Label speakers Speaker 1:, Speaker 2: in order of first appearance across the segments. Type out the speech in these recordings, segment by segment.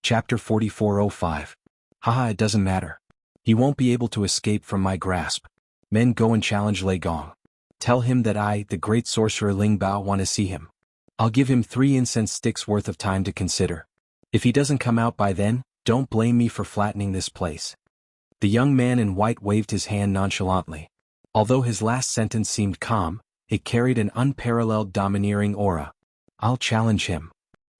Speaker 1: Chapter 4405. Haha, it doesn't matter. He won't be able to escape from my grasp. Men, go and challenge Lei Gong. Tell him that I, the great sorcerer Ling Bao, want to see him. I'll give him 3 incense sticks worth of time to consider. If he doesn't come out by then, don't blame me for flattening this place. The young man in white waved his hand nonchalantly. Although his last sentence seemed calm, it carried an unparalleled domineering aura. I'll challenge him.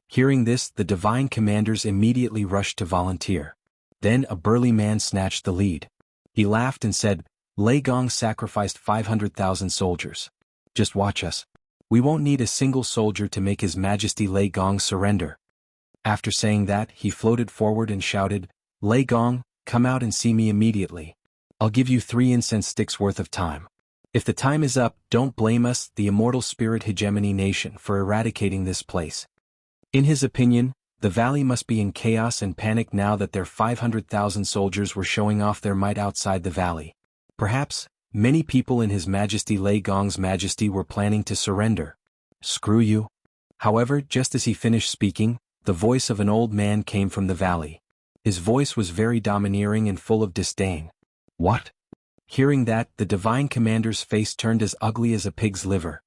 Speaker 1: Hearing this, the divine commanders immediately rushed to volunteer. Then a burly man snatched the lead. He laughed and said, Lei Gong sacrificed 500,000 soldiers. Just watch us. We won't need a single soldier to make His Majesty Lei Gong surrender. After saying that, he floated forward and shouted, Lei Gong, come out and see me immediately. I'll give you 3 incense sticks worth of time. If the time is up, don't blame us, the immortal spirit hegemony nation, for eradicating this place. In his opinion, the valley must be in chaos and panic now that their 500,000 soldiers were showing off their might outside the valley. Perhaps, many people in His Majesty Lei Gong's majesty were planning to surrender. Screw you. However, just as he finished speaking, the voice of an old man came from the valley. His voice was very domineering and full of disdain. What? Hearing that, the divine commander's face turned as ugly as a pig's liver.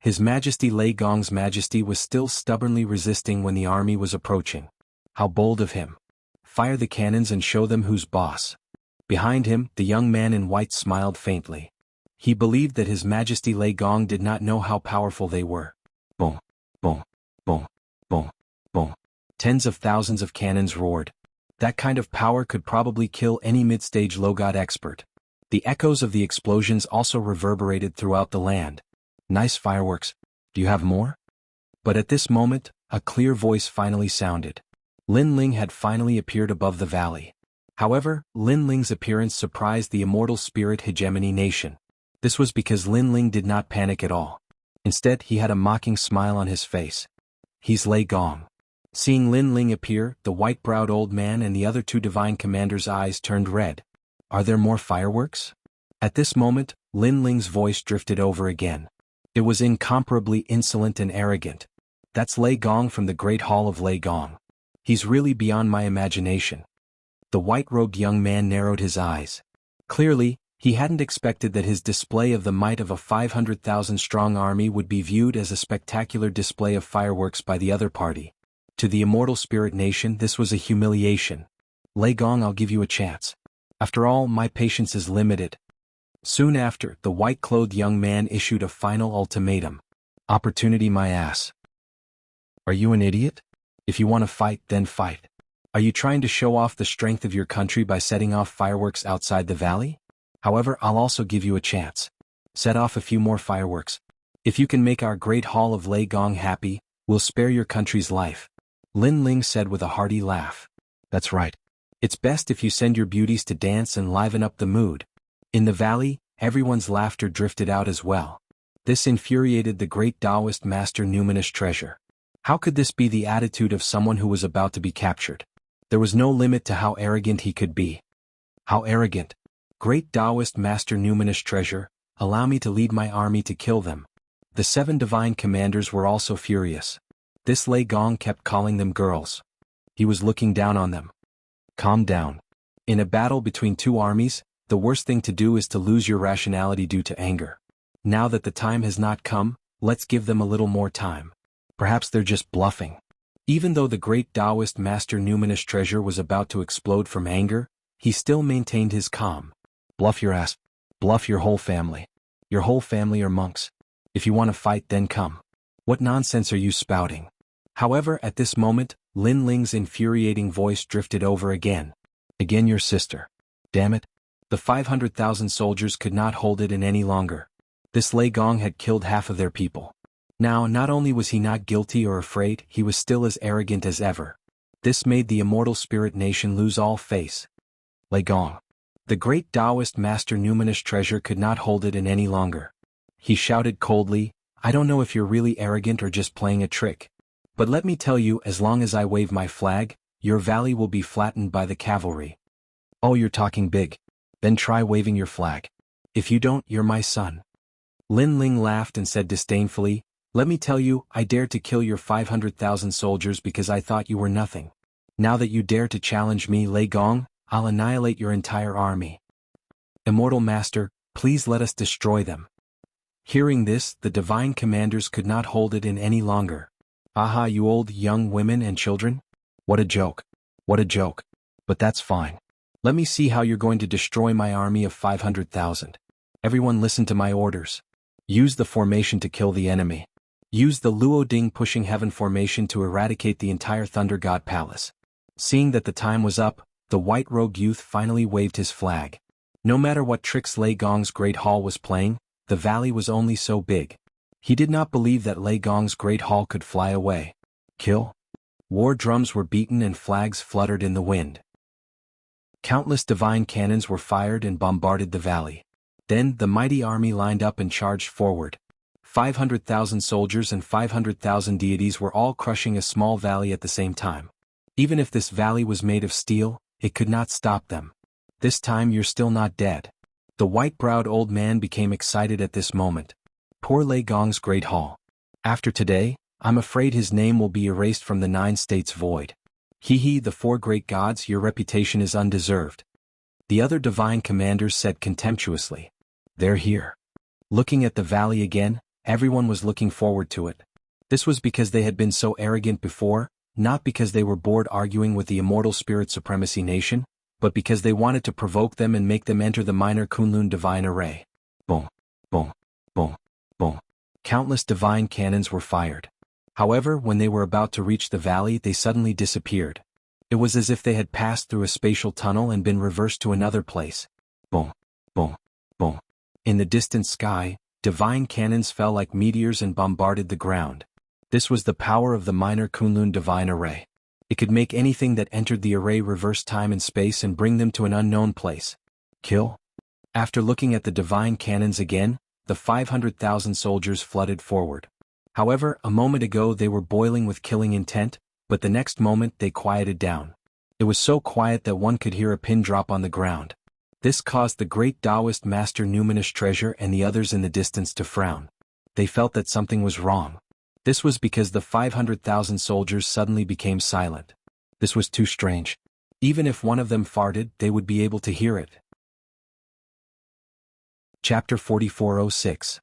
Speaker 1: His Majesty Lei Gong's majesty was still stubbornly resisting when the army was approaching. How bold of him. Fire the cannons and show them who's boss. Behind him, the young man in white smiled faintly. He believed that His Majesty Lei Gong did not know how powerful they were. Boom, boom, boom, boom, boom. Tens of thousands of cannons roared. That kind of power could probably kill any mid-stage low-god expert. The echoes of the explosions also reverberated throughout the land. Nice fireworks. Do you have more? But at this moment, a clear voice finally sounded. Lin Ling had finally appeared above the valley. However, Lin Ling's appearance surprised the immortal spirit hegemony nation. This was because Lin Ling did not panic at all. Instead, he had a mocking smile on his face. He's Lei Gong. Seeing Lin Ling appear, the white-browed old man and the other 2 divine commanders' eyes turned red. Are there more fireworks? At this moment, Lin Ling's voice drifted over again. It was incomparably insolent and arrogant. That's Lei Gong from the Great Hall of Lei Gong. He's really beyond my imagination. The white-robed young man narrowed his eyes. Clearly, he hadn't expected that his display of the might of a 500,000-strong army would be viewed as a spectacular display of fireworks by the other party. To the immortal spirit nation, this was a humiliation. Lei Gong, I'll give you a chance. After all, my patience is limited. Soon after, the white-clothed young man issued a final ultimatum. Opportunity my ass. Are you an idiot? If you want to fight, then fight. Are you trying to show off the strength of your country by setting off fireworks outside the valley? However, I'll also give you a chance. Set off a few more fireworks. If you can make our great hall of Lei Gong happy, we'll spare your country's life. Lin Ling said with a hearty laugh. That's right. It's best if you send your beauties to dance and liven up the mood. In the valley, everyone's laughter drifted out as well. This infuriated the great Taoist master Numinous Treasure. How could this be the attitude of someone who was about to be captured? There was no limit to how arrogant he could be. How arrogant! Great Taoist master Numinous Treasure, allow me to lead my army to kill them. The 7 divine commanders were also furious. This Lei Gong kept calling them girls. He was looking down on them. Calm down. In a battle between 2 armies, the worst thing to do is to lose your rationality due to anger. Now that the time has not come, let's give them a little more time. Perhaps they're just bluffing. Even though the great Taoist master Numinous Treasure was about to explode from anger, he still maintained his calm. Bluff your ass. Bluff your whole family. Your whole family are monks. If you want to fight, then come. What nonsense are you spouting? However, at this moment, Lin Ling's infuriating voice drifted over again. Again your sister. Damn it. The 500,000 soldiers could not hold it in any longer. This Lei Gong had killed half of their people. Now, not only was he not guilty or afraid, he was still as arrogant as ever. This made the immortal spirit nation lose all face. Lei Gong. The great Taoist master Numinous Treasure could not hold it in any longer. He shouted coldly, I don't know if you're really arrogant or just playing a trick. But let me tell you, as long as I wave my flag, your valley will be flattened by the cavalry. Oh, you're talking big. Then try waving your flag. If you don't, you're my son. Lin Ling laughed and said disdainfully, let me tell you, I dared to kill your 500,000 soldiers because I thought you were nothing. Now that you dare to challenge me, Lei Gong, I'll annihilate your entire army. Immortal Master, please let us destroy them. Hearing this, the divine commanders could not hold it in any longer. Aha, you old young women and children? What a joke. What a joke. But that's fine. Let me see how you're going to destroy my army of 500,000. Everyone listen to my orders. Use the formation to kill the enemy. Use the Luo Ding pushing heaven formation to eradicate the entire Thunder God Palace. Seeing that the time was up, the white rogue youth finally waved his flag. No matter what tricks Lei Gong's Great Hall was playing, the valley was only so big. He did not believe that Lei Gong's Great Hall could fly away. Kill? War drums were beaten and flags fluttered in the wind. Countless divine cannons were fired and bombarded the valley. Then the mighty army lined up and charged forward. 500,000 soldiers and 500,000 deities were all crushing a small valley at the same time. Even if this valley was made of steel, it could not stop them. This time you're still not dead. The white-browed old man became excited at this moment. Poor Lei Gong's Great Hall. After today, I'm afraid his name will be erased from the 9 states void. Hee, the 4 great gods, your reputation is undeserved. The other divine commanders said contemptuously. They're here. Looking at the valley again, everyone was looking forward to it. This was because they had been so arrogant before, not because they were bored arguing with the immortal spirit supremacy nation, but because they wanted to provoke them and make them enter the minor Kunlun divine array. Boom, boom, boom, boom. Countless divine cannons were fired. However, when they were about to reach the valley, they suddenly disappeared. It was as if they had passed through a spatial tunnel and been reversed to another place. Boom, boom, boom. In the distant sky, divine cannons fell like meteors and bombarded the ground. This was the power of the minor Kunlun divine array. It could make anything that entered the array reverse time and space and bring them to an unknown place. Kill? After looking at the divine cannons again, the 500,000 soldiers flooded forward. However, a moment ago they were boiling with killing intent, but the next moment they quieted down. It was so quiet that one could hear a pin drop on the ground. This caused the great Taoist master Numinous Treasure and the others in the distance to frown. They felt that something was wrong. This was because the 500,000 soldiers suddenly became silent. This was too strange. Even if one of them farted, they would be able to hear it. Chapter 4406.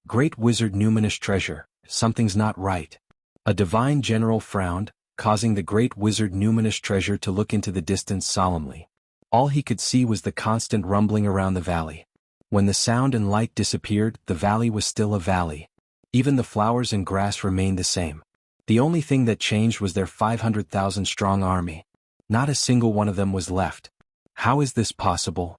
Speaker 1: Great Wizard Numinous Treasure, something's not right. A divine general frowned, causing the great wizard Numinous Treasure to look into the distance solemnly. All he could see was the constant rumbling around the valley. When the sound and light disappeared, the valley was still a valley. Even the flowers and grass remained the same. The only thing that changed was their 500,000 strong army. Not a single one of them was left. How is this possible?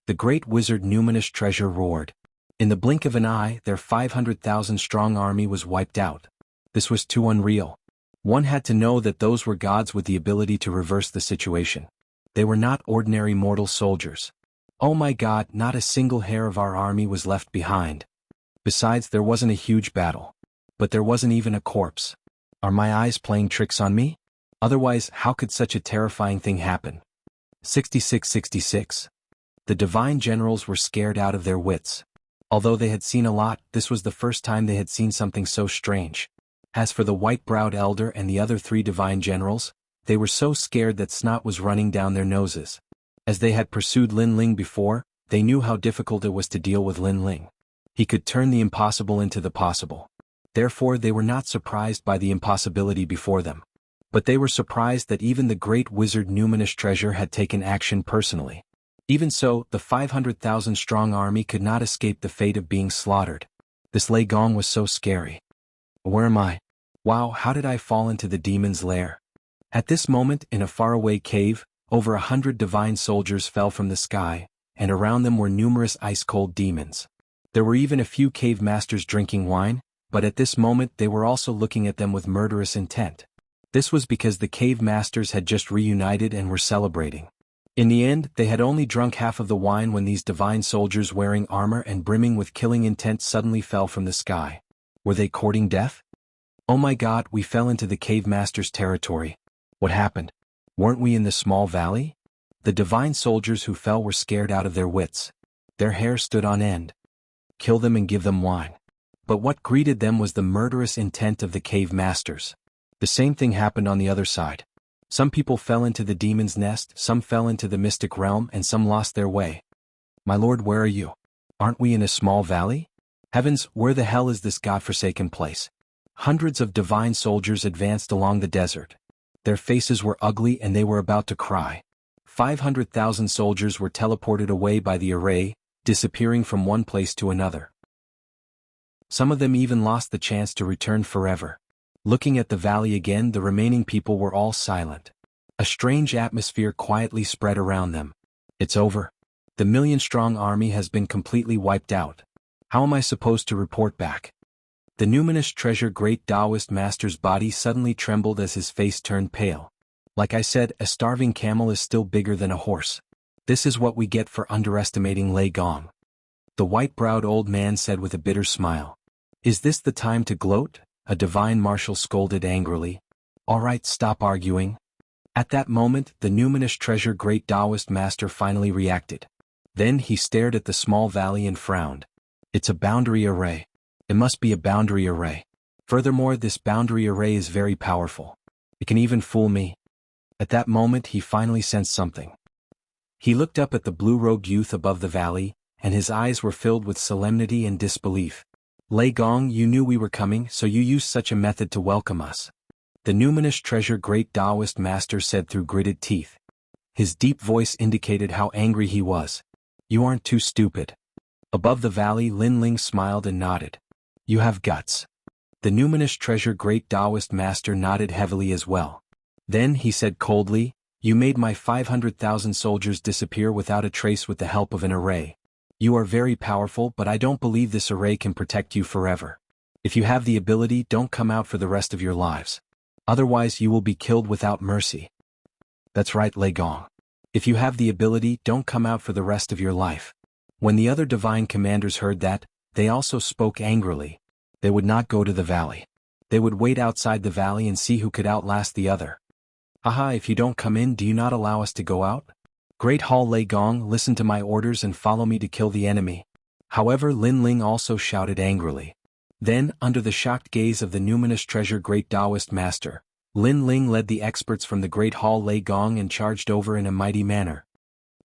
Speaker 1: The great wizard Numinous Treasure roared. In the blink of an eye, their 500,000 strong army was wiped out. This was too unreal. One had to know that those were gods with the ability to reverse the situation. They were not ordinary mortal soldiers. Oh my God, not a single hair of our army was left behind. Besides, there wasn't a huge battle. But there wasn't even a corpse. Are my eyes playing tricks on me? Otherwise, how could such a terrifying thing happen? 6666. The divine generals were scared out of their wits. Although they had seen a lot, this was the first time they had seen something so strange. As for the white-browed elder and the other 3 divine generals, they were so scared that snot was running down their noses. As they had pursued Lin Ling before, they knew how difficult it was to deal with Lin Ling. He could turn the impossible into the possible. Therefore they were not surprised by the impossibility before them. But they were surprised that even the great wizard Numinous Treasure had taken action personally. Even so, the 500,000 strong army could not escape the fate of being slaughtered. This Lei Gong was so scary. Where am I? Wow, how did I fall into the demon's lair? At this moment, in a faraway cave, over 100 divine soldiers fell from the sky, and around them were numerous ice-cold demons. There were even a few cave masters drinking wine, but at this moment they were also looking at them with murderous intent. This was because the cave masters had just reunited and were celebrating. In the end, they had only drunk half of the wine when these divine soldiers wearing armor and brimming with killing intent suddenly fell from the sky. Were they courting death? Oh my God, we fell into the cave master's territory. What happened? Weren't we in the small valley? The divine soldiers who fell were scared out of their wits. Their hair stood on end. Kill them and give them wine. But what greeted them was the murderous intent of the cave masters. The same thing happened on the other side. Some people fell into the demon's nest, some fell into the mystic realm, and some lost their way. My lord, where are you? Aren't we in a small valley? Heavens, where the hell is this godforsaken place? Hundreds of divine soldiers advanced along the desert. Their faces were ugly and they were about to cry. 500,000 soldiers were teleported away by the array, disappearing from one place to another. Some of them even lost the chance to return forever. Looking at the valley again, the remaining people were all silent. A strange atmosphere quietly spread around them. It's over. The million-strong army has been completely wiped out. How am I supposed to report back? The numinous treasure great Taoist master's body suddenly trembled as his face turned pale. Like I said, a starving camel is still bigger than a horse. This is what we get for underestimating Lei Gong. The white-browed old man said with a bitter smile. Is this the time to gloat? A divine marshal scolded angrily. All right, stop arguing. At that moment, the numinous treasure great Taoist master finally reacted. Then he stared at the small valley and frowned. It's a boundary array. It must be a boundary array. Furthermore, this boundary array is very powerful. It can even fool me. At that moment, he finally sensed something. He looked up at the blue-robed youth above the valley, and his eyes were filled with solemnity and disbelief. Lei Gong, you knew we were coming, so you used such a method to welcome us. The numinous treasure great Taoist master said through gritted teeth. His deep voice indicated how angry he was. You aren't too stupid. Above the valley, Lin Ling smiled and nodded. You have guts. The numinous treasure great Taoist master nodded heavily as well. Then he said coldly, you made my 500,000 soldiers disappear without a trace with the help of an array. You are very powerful, but I don't believe this array can protect you forever. If you have the ability, don't come out for the rest of your lives. Otherwise you will be killed without mercy. That's right, Lei Gong. If you have the ability, don't come out for the rest of your life. When the other divine commanders heard that, they also spoke angrily. They would not go to the valley. They would wait outside the valley and see who could outlast the other. Haha, if you don't come in, do you not allow us to go out? Great Hall Lei Gong, listen to my orders and follow me to kill the enemy. However, Lin Ling also shouted angrily. Then, under the shocked gaze of the numinous treasure great Taoist master, Lin Ling led the experts from the Great Hall Lei Gong and charged over in a mighty manner.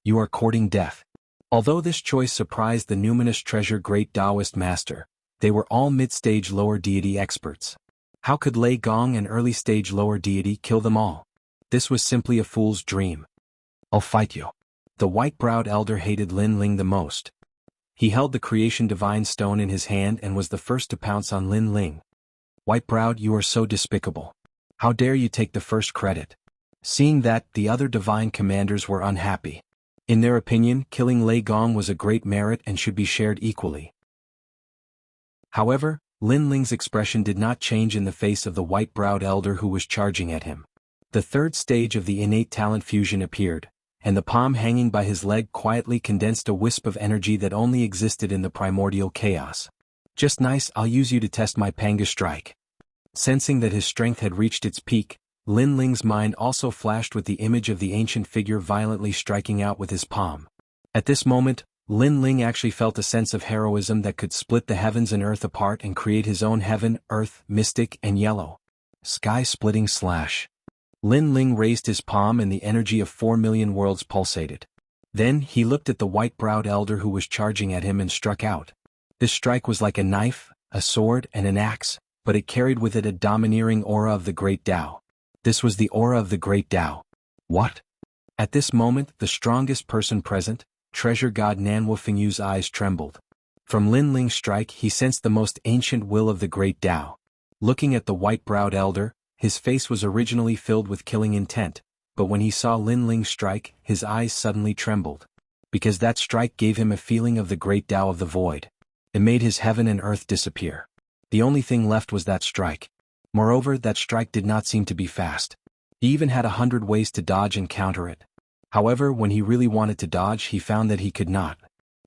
Speaker 1: You are courting death. Although this choice surprised the numinous treasure great Taoist master, they were all mid-stage lower deity experts. How could Lei Gong, an early-stage lower deity, kill them all? This was simply a fool's dream. I'll fight you. The white-browed elder hated Lin Ling the most. He held the creation divine stone in his hand and was the first to pounce on Lin Ling. White-browed, you are so despicable. How dare you take the first credit? Seeing that, the other divine commanders were unhappy. In their opinion, killing Lei Gong was a great merit and should be shared equally. However, Lin Ling's expression did not change in the face of the white-browed elder who was charging at him. The third stage of the innate talent fusion appeared, and the palm hanging by his leg quietly condensed a wisp of energy that only existed in the primordial chaos. Just nice, I'll use you to test my Panga strike. Sensing that his strength had reached its peak, Lin Ling's mind also flashed with the image of the ancient figure violently striking out with his palm. At this moment, Lin Ling actually felt a sense of heroism that could split the heavens and earth apart and create his own heaven, earth, mystic, and yellow. Sky-splitting slash. Lin Ling raised his palm and the energy of 4 million worlds pulsated. Then he looked at the white-browed elder who was charging at him and struck out. This strike was like a knife, a sword, and an axe, but it carried with it a domineering aura of the Great Tao. This was the aura of the Great Tao. What? At this moment, the strongest person present, Treasure God Nanwu Fingyu's eyes trembled. From Lin Ling's strike he sensed the most ancient will of the Great Tao. Looking at the white-browed elder, his face was originally filled with killing intent, but when he saw Lin Ling's strike, his eyes suddenly trembled. Because that strike gave him a feeling of the Great Tao of the Void. It made his heaven and earth disappear. The only thing left was that strike. Moreover, that strike did not seem to be fast. He even had 100 ways to dodge and counter it. However, when he really wanted to dodge, he found that he could not.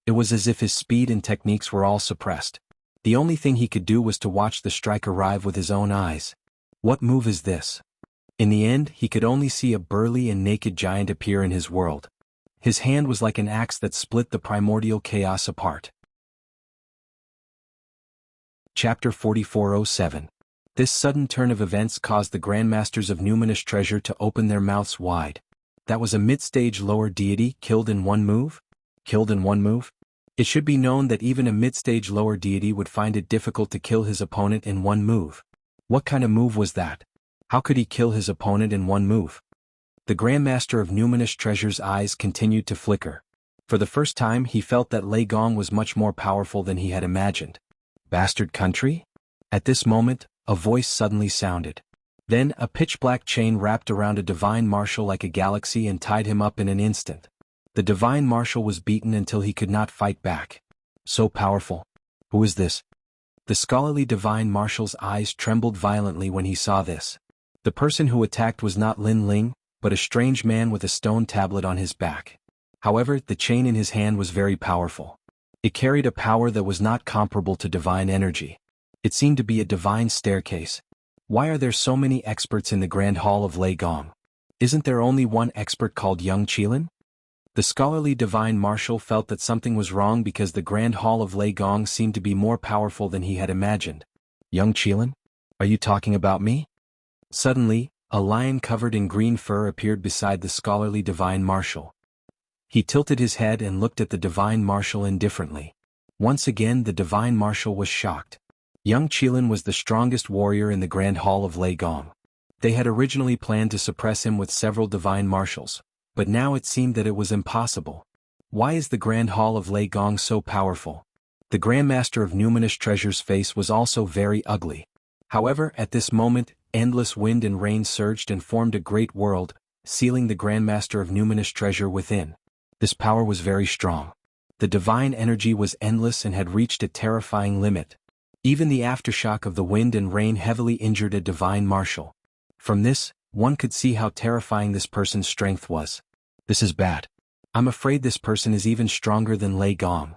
Speaker 1: It was as if his speed and techniques were all suppressed. The only thing he could do was to watch the strike arrive with his own eyes. What move is this? In the end, he could only see a burly and naked giant appear in his world. His hand was like an axe that split the primordial chaos apart. Chapter 4407. This sudden turn of events caused the Grandmasters of Numinous Treasure to open their mouths wide. That was a mid-stage lower deity killed in one move? Killed in one move? It should be known that even a mid-stage lower deity would find it difficult to kill his opponent in one move. What kind of move was that? How could he kill his opponent in one move? The Grandmaster of Numinous Treasure's eyes continued to flicker. For the first time he felt that Lei Gong was much more powerful than he had imagined. Bastard country? At this moment, a voice suddenly sounded. Then a pitch-black chain wrapped around a divine marshal like a galaxy and tied him up in an instant. The divine marshal was beaten until he could not fight back. So powerful. Who is this? The scholarly divine marshal's eyes trembled violently when he saw this. The person who attacked was not Lin Ling, but a strange man with a stone tablet on his back. However, the chain in his hand was very powerful. It carried a power that was not comparable to divine energy. It seemed to be a divine staircase. Why are there so many experts in the Grand Hall of Lei Gong? Isn't there only one expert called Young Qilin? The scholarly divine marshal felt that something was wrong because the Grand Hall of Lei Gong seemed to be more powerful than he had imagined. Young Qilin? Are you talking about me? Suddenly, a lion covered in green fur appeared beside the scholarly divine marshal. He tilted his head and looked at the divine marshal indifferently. Once again the divine marshal was shocked. Young Qilin was the strongest warrior in the Grand Hall of Lei Gong. They had originally planned to suppress him with several divine marshals, but now it seemed that it was impossible. Why is the Grand Hall of Lei Gong so powerful? The Grandmaster of Numinous Treasure's face was also very ugly. However, at this moment, endless wind and rain surged and formed a great world, sealing the Grandmaster of Numinous Treasure within. This power was very strong. The divine energy was endless and had reached a terrifying limit. Even the aftershock of the wind and rain heavily injured a divine marshal. From this, one could see how terrifying this person's strength was. This is bad. I'm afraid this person is even stronger than Lei Gong.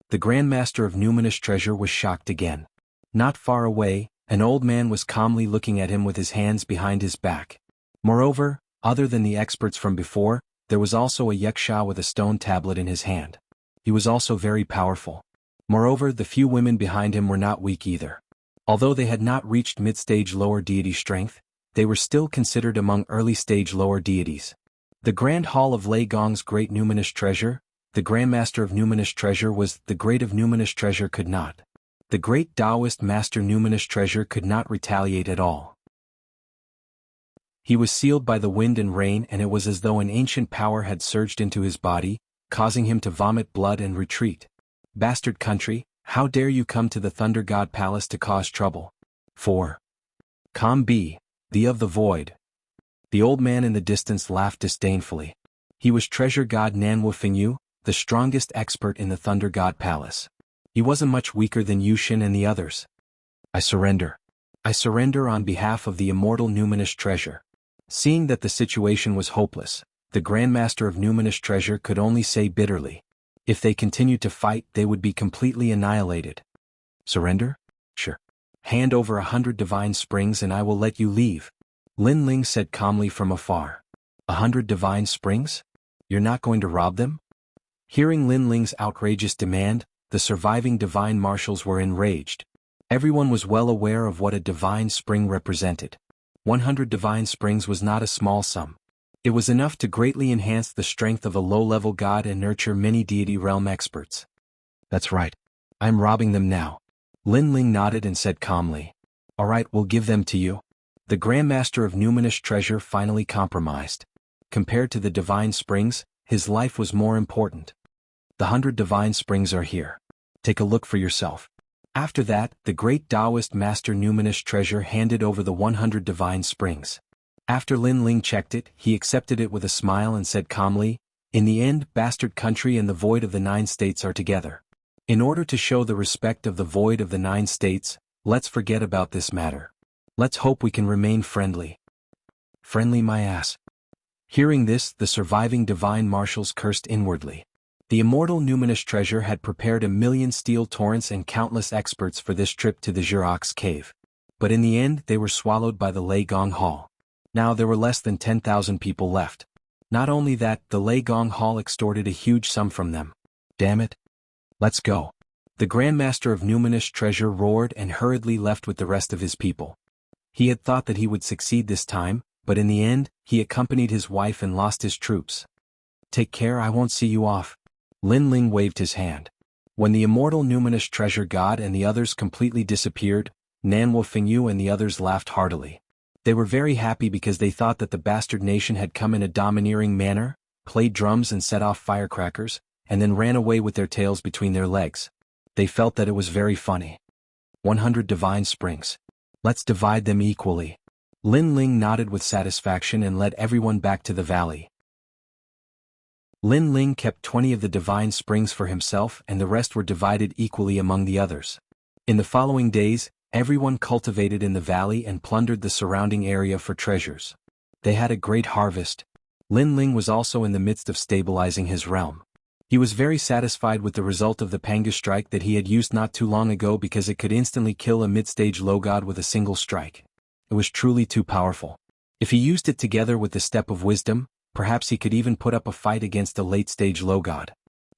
Speaker 1: The Grandmaster of Numinous Treasure was shocked again. Not far away, an old man was calmly looking at him with his hands behind his back. Moreover, other than the experts from before, there was also a yaksha with a stone tablet in his hand. He was also very powerful. Moreover, the few women behind him were not weak either. Although they had not reached mid-stage lower deity strength, they were still considered among early-stage lower deities. The Grand Hall of Lei Gong's Great Numinous Treasure, the Grandmaster of Numinous Treasure was the Great of Numinous Treasure could not. The Great Taoist Master Numinous Treasure could not retaliate at all. He was sealed by the wind and rain, and it was as though an ancient power had surged into his body, causing him to vomit blood and retreat. Bastard country, how dare you come to the Thunder God Palace to cause trouble? 4. Calm be, the of the void. The old man in the distance laughed disdainfully. He was Treasure God Nanwu Fingyu, the strongest expert in the Thunder God Palace. He wasn't much weaker than Yushin and the others. I surrender. I surrender on behalf of the immortal Numinous Treasure. Seeing that the situation was hopeless, the Grandmaster of Numinous Treasure could only say bitterly, if they continued to fight, they would be completely annihilated. Surrender? Sure. Hand over 100 divine springs and I will let you leave. Lin Ling said calmly from afar. 100 divine springs? You're not going to rob them? Hearing Lin Ling's outrageous demand, the surviving divine marshals were enraged. Everyone was well aware of what a divine spring represented. 100 divine springs was not a small sum. It was enough to greatly enhance the strength of a low-level god and nurture many deity realm experts. That's right. I'm robbing them now. Lin Ling nodded and said calmly. All right, we'll give them to you. The Grandmaster of Numinous Treasure finally compromised. Compared to the divine springs, his life was more important. The 100 divine springs are here. Take a look for yourself. After that, the great Taoist Master Numinous Treasure handed over the 100 divine springs. After Lin Ling checked it, he accepted it with a smile and said calmly, in the end, Bastard Country and the Void of the 9 States are together. In order to show the respect of the Void of the 9 States, let's forget about this matter. Let's hope we can remain friendly. Friendly my ass. Hearing this, the surviving divine marshals cursed inwardly. The immortal Numinous Treasure had prepared 1,000,000 steel torrents and countless experts for this trip to the Xerox cave. But in the end, they were swallowed by the Lei Gong Hall. Now there were less than 10,000 people left. Not only that, the Lei Gong Hall extorted a huge sum from them. Damn it. Let's go. The Grandmaster of Numinous Treasure roared and hurriedly left with the rest of his people. He had thought that he would succeed this time, but in the end, he accompanied his wife and lost his troops. Take care, I won't see you off. Lin Ling waved his hand. When the immortal numinous treasure god and the others completely disappeared, Nanwo Fingyu and the others laughed heartily. They were very happy because they thought that the bastard nation had come in a domineering manner, played drums and set off firecrackers, and then ran away with their tails between their legs. They felt that it was very funny. 100 divine springs. Let's divide them equally. Lin Ling nodded with satisfaction and led everyone back to the valley. Lin Ling kept 20 of the divine springs for himself and the rest were divided equally among the others. In the following days, everyone cultivated in the valley and plundered the surrounding area for treasures. They had a great harvest. Lin Ling was also in the midst of stabilizing his realm. He was very satisfied with the result of the Panga strike that he had used not too long ago because it could instantly kill a mid-stage low god with a single strike. It was truly too powerful. If he used it together with the step of wisdom, perhaps he could even put up a fight against a late-stage low god.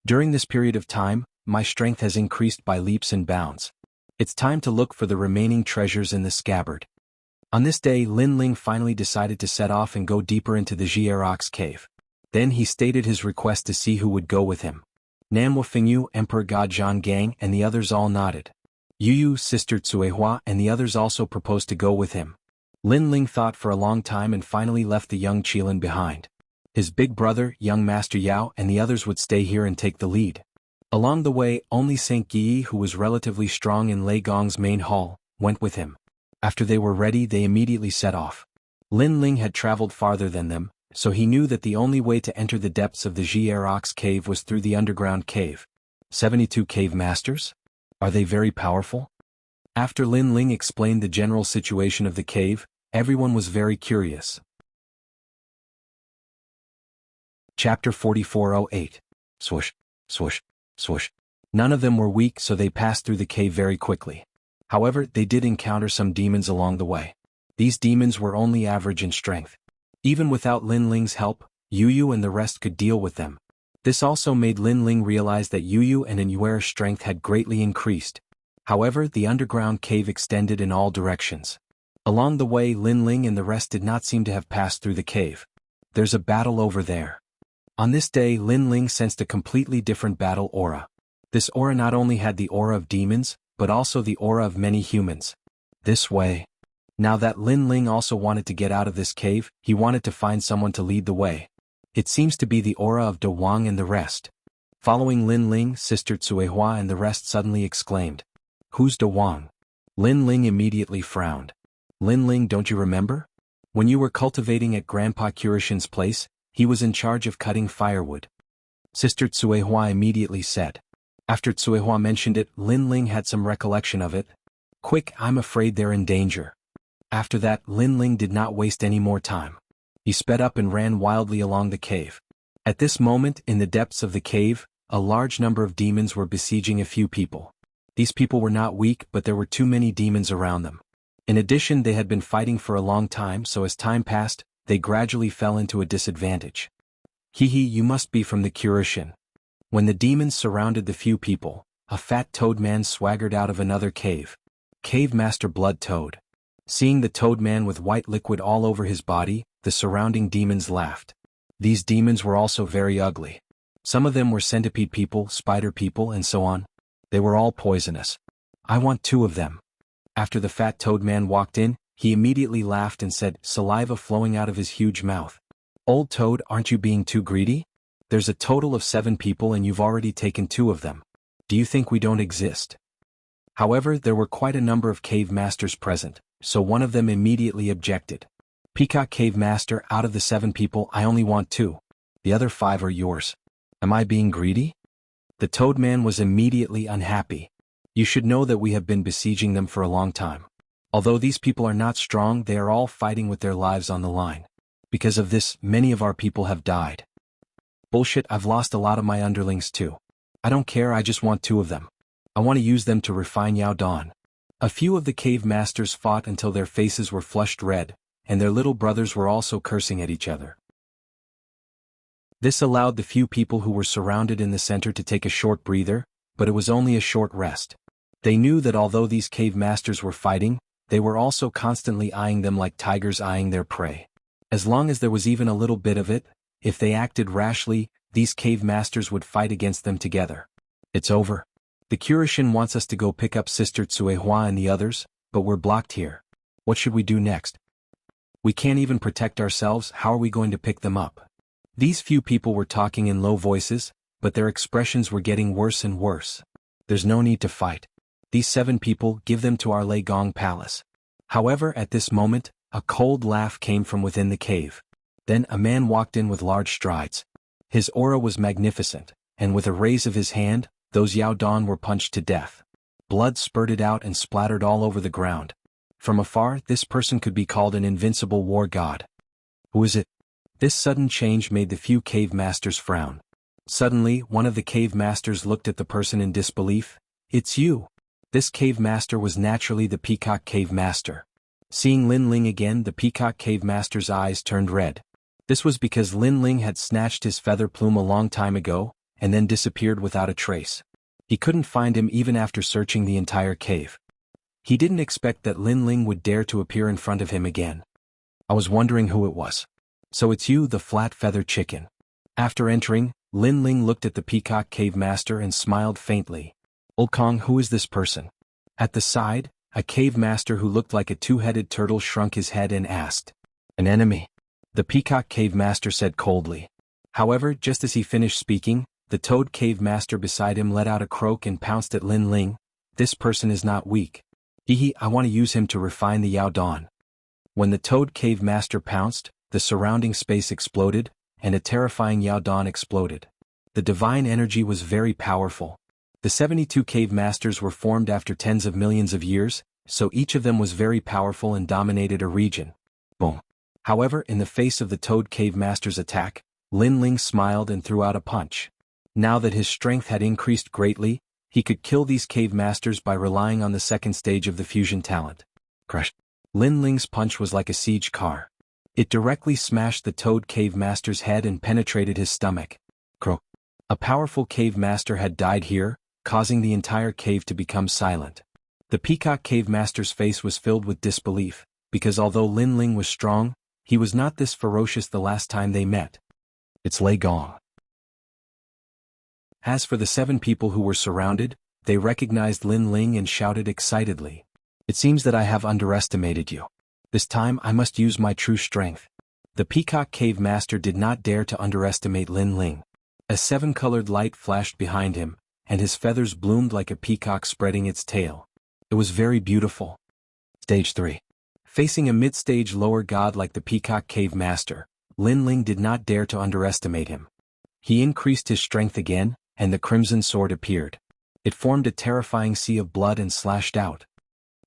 Speaker 1: During this period of time, my strength has increased by leaps and bounds. It's time to look for the remaining treasures in the scabbard. On this day, Lin Ling finally decided to set off and go deeper into the Jianghu cave. Then he stated his request to see who would go with him. Nanwo Fingyu, Emperor God Zhang Gang and the others all nodded. Yu, Sister Tsuehua and the others also proposed to go with him. Lin Ling thought for a long time and finally left the young Qilin behind. His big brother, young Master Yao and the others would stay here and take the lead. Along the way, only Saint Yi, who was relatively strong in Lei Gong's main hall, went with him. After they were ready, they immediately set off. Lin Ling had traveled farther than them, so he knew that the only way to enter the depths of the Jianghu cave was through the underground cave. 72 cave masters? Are they very powerful? After Lin Ling explained the general situation of the cave, everyone was very curious. Chapter 4408. Swoosh, swoosh, swoosh. None of them were weak, so they passed through the cave very quickly. However, they did encounter some demons along the way. These demons were only average in strength. Even without Lin Ling's help, Yu and the rest could deal with them. This also made Lin Ling realize that Yu and Inuera's strength had greatly increased. However, the underground cave extended in all directions. Along the way, Lin Ling and the rest did not seem to have passed through the cave. There's a battle over there. On this day, Lin Ling sensed a completely different battle aura. This aura not only had the aura of demons, but also the aura of many humans. This way. Now that Lin Ling also wanted to get out of this cave, he wanted to find someone to lead the way. It seems to be the aura of De Wang and the rest. Following Lin Ling, Sister Tsuehua and the rest suddenly exclaimed, "Who's De Wang?" Lin Ling immediately frowned. Lin Ling, don't you remember? When you were cultivating at Grandpa Kurishin's place, he was in charge of cutting firewood. Sister Tsuehua immediately said. After Tsuehua mentioned it, Lin Ling had some recollection of it. Quick, I'm afraid they're in danger. After that, Lin Ling did not waste any more time. He sped up and ran wildly along the cave. At this moment, in the depths of the cave, a large number of demons were besieging a few people. These people were not weak, but there were too many demons around them. In addition, they had been fighting for a long time, so as time passed, they gradually fell into a disadvantage. Hee, you must be from the Kurishin. When the demons surrounded the few people, a fat toad man swaggered out of another cave. Cave Master Blood Toad. Seeing the toad man with white liquid all over his body, the surrounding demons laughed. These demons were also very ugly. Some of them were centipede people, spider people, and so on. They were all poisonous. I want 2 of them. After the fat toad man walked in, he immediately laughed and said, saliva flowing out of his huge mouth. Old toad, aren't you being too greedy? There's a total of 7 people and you've already taken 2 of them. Do you think we don't exist? However, there were quite a number of cave masters present, so one of them immediately objected. Peacock Cave Master, out of the 7 people, I only want 2. The other 5 are yours. Am I being greedy? The toad man was immediately unhappy. You should know that we have been besieging them for a long time. Although these people are not strong, they are all fighting with their lives on the line. Because of this, many of our people have died. Bullshit, I've lost a lot of my underlings too. I don't care, I just want 2 of them. I want to use them to refine Yao Dan. A few of the cave masters fought until their faces were flushed red, and their little brothers were also cursing at each other. This allowed the few people who were surrounded in the center to take a short breather, but it was only a short rest. They knew that although these cave masters were fighting, they were also constantly eyeing them like tigers eyeing their prey. As long as there was even a little bit of it, if they acted rashly, these cave masters would fight against them together. It's over. The Kurishin wants us to go pick up Sister Tsuehua and the others, but we're blocked here. What should we do next? We can't even protect ourselves, how are we going to pick them up? These few people were talking in low voices, but their expressions were getting worse and worse. There's no need to fight. These 7 people, give them to our Lei Gong palace. However, at this moment, a cold laugh came from within the cave. Then a man walked in with large strides. His aura was magnificent, and with a raise of his hand, those Yao Dan were punched to death. Blood spurted out and splattered all over the ground. From afar, this person could be called an invincible war god. Who is it? This sudden change made the few cave masters frown. Suddenly, one of the cave masters looked at the person in disbelief. It's you. This cave master was naturally the Peacock Cave Master. Seeing Lin Ling again, the Peacock Cave Master's eyes turned red. This was because Lin Ling had snatched his feather plume a long time ago, and then disappeared without a trace. He couldn't find him even after searching the entire cave. He didn't expect that Lin Ling would dare to appear in front of him again. I was wondering who it was. So it's you, the flat feather chicken. After entering, Lin Ling looked at the Peacock Cave Master and smiled faintly. Ulkong, who is this person? At the side, a cave master who looked like a 2-headed turtle shrunk his head and asked. An enemy? The Peacock Cave Master said coldly. However, just as he finished speaking, the Toad Cave Master beside him let out a croak and pounced at Lin Ling. This person is not weak. I want to use him to refine the Yao Dan. When the Toad Cave Master pounced, the surrounding space exploded, and a terrifying Yao Dan exploded. The divine energy was very powerful. The 72 cave masters were formed after tens of millions of years, so each of them was very powerful and dominated a region. Boom. However, in the face of the Toad Cave Master's attack, Lin Ling smiled and threw out a punch. Now that his strength had increased greatly, he could kill these cave masters by relying on the second stage of the fusion talent. Crush. Lin Ling's punch was like a siege car. It directly smashed the Toad Cave Master's head and penetrated his stomach. Croak. A powerful cave master had died here, causing the entire cave to become silent. The Peacock Cave Master's face was filled with disbelief, because although Lin Ling was strong, he was not this ferocious the last time they met. It's Lei Gong. As for the 7 people who were surrounded, they recognized Lin Ling and shouted excitedly. It seems that I have underestimated you. This time I must use my true strength. The Peacock Cave Master did not dare to underestimate Lin Ling. A 7-colored light flashed behind him, and his feathers bloomed like a peacock spreading its tail. It was very beautiful. Stage 3. Facing a mid-stage lower god like the Peacock Cave Master, Lin Ling did not dare to underestimate him. He increased his strength again, and the crimson sword appeared. It formed a terrifying sea of blood and slashed out.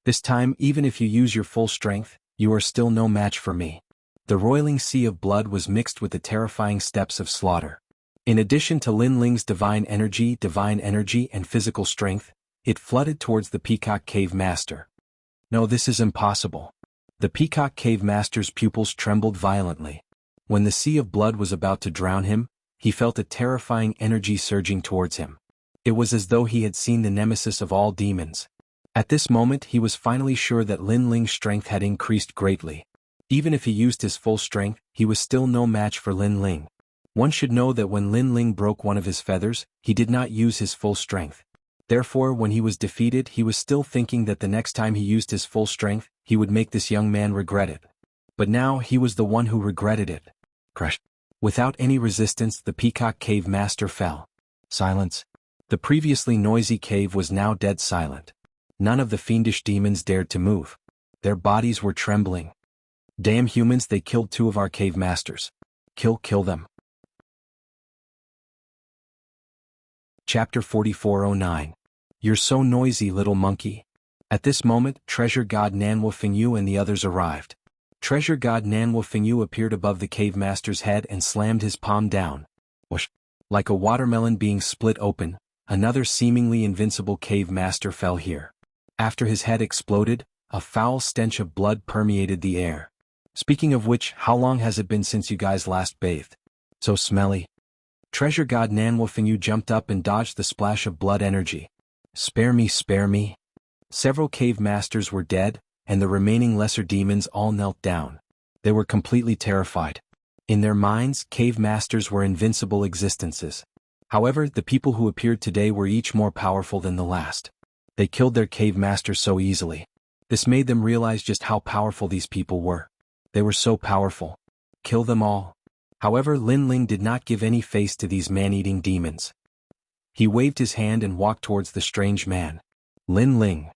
Speaker 1: This time, even if you use your full strength, you are still no match for me. The roiling sea of blood was mixed with the terrifying steps of slaughter. In addition to Lin Ling's divine energy and physical strength, it flooded towards the Peacock Cave Master. No, this is impossible. The Peacock Cave Master's pupils trembled violently. When the sea of blood was about to drown him, he felt a terrifying energy surging towards him. It was as though he had seen the nemesis of all demons. At this moment he was finally sure that Lin Ling's strength had increased greatly. Even if he used his full strength, he was still no match for Lin Ling. One should know that when Lin Ling broke one of his feathers, he did not use his full strength. Therefore, when he was defeated, he was still thinking that the next time he used his full strength, he would make this young man regret it. But now he was the one who regretted it. Crush. Without any resistance, the Peacock Cave Master fell. Silence. The previously noisy cave was now dead silent. None of the fiendish demons dared to move. Their bodies were trembling. Damn humans, they killed 2 of our cave masters. Kill them. Chapter 4409. You're so noisy, little monkey. At this moment, Treasure God Nanwo Fingyu and the others arrived. Treasure God Nanwo Fingyu appeared above the cave master's head and slammed his palm down. Whoosh! Like a watermelon being split open, another seemingly invincible cave master fell here. After his head exploded, a foul stench of blood permeated the air. Speaking of which, how long has it been since you guys last bathed? So smelly. Treasure God Nanwo Fingyu jumped up and dodged the splash of blood energy. Spare me, spare me. Several cave masters were dead, and the remaining lesser demons all knelt down. They were completely terrified. In their minds, cave masters were invincible existences. However, the people who appeared today were each more powerful than the last. They killed their cave master so easily. This made them realize just how powerful these people were. They were so powerful. Kill them all. However, Lin Ling did not give any face to these man-eating demons. He waved his hand and walked towards the strange man. Lin Ling.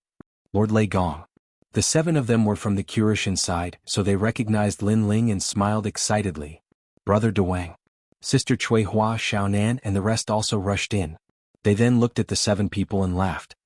Speaker 1: Lord Lei Gong. The 7 of them were from the Curishan side, so they recognized Lin Ling and smiled excitedly. Brother Dewang. Sister Cui Hua Xiaonan and the rest also rushed in. They then looked at the 7 people and laughed.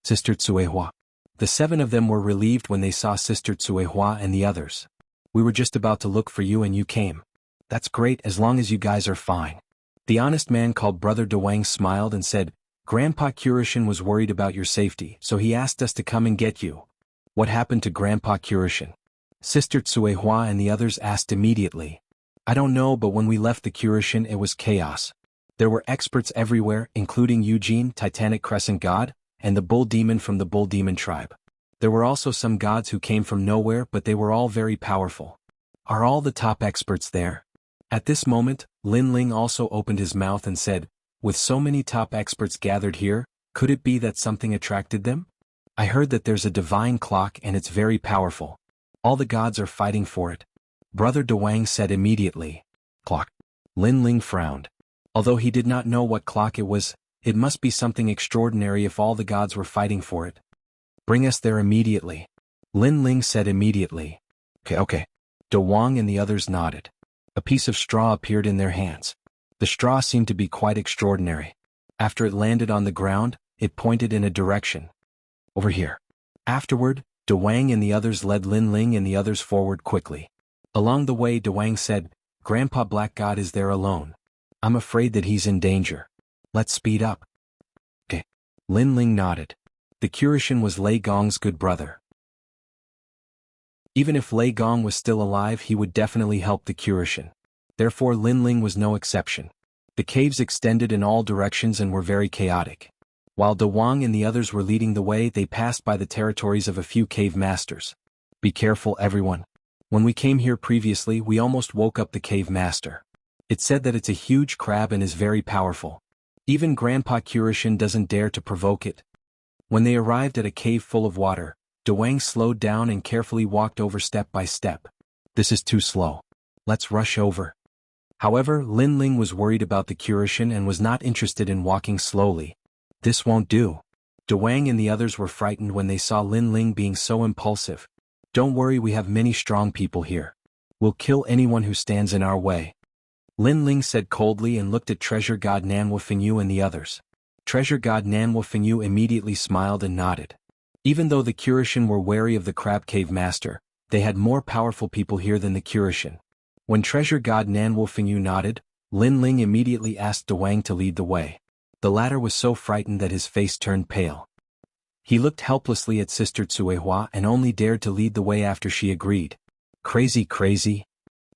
Speaker 1: Sister Cui Hua. The 7 of them were relieved when they saw Sister Cui Hua and the others. We were just about to look for you and you came. That's great as long as you guys are fine. The honest man called Brother Dewang smiled and said, Grandpa Curishan was worried about your safety, so he asked us to come and get you. What happened to Grandpa Curishan? Sister Cui Hua and the others asked immediately. I don't know, but when we left the Curishan it was chaos. There were experts everywhere, including Eugene, Titanic Crescent God, and the Bull Demon from the Bull Demon tribe. There were also some gods who came from nowhere, but they were all very powerful. Are all the top experts there? At this moment, Lin Ling also opened his mouth and said, with so many top experts gathered here, could it be that something attracted them? I heard that there's a divine clock and it's very powerful. All the gods are fighting for it. Brother Dewang said immediately. Clock. Lin Ling frowned. Although he did not know what clock it was, it must be something extraordinary if all the gods were fighting for it. Bring us there immediately. Lin Ling said immediately. Okay. Dewang and the others nodded. A piece of straw appeared in their hands. The straw seemed to be quite extraordinary. After it landed on the ground, it pointed in a direction. Over here. Afterward, Dewang and the others led Lin Ling and the others forward quickly. Along the way, Dewang said, Grandpa Black God is there alone. I'm afraid that he's in danger. Let's speed up. Okay. Lin Ling nodded. The Curishan was Lei Gong's good brother. Even if Lei Gong was still alive, he would definitely help the Curishan. Therefore Lin Ling was no exception. The caves extended in all directions and were very chaotic. While Dewang and the others were leading the way, they passed by the territories of a few cave masters. Be careful, everyone. When we came here previously, we almost woke up the cave master. It said that it's a huge crab and is very powerful. Even Grandpa Curishan doesn't dare to provoke it. When they arrived at a cave full of water, Dewang slowed down and carefully walked over step by step. This is too slow. Let's rush over. However, Lin Ling was worried about the Curishan and was not interested in walking slowly. This won't do. Dewang and the others were frightened when they saw Lin Ling being so impulsive. Don't worry, we have many strong people here. We'll kill anyone who stands in our way. Lin Ling said coldly and looked at Treasure God Nanwu Fengyu and the others. Treasure God Nanwu Fengyu immediately smiled and nodded. Even though the Curishan were wary of the Crab Cave Master, they had more powerful people here than the Curishan. When Treasure God Nanwu Fengyu nodded, Lin Ling immediately asked Dewang to lead the way. The latter was so frightened that his face turned pale. He looked helplessly at Sister Cui Hua and only dared to lead the way after she agreed. Crazy.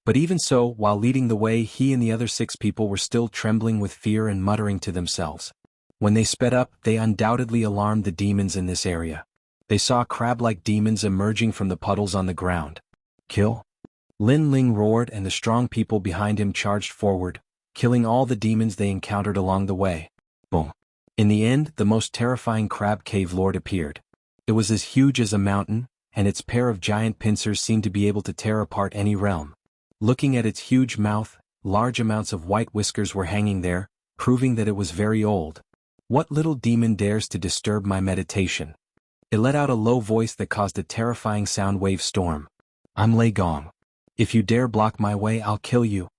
Speaker 1: But even so, while leading the way, he and the other 6 people were still trembling with fear and muttering to themselves. When they sped up, they undoubtedly alarmed the demons in this area. They saw crab-like demons emerging from the puddles on the ground. Kill? Lin Ling roared and the strong people behind him charged forward, killing all the demons they encountered along the way. Boom. In the end, the most terrifying crab cave lord appeared. It was as huge as a mountain, and its pair of giant pincers seemed to be able to tear apart any realm. Looking at its huge mouth, large amounts of white whiskers were hanging there, proving that it was very old. What little demon dares to disturb my meditation? It let out a low voice that caused a terrifying sound wave storm. I'm Lei Gong. If you dare block my way, I'll kill you.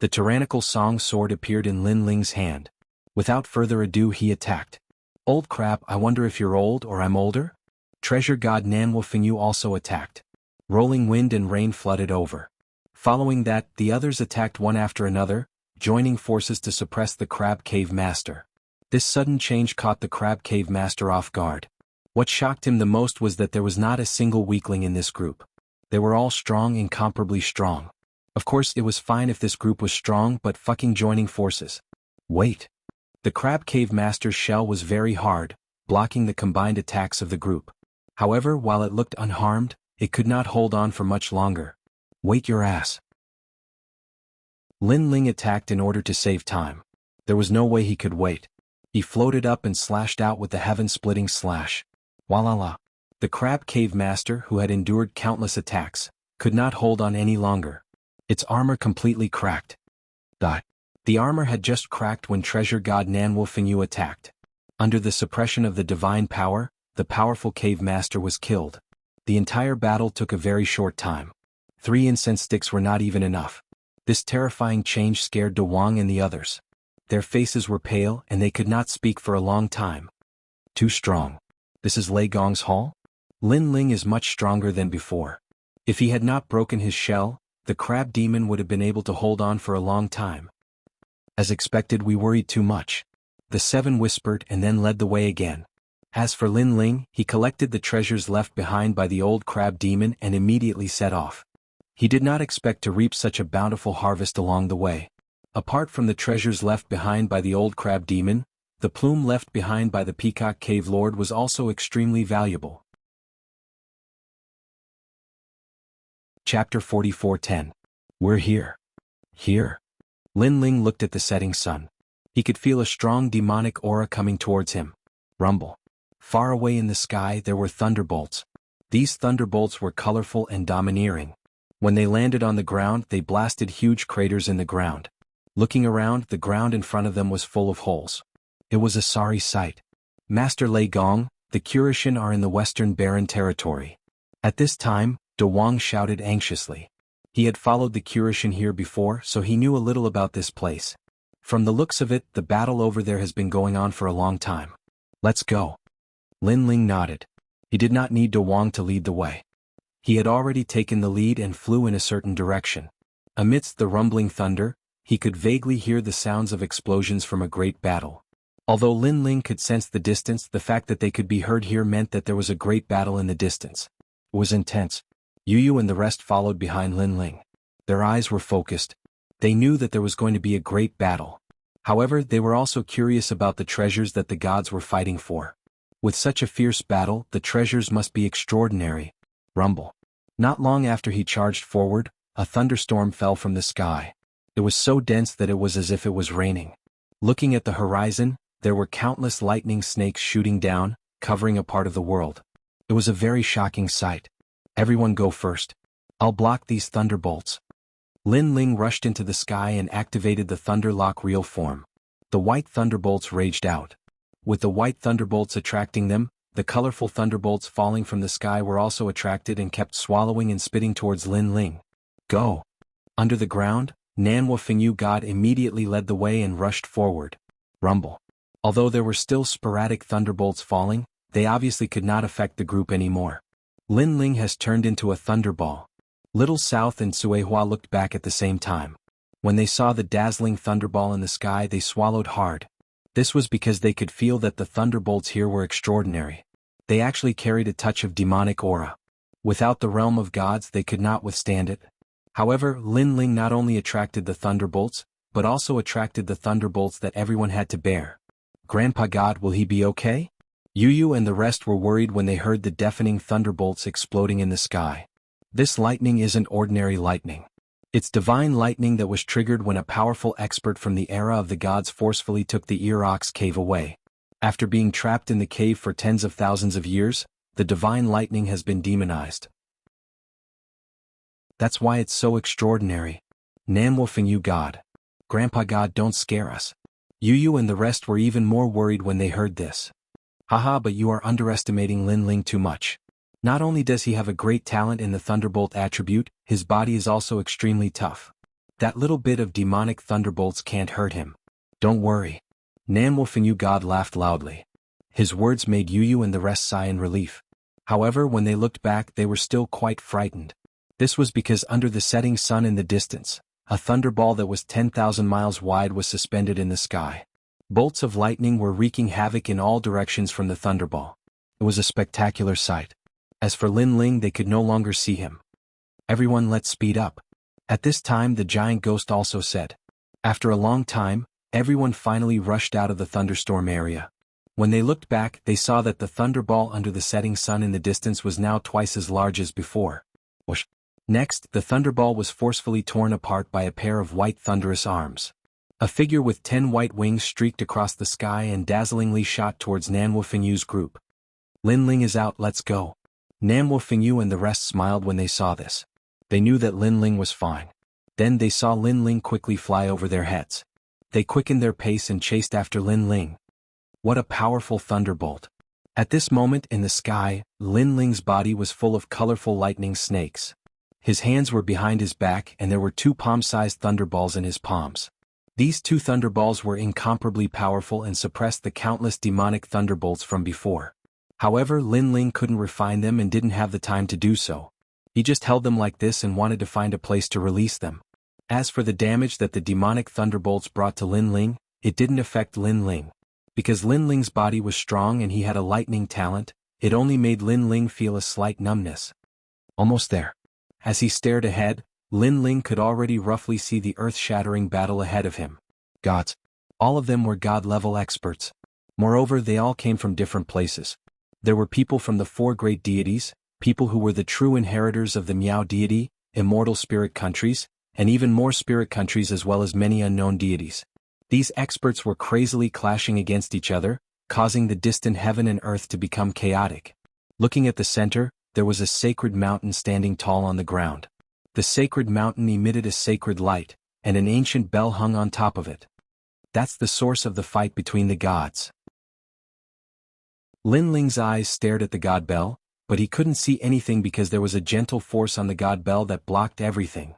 Speaker 1: The tyrannical song sword appeared in Lin Ling's hand. Without further ado, he attacked. Old crap, I wonder if you're old or I'm older? Treasure God Nanwu Fengyu also attacked. Rolling wind and rain flooded over. Following that, the others attacked one after another, joining forces to suppress the Crab Cave Master. This sudden change caught the Crab Cave Master off guard. What shocked him the most was that there was not a single weakling in this group. They were all strong, incomparably strong. Of course, it was fine if this group was strong, but fucking joining forces. Wait. The Crab Cave Master's shell was very hard, blocking the combined attacks of the group. However, while it looked unharmed, it could not hold on for much longer. Wait your ass. Lin Ling attacked in order to save time. There was no way he could wait. He floated up and slashed out with the heaven-splitting slash. Walala. The crab cave master, who had endured countless attacks, could not hold on any longer. Its armor completely cracked. The armor had just cracked when treasure god Nanwu Fengyu attacked. Under the suppression of the divine power, the powerful cave master was killed. The entire battle took a very short time. 3 incense sticks were not even enough. This terrifying change scared De Wang and the others. Their faces were pale and they could not speak for a long time. Too strong. This is Lei Gong's hall? Lin Ling is much stronger than before. If he had not broken his shell, the crab demon would have been able to hold on for a long time. As expected, we worried too much. The 7 whispered and then led the way again. As for Lin Ling, he collected the treasures left behind by the old crab demon and immediately set off. He did not expect to reap such a bountiful harvest along the way. Apart from the treasures left behind by the old crab demon, the plume left behind by the peacock cave lord was also extremely valuable. Chapter 44:10. We're here. Here. Lin Ling looked at the setting sun. He could feel a strong demonic aura coming towards him. Rumble. Far away in the sky there were thunderbolts. These thunderbolts were colorful and domineering. When they landed on the ground, they blasted huge craters in the ground. Looking around, the ground in front of them was full of holes. It was a sorry sight. Master Lei Gong, the Kurishin are in the western barren territory. At this time, De Wang shouted anxiously. He had followed the Kurishin here before, so he knew a little about this place. From the looks of it, the battle over there has been going on for a long time. Let's go. Lin Ling nodded. He did not need De Wang to lead the way. He had already taken the lead and flew in a certain direction. Amidst the rumbling thunder, he could vaguely hear the sounds of explosions from a great battle. Although Lin Ling could sense the distance, the fact that they could be heard here meant that there was a great battle in the distance. It was intense. Yu and the rest followed behind Lin Ling. Their eyes were focused. They knew that there was going to be a great battle. However, they were also curious about the treasures that the gods were fighting for. With such a fierce battle, the treasures must be extraordinary. Rumble. Not long after he charged forward, a thunderstorm fell from the sky. It was so dense that it was as if it was raining. Looking at the horizon, there were countless lightning snakes shooting down, covering a part of the world. It was a very shocking sight. Everyone go first. I'll block these thunderbolts. Lin Ling rushed into the sky and activated the Thunderlock real form. The white thunderbolts raged out. With the white thunderbolts attracting them, the colorful thunderbolts falling from the sky were also attracted and kept swallowing and spitting towards Lin Ling. Go! Under the ground, Nanwu Fengyu God immediately led the way and rushed forward. Rumble. Although there were still sporadic thunderbolts falling, they obviously could not affect the group anymore. Lin Ling has turned into a thunderball. Little South and Suehua looked back at the same time. When they saw the dazzling thunderball in the sky, they swallowed hard. This was because they could feel that the thunderbolts here were extraordinary. They actually carried a touch of demonic aura. Without the realm of gods, they could not withstand it. However, Lin Ling not only attracted the thunderbolts, but also attracted the thunderbolts that everyone had to bear. Grandpa God, will he be okay? Yu and the rest were worried when they heard the deafening thunderbolts exploding in the sky. This lightning isn't ordinary lightning. It's divine lightning that was triggered when a powerful expert from the era of the gods forcefully took the Ear-Ox cave away. After being trapped in the cave for tens of thousands of years, the divine lightning has been demonized. That's why it's so extraordinary. Nanwu Fengyu God. Grandpa God, don't scare us. Yu and the rest were even more worried when they heard this. Haha, but you are underestimating Lin Ling too much. Not only does he have a great talent in the Thunderbolt attribute, his body is also extremely tough. That little bit of demonic thunderbolts can't hurt him. Don't worry. Nanwu Fengyu God laughed loudly. His words made Yu and the rest sigh in relief. However, when they looked back, they were still quite frightened. This was because under the setting sun in the distance, a thunderball that was 10,000 miles wide was suspended in the sky. Bolts of lightning were wreaking havoc in all directions from the thunderball. It was a spectacular sight. As for Lin Ling, they could no longer see him. Everyone, let's speed up. At this time, the giant ghost also said. After a long time, everyone finally rushed out of the thunderstorm area. When they looked back, they saw that the thunderball under the setting sun in the distance was now twice as large as before. Whoosh. Next, the thunderball was forcefully torn apart by a pair of white thunderous arms. A figure with 10 white wings streaked across the sky and dazzlingly shot towards Nanwu Fingyu's group. Lin Ling is out, let's go. Nanwu Fingyu and the rest smiled when they saw this. They knew that Lin Ling was fine. Then they saw Lin Ling quickly fly over their heads. They quickened their pace and chased after Lin Ling. What a powerful thunderbolt. At this moment in the sky, Lin Ling's body was full of colorful lightning snakes. His hands were behind his back and there were 2 palm-sized thunderballs in his palms. These 2 thunderballs were incomparably powerful and suppressed the countless demonic thunderbolts from before. However, Lin Ling couldn't refine them and didn't have the time to do so. He just held them like this and wanted to find a place to release them. As for the damage that the demonic thunderbolts brought to Lin Ling, it didn't affect Lin Ling. Because Lin Ling's body was strong and he had a lightning talent, it only made Lin Ling feel a slight numbness. Almost there. As he stared ahead, Lin Ling could already roughly see the earth-shattering battle ahead of him. Gods. All of them were god-level experts. Moreover, they all came from different places. There were people from the 4 great deities, people who were the true inheritors of the Miao deity, immortal spirit countries, and even more spirit countries as well as many unknown deities. These experts were crazily clashing against each other, causing the distant heaven and earth to become chaotic. Looking at the center, there was a sacred mountain standing tall on the ground. The sacred mountain emitted a sacred light, and an ancient bell hung on top of it. That's the source of the fight between the gods. Lin Ling's eyes stared at the god bell, but he couldn't see anything because there was a gentle force on the god bell that blocked everything.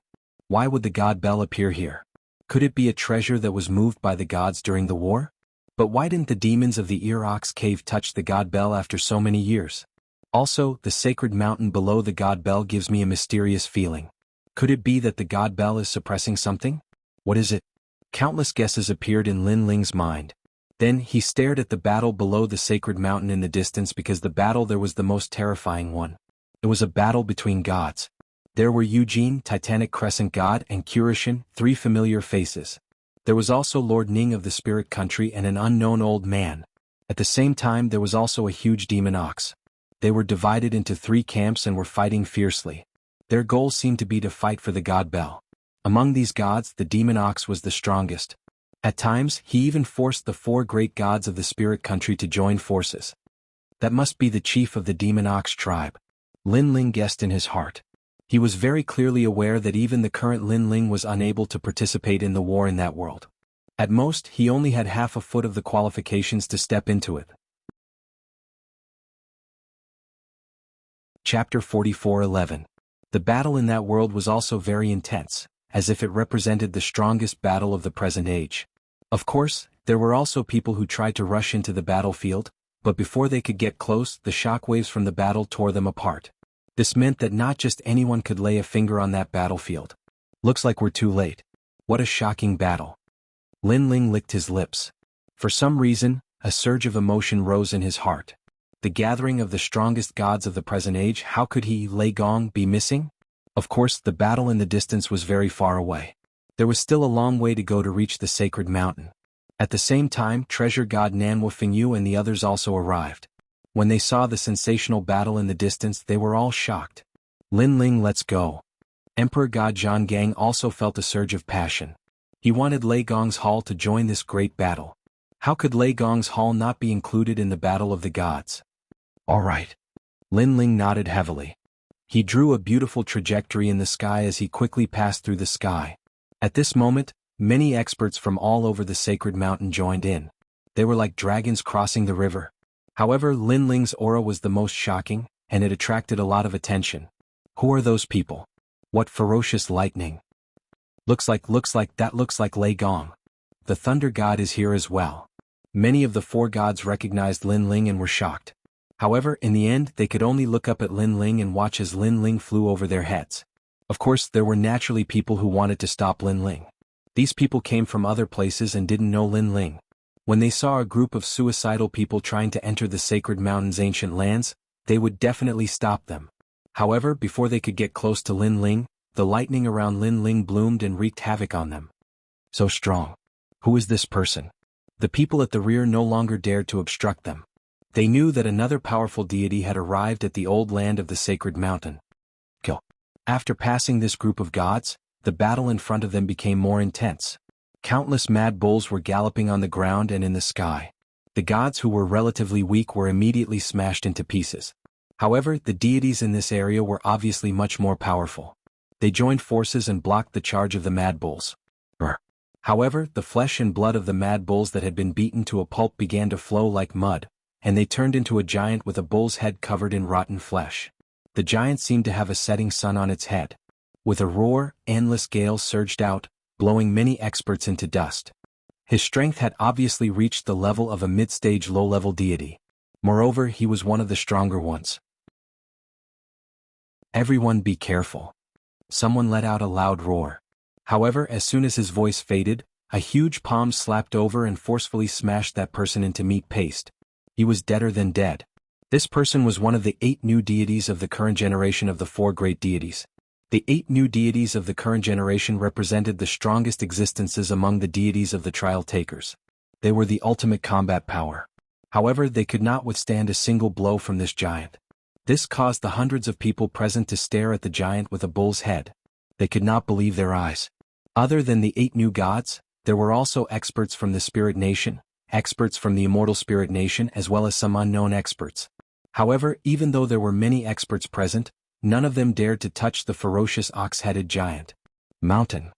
Speaker 1: Why would the god bell appear here? Could it be a treasure that was moved by the gods during the war? But why didn't the demons of the Ear Ox cave touch the god bell after so many years? Also, the sacred mountain below the god bell gives me a mysterious feeling. Could it be that the god bell is suppressing something? What is it? Countless guesses appeared in Lin Ling's mind. Then he stared at the battle below the sacred mountain in the distance because the battle there was the most terrifying one. It was a battle between gods. There were Eugene, Titanic Crescent God, and Kurishin, 3 familiar faces. There was also Lord Ning of the Spirit Country and an unknown old man. At the same time there was also a huge demon ox. They were divided into 3 camps and were fighting fiercely. Their goal seemed to be to fight for the god bell. Among these gods, the demon ox was the strongest. At times, he even forced the 4 great gods of the spirit country to join forces. That must be the chief of the demon ox tribe. Lin Ling guessed in his heart. He was very clearly aware that even the current Lin Ling was unable to participate in the war in that world. At most, he only had half a foot of the qualifications to step into it. Chapter 44:11. The battle in that world was also very intense, as if it represented the strongest battle of the present age. Of course, there were also people who tried to rush into the battlefield, but before they could get close, the shockwaves from the battle tore them apart. This meant that not just anyone could lay a finger on that battlefield. Looks like we're too late. What a shocking battle. Lin Ling licked his lips. For some reason, a surge of emotion rose in his heart. The gathering of the strongest gods of the present age, how could he, Lei Gong, be missing? Of course, the battle in the distance was very far away. There was still a long way to go to reach the sacred mountain. At the same time, treasure god Nanwu Fingyu and the others also arrived. When they saw the sensational battle in the distance, they were all shocked. Lin Ling, let's go. Emperor god Zhang Gang also felt a surge of passion. He wanted Lei Gong's hall to join this great battle. How could Lei Gong's hall not be included in the battle of the gods? All right. Lin Ling nodded heavily. He drew a beautiful trajectory in the sky as he quickly passed through the sky. At this moment, many experts from all over the sacred mountain joined in. They were like dragons crossing the river. However, Lin Ling's aura was the most shocking, and it attracted a lot of attention. Who are those people? What ferocious lightning. Looks like Lei Gong. The thunder god is here as well. Many of the 4 gods recognized Lin Ling and were shocked. However, in the end, they could only look up at Lin Ling and watch as Lin Ling flew over their heads. Of course, there were naturally people who wanted to stop Lin Ling. These people came from other places and didn't know Lin Ling. When they saw a group of suicidal people trying to enter the sacred mountain's ancient lands, they would definitely stop them. However, before they could get close to Lin Ling, the lightning around Lin Ling bloomed and wreaked havoc on them. So strong. Who is this person? The people at the rear no longer dared to obstruct them. They knew that another powerful deity had arrived at the old land of the sacred mountain. Kill. After passing this group of gods, the battle in front of them became more intense. Countless mad bulls were galloping on the ground and in the sky. The gods who were relatively weak were immediately smashed into pieces. However, the deities in this area were obviously much more powerful. They joined forces and blocked the charge of the mad bulls. However, the flesh and blood of the mad bulls that had been beaten to a pulp began to flow like mud, and they turned into a giant with a bull's head covered in rotten flesh. The giant seemed to have a setting sun on its head. With a roar, endless gales surged out, blowing many experts into dust. His strength had obviously reached the level of a mid-stage low-level deity. Moreover, he was one of the stronger ones. Everyone be careful. Someone let out a loud roar. However, as soon as his voice faded, a huge palm slapped over and forcefully smashed that person into meat paste. He was deader than dead. This person was one of the 8 new deities of the current generation of the 4 great deities. The 8 new deities of the current generation represented the strongest existences among the deities of the trial takers. They were the ultimate combat power. However, they could not withstand a single blow from this giant. This caused the hundreds of people present to stare at the giant with a bull's head. They could not believe their eyes. Other than the 8 new gods, there were also experts from the Spirit Nation, experts from the Immortal Spirit Nation, as well as some unknown experts. However, even though there were many experts present, none of them dared to touch the ferocious ox-headed giant. Mountain.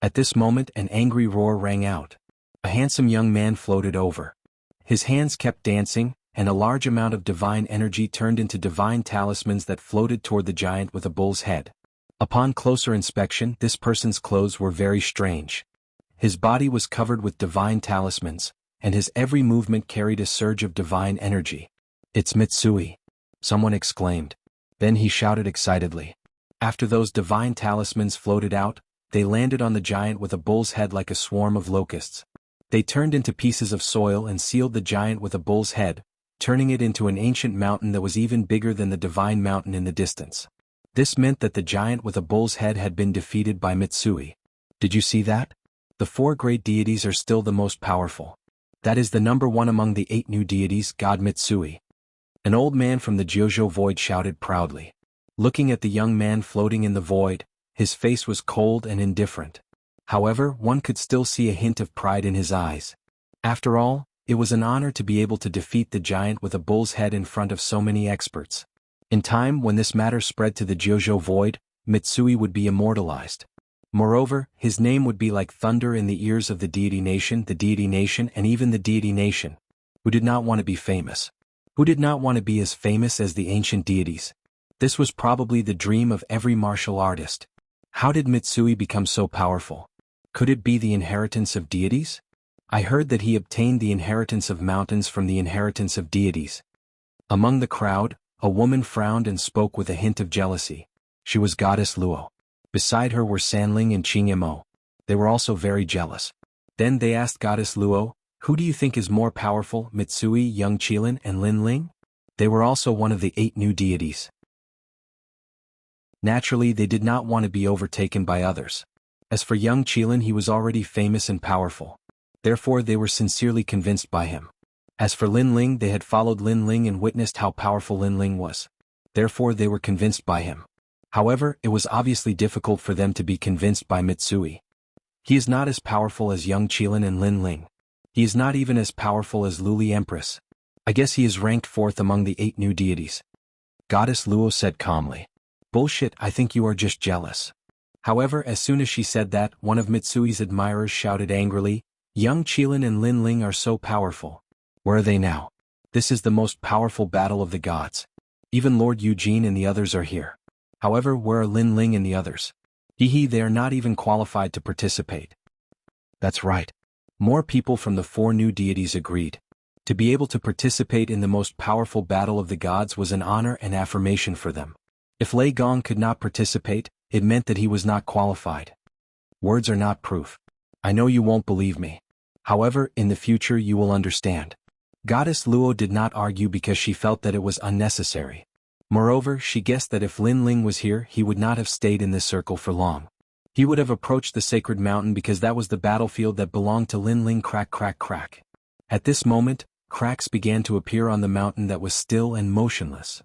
Speaker 1: At this moment an angry roar rang out. A handsome young man floated over. His hands kept dancing, and a large amount of divine energy turned into divine talismans that floated toward the giant with a bull's head. Upon closer inspection, this person's clothes were very strange. His body was covered with divine talismans, and his every movement carried a surge of divine energy. "It's Mitsui," someone exclaimed. Then he shouted excitedly. After those divine talismans floated out, they landed on the giant with a bull's head like a swarm of locusts. They turned into pieces of soil and sealed the giant with a bull's head, turning it into an ancient mountain that was even bigger than the divine mountain in the distance. This meant that the giant with a bull's head had been defeated by Mitsui. Did you see that? The 4 great deities are still the most powerful. That is the number 1 among the 8 new deities, God Mitsui. An old man from the Jianghu void shouted proudly. Looking at the young man floating in the void, his face was cold and indifferent. However, one could still see a hint of pride in his eyes. After all, it was an honor to be able to defeat the giant with a bull's head in front of so many experts. In time, when this matter spread to the Jianghu void, Mitsui would be immortalized. Moreover, his name would be like thunder in the ears of the deity nation, and even the deity nation. Who did not want to be famous? Who did not want to be as famous as the ancient deities? This was probably the dream of every martial artist. How did Mitsui become so powerful? Could it be the inheritance of deities? I heard that he obtained the inheritance of mountains from the inheritance of deities. Among the crowd, a woman frowned and spoke with a hint of jealousy. She was Goddess Luo. Beside her were Sanling and Qingyamo. They were also very jealous. Then they asked Goddess Luo, "Who do you think is more powerful, Mitsui, Young Qilin, and Lin Ling?" They were also one of the 8 new deities. Naturally, they did not want to be overtaken by others. As for Young Qilin, he was already famous and powerful. Therefore, they were sincerely convinced by him. As for Lin Ling, they had followed Lin Ling and witnessed how powerful Lin Ling was. Therefore, they were convinced by him. However, it was obviously difficult for them to be convinced by Mitsui. He is not as powerful as Young Qilin and Lin Ling. He is not even as powerful as Luli Empress. I guess he is ranked 4th among the 8 new deities. Goddess Luo said calmly. "Bullshit, I think you are just jealous." However, as soon as she said that, one of Mitsui's admirers shouted angrily, "Young Qilin and Lin Ling are so powerful. Where are they now? This is the most powerful battle of the gods. Even Lord Eugene and the others are here. However, where are Lin Ling and the others? They are not even qualified to participate." That's right. More people from the 4 new deities agreed. To be able to participate in the most powerful battle of the gods was an honor and affirmation for them. If Lei Gong could not participate, it meant that he was not qualified. Words are not proof. I know you won't believe me. However, in the future you will understand. Goddess Luo did not argue because she felt that it was unnecessary. Moreover, she guessed that if Lin Ling was here, he would not have stayed in this circle for long. He would have approached the sacred mountain because that was the battlefield that belonged to Lin Ling. Crack, crack, crack. At this moment, cracks began to appear on the mountain that was still and motionless.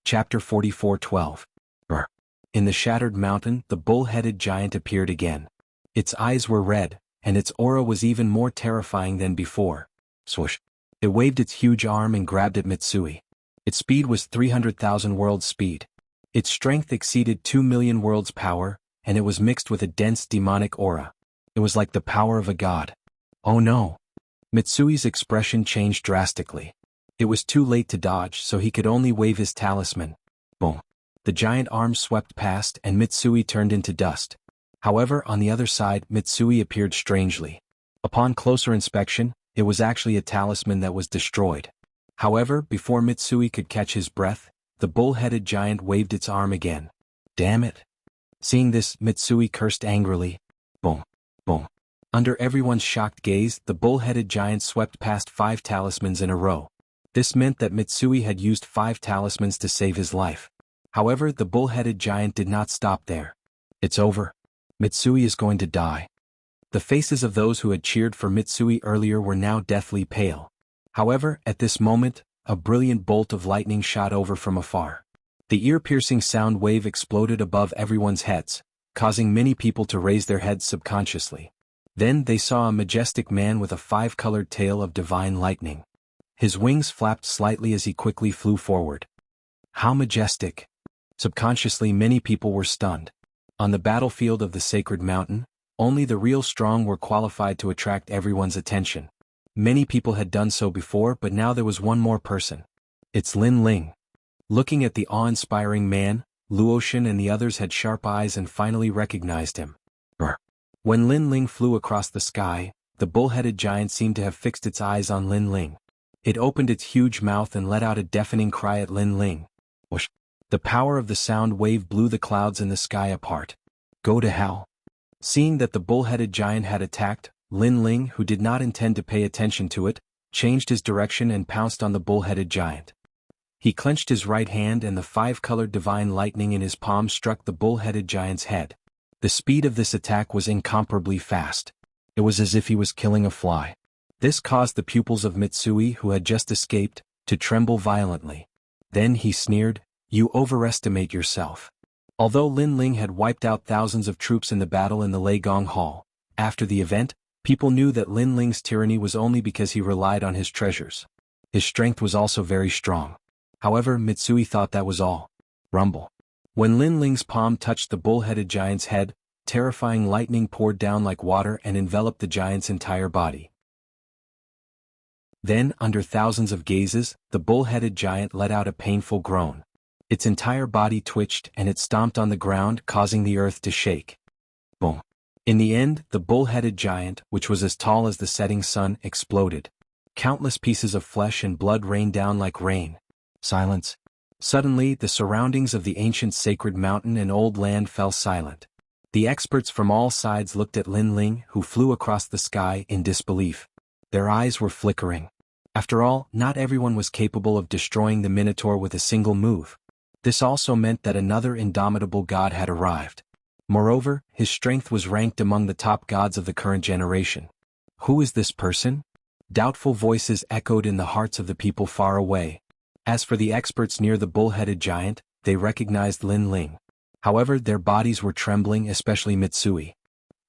Speaker 1: Chapter 44:12. In the shattered mountain, the bull-headed giant appeared again. Its eyes were red, and its aura was even more terrifying than before. Swoosh! It waved its huge arm and grabbed at Mitsui. Its speed was 300,000 worlds speed. Its strength exceeded 2 million worlds power, and it was mixed with a dense demonic aura. It was like the power of a god. Oh no! Mitsui's expression changed drastically. It was too late to dodge, so he could only wave his talisman. Boom! The giant arm swept past and Mitsui turned into dust. However, on the other side, Mitsui appeared strangely. Upon closer inspection, it was actually a talisman that was destroyed. However, before Mitsui could catch his breath, the bull-headed giant waved its arm again. Damn it! Seeing this, Mitsui cursed angrily. Boom! Boom! Under everyone's shocked gaze, the bull-headed giant swept past 5 talismans in a row. This meant that Mitsui had used 5 talismans to save his life. However, the bull-headed giant did not stop there. It's over. Mitsui is going to die. The faces of those who had cheered for Mitsui earlier were now deathly pale. However, at this moment, a brilliant bolt of lightning shot over from afar. The ear-piercing sound wave exploded above everyone's heads, causing many people to raise their heads subconsciously. Then they saw a majestic man with a 5-colored tail of divine lightning. His wings flapped slightly as he quickly flew forward. How majestic! Subconsciously, many people were stunned. On the battlefield of the sacred mountain, only the real strong were qualified to attract everyone's attention. Many people had done so before, but now there was one more person. It's Lin Ling. Looking at the awe-inspiring man, Luotian and the others had sharp eyes and finally recognized him. When Lin Ling flew across the sky, the bull-headed giant seemed to have fixed its eyes on Lin Ling. It opened its huge mouth and let out a deafening cry at Lin Ling. Whoosh! The power of the sound wave blew the clouds in the sky apart. Go to hell! Seeing that the bull-headed giant had attacked, Lin Ling, who did not intend to pay attention to it, changed his direction and pounced on the bull-headed giant. He clenched his right hand and the 5-colored divine lightning in his palm struck the bull-headed giant's head. The speed of this attack was incomparably fast. It was as if he was killing a fly. This caused the pupils of Mitsui, who had just escaped, to tremble violently. Then he sneered, "You overestimate yourself." Although Lin Ling had wiped out thousands of troops in the battle in the Leigong Hall, after the event, people knew that Lin Ling's tyranny was only because he relied on his treasures. His strength was also very strong. However, Mitsui thought that was all. Rumble. When Lin Ling's palm touched the bull-headed giant's head, terrifying lightning poured down like water and enveloped the giant's entire body. Then, under thousands of gazes, the bull-headed giant let out a painful groan. Its entire body twitched and it stomped on the ground, causing the earth to shake. Boom. In the end, the bull-headed giant, which was as tall as the setting sun, exploded. Countless pieces of flesh and blood rained down like rain. Silence. Suddenly, the surroundings of the ancient sacred mountain and old land fell silent. The experts from all sides looked at Lin Ling, who flew across the sky, in disbelief. Their eyes were flickering. After all, not everyone was capable of destroying the Minotaur with a single move. This also meant that another indomitable god had arrived. Moreover, his strength was ranked among the top gods of the current generation. Who is this person? Doubtful voices echoed in the hearts of the people far away. As for the experts near the bull-headed giant, they recognized Lin Ling. However, their bodies were trembling, especially Mitsui.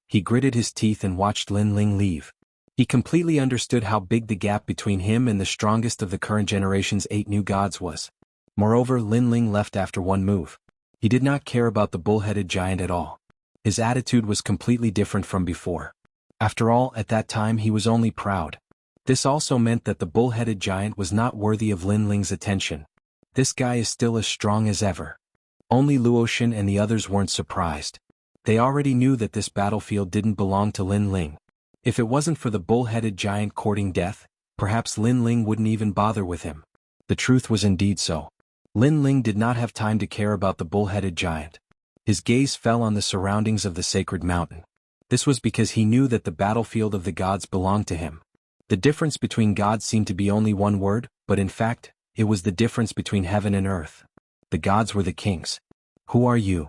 Speaker 1: He gritted his teeth and watched Lin Ling leave. He completely understood how big the gap between him and the strongest of the current generation's 8 new gods was. Moreover, Lin Ling left after one move. He did not care about the bull-headed giant at all. His attitude was completely different from before. After all, at that time he was only proud. This also meant that the bull-headed giant was not worthy of Lin Ling's attention. This guy is still as strong as ever. Only Luotian and the others weren't surprised. They already knew that this battlefield didn't belong to Lin Ling. If it wasn't for the bull-headed giant courting death, perhaps Lin Ling wouldn't even bother with him. The truth was indeed so. Lin Ling did not have time to care about the bull-headed giant. His gaze fell on the surroundings of the sacred mountain. This was because he knew that the battlefield of the gods belonged to him. The difference between gods seemed to be only one word, but in fact, it was the difference between heaven and earth. The gods were the kings. Who are you?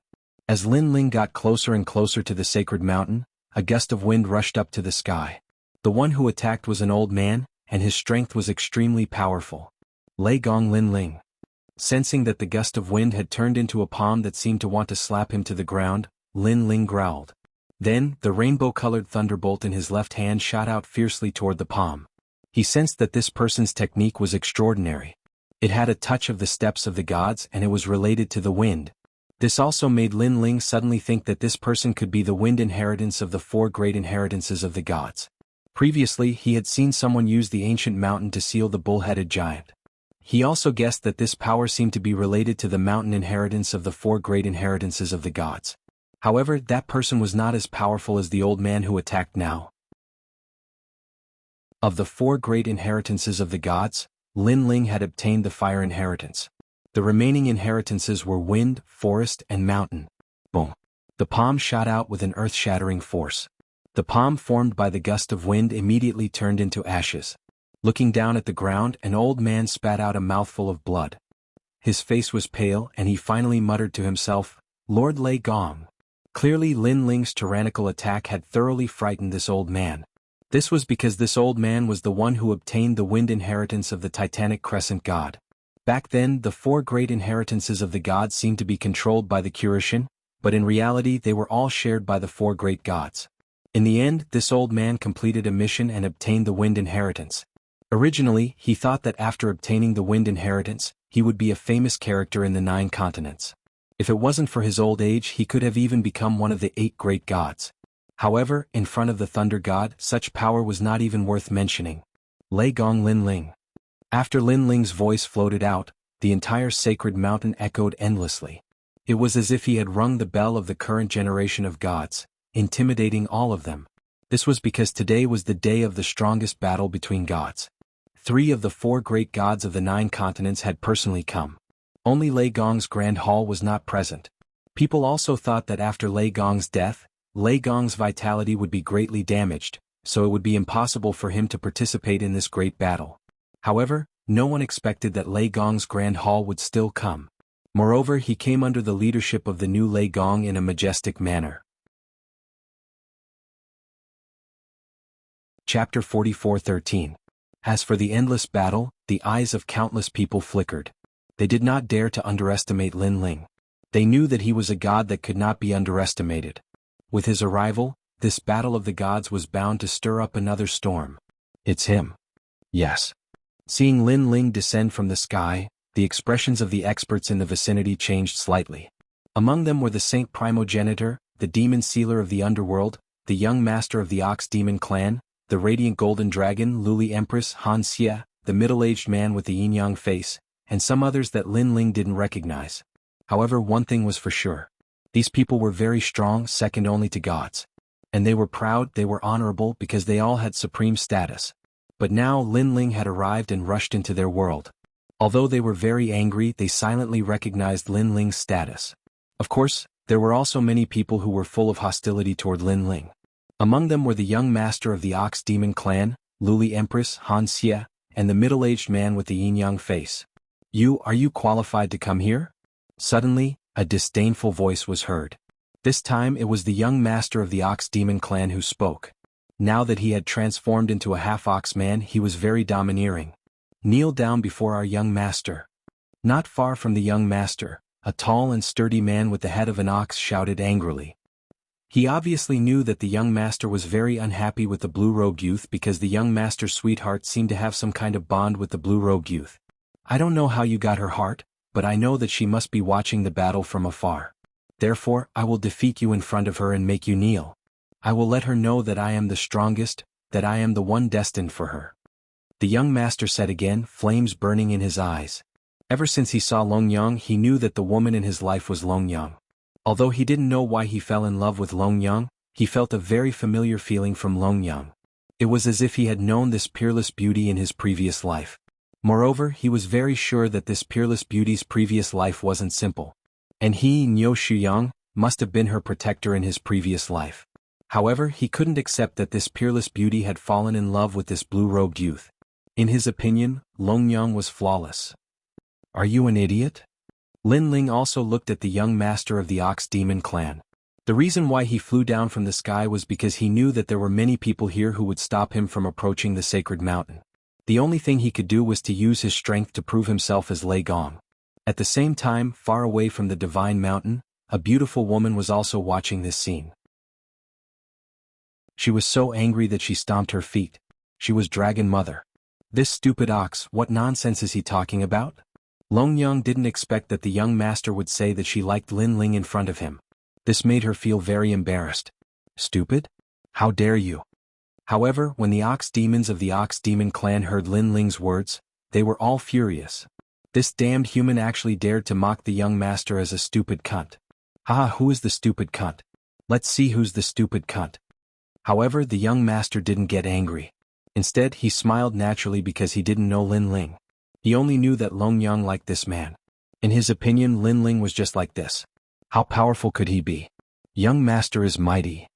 Speaker 1: As Lin Ling got closer and closer to the sacred mountain, a gust of wind rushed up to the sky. The one who attacked was an old man, and his strength was extremely powerful. Lei Gong Lin Ling. Sensing that the gust of wind had turned into a palm that seemed to want to slap him to the ground, Lin Ling growled. Then, the rainbow-colored thunderbolt in his left hand shot out fiercely toward the palm. He sensed that this person's technique was extraordinary. It had a touch of the steps of the gods and it was related to the wind. This also made Lin Ling suddenly think that this person could be the wind inheritance of the four great inheritances of the gods. Previously, he had seen someone use the ancient mountain to seal the bull-headed giant. He also guessed that this power seemed to be related to the mountain inheritance of the four great inheritances of the gods. However, that person was not as powerful as the old man who attacked now. Of the four great inheritances of the gods, Lin Ling had obtained the fire inheritance. The remaining inheritances were wind, forest, and mountain. Boom! The palm shot out with an earth-shattering force. The palm formed by the gust of wind immediately turned into ashes. Looking down at the ground, an old man spat out a mouthful of blood. His face was pale and he finally muttered to himself, "Lord Lei Gong." Clearly Lin Ling's tyrannical attack had thoroughly frightened this old man. This was because this old man was the one who obtained the wind inheritance of the Titanic Crescent god. Back then, the four great inheritances of the gods seemed to be controlled by the Kurishin, but in reality they were all shared by the four great gods. In the end, this old man completed a mission and obtained the wind inheritance. Originally, he thought that after obtaining the wind inheritance, he would be a famous character in the 9 continents. If it wasn't for his old age, he could have even become one of the 8 great gods. However, in front of the thunder god, such power was not even worth mentioning. Lei Gong Lin Ling. After Lin Ling's voice floated out, the entire sacred mountain echoed endlessly. It was as if he had rung the bell of the current generation of gods, intimidating all of them. This was because today was the day of the strongest battle between gods. 3 of the 4 great gods of the 9 continents had personally come. Only Lei Gong's grand hall was not present. People also thought that after Lei Gong's death, Lei Gong's vitality would be greatly damaged, so it would be impossible for him to participate in this great battle. However, no one expected that Lei Gong's grand hall would still come. Moreover, he came under the leadership of the new Lei Gong in a majestic manner. Chapter 44:13. As for the endless battle, the eyes of countless people flickered. They did not dare to underestimate Lin Ling. They knew that he was a god that could not be underestimated. With his arrival, this battle of the gods was bound to stir up another storm. It's him. Yes. Seeing Lin Ling descend from the sky, the expressions of the experts in the vicinity changed slightly. Among them were the Saint Primogenitor, the demon sealer of the underworld, the young master of the Ox Demon clan, the radiant golden dragon Luli Empress Han Xie, the middle-aged man with the yin-yang face, and some others that Lin Ling didn't recognize. However, one thing was for sure. These people were very strong, second only to gods. And they were proud, they were honorable because they all had supreme status. But now Lin Ling had arrived and rushed into their world. Although they were very angry, they silently recognized Lin Ling's status. Of course, there were also many people who were full of hostility toward Lin Ling. Among them were the young master of the Ox Demon clan, Luli Empress Han Xie, and the middle-aged man with the yin-yang face. Are you qualified to come here? Suddenly, a disdainful voice was heard. This time it was the young master of the Ox Demon clan who spoke. Now that he had transformed into a half-ox man, he was very domineering. Kneel down before our young master. Not far from the young master, a tall and sturdy man with the head of an ox shouted angrily. He obviously knew that the young master was very unhappy with the blue-robed youth because the young master's sweetheart seemed to have some kind of bond with the blue-robed youth. I don't know how you got her heart, but I know that she must be watching the battle from afar. Therefore, I will defeat you in front of her and make you kneel. I will let her know that I am the strongest, that I am the one destined for her. The young master said again, flames burning in his eyes. Ever since he saw Long Yang, he knew that the woman in his life was Long Yang. Although he didn't know why he fell in love with Long Yang, he felt a very familiar feeling from Long Yang. It was as if he had known this peerless beauty in his previous life. Moreover, he was very sure that this peerless beauty's previous life wasn't simple. And he, Niu Shuyang, must have been her protector in his previous life. However, he couldn't accept that this peerless beauty had fallen in love with this blue-robed youth. In his opinion, Long Yang was flawless. Are you an idiot? Lin Ling also looked at the young master of the Ox Demon clan. The reason why he flew down from the sky was because he knew that there were many people here who would stop him from approaching the sacred mountain. The only thing he could do was to use his strength to prove himself as Lei Gong. At the same time, far away from the divine mountain, a beautiful woman was also watching this scene. She was so angry that she stomped her feet. She was Dragon Mother. This stupid ox, what nonsense is he talking about? Long Yang didn't expect that the young master would say that she liked Lin Ling in front of him. This made her feel very embarrassed. Stupid? How dare you? However, when the ox demons of the ox demon clan heard Lin Ling's words, they were all furious. This damned human actually dared to mock the young master as a stupid cunt. Haha, who is the stupid cunt? Let's see who's the stupid cunt. However, the young master didn't get angry. Instead, he smiled naturally because he didn't know Lin Ling. He only knew that Long Yang liked this man. In his opinion, Lin Ling was just like this. How powerful could he be? Young master is mighty.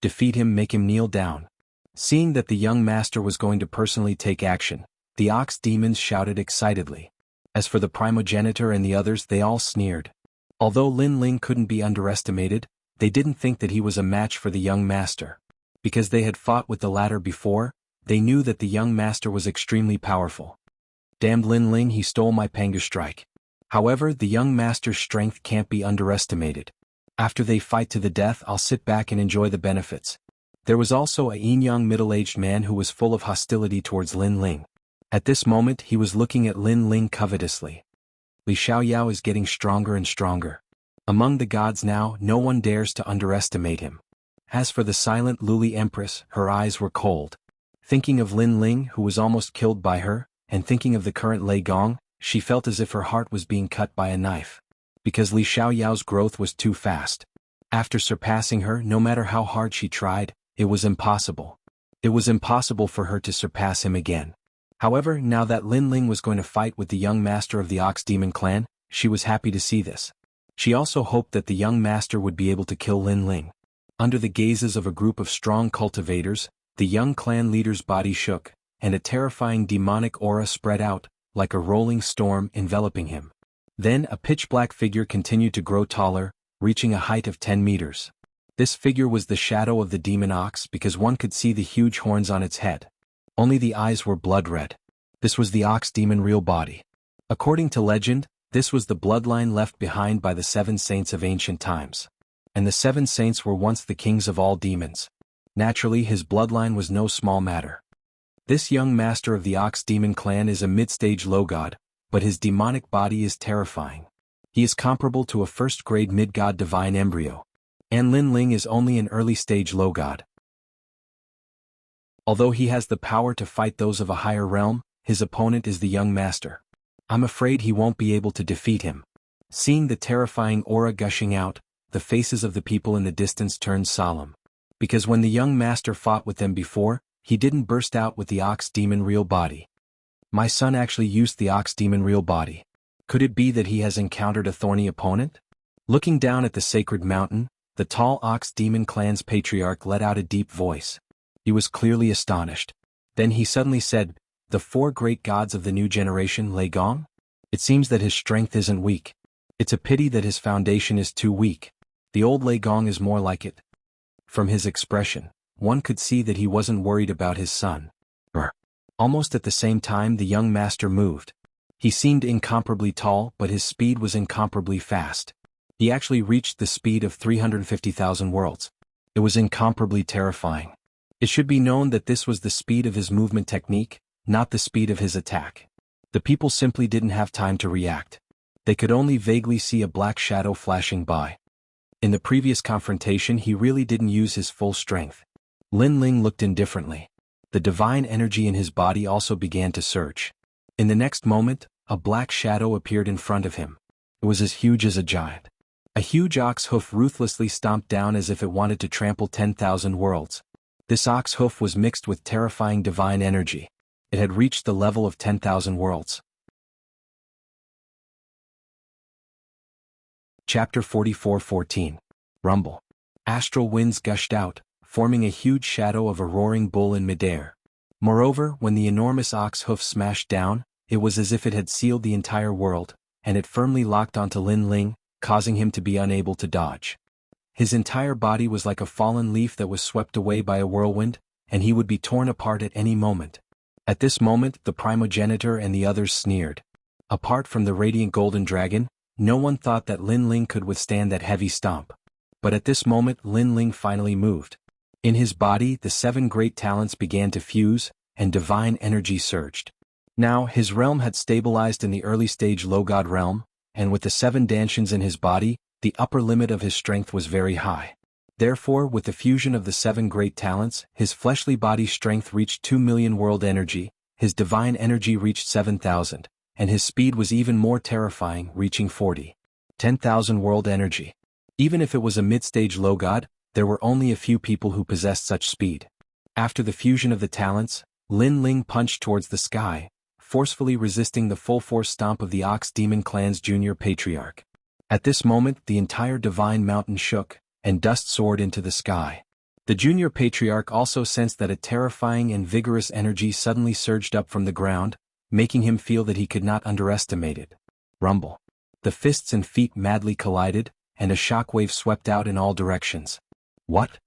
Speaker 1: Defeat him, make him kneel down. Seeing that the young master was going to personally take action, the ox demons shouted excitedly. As for the primogenitor and the others, they all sneered. Although Lin Ling couldn't be underestimated, they didn't think that he was a match for the young master. Because they had fought with the latter before, they knew that the young master was extremely powerful. Damned Lin Ling, he stole my Panga strike. However, the young master's strength can't be underestimated. After they fight to the death, I'll sit back and enjoy the benefits. There was also a young middle-aged man who was full of hostility towards Lin Ling. At this moment, he was looking at Lin Ling covetously. Li Xiaoyao is getting stronger and stronger. Among the gods now, no one dares to underestimate him. As for the silent Luli Empress, her eyes were cold. Thinking of Lin Ling, who was almost killed by her, and thinking of the current Lei Gong, she felt as if her heart was being cut by a knife. Because Li Xiaoyao's growth was too fast. After surpassing her, no matter how hard she tried, it was impossible. It was impossible for her to surpass him again. However, now that Lin Ling was going to fight with the young master of the Ox Demon clan, she was happy to see this. She also hoped that the young master would be able to kill Lin Ling. Under the gazes of a group of strong cultivators, the young clan leader's body shook, and a terrifying demonic aura spread out, like a rolling storm enveloping him. Then a pitch-black figure continued to grow taller, reaching a height of 10 meters. This figure was the shadow of the demon ox because one could see the huge horns on its head. Only the eyes were blood red. This was the ox demon real body. According to legend, this was the bloodline left behind by the 7 saints of ancient times. And the 7 saints were once the kings of all demons. Naturally, his bloodline was no small matter. This young master of the Ox Demon clan is a mid-stage low god, but his demonic body is terrifying. He is comparable to a first-grade mid-god divine embryo. And Lin Ling is only an early-stage low god. Although he has the power to fight those of a higher realm, his opponent is the young master. I'm afraid he won't be able to defeat him. Seeing the terrifying aura gushing out, the faces of the people in the distance turned solemn. Because when the young master fought with them before, he didn't burst out with the Ox Demon real body. My son actually used the Ox Demon real body. Could it be that he has encountered a thorny opponent? Looking down at the sacred mountain, the tall Ox Demon clan's patriarch let out a deep voice. He was clearly astonished. Then he suddenly said, "The 4 great gods of the new generation, Lei Gong? It seems that his strength isn't weak. It's a pity that his foundation is too weak. The old Lei Gong is more like it." From his expression, one could see that he wasn't worried about his son. Almost at the same time the young master moved. He seemed incomparably tall, but his speed was incomparably fast. He actually reached the speed of 350,000 worlds. It was incomparably terrifying. It should be known that this was the speed of his movement technique, not the speed of his attack. The people simply didn't have time to react. They could only vaguely see a black shadow flashing by. In the previous confrontation he really didn't use his full strength. Lin Ling looked indifferently. The divine energy in his body also began to surge. In the next moment, a black shadow appeared in front of him. It was as huge as a giant. A huge ox hoof ruthlessly stomped down as if it wanted to trample 10,000 worlds. This ox hoof was mixed with terrifying divine energy. It had reached the level of 10,000 worlds. Chapter 44:14. Rumble. Astral winds gushed out, forming a huge shadow of a roaring bull in midair. Moreover, when the enormous ox hoof smashed down, it was as if it had sealed the entire world, and it firmly locked onto Lin Ling, causing him to be unable to dodge. His entire body was like a fallen leaf that was swept away by a whirlwind, and he would be torn apart at any moment. At this moment, the primogenitor and the others sneered. Apart from the radiant golden dragon, no one thought that Lin Ling could withstand that heavy stomp. But at this moment Lin Ling finally moved. In his body the 7 great talents began to fuse, and divine energy surged. Now his realm had stabilized in the early stage low god realm, and with the 7 danshians in his body, the upper limit of his strength was very high. Therefore, with the fusion of the 7 great talents, his fleshly body's strength reached 2 million world energy, his divine energy reached 7,000, and his speed was even more terrifying, reaching 10,000 world energy. Even if it was a mid-stage low god, there were only a few people who possessed such speed. After the fusion of the talents, Lin Ling punched towards the sky, forcefully resisting the full-force stomp of the Ox Demon Clan's junior patriarch. At this moment the entire divine mountain shook, and dust soared into the sky. The junior patriarch also sensed that a terrifying and vigorous energy suddenly surged up from the ground, making him feel that he could not underestimate it. Rumble. The fists and feet madly collided, and a shockwave swept out in all directions. What?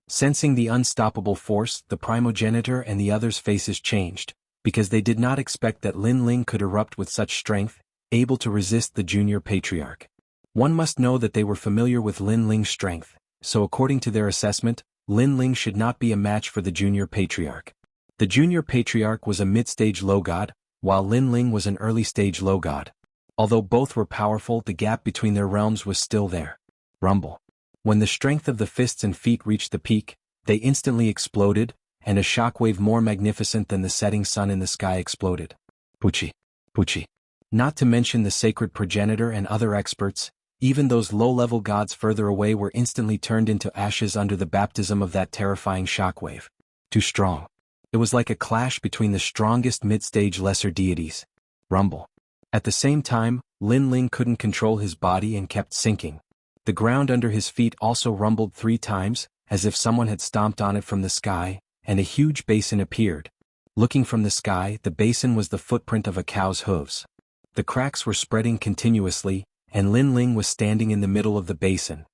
Speaker 1: Sensing the unstoppable force, the primogenitor and the others' faces changed, because they did not expect that Lin Ling could erupt with such strength, able to resist the junior patriarch. One must know that they were familiar with Lin Ling's strength, so according to their assessment, Lin Ling should not be a match for the junior patriarch. The junior patriarch was a mid-stage low god, while Lin Ling was an early-stage low god. Although both were powerful, the gap between their realms was still there. Rumble. When the strength of the fists and feet reached the peak, they instantly exploded, and a shockwave more magnificent than the setting sun in the sky exploded. Puchi. Puchi. Not to mention the sacred progenitor and other experts, even those low-level gods further away were instantly turned into ashes under the baptism of that terrifying shockwave. Too strong. It was like a clash between the strongest mid-stage lesser deities. Rumble. At the same time, Lin Ling couldn't control his body and kept sinking. The ground under his feet also rumbled 3 times, as if someone had stomped on it from the sky, and a huge basin appeared. Looking from the sky, the basin was the footprint of a cow's hooves. The cracks were spreading continuously, and Lin Ling was standing in the middle of the basin.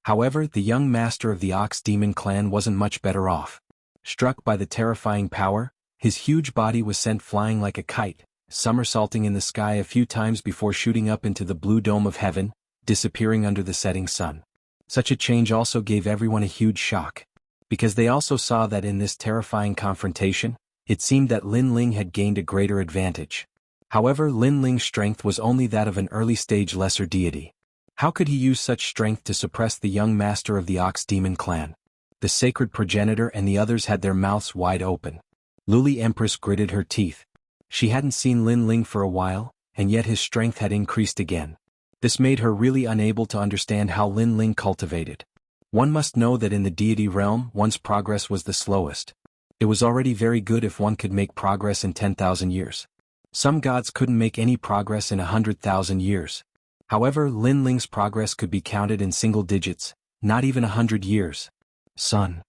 Speaker 1: However, the young master of the Ox Demon clan wasn't much better off. Struck by the terrifying power, his huge body was sent flying like a kite, somersaulting in the sky a few times before shooting up into the blue dome of heaven, disappearing under the setting sun. Such a change also gave everyone a huge shock, because they also saw that in this terrifying confrontation, it seemed that Lin Ling had gained a greater advantage. However, Lin Ling's strength was only that of an early-stage lesser deity. How could he use such strength to suppress the young master of the Ox Demon clan? The sacred progenitor and the others had their mouths wide open. Luli Empress gritted her teeth. She hadn't seen Lin Ling for a while, and yet his strength had increased again. This made her really unable to understand how Lin Ling cultivated. One must know that in the deity realm, one's progress was the slowest. It was already very good if one could make progress in 10,000 years. Some gods couldn't make any progress in 100,000 years. However, Lin Ling's progress could be counted in single digits, not even 100 years. Son.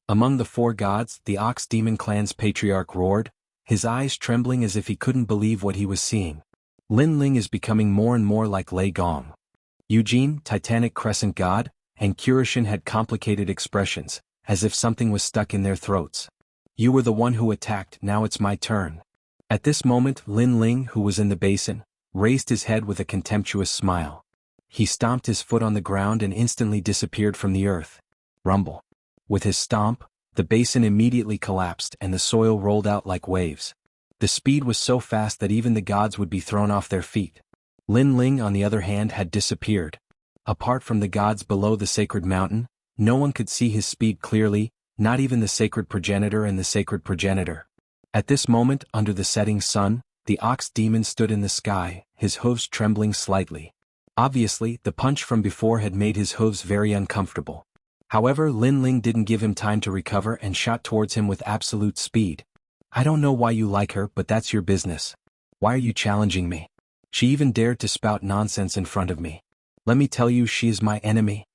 Speaker 1: Among the 4 gods, the Ox Demon clan's patriarch roared, his eyes trembling as if he couldn't believe what he was seeing. Lin Ling is becoming more and more like Lei Gong. Eugene, Titanic Crescent god, and Kurishin had complicated expressions, as if something was stuck in their throats. You were the one who attacked, now it's my turn. At this moment, Lin Ling, who was in the basin, raised his head with a contemptuous smile. He stomped his foot on the ground and instantly disappeared from the earth. Rumble. With his stomp, the basin immediately collapsed and the soil rolled out like waves. The speed was so fast that even the gods would be thrown off their feet. Lin Ling, on the other hand, had disappeared. Apart from the gods below the sacred mountain, no one could see his speed clearly, not even the sacred progenitor and the sacred progenitor. At this moment, under the setting sun, the ox demon stood in the sky, his hooves trembling slightly. Obviously, the punch from before had made his hooves very uncomfortable. However, Lin Ling didn't give him time to recover and shot towards him with absolute speed. I don't know why you like her, but that's your business. Why are you challenging me? She even dared to spout nonsense in front of me. Let me tell you, she is my enemy.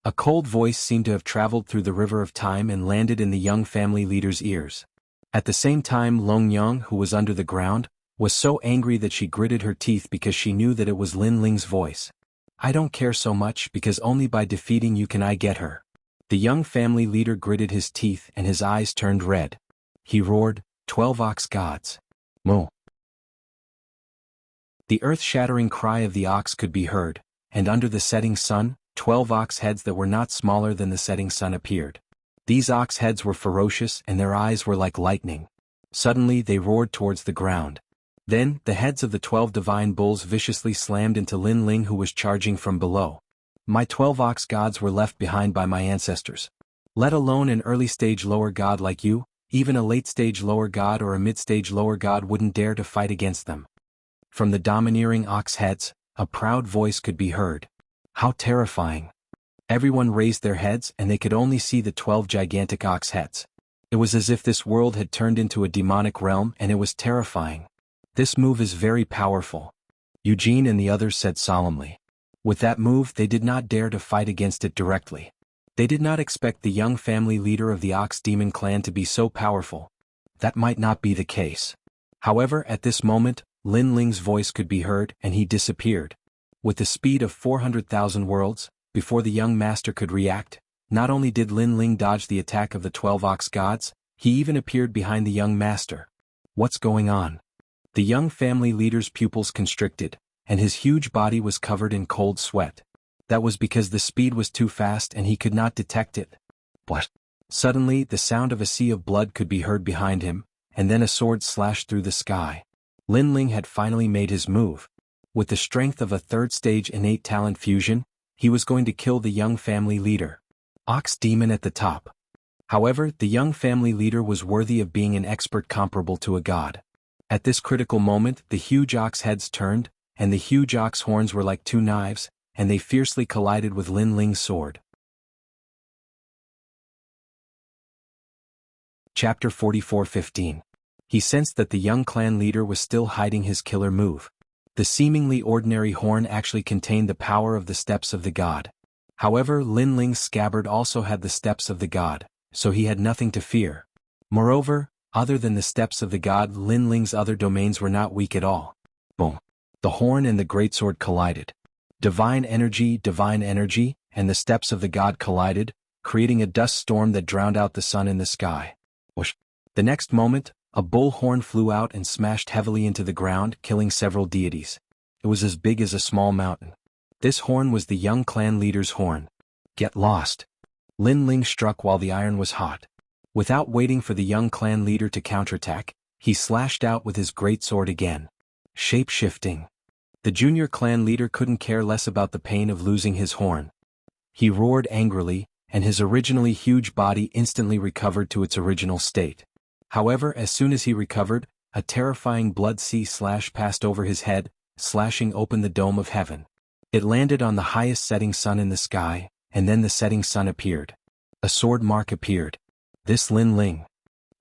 Speaker 1: A cold voice seemed to have traveled through the river of time and landed in the young family leader's ears. At the same time, Long Yang, who was under the ground, was so angry that she gritted her teeth because she knew that it was Lin Ling's voice. I don't care so much because only by defeating you can I get her. The young family leader gritted his teeth and his eyes turned red. He roared, 12 ox gods. Moo. The earth-shattering cry of the ox could be heard, and under the setting sun, 12 ox heads that were not smaller than the setting sun appeared. These ox heads were ferocious and their eyes were like lightning. Suddenly they roared towards the ground. Then, the heads of the 12 divine bulls viciously slammed into Lin Ling, who was charging from below. My 12 ox gods were left behind by my ancestors. Let alone an early-stage lower god like you, even a late-stage lower god or a mid-stage lower god wouldn't dare to fight against them. From the domineering ox heads, a proud voice could be heard. How terrifying. Everyone raised their heads and they could only see the 12 gigantic ox heads. It was as if this world had turned into a demonic realm and it was terrifying. This move is very powerful, Eugene and the others said solemnly. With that move they did not dare to fight against it directly. They did not expect the young family leader of the Ox Demon clan to be so powerful. That might not be the case. However, at this moment, Lin Ling's voice could be heard and he disappeared. With the speed of 400,000 worlds, before the young master could react, not only did Lin Ling dodge the attack of the 12 ox gods, he even appeared behind the young master. What's going on? The young family leader's pupils constricted, and his huge body was covered in cold sweat. That was because the speed was too fast and he could not detect it. What? Suddenly, the sound of a sea of blood could be heard behind him, and then a sword slashed through the sky. Lin Ling had finally made his move. With the strength of a third-stage innate talent fusion, he was going to kill the young family leader. Ox Demon at the top. However, the young family leader was worthy of being an expert comparable to a god. At this critical moment, the huge ox heads turned, and the huge ox horns were like two knives, and they fiercely collided with Lin Ling's sword. Chapter 44:15. He sensed that the young clan leader was still hiding his killer move. The seemingly ordinary horn actually contained the power of the steps of the god. However, Lin Ling's scabbard also had the steps of the god, so he had nothing to fear. Moreover, other than the steps of the god, Lin Ling's other domains were not weak at all. Boom. The horn and the greatsword collided. Divine energy, and the steps of the god collided, creating a dust storm that drowned out the sun in the sky. Whoosh. The next moment, a bull horn flew out and smashed heavily into the ground, killing several deities. It was as big as a small mountain. This horn was the young clan leader's horn. Get lost. Lin Ling struck while the iron was hot. Without waiting for the young clan leader to counterattack, he slashed out with his greatsword again. Shape-shifting. The junior clan leader couldn't care less about the pain of losing his horn. He roared angrily, and his originally huge body instantly recovered to its original state. However, as soon as he recovered, a terrifying blood sea slash passed over his head, slashing open the dome of heaven. It landed on the highest setting sun in the sky, and then the setting sun appeared. A sword mark appeared. This Lin Ling.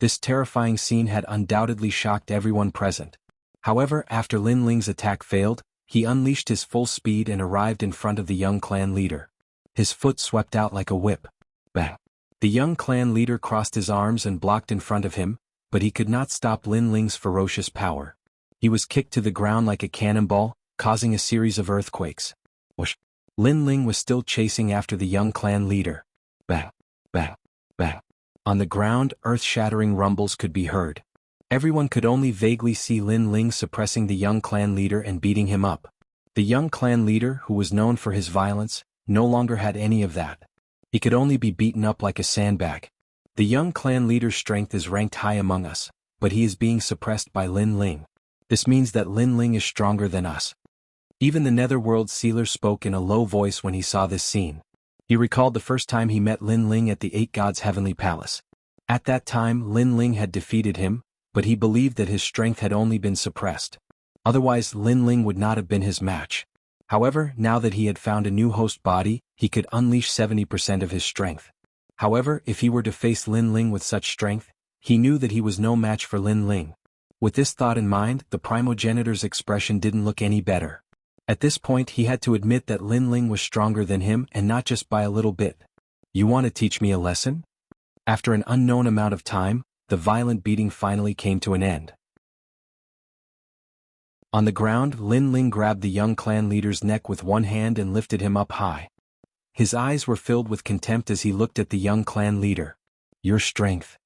Speaker 1: This terrifying scene had undoubtedly shocked everyone present. However, after Lin Ling's attack failed, he unleashed his full speed and arrived in front of the young clan leader. His foot swept out like a whip. Bang! The young clan leader crossed his arms and blocked in front of him, but he could not stop Lin Ling's ferocious power. He was kicked to the ground like a cannonball, causing a series of earthquakes. Whoosh! Lin Ling was still chasing after the young clan leader. Bang! Bang! Bang! On the ground, earth-shattering rumbles could be heard. Everyone could only vaguely see Lin Ling suppressing the young clan leader and beating him up. The young clan leader, who was known for his violence, no longer had any of that. He could only be beaten up like a sandbag. The young clan leader's strength is ranked high among us, but he is being suppressed by Lin Ling. This means that Lin Ling is stronger than us. Even the Netherworld Sealer spoke in a low voice when he saw this scene. He recalled the first time he met Lin Ling at the Eight Gods' Heavenly Palace. At that time, Lin Ling had defeated him, but he believed that his strength had only been suppressed. Otherwise, Lin Ling would not have been his match. However, now that he had found a new host body, he could unleash 70% of his strength. However, if he were to face Lin Ling with such strength, he knew that he was no match for Lin Ling. With this thought in mind, the primogenitor's expression didn't look any better. At this point he had to admit that Lin Ling was stronger than him and not just by a little bit. You want to teach me a lesson? After an unknown amount of time, the violent beating finally came to an end. On the ground, Lin Ling grabbed the young clan leader's neck with one hand and lifted him up high. His eyes were filled with contempt as he looked at the young clan leader. Your strength.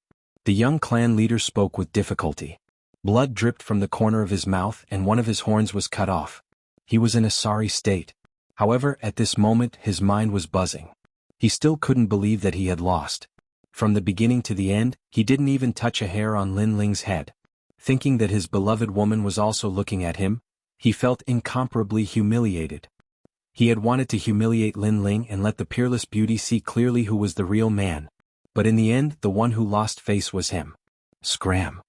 Speaker 1: The young clan leader spoke with difficulty. Blood dripped from the corner of his mouth and one of his horns was cut off. He was in a sorry state. However, at this moment his mind was buzzing. He still couldn't believe that he had lost. From the beginning to the end, he didn't even touch a hair on Lin Ling's head. Thinking that his beloved woman was also looking at him, he felt incomparably humiliated. He had wanted to humiliate Lin Ling and let the peerless beauty see clearly who was the real man. But in the end, the one who lost face was him. Scram.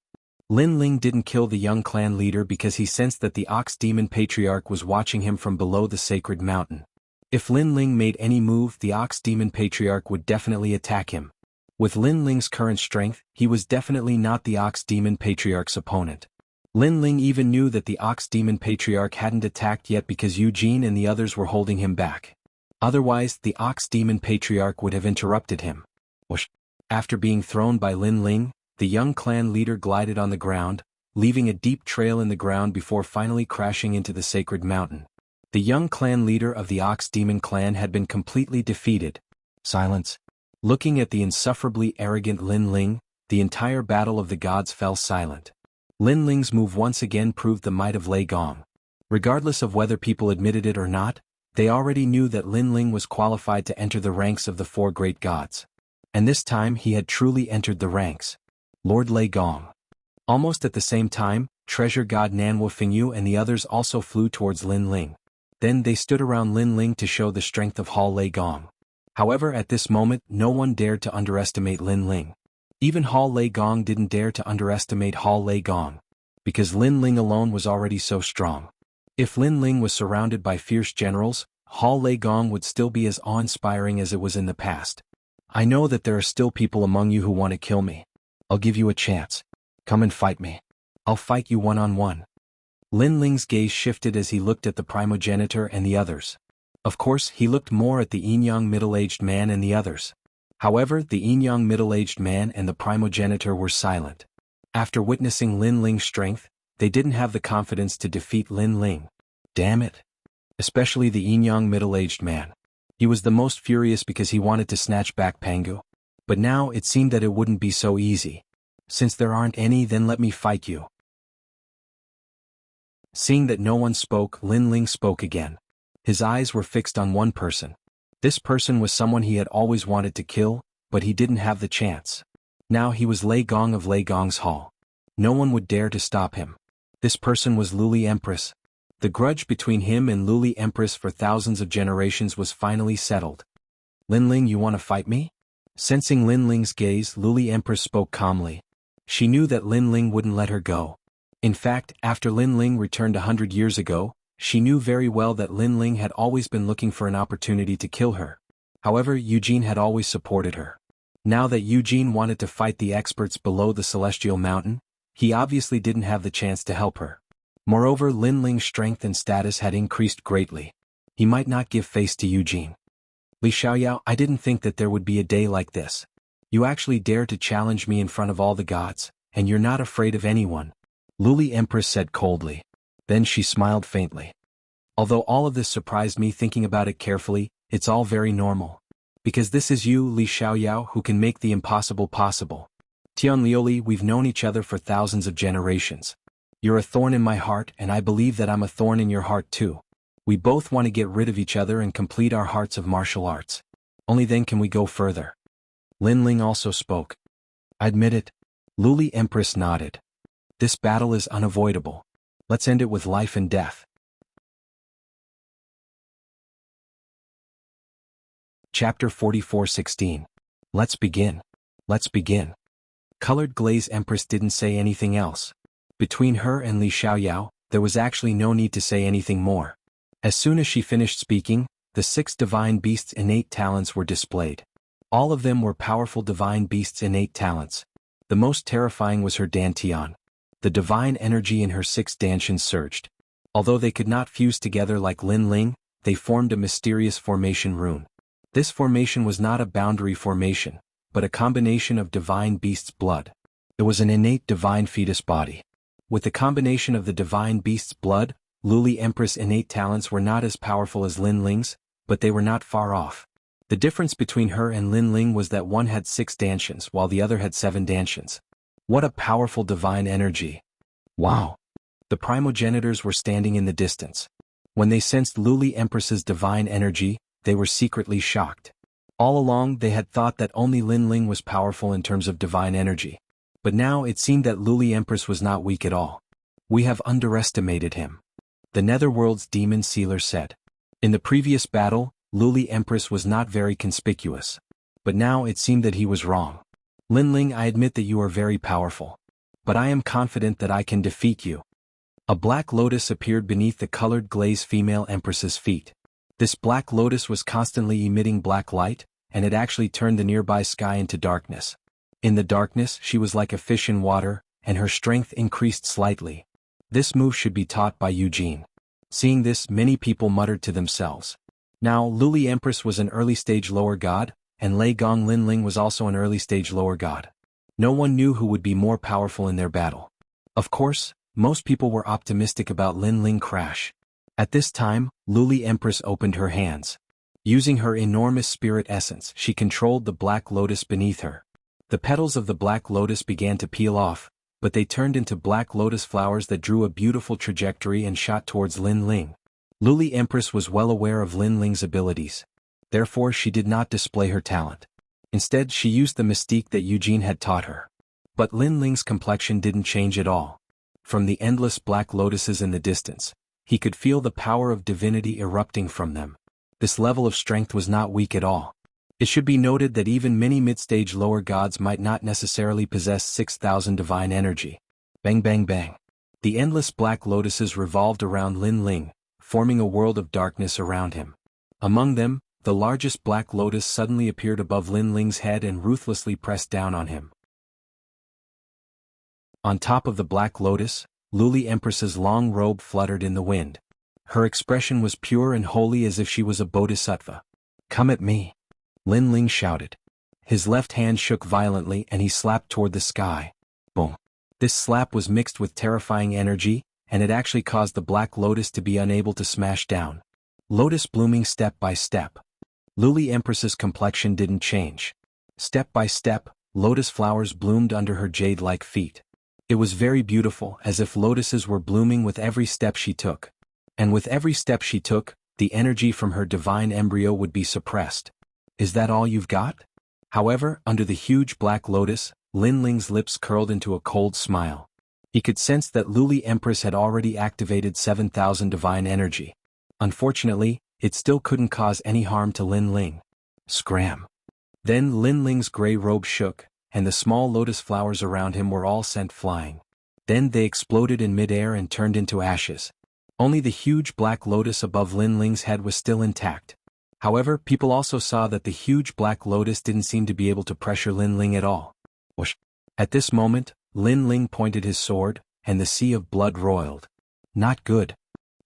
Speaker 1: Lin Ling didn't kill the young clan leader because he sensed that the Ox Demon Patriarch was watching him from below the sacred mountain. If Lin Ling made any move, the Ox Demon Patriarch would definitely attack him. With Lin Ling's current strength, he was definitely not the Ox Demon Patriarch's opponent. Lin Ling even knew that the Ox Demon Patriarch hadn't attacked yet because Eugene and the others were holding him back. Otherwise, the Ox Demon Patriarch would have interrupted him. Whoosh. After being thrown by Lin Ling, the young clan leader glided on the ground, leaving a deep trail in the ground before finally crashing into the sacred mountain. The young clan leader of the Ox Demon clan had been completely defeated. Silence. Looking at the insufferably arrogant Lin Ling, the entire battle of the gods fell silent. Lin Ling's move once again proved the might of Lei Gong. Regardless of whether people admitted it or not, they already knew that Lin Ling was qualified to enter the ranks of the four great gods. And this time he had truly entered the ranks. Lord Lei Gong. Almost at the same time, treasure god Nanwu Fingyu and the others also flew towards Lin Ling. Then they stood around Lin Ling to show the strength of Hall Lei Gong. However, at this moment, no one dared to underestimate Lin Ling. Even Hall Lei Gong didn't dare to underestimate Hall Lei Gong. Because Lin Ling alone was already so strong. If Lin Ling was surrounded by fierce generals, Hall Lei Gong would still be as awe-inspiring as it was in the past. I know that there are still people among you who want to kill me. I'll give you a chance. Come and fight me. I'll fight you one-on-one. Lin Ling's gaze shifted as he looked at the primogenitor and the others. Of course, he looked more at the yin-yang middle-aged man and the others. However, the yin-yang middle-aged man and the primogenitor were silent. After witnessing Lin Ling's strength, they didn't have the confidence to defeat Lin Ling. Damn it. Especially the yin-yang middle-aged man. He was the most furious because he wanted to snatch back Pangu. But now it seemed that it wouldn't be so easy. Since there aren't any, then let me fight you. Seeing that no one spoke, Lin Ling spoke again. His eyes were fixed on one person. This person was someone he had always wanted to kill, but he didn't have the chance. Now he was Lei Gong of Lei Gong's Hall. No one would dare to stop him. This person was Luli Empress. The grudge between him and Luli Empress for thousands of generations was finally settled. Lin Ling, you want to fight me? Sensing Lin Ling's gaze, Luli Empress spoke calmly. She knew that Lin Ling wouldn't let her go. In fact, after Lin Ling returned 100 years ago, she knew very well that Lin Ling had always been looking for an opportunity to kill her. However, Eugene had always supported her. Now that Eugene wanted to fight the experts below the Celestial Mountain, he obviously didn't have the chance to help her. Moreover, Lin Ling's strength and status had increased greatly. He might not give face to Eugene. Li Xiaoyao, I didn't think that there would be a day like this. You actually dare to challenge me in front of all the gods, and you're not afraid of anyone. Luli Empress said coldly. Then she smiled faintly. Although all of this surprised me, thinking about it carefully, it's all very normal. Because this is you, Li Xiaoyao, who can make the impossible possible. Tian Liuli, we've known each other for thousands of generations. You're a thorn in my heart, and I believe that I'm a thorn in your heart too. We both want to get rid of each other and complete our hearts of martial arts. Only then can we go further. Lin Ling also spoke. I admit it. Luli Empress nodded. This battle is unavoidable. Let's end it with life and death. Chapter 44:16. Let's begin. Let's begin. Colored Glaze Empress didn't say anything else. Between her and Li Xiaoyao, there was actually no need to say anything more. As soon as she finished speaking, the 6 divine beasts' innate talents were displayed. All of them were powerful divine beasts' innate talents. The most terrifying was her Dantian. The divine energy in her 6 Dantians surged. Although they could not fuse together like Lin Ling, they formed a mysterious formation rune. This formation was not a boundary formation, but a combination of divine beasts' blood. It was an innate divine fetus body. With the combination of the divine beast's blood, Luli Empress' innate talents were not as powerful as Lin Ling's, but they were not far off. The difference between her and Lin Ling was that one had 6 dantians while the other had 7 dantians. What a powerful divine energy. Wow! The primogenitors were standing in the distance. When they sensed Luli Empress's divine energy, they were secretly shocked. All along they had thought that only Lin Ling was powerful in terms of divine energy. But now it seemed that Luli Empress was not weak at all. We have underestimated him. The Netherworld's demon sealer said. In the previous battle, Luli Empress was not very conspicuous. But now it seemed that he was wrong. Lin Ling, I admit that you are very powerful. But I am confident that I can defeat you. A black lotus appeared beneath the colored glaze female empress's feet. This black lotus was constantly emitting black light, and it actually turned the nearby sky into darkness. In the darkness she was like a fish in water, and her strength increased slightly. This move should be taught by Eugene. Seeing this, many people muttered to themselves. Now, Luli Empress was an early-stage lower god, and Lei Gong Lin Ling was also an early-stage lower god. No one knew who would be more powerful in their battle. Of course, most people were optimistic about Lin Ling crash. At this time, Luli Empress opened her hands. Using her enormous spirit essence, she controlled the black lotus beneath her. The petals of the black lotus began to peel off, but they turned into black lotus flowers that drew a beautiful trajectory and shot towards Lin Ling. Luli Empress was well aware of Lin Ling's abilities. Therefore she did not display her talent. Instead she used the mystique that Eugene had taught her. But Lin Ling's complexion didn't change at all. From the endless black lotuses in the distance, he could feel the power of divinity erupting from them. This level of strength was not weak at all. It should be noted that even many mid-stage lower gods might not necessarily possess 6,000 divine energy. Bang bang bang. The endless black lotuses revolved around Lin Ling, forming a world of darkness around him. Among them, the largest black lotus suddenly appeared above Lin Ling's head and ruthlessly pressed down on him. On top of the black lotus, Luli Empress's long robe fluttered in the wind. Her expression was pure and holy as if she was a bodhisattva. Come at me! Lin Ling shouted. His left hand shook violently and he slapped toward the sky. Boom! This slap was mixed with terrifying energy, and it actually caused the black lotus to be unable to smash down. Lotus blooming step by step. Luli Empress's complexion didn't change. Step by step, lotus flowers bloomed under her jade-like feet. It was very beautiful, as if lotuses were blooming with every step she took. And with every step she took, the energy from her divine embryo would be suppressed. Is that all you've got? However, under the huge black lotus, Lin Ling's lips curled into a cold smile. He could sense that Luli Empress had already activated 7,000 divine energy. Unfortunately, it still couldn't cause any harm to Lin Ling. Scram! Then Lin Ling's gray robe shook, and the small lotus flowers around him were all sent flying. Then they exploded in midair and turned into ashes. Only the huge black lotus above Lin Ling's head was still intact. However, people also saw that the huge black lotus didn't seem to be able to pressure Lin Ling at all. Whoosh! At this moment, Lin Ling pointed his sword, and the sea of blood roiled. Not good.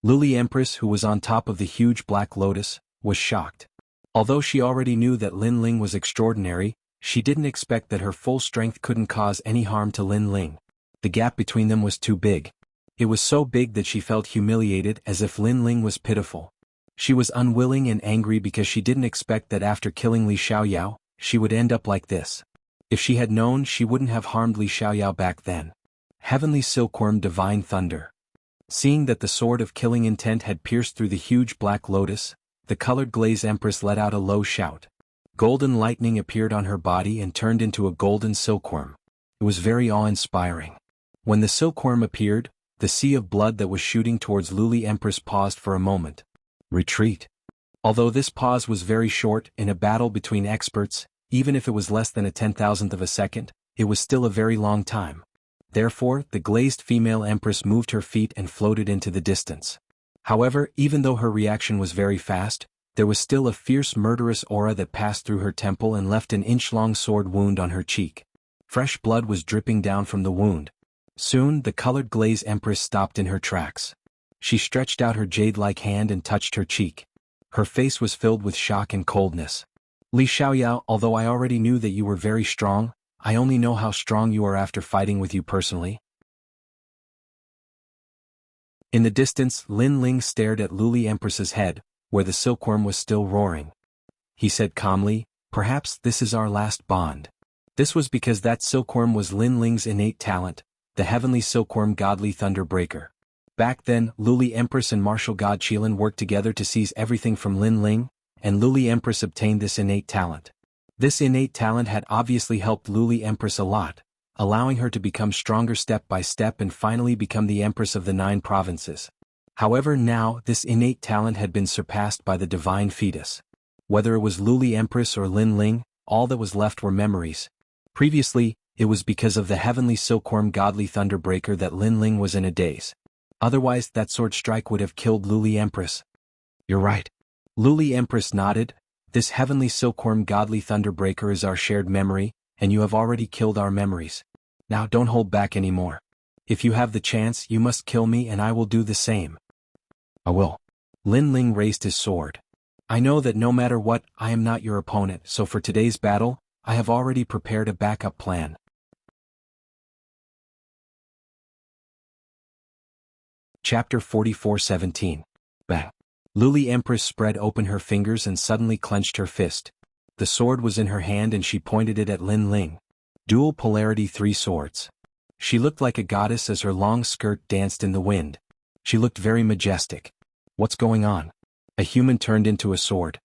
Speaker 1: Luli Empress, who was on top of the huge black lotus, was shocked. Although she already knew that Lin Ling was extraordinary, she didn't expect that her full strength couldn't cause any harm to Lin Ling. The gap between them was too big. It was so big that she felt humiliated, as if Lin Ling was pitiful. She was unwilling and angry because she didn't expect that after killing Li Xiaoyao, she would end up like this. If she had known, she wouldn't have harmed Li Xiaoyao back then. Heavenly Silkworm Divine Thunder. Seeing that the sword of killing intent had pierced through the huge black lotus, the colored glaze empress let out a low shout. Golden lightning appeared on her body and turned into a golden silkworm. It was very awe-inspiring. When the silkworm appeared, the sea of blood that was shooting towards Luli Empress paused for a moment. Retreat. Although this pause was very short, in a battle between experts, even if it was less than a 10,000th of a second, it was still a very long time. Therefore, the glazed female empress moved her feet and floated into the distance. However, even though her reaction was very fast, there was still a fierce murderous aura that passed through her temple and left an inch-long sword wound on her cheek. Fresh blood was dripping down from the wound. Soon, the colored glaze empress stopped in her tracks. She stretched out her jade-like hand and touched her cheek. Her face was filled with shock and coldness. Li Xiaoyao, although I already knew that you were very strong, I only know how strong you are after fighting with you personally. In the distance, Lin Ling stared at Luli Empress's head, where the silkworm was still roaring. He said calmly, "Perhaps this is our last bond." This was because that silkworm was Lin Ling's innate talent, the heavenly silkworm godly thunderbreaker. Back then, Luli Empress and martial god Qilin worked together to seize everything from Lin Ling, and Luli Empress obtained this innate talent. This innate talent had obviously helped Luli Empress a lot, allowing her to become stronger step by step and finally become the Empress of the 9 provinces. However, now this innate talent had been surpassed by the divine fetus. Whether it was Luli Empress or Lin Ling, all that was left were memories. Previously, it was because of the heavenly silkworm godly thunderbreaker that Lin Ling was in a daze. Otherwise, that sword strike would have killed Luli Empress. "You're right." Luli Empress nodded. "This heavenly silkworm godly thunderbreaker is our shared memory, and you have already killed our memories. Now don't hold back anymore. If you have the chance, you must kill me and I will do the same." "I will." Lin Ling raised his sword. "I know that no matter what, I am not your opponent, so for today's battle, I have already prepared a backup plan." Chapter 44:17. Bang. Luli Empress spread open her fingers and suddenly clenched her fist. The sword was in her hand and she pointed it at Lin Ling. Dual polarity 3 swords. She looked like a goddess as her long skirt danced in the wind. She looked very majestic. "What's going on?" A human turned into a sword.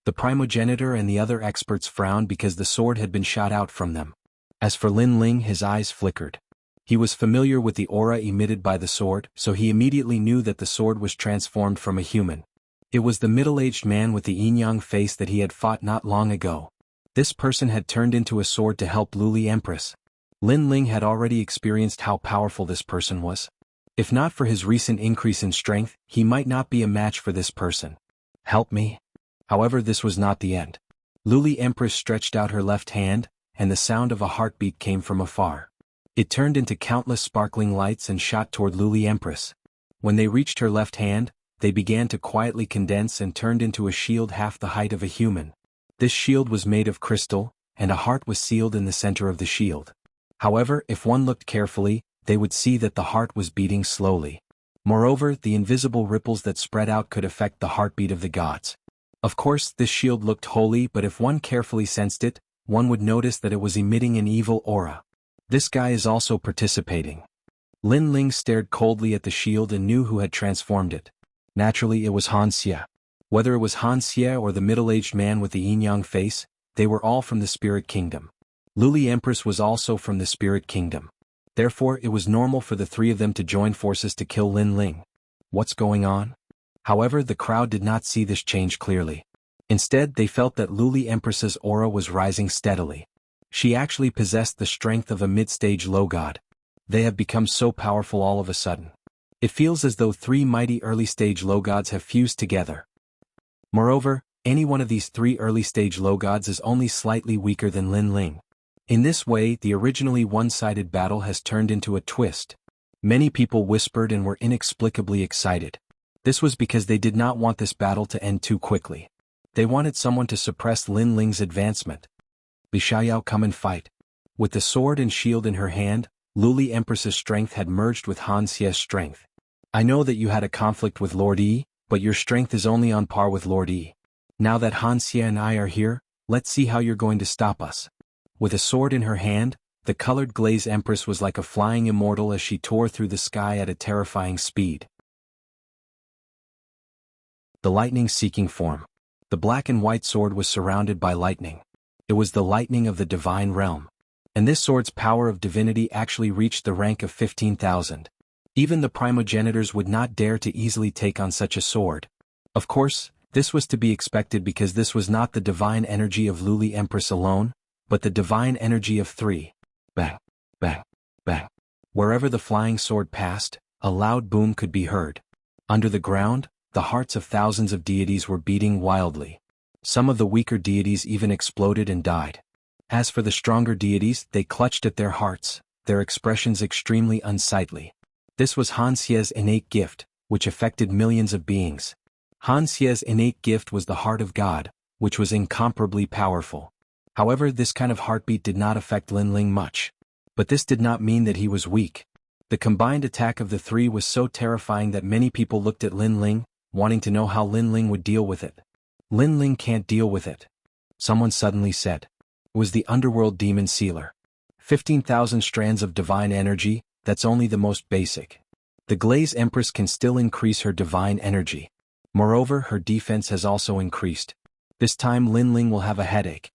Speaker 1: The primogenitor and the other experts frowned because the sword had been shot out from them. As for Lin Ling, his eyes flickered. He was familiar with the aura emitted by the sword, so he immediately knew that the sword was transformed from a human. It was the middle-aged man with the yin-yang face that he had fought not long ago. This person had turned into a sword to help Luli Empress. Lin Ling had already experienced how powerful this person was. If not for his recent increase in strength, he might not be a match for this person. "Help me." However, this was not the end. Luli Empress stretched out her left hand, and the sound of a heartbeat came from afar. It turned into countless sparkling lights and shot toward Luli Empress. When they reached her left hand, they began to quietly condense and turned into a shield half the height of a human. This shield was made of crystal, and a heart was sealed in the center of the shield. However, if one looked carefully, they would see that the heart was beating slowly. Moreover, the invisible ripples that spread out could affect the heartbeat of the gods. Of course, this shield looked holy, but if one carefully sensed it, one would notice that it was emitting an evil aura. This guy is also participating. Lin Ling stared coldly at the shield and knew who had transformed it. Naturally, it was Han Xie. Whether it was Han Xie or the middle-aged man with the yin-yang face, they were all from the Spirit Kingdom. Luli Empress was also from the Spirit Kingdom. Therefore, it was normal for the 3 of them to join forces to kill Lin Ling. What's going on? However, the crowd did not see this change clearly. Instead, they felt that Luli Empress's aura was rising steadily. She actually possessed the strength of a mid-stage low god. They have become so powerful all of a sudden. It feels as though 3 mighty early-stage low gods have fused together. Moreover, any one of these 3 early-stage low gods is only slightly weaker than Lin Ling. In this way, the originally one-sided battle has turned into a twist. Many people whispered and were inexplicably excited. This was because they did not want this battle to end too quickly. They wanted someone to suppress Lin Ling's advancement. Li Xiaoyao, come and fight. With the sword and shield in her hand, Luli Empress's strength had merged with Han Xie's strength. "I know that you had a conflict with Lord Yi, but your strength is only on par with Lord Yi. Now that Han Xie and I are here, let's see how you're going to stop us." With a sword in her hand, the colored glaze Empress was like a flying immortal as she tore through the sky at a terrifying speed. The lightning-seeking form. The black and white sword was surrounded by lightning. It was the lightning of the divine realm. And this sword's power of divinity actually reached the rank of 15,000. Even the primogenitors would not dare to easily take on such a sword. Of course, this was to be expected because this was not the divine energy of Luli Empress alone, but the divine energy of 3. Bang, bang, bang. Wherever the flying sword passed, a loud boom could be heard. Under the ground, the hearts of thousands of deities were beating wildly. Some of the weaker deities even exploded and died. As for the stronger deities, they clutched at their hearts, their expressions extremely unsightly. This was Han Xie's innate gift, which affected millions of beings. Han Xie's innate gift was the heart of God, which was incomparably powerful. However, this kind of heartbeat did not affect Lin Ling much. But this did not mean that he was weak. The combined attack of the three was so terrifying that many people looked at Lin Ling, wanting to know how Lin Ling would deal with it. Lin Ling can't deal with it. Someone suddenly said. It was the underworld demon sealer. 15,000 strands of divine energy, that's only the most basic. The Glaze Empress can still increase her divine energy. Moreover, her defense has also increased. This time Lin Ling will have a headache.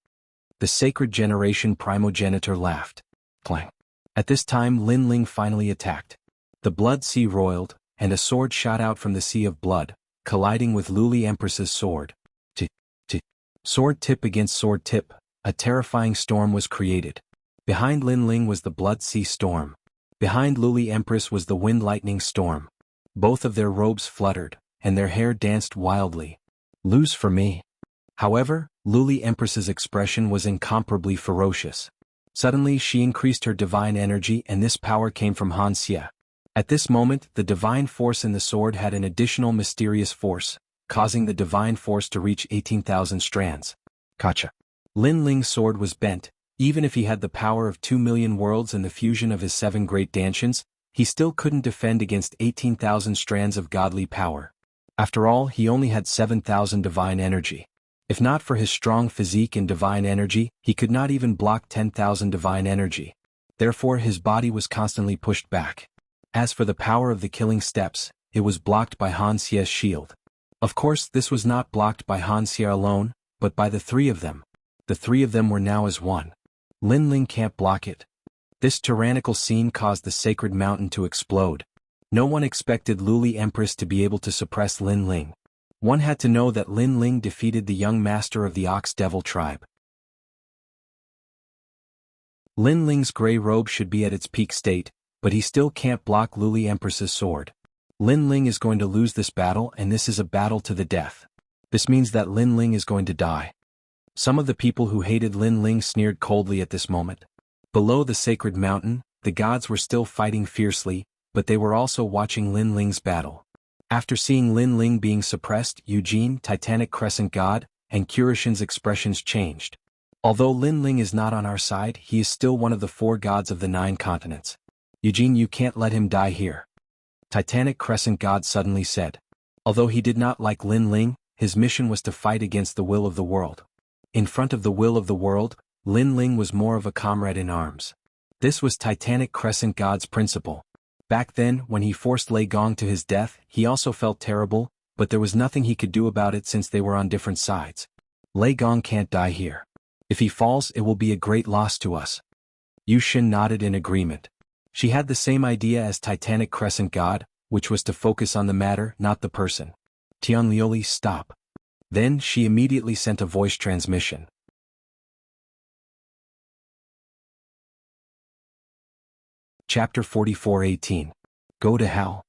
Speaker 1: The Sacred Generation Primogenitor laughed. Clang. At this time Lin Ling finally attacked. The blood sea roiled, and a sword shot out from the sea of blood, colliding with Luli Empress's sword. Sword tip against sword tip, a terrifying storm was created. Behind Lin Ling was the blood sea storm. Behind Luli Empress was the wind lightning storm. Both of their robes fluttered, and their hair danced wildly. Lose for me. However, Luli Empress's expression was incomparably ferocious. Suddenly she increased her divine energy, and this power came from Han Xie. At this moment the divine force in the sword had an additional mysterious force, causing the divine force to reach 18,000 strands. Gotcha. Lin Ling's sword was bent. Even if he had the power of 2 million worlds and the fusion of his 7 great Danshians, he still couldn't defend against 18,000 strands of godly power. After all, he only had 7,000 divine energy. If not for his strong physique and divine energy, he could not even block 10,000 divine energy. Therefore his body was constantly pushed back. As for the power of the killing steps, it was blocked by Han Xie's shield. Of course, this was not blocked by Han Xie alone, but by the three of them. The three of them were now as one. Lin Ling can't block it. This tyrannical scene caused the sacred mountain to explode. No one expected Luli Empress to be able to suppress Lin Ling. One had to know that Lin Ling defeated the young master of the Ox Devil tribe. Lin Ling's gray robe should be at its peak state, but he still can't block Luli Empress's sword. Lin Ling is going to lose this battle, and this is a battle to the death. This means that Lin Ling is going to die. Some of the people who hated Lin Ling sneered coldly at this moment. Below the sacred mountain, the gods were still fighting fiercely, but they were also watching Lin Ling's battle. After seeing Lin Ling being suppressed, Eugene, Titanic Crescent God, and Kurishin's expressions changed. Although Lin Ling is not on our side, he is still one of the 4 gods of the 9 continents. Eugene, you can't let him die here. Titanic Crescent God suddenly said. Although he did not like Lin Ling, his mission was to fight against the will of the world. In front of the will of the world, Lin Ling was more of a comrade in arms. This was Titanic Crescent God's principle. Back then, when he forced Lei Gong to his death, he also felt terrible, but there was nothing he could do about it since they were on different sides. Lei Gong can't die here. If he falls, it will be a great loss to us. Yu Xin nodded in agreement. She had the same idea as Titanic Crescent God, which was to focus on the matter, not the person. Tian Lioli, stop. Then she immediately sent a voice transmission. Chapter 44:18. Go to hell.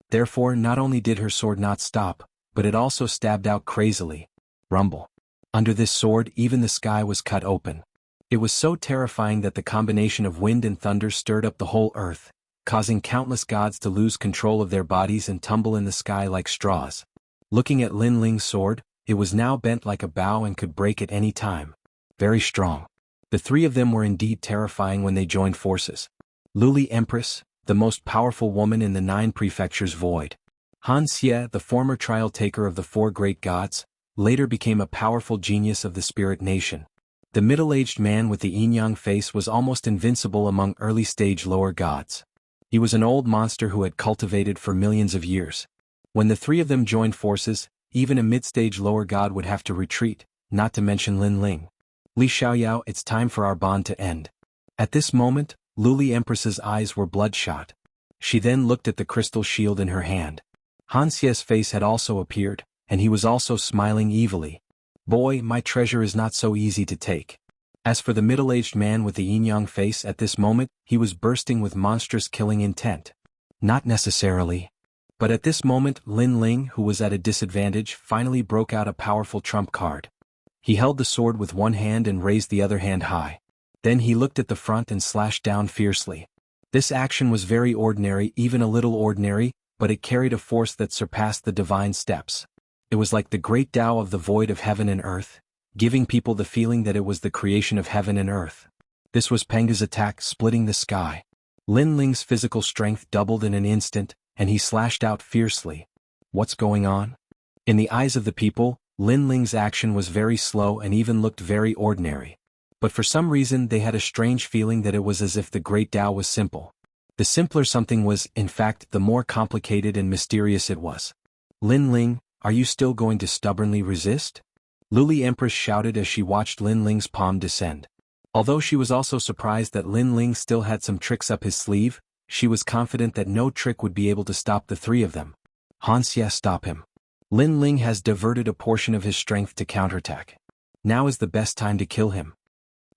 Speaker 1: Therefore, not only did her sword not stop, but it also stabbed out crazily. Rumble. Under this sword, even the sky was cut open. It was so terrifying that the combination of wind and thunder stirred up the whole earth, causing countless gods to lose control of their bodies and tumble in the sky like straws. Looking at Lin Ling's sword, it was now bent like a bow and could break at any time. Very strong. The three of them were indeed terrifying when they joined forces. Luli Empress, the most powerful woman in the 9 prefectures void. Han Xie, the former trial taker of the 4 great gods, later became a powerful genius of the spirit nation. The middle-aged man with the yin-yang face was almost invincible among early-stage lower gods. He was an old monster who had cultivated for millions of years. When the three of them joined forces, even a mid-stage lower god would have to retreat, not to mention Lin Ling. Li Xiaoyao, it's time for our bond to end. At this moment, Luli Empress's eyes were bloodshot. She then looked at the crystal shield in her hand. Han Xie's face had also appeared, and he was also smiling evilly. Boy, my treasure is not so easy to take. As for the middle-aged man with the yin-yang face at this moment, he was bursting with monstrous killing intent. Not necessarily. But at this moment, Lin Ling, who was at a disadvantage, finally broke out a powerful trump card. He held the sword with one hand and raised the other hand high. Then he looked at the front and slashed down fiercely. This action was very ordinary, even a little ordinary, but it carried a force that surpassed the divine steps. It was like the great Tao of the void of heaven and earth, giving people the feeling that it was the creation of heaven and earth. This was Penga's attack, splitting the sky. Lin Ling's physical strength doubled in an instant, and he slashed out fiercely. What's going on? In the eyes of the people, Lin Ling's action was very slow and even looked very ordinary. But for some reason they had a strange feeling that it was as if the Great Tao was simple. The simpler something was, in fact, the more complicated and mysterious it was. Lin Ling, are you still going to stubbornly resist? Luli Empress shouted as she watched Lin Ling's palm descend. Although she was also surprised that Lin Ling still had some tricks up his sleeve, she was confident that no trick would be able to stop the three of them. Hanxia, stop him. Lin Ling has diverted a portion of his strength to counterattack. Now is the best time to kill him.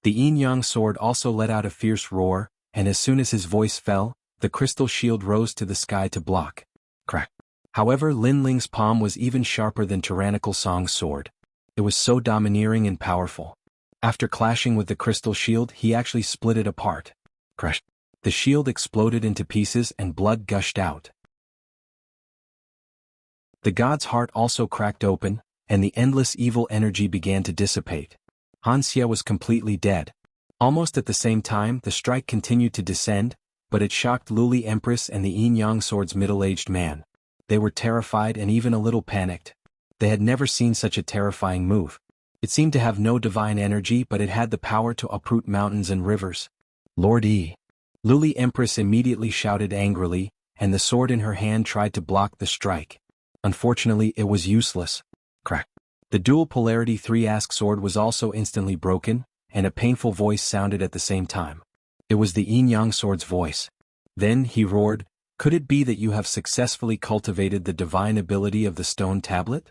Speaker 1: The yin-yang sword also let out a fierce roar, and as soon as his voice fell, the crystal shield rose to the sky to block. Crack. However, Lin Ling's palm was even sharper than Tyrannical Song's sword. It was so domineering and powerful. After clashing with the crystal shield, he actually split it apart. Crash. The shield exploded into pieces and blood gushed out. The god's heart also cracked open, and the endless evil energy began to dissipate. Hanxia was completely dead. Almost at the same time, the strike continued to descend, but it shocked Luli Empress and the yin-yang sword's middle-aged man. They were terrified and even a little panicked. They had never seen such a terrifying move. It seemed to have no divine energy, but it had the power to uproot mountains and rivers. Lord E. Luli Empress immediately shouted angrily, and the sword in her hand tried to block the strike. Unfortunately, it was useless. Crack. The dual polarity 3-ask sword was also instantly broken, and a painful voice sounded at the same time. It was the yin-yang sword's voice. Then he roared, "Could it be that you have successfully cultivated the divine ability of the stone tablet?"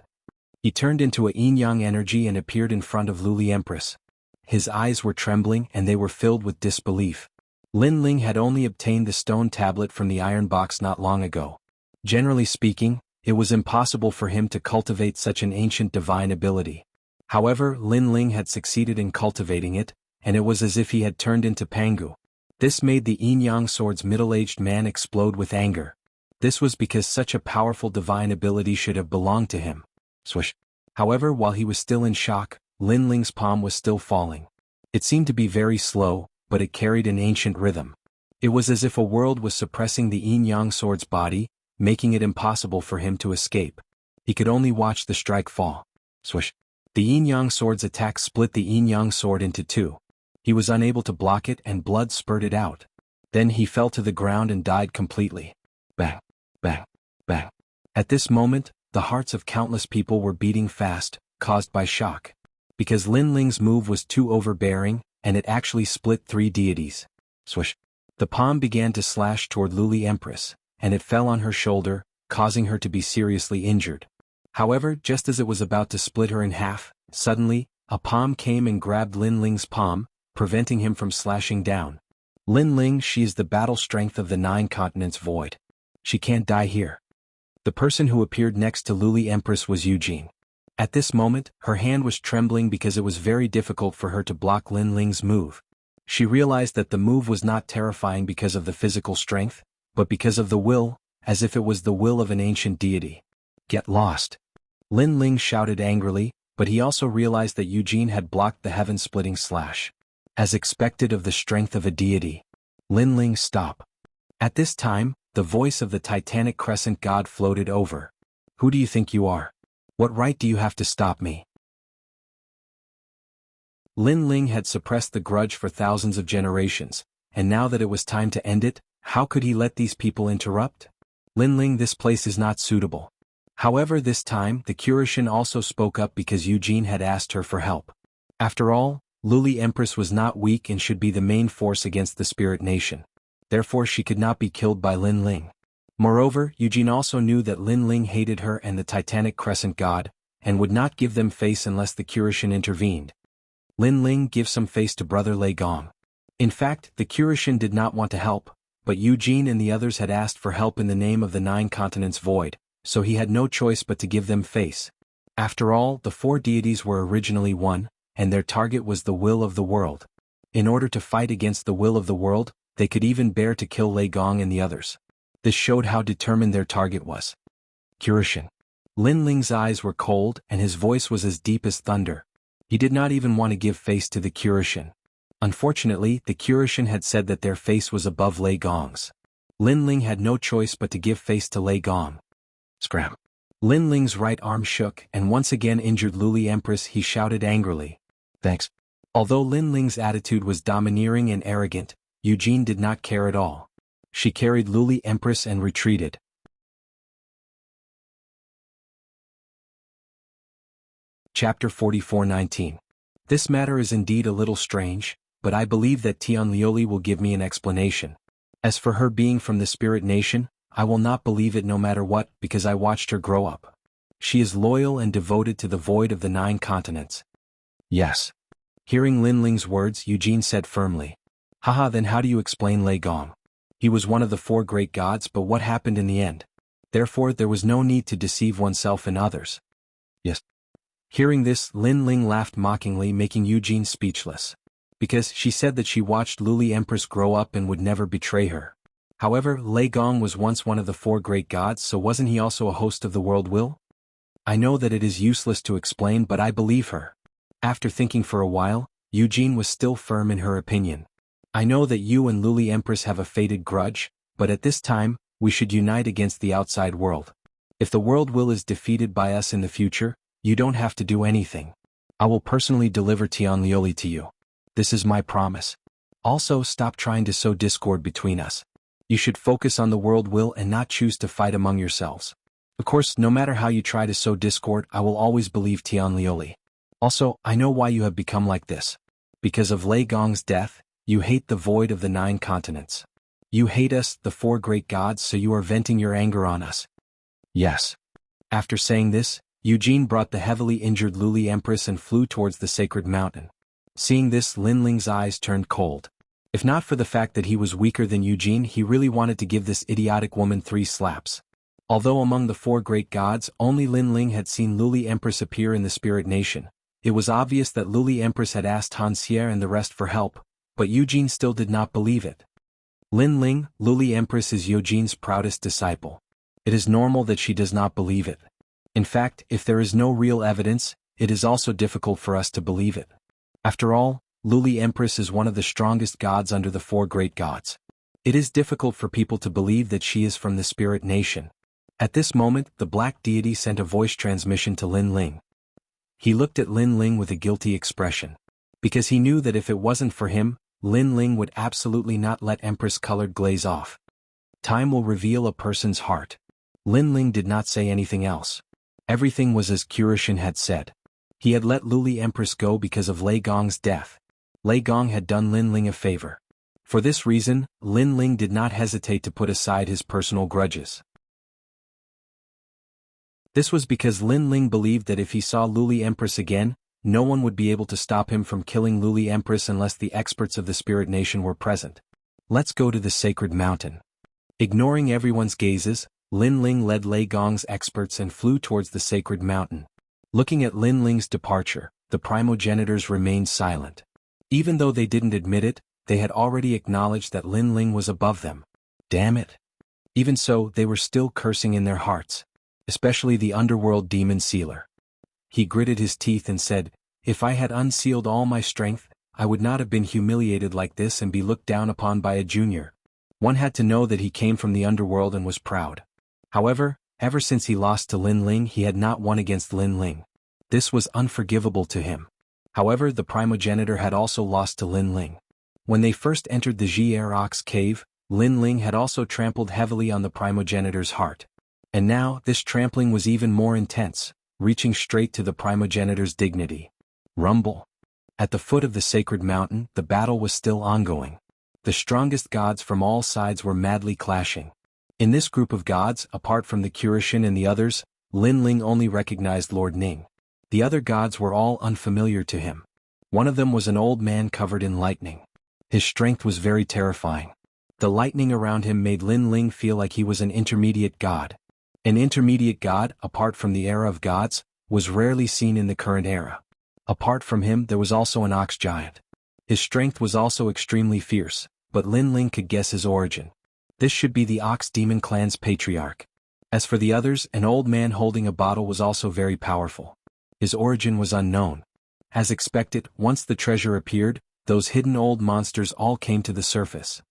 Speaker 1: He turned into a yin-yang energy and appeared in front of Luli Empress. His eyes were trembling and they were filled with disbelief. Lin Ling had only obtained the stone tablet from the iron box not long ago. Generally speaking, it was impossible for him to cultivate such an ancient divine ability. However, Lin Ling had succeeded in cultivating it, and it was as if he had turned into Pangu. This made the yin-yang sword's middle-aged man explode with anger. This was because such a powerful divine ability should have belonged to him. Swish. However, while he was still in shock, Lin Ling's palm was still falling. It seemed to be very slow, but it carried an ancient rhythm. It was as if a world was suppressing the yin-yang sword's body, making it impossible for him to escape. He could only watch the strike fall. Swish. The yin-yang sword's attack split the yin-yang sword into two. He was unable to block it and blood spurted out. Then he fell to the ground and died completely. Bang, bang, bang. At this moment, the hearts of countless people were beating fast, caused by shock. Because Lin Ling's move was too overbearing, and it actually split 3 deities. Swish. The palm began to slash toward Luli Empress, and it fell on her shoulder, causing her to be seriously injured. However, just as it was about to split her in half, suddenly, a palm came and grabbed Lin Ling's palm, preventing him from slashing down. Lin Ling, she is the battle strength of the 9 continents void. She can't die here. The person who appeared next to Luli Empress was Eugene. At this moment, her hand was trembling because it was very difficult for her to block Lin Ling's move. She realized that the move was not terrifying because of the physical strength, but because of the will, as if it was the will of an ancient deity. Get lost. Lin Ling shouted angrily, but he also realized that Eugene had blocked the heaven-splitting slash. As expected of the strength of a deity. Lin Ling, stop. At this time, the voice of the Titanic Crescent God floated over. Who do you think you are? What right do you have to stop me? Lin Ling had suppressed the grudge for thousands of generations, and now that it was time to end it, how could he let these people interrupt? Lin Ling, this place is not suitable. However, this time, the Curishan also spoke up because Eugene had asked her for help. After all, Luli Empress was not weak and should be the main force against the Spirit Nation. Therefore she could not be killed by Lin Ling. Moreover, Eugene also knew that Lin Ling hated her and the Titanic Crescent God, and would not give them face unless the Curishan intervened. Lin Ling, give some face to Brother Lei Gong. In fact, the Curishan did not want to help, but Eugene and the others had asked for help in the name of the 9 continents void, so he had no choice but to give them face. After all, the 4 deities were originally one, and their target was the will of the world. In order to fight against the will of the world, they could even bear to kill Lei Gong and the others. This showed how determined their target was. Curishan. Lin Ling's eyes were cold and his voice was as deep as thunder. He did not even want to give face to the Curishan. Unfortunately, the Curishan had said that their face was above Lei Gong's. Lin Ling had no choice but to give face to Lei Gong. Scram. Lin Ling's right arm shook and once again injured Luli Empress. He shouted angrily. Thanks. Although Lin Ling's attitude was domineering and arrogant, Eugene did not care at all. She carried Luli Empress and retreated. Chapter 44:19. This matter is indeed a little strange, but I believe that Tianlioli will give me an explanation. As for her being from the spirit nation, I will not believe it no matter what, because I watched her grow up. She is loyal and devoted to the void of the 9 continents. Yes. Hearing Lin Ling's words, Eugene said firmly. Haha, then how do you explain Lei Gong? He was one of the 4 great gods, but what happened in the end? Therefore there was no need to deceive oneself and others. Yes. Hearing this, Lin Ling laughed mockingly, making Eugene speechless. Because she said that she watched Luli Empress grow up and would never betray her. However, Lei Gong was once one of the 4 great gods, so wasn't he also a host of the world will? I know that it is useless to explain, but I believe her. After thinking for a while, Eugene was still firm in her opinion. I know that you and Luli Empress have a fated grudge, but at this time, we should unite against the outside world. If the world will is defeated by us in the future, you don't have to do anything. I will personally deliver Tianlioli to you. This is my promise. Also, stop trying to sow discord between us. You should focus on the world will and not choose to fight among yourselves. Of course, no matter how you try to sow discord, I will always believe Tianlioli. Also, I know why you have become like this. Because of Lei Gong's death, you hate the void of the 9 continents. You hate us, the 4 great gods, so you are venting your anger on us. Yes. After saying this, Eugene brought the heavily injured Luli Empress and flew towards the sacred mountain. Seeing this, Lin Ling's eyes turned cold. If not for the fact that he was weaker than Eugene, he really wanted to give this idiotic woman 3 slaps. Although among the 4 great gods, only Lin Ling had seen Luli Empress appear in the spirit nation, it was obvious that Luli Empress had asked Han Xie and the rest for help, but Eugene still did not believe it. Lin Ling, Luli Empress is Eugene's proudest disciple. It is normal that she does not believe it. In fact, if there is no real evidence, it is also difficult for us to believe it. After all, Luli Empress is one of the strongest gods under the 4 great gods. It is difficult for people to believe that she is from the spirit nation. At this moment, the black deity sent a voice transmission to Lin Ling. He looked at Lin Ling with a guilty expression. Because he knew that if it wasn't for him, Lin Ling would absolutely not let Empress-colored glaze off. Time will reveal a person's heart. Lin Ling did not say anything else. Everything was as Curishan had said. He had let Luli Empress go because of Lei Gong's death. Lei Gong had done Lin Ling a favor. For this reason, Lin Ling did not hesitate to put aside his personal grudges. This was because Lin Ling believed that if he saw Luli Empress again, no one would be able to stop him from killing Luli Empress unless the experts of the spirit nation were present. Let's go to the sacred mountain. Ignoring everyone's gazes, Lin Ling led Lei Gong's experts and flew towards the sacred mountain. Looking at Lin Ling's departure, the primogenitors remained silent. Even though they didn't admit it, they had already acknowledged that Lin Ling was above them. Damn it. Even so, they were still cursing in their hearts. Especially the underworld demon sealer. He gritted his teeth and said, "If I had unsealed all my strength, I would not have been humiliated like this and be looked down upon by a junior." One had to know that he came from the underworld and was proud. However, ever since he lost to Lin Ling, he had not won against Lin Ling. This was unforgivable to him. However, the primogenitor had also lost to Lin Ling. When they first entered the Jier Ox cave, Lin Ling had also trampled heavily on the primogenitor's heart. And now, this trampling was even more intense, reaching straight to the primogenitor's dignity. Rumble. At the foot of the sacred mountain, the battle was still ongoing. The strongest gods from all sides were madly clashing. In this group of gods, apart from the Curishan and the others, Lin Ling only recognized Lord Ning. The other gods were all unfamiliar to him. One of them was an old man covered in lightning. His strength was very terrifying. The lightning around him made Lin Ling feel like he was an intermediate god. An intermediate god, apart from the era of gods, was rarely seen in the current era. Apart from him, there was also an ox giant. His strength was also extremely fierce, but Lin Ling could guess his origin. This should be the Ox Demon clan's patriarch. As for the others, an old man holding a bottle was also very powerful. His origin was unknown. As expected, once the treasure appeared, those hidden old monsters all came to the surface.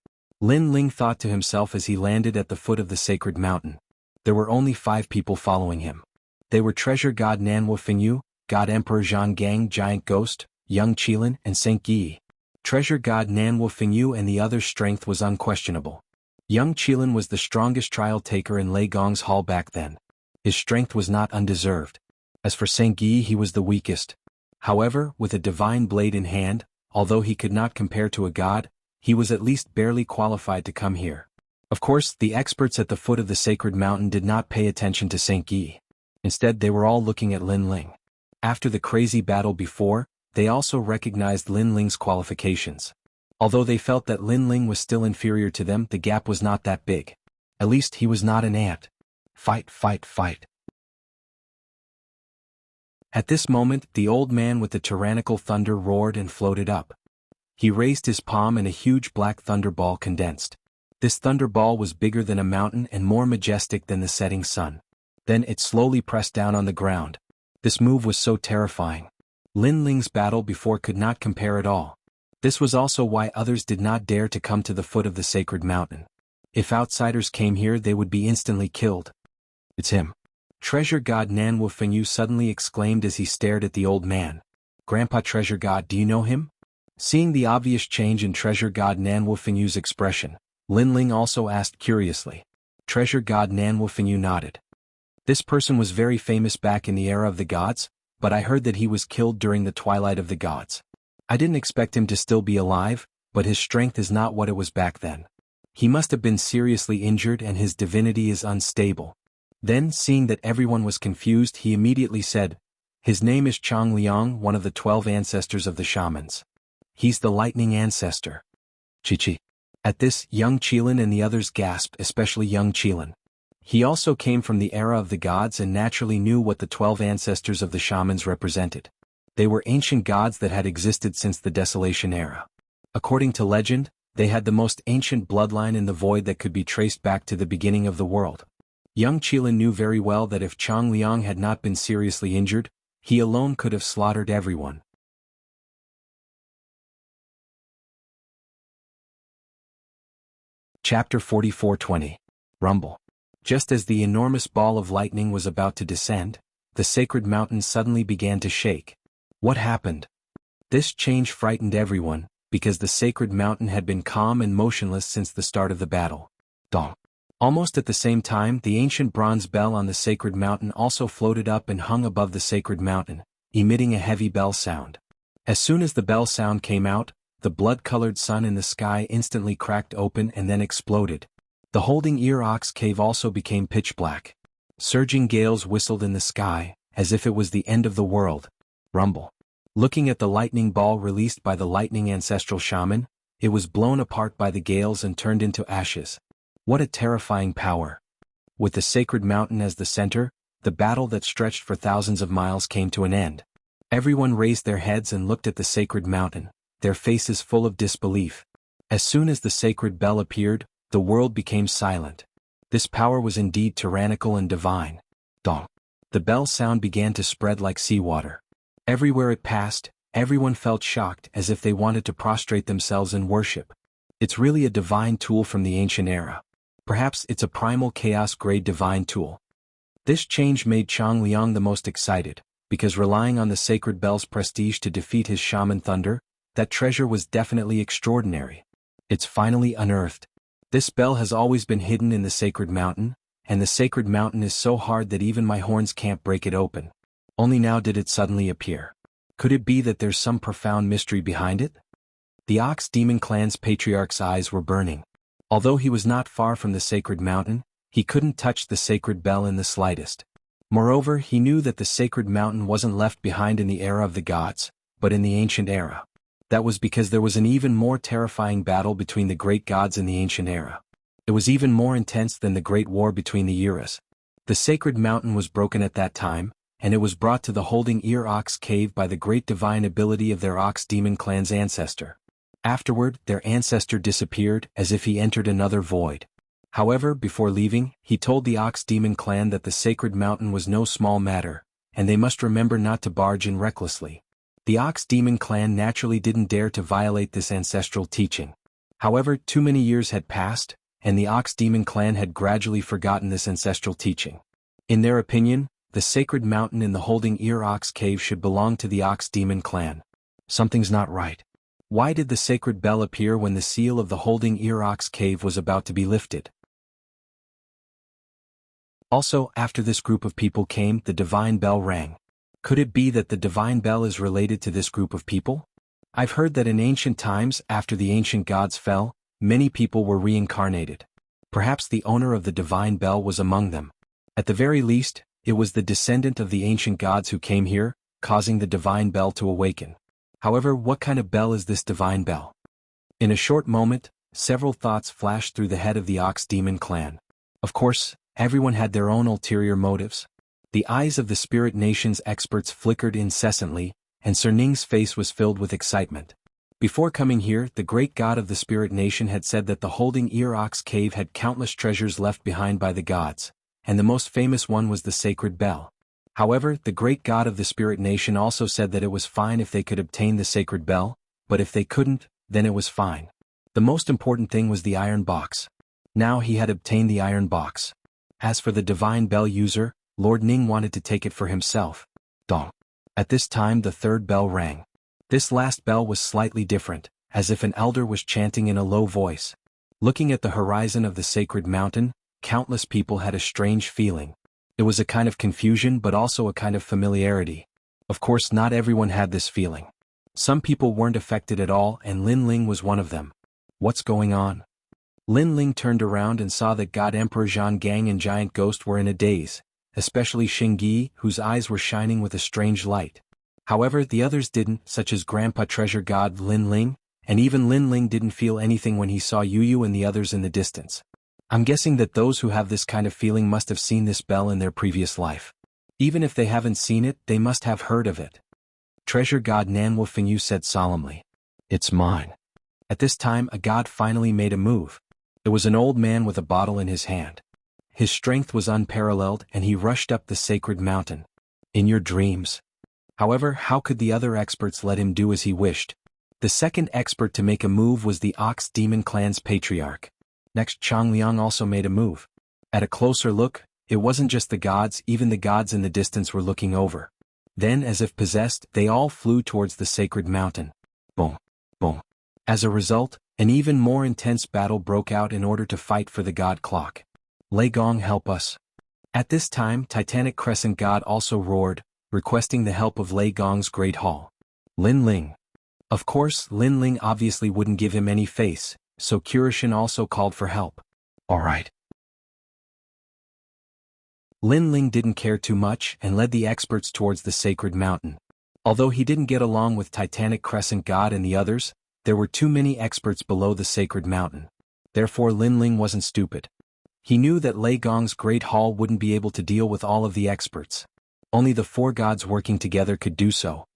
Speaker 1: Lin Ling thought to himself as he landed at the foot of the sacred mountain. There were only 5 people following him. They were Treasure God Nanwu Fingyu, God Emperor Zhang Gang Giant Ghost, Young Qilin and Saint Yi. Treasure God Nanwu Fingyu and the other's strength was unquestionable. Young Qilin was the strongest trial taker in Lei Gong's hall back then. His strength was not undeserved. As for Saint Yi, he was the weakest. However, with a divine blade in hand, although he could not compare to a god, he was at least barely qualified to come here. Of course, the experts at the foot of the sacred mountain did not pay attention to Saint Yi. Instead, they were all looking at Lin Ling. After the crazy battle before, they also recognized Lin Ling's qualifications. Although they felt that Lin Ling was still inferior to them, the gap was not that big. At least he was not an ant. Fight, fight, fight. At this moment, the old man with the tyrannical thunder roared and floated up. He raised his palm and a huge black thunderball condensed. This thunderball was bigger than a mountain and more majestic than the setting sun. Then it slowly pressed down on the ground. This move was so terrifying. Lin Ling's battle before could not compare at all. This was also why others did not dare to come to the foot of the sacred mountain. If outsiders came here, they would be instantly killed. It's him. Treasure God Nanwu Fengyu suddenly exclaimed as he stared at the old man. Grandpa Treasure God, do you know him? Seeing the obvious change in Treasure God Nanwu Fengyu's expression, Lin Ling also asked curiously. Treasure God Nanwu Fengyu nodded. This person was very famous back in the era of the gods, but I heard that he was killed during the twilight of the gods. I didn't expect him to still be alive, but his strength is not what it was back then. He must have been seriously injured and his divinity is unstable. Then, seeing that everyone was confused, he immediately said, his name is Chang Liang, one of the 12 ancestors of the shamans. He's the lightning ancestor. Chi-chi. At this, Young Qilin and the others gasped, especially Young Qilin. He also came from the era of the gods and naturally knew what the 12 ancestors of the shamans represented. They were ancient gods that had existed since the Desolation era. According to legend, they had the most ancient bloodline in the void that could be traced back to the beginning of the world. Young Qilin knew very well that if Chang Liang had not been seriously injured, he alone could have slaughtered everyone. Chapter 44:20. Rumble. Just as the enormous ball of lightning was about to descend, the sacred mountain suddenly began to shake. What happened? This change frightened everyone, because the sacred mountain had been calm and motionless since the start of the battle. Dong. Almost at the same time, the ancient bronze bell on the sacred mountain also floated up and hung above the sacred mountain, emitting a heavy bell sound. As soon as the bell sound came out, the blood-colored sun in the sky instantly cracked open and then exploded. The Holding Ear Ox Cave also became pitch black. Surging gales whistled in the sky, as if it was the end of the world. Rumble. Looking at the lightning ball released by the lightning ancestral shaman, it was blown apart by the gales and turned into ashes. What a terrifying power. With the sacred mountain as the center, the battle that stretched for thousands of miles came to an end. Everyone raised their heads and looked at the sacred mountain, their faces full of disbelief. As soon as the sacred bell appeared, the world became silent. This power was indeed tyrannical and divine. Dong. The bell sound began to spread like seawater. Everywhere it passed, everyone felt shocked as if they wanted to prostrate themselves in worship. It's really a divine tool from the ancient era. Perhaps it's a primal chaos-grade divine tool. This change made Chang Liang the most excited, because relying on the sacred bell's prestige to defeat his shaman thunder, that treasure was definitely extraordinary. It's finally unearthed. This bell has always been hidden in the sacred mountain, and the sacred mountain is so hard that even my horns can't break it open. Only now did it suddenly appear. Could it be that there's some profound mystery behind it? The Ox Demon Clan's patriarch's eyes were burning. Although he was not far from the sacred mountain, he couldn't touch the sacred bell in the slightest. Moreover, he knew that the sacred mountain wasn't left behind in the era of the gods, but in the ancient era. That was because there was an even more terrifying battle between the great gods in the ancient era. It was even more intense than the great war between the eras. The sacred mountain was broken at that time, and it was brought to the Holding Ear Ox Cave by the great divine ability of their Ox Demon Clan's ancestor. Afterward, their ancestor disappeared as if he entered another void. However, before leaving, he told the Ox Demon Clan that the sacred mountain was no small matter, and they must remember not to barge in recklessly. The Ox Demon clan naturally didn't dare to violate this ancestral teaching. However, too many years had passed, and the Ox Demon clan had gradually forgotten this ancestral teaching. In their opinion, the sacred mountain in the Holding Ear Ox Cave should belong to the Ox Demon clan. Something's not right. Why did the sacred bell appear when the seal of the Holding Ear Ox Cave was about to be lifted? Also, after this group of people came, the divine bell rang. Could it be that the divine bell is related to this group of people? I've heard that in ancient times, after the ancient gods fell, many people were reincarnated. Perhaps the owner of the divine bell was among them. At the very least, it was the descendant of the ancient gods who came here, causing the divine bell to awaken. However, what kind of bell is this divine bell? In a short moment, several thoughts flashed through the head of the Ox Demon clan. Of course, everyone had their own ulterior motives. The eyes of the Spirit Nation's experts flickered incessantly, and Sir Ning's face was filled with excitement. Before coming here, the great god of the Spirit Nation had said that the Holding Ear Ox Cave had countless treasures left behind by the gods, and the most famous one was the sacred bell. However, the great god of the Spirit Nation also said that it was fine if they could obtain the sacred bell, but if they couldn't, then it was fine. The most important thing was the iron box. Now he had obtained the iron box. As for the divine bell user, Lord Ning wanted to take it for himself. Dong. At this time the third bell rang. This last bell was slightly different, as if an elder was chanting in a low voice. Looking at the horizon of the sacred mountain, countless people had a strange feeling. It was a kind of confusion but also a kind of familiarity. Of course, not everyone had this feeling. Some people weren't affected at all, and Lin Ling was one of them. What's going on? Lin Ling turned around and saw that God Emperor Zhang Gang and Giant Ghost were in a daze, especially Xingyi, whose eyes were shining with a strange light. However, the others didn't, such as Grandpa Treasure God Lin Ling, and even Lin Ling didn't feel anything when he saw Yu Yu and the others in the distance. I'm guessing that those who have this kind of feeling must have seen this bell in their previous life. Even if they haven't seen it, they must have heard of it. Treasure God Nanwu Fengyu said solemnly. It's mine. At this time, a god finally made a move. It was an old man with a bottle in his hand. His strength was unparalleled, and he rushed up the sacred mountain. In your dreams. However, how could the other experts let him do as he wished? The second expert to make a move was the Ox Demon clan's patriarch. Next, Chang Liang also made a move. At a closer look, it wasn't just the gods, even the gods in the distance were looking over. Then, as if possessed, they all flew towards the sacred mountain. Boom, boom. As a result, an even more intense battle broke out in order to fight for the god clock. Lei Gong, help us. At this time, Titanic Crescent God also roared, requesting the help of Lei Gong's Great Hall. Lin Ling. Of course, Lin Ling obviously wouldn't give him any face, so Kurishin also called for help. Alright. Lin Ling didn't care too much and led the experts towards the sacred mountain. Although he didn't get along with Titanic Crescent God and the others, there were too many experts below the sacred mountain. Therefore Lin Ling wasn't stupid. He knew that Lei Gong's Great Hall wouldn't be able to deal with all of the experts. Only the four gods working together could do so.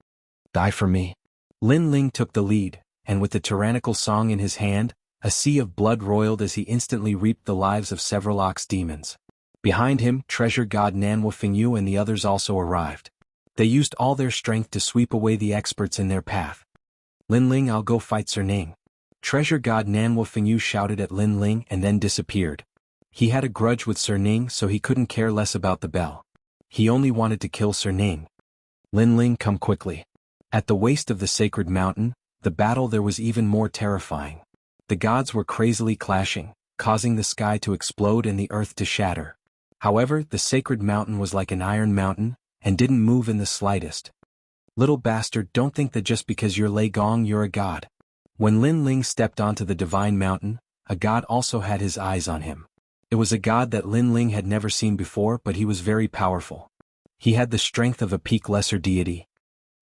Speaker 1: Die for me. Lin Ling took the lead, and with the tyrannical song in his hand, a sea of blood roiled as he instantly reaped the lives of several ox demons. Behind him, Treasure God Nanwu Fengyu and the others also arrived. They used all their strength to sweep away the experts in their path. Lin Ling, I'll go fight Sir Ning. Treasure God Nanwu Fengyu shouted at Lin Ling and then disappeared. He had a grudge with Sir Ning, so he couldn't care less about the bell. He only wanted to kill Sir Ning. Lin Ling, come quickly. At the waist of the sacred mountain, the battle there was even more terrifying. The gods were crazily clashing, causing the sky to explode and the earth to shatter. However, the sacred mountain was like an iron mountain, and didn't move in the slightest. Little bastard, don't think that just because you're Lei Gong you're a god. When Lin Ling stepped onto the divine mountain, a god also had his eyes on him. It was a god that Lin Ling had never seen before, but he was very powerful. He had the strength of a peak lesser deity.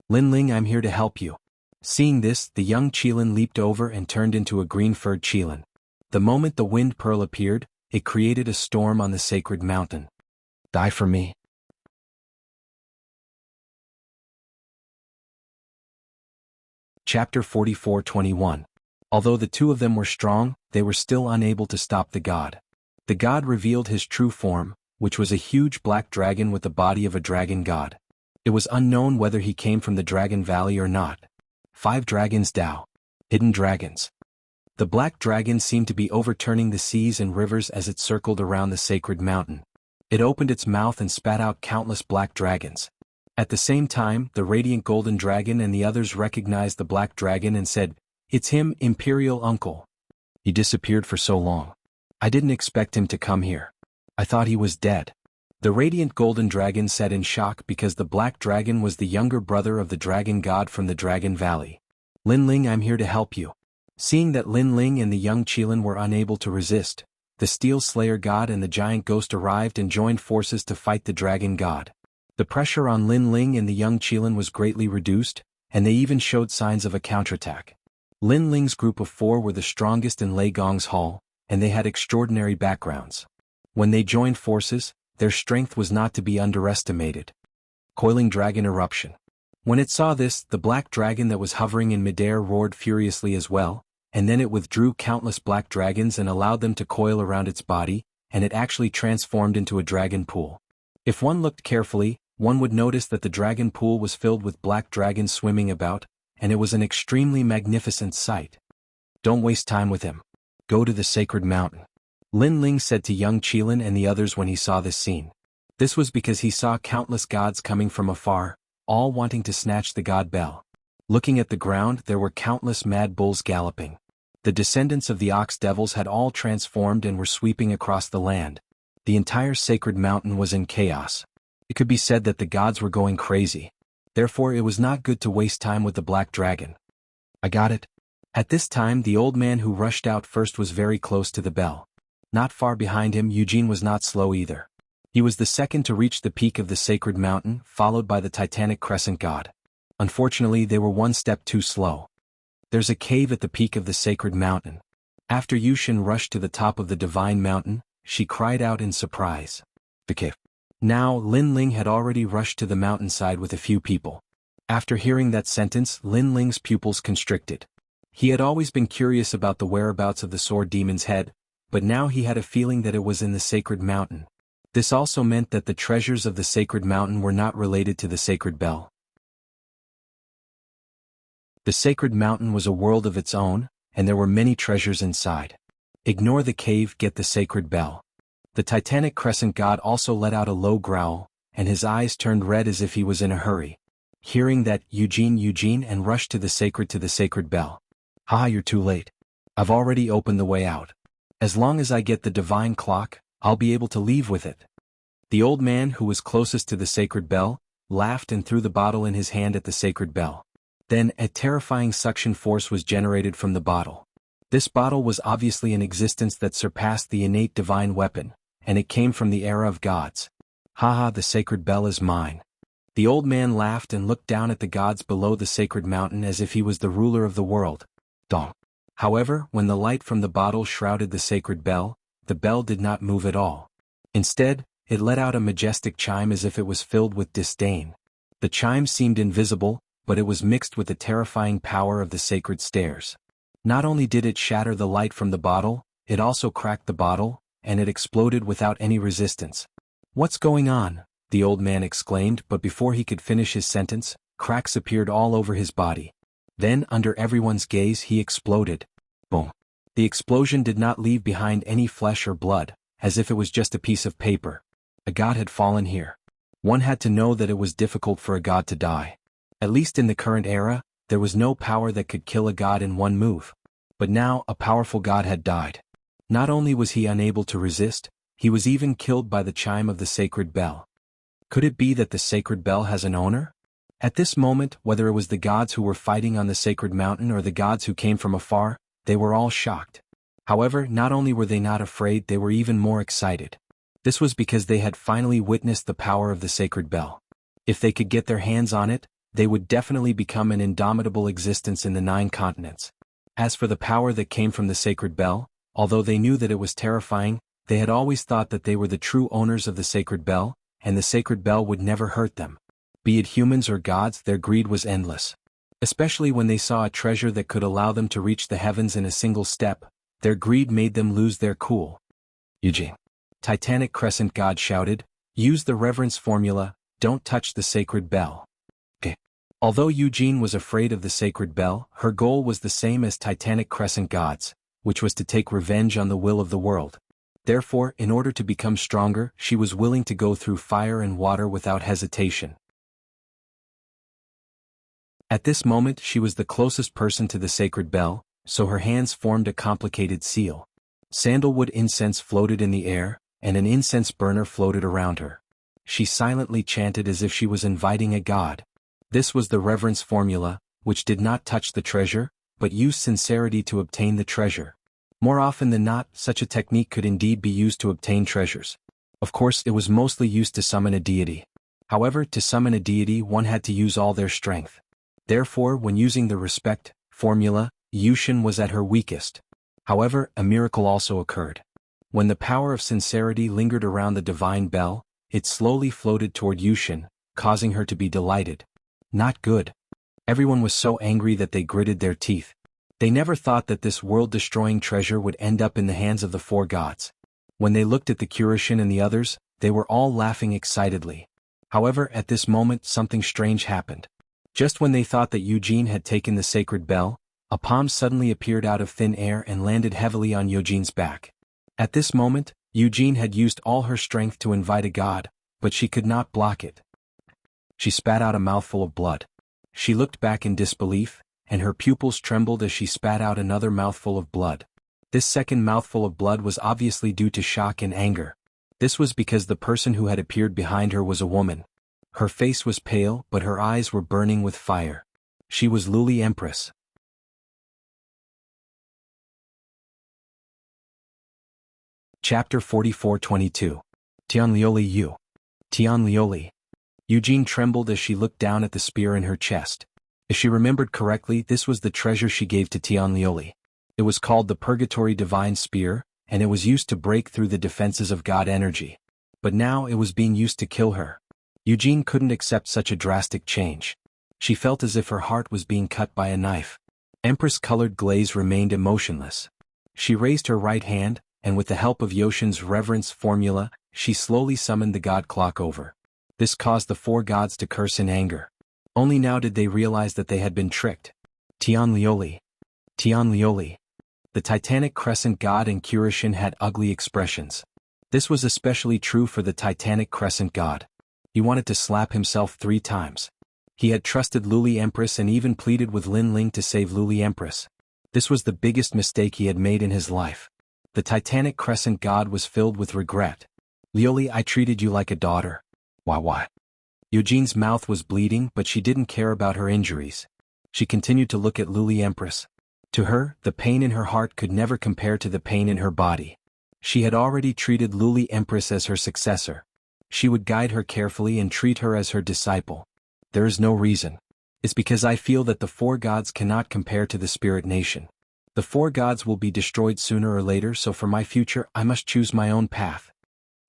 Speaker 1: Lin Ling, I'm here to help you. Seeing this, the young Qilin leaped over and turned into a green-furred Qilin. The moment the wind pearl appeared, it created a storm on the sacred mountain. Die for me. Chapter 44:21. Although the two of them were strong, they were still unable to stop the god. The god revealed his true form, which was a huge black dragon with the body of a dragon god. It was unknown whether he came from the Dragon Valley or not. 5 dragons Dao. Hidden dragons. The black dragon seemed to be overturning the seas and rivers as it circled around the sacred mountain. It opened its mouth and spat out countless black dragons. At the same time, the radiant golden dragon and the others recognized the black dragon and said, "It's him, Imperial Uncle." He disappeared for so long. I didn't expect him to come here. I thought he was dead. The radiant golden dragon said in shock because the black dragon was the younger brother of the dragon god from the Dragon Valley. "Lin Ling, I'm here to help you." Seeing that Lin Ling and the young Qilin were unable to resist, the Steel Slayer god and the giant ghost arrived and joined forces to fight the dragon god. The pressure on Lin Ling and the young Qilin was greatly reduced, and they even showed signs of a counterattack. Lin Ling's group of 4 were the strongest in Lei Gong's hall, and they had extraordinary backgrounds. When they joined forces, their strength was not to be underestimated. Coiling dragon eruption. When it saw this, the black dragon that was hovering in midair roared furiously as well, and then it withdrew countless black dragons and allowed them to coil around its body, and it actually transformed into a dragon pool. If one looked carefully, one would notice that the dragon pool was filled with black dragons swimming about, and it was an extremely magnificent sight. "Don't waste time with him. Go to the sacred mountain," Lin Ling said to young Qilin and the others when he saw this scene. This was because he saw countless gods coming from afar, all wanting to snatch the god bell. Looking at the ground, there were countless mad bulls galloping. The descendants of the ox devils had all transformed and were sweeping across the land. The entire sacred mountain was in chaos. It could be said that the gods were going crazy. Therefore it was not good to waste time with the black dragon. "I got it." At this time the old man who rushed out first was very close to the bell. Not far behind him, Eugene was not slow either. He was the second to reach the peak of the sacred mountain, followed by the Titanic Crescent god. Unfortunately, they were one step too slow. There's a cave at the peak of the sacred mountain. After Yushin rushed to the top of the divine mountain, she cried out in surprise. "The cave." Now, Lin Ling had already rushed to the mountainside with a few people. After hearing that sentence, Lin Ling's pupils constricted. He had always been curious about the whereabouts of the sword demon's head, but now he had a feeling that it was in the sacred mountain. This also meant that the treasures of the sacred mountain were not related to the sacred bell. The sacred mountain was a world of its own, and there were many treasures inside. Ignore the cave, get the sacred bell. The Titanic Crescent god also let out a low growl, and his eyes turned red as if he was in a hurry. Hearing that, Eugene and rushed to the sacred bell. "Haha, you're too late. I've already opened the way out. As long as I get the divine clock, I'll be able to leave with it." The old man who was closest to the sacred bell laughed and threw the bottle in his hand at the sacred bell. Then a terrifying suction force was generated from the bottle. This bottle was obviously an existence that surpassed the innate divine weapon, and it came from the era of gods. "Haha, the sacred bell is mine." The old man laughed and looked down at the gods below the sacred mountain as if he was the ruler of the world. Dong. However, when the light from the bottle shrouded the sacred bell, the bell did not move at all. Instead, it let out a majestic chime as if it was filled with disdain. The chime seemed invisible, but it was mixed with the terrifying power of the sacred stairs. Not only did it shatter the light from the bottle, it also cracked the bottle, and it exploded without any resistance. "What's going on?" the old man exclaimed, but before he could finish his sentence, cracks appeared all over his body. Then, under everyone's gaze, he exploded. Boom. The explosion did not leave behind any flesh or blood, as if it was just a piece of paper. A god had fallen here. One had to know that it was difficult for a god to die. At least in the current era, there was no power that could kill a god in one move. But now, a powerful god had died. Not only was he unable to resist, he was even killed by the chime of the sacred bell. Could it be that the sacred bell has an owner? At this moment, whether it was the gods who were fighting on the sacred mountain or the gods who came from afar, they were all shocked. However, not only were they not afraid, they were even more excited. This was because they had finally witnessed the power of the sacred bell. If they could get their hands on it, they would definitely become an indomitable existence in the 9 continents. As for the power that came from the sacred bell, although they knew that it was terrifying, they had always thought that they were the true owners of the sacred bell, and the sacred bell would never hurt them. Be it humans or gods, their greed was endless. Especially when they saw a treasure that could allow them to reach the heavens in a single step, their greed made them lose their cool. Eugene. Titanic Crescent god shouted, "Use the reverence formula, don't touch the sacred bell. Although Eugene was afraid of the sacred bell, her goal was the same as Titanic Crescent Gods, which was to take revenge on the will of the world. Therefore, in order to become stronger, she was willing to go through fire and water without hesitation. At this moment she was the closest person to the sacred bell, so her hands formed a complicated seal. Sandalwood incense floated in the air, and an incense burner floated around her. She silently chanted as if she was inviting a god. This was the reverence formula, which did not touch the treasure, but used sincerity to obtain the treasure. More often than not, such a technique could indeed be used to obtain treasures. Of course, it was mostly used to summon a deity. However, to summon a deity one had to use all their strength. Therefore, when using the respect formula, Yushin was at her weakest. However, a miracle also occurred. When the power of sincerity lingered around the divine bell, it slowly floated toward Yushin, causing her to be delighted. Not good. Everyone was so angry that they gritted their teeth. They never thought that this world-destroying treasure would end up in the hands of the four gods. When they looked at the Kurishin and the others, they were all laughing excitedly. However, at this moment something strange happened. Just when they thought that Eugene had taken the sacred bell, a palm suddenly appeared out of thin air and landed heavily on Eugene's back. At this moment, Eugene had used all her strength to invite a god, but she could not block it. She spat out a mouthful of blood. She looked back in disbelief, and her pupils trembled as she spat out another mouthful of blood. This second mouthful of blood was obviously due to shock and anger. This was because the person who had appeared behind her was a woman. Her face was pale, but her eyes were burning with fire. She was Luli Empress. Chapter 44-22. Tianlioli Yu. Tianlioli. Eugene trembled as she looked down at the spear in her chest. If she remembered correctly, this was the treasure she gave to Tianlioli. It was called the Purgatory Divine Spear, and it was used to break through the defenses of God energy. But now it was being used to kill her. Eugene couldn't accept such a drastic change. She felt as if her heart was being cut by a knife. Empress-colored glaze remained emotionless. She raised her right hand, and with the help of Yoshin's reverence formula, she slowly summoned the god clock over. This caused the four gods to curse in anger. Only now did they realize that they had been tricked. Tianlioli. Tianlioli. The Titanic Crescent God and Kurishin had ugly expressions. This was especially true for the Titanic Crescent God. He wanted to slap himself 3 times. He had trusted Luli Empress and even pleaded with Lin Ling to save Luli Empress. This was the biggest mistake he had made in his life. The Titanic Crescent God was filled with regret. Lioli, I treated you like a daughter. Why? Eugene's mouth was bleeding, but she didn't care about her injuries. She continued to look at Luli Empress. To her, the pain in her heart could never compare to the pain in her body. She had already treated Luli Empress as her successor. She would guide her carefully and treat her as her disciple. There is no reason. It's because I feel that the four gods cannot compare to the spirit nation. The four gods will be destroyed sooner or later, so for my future I must choose my own path.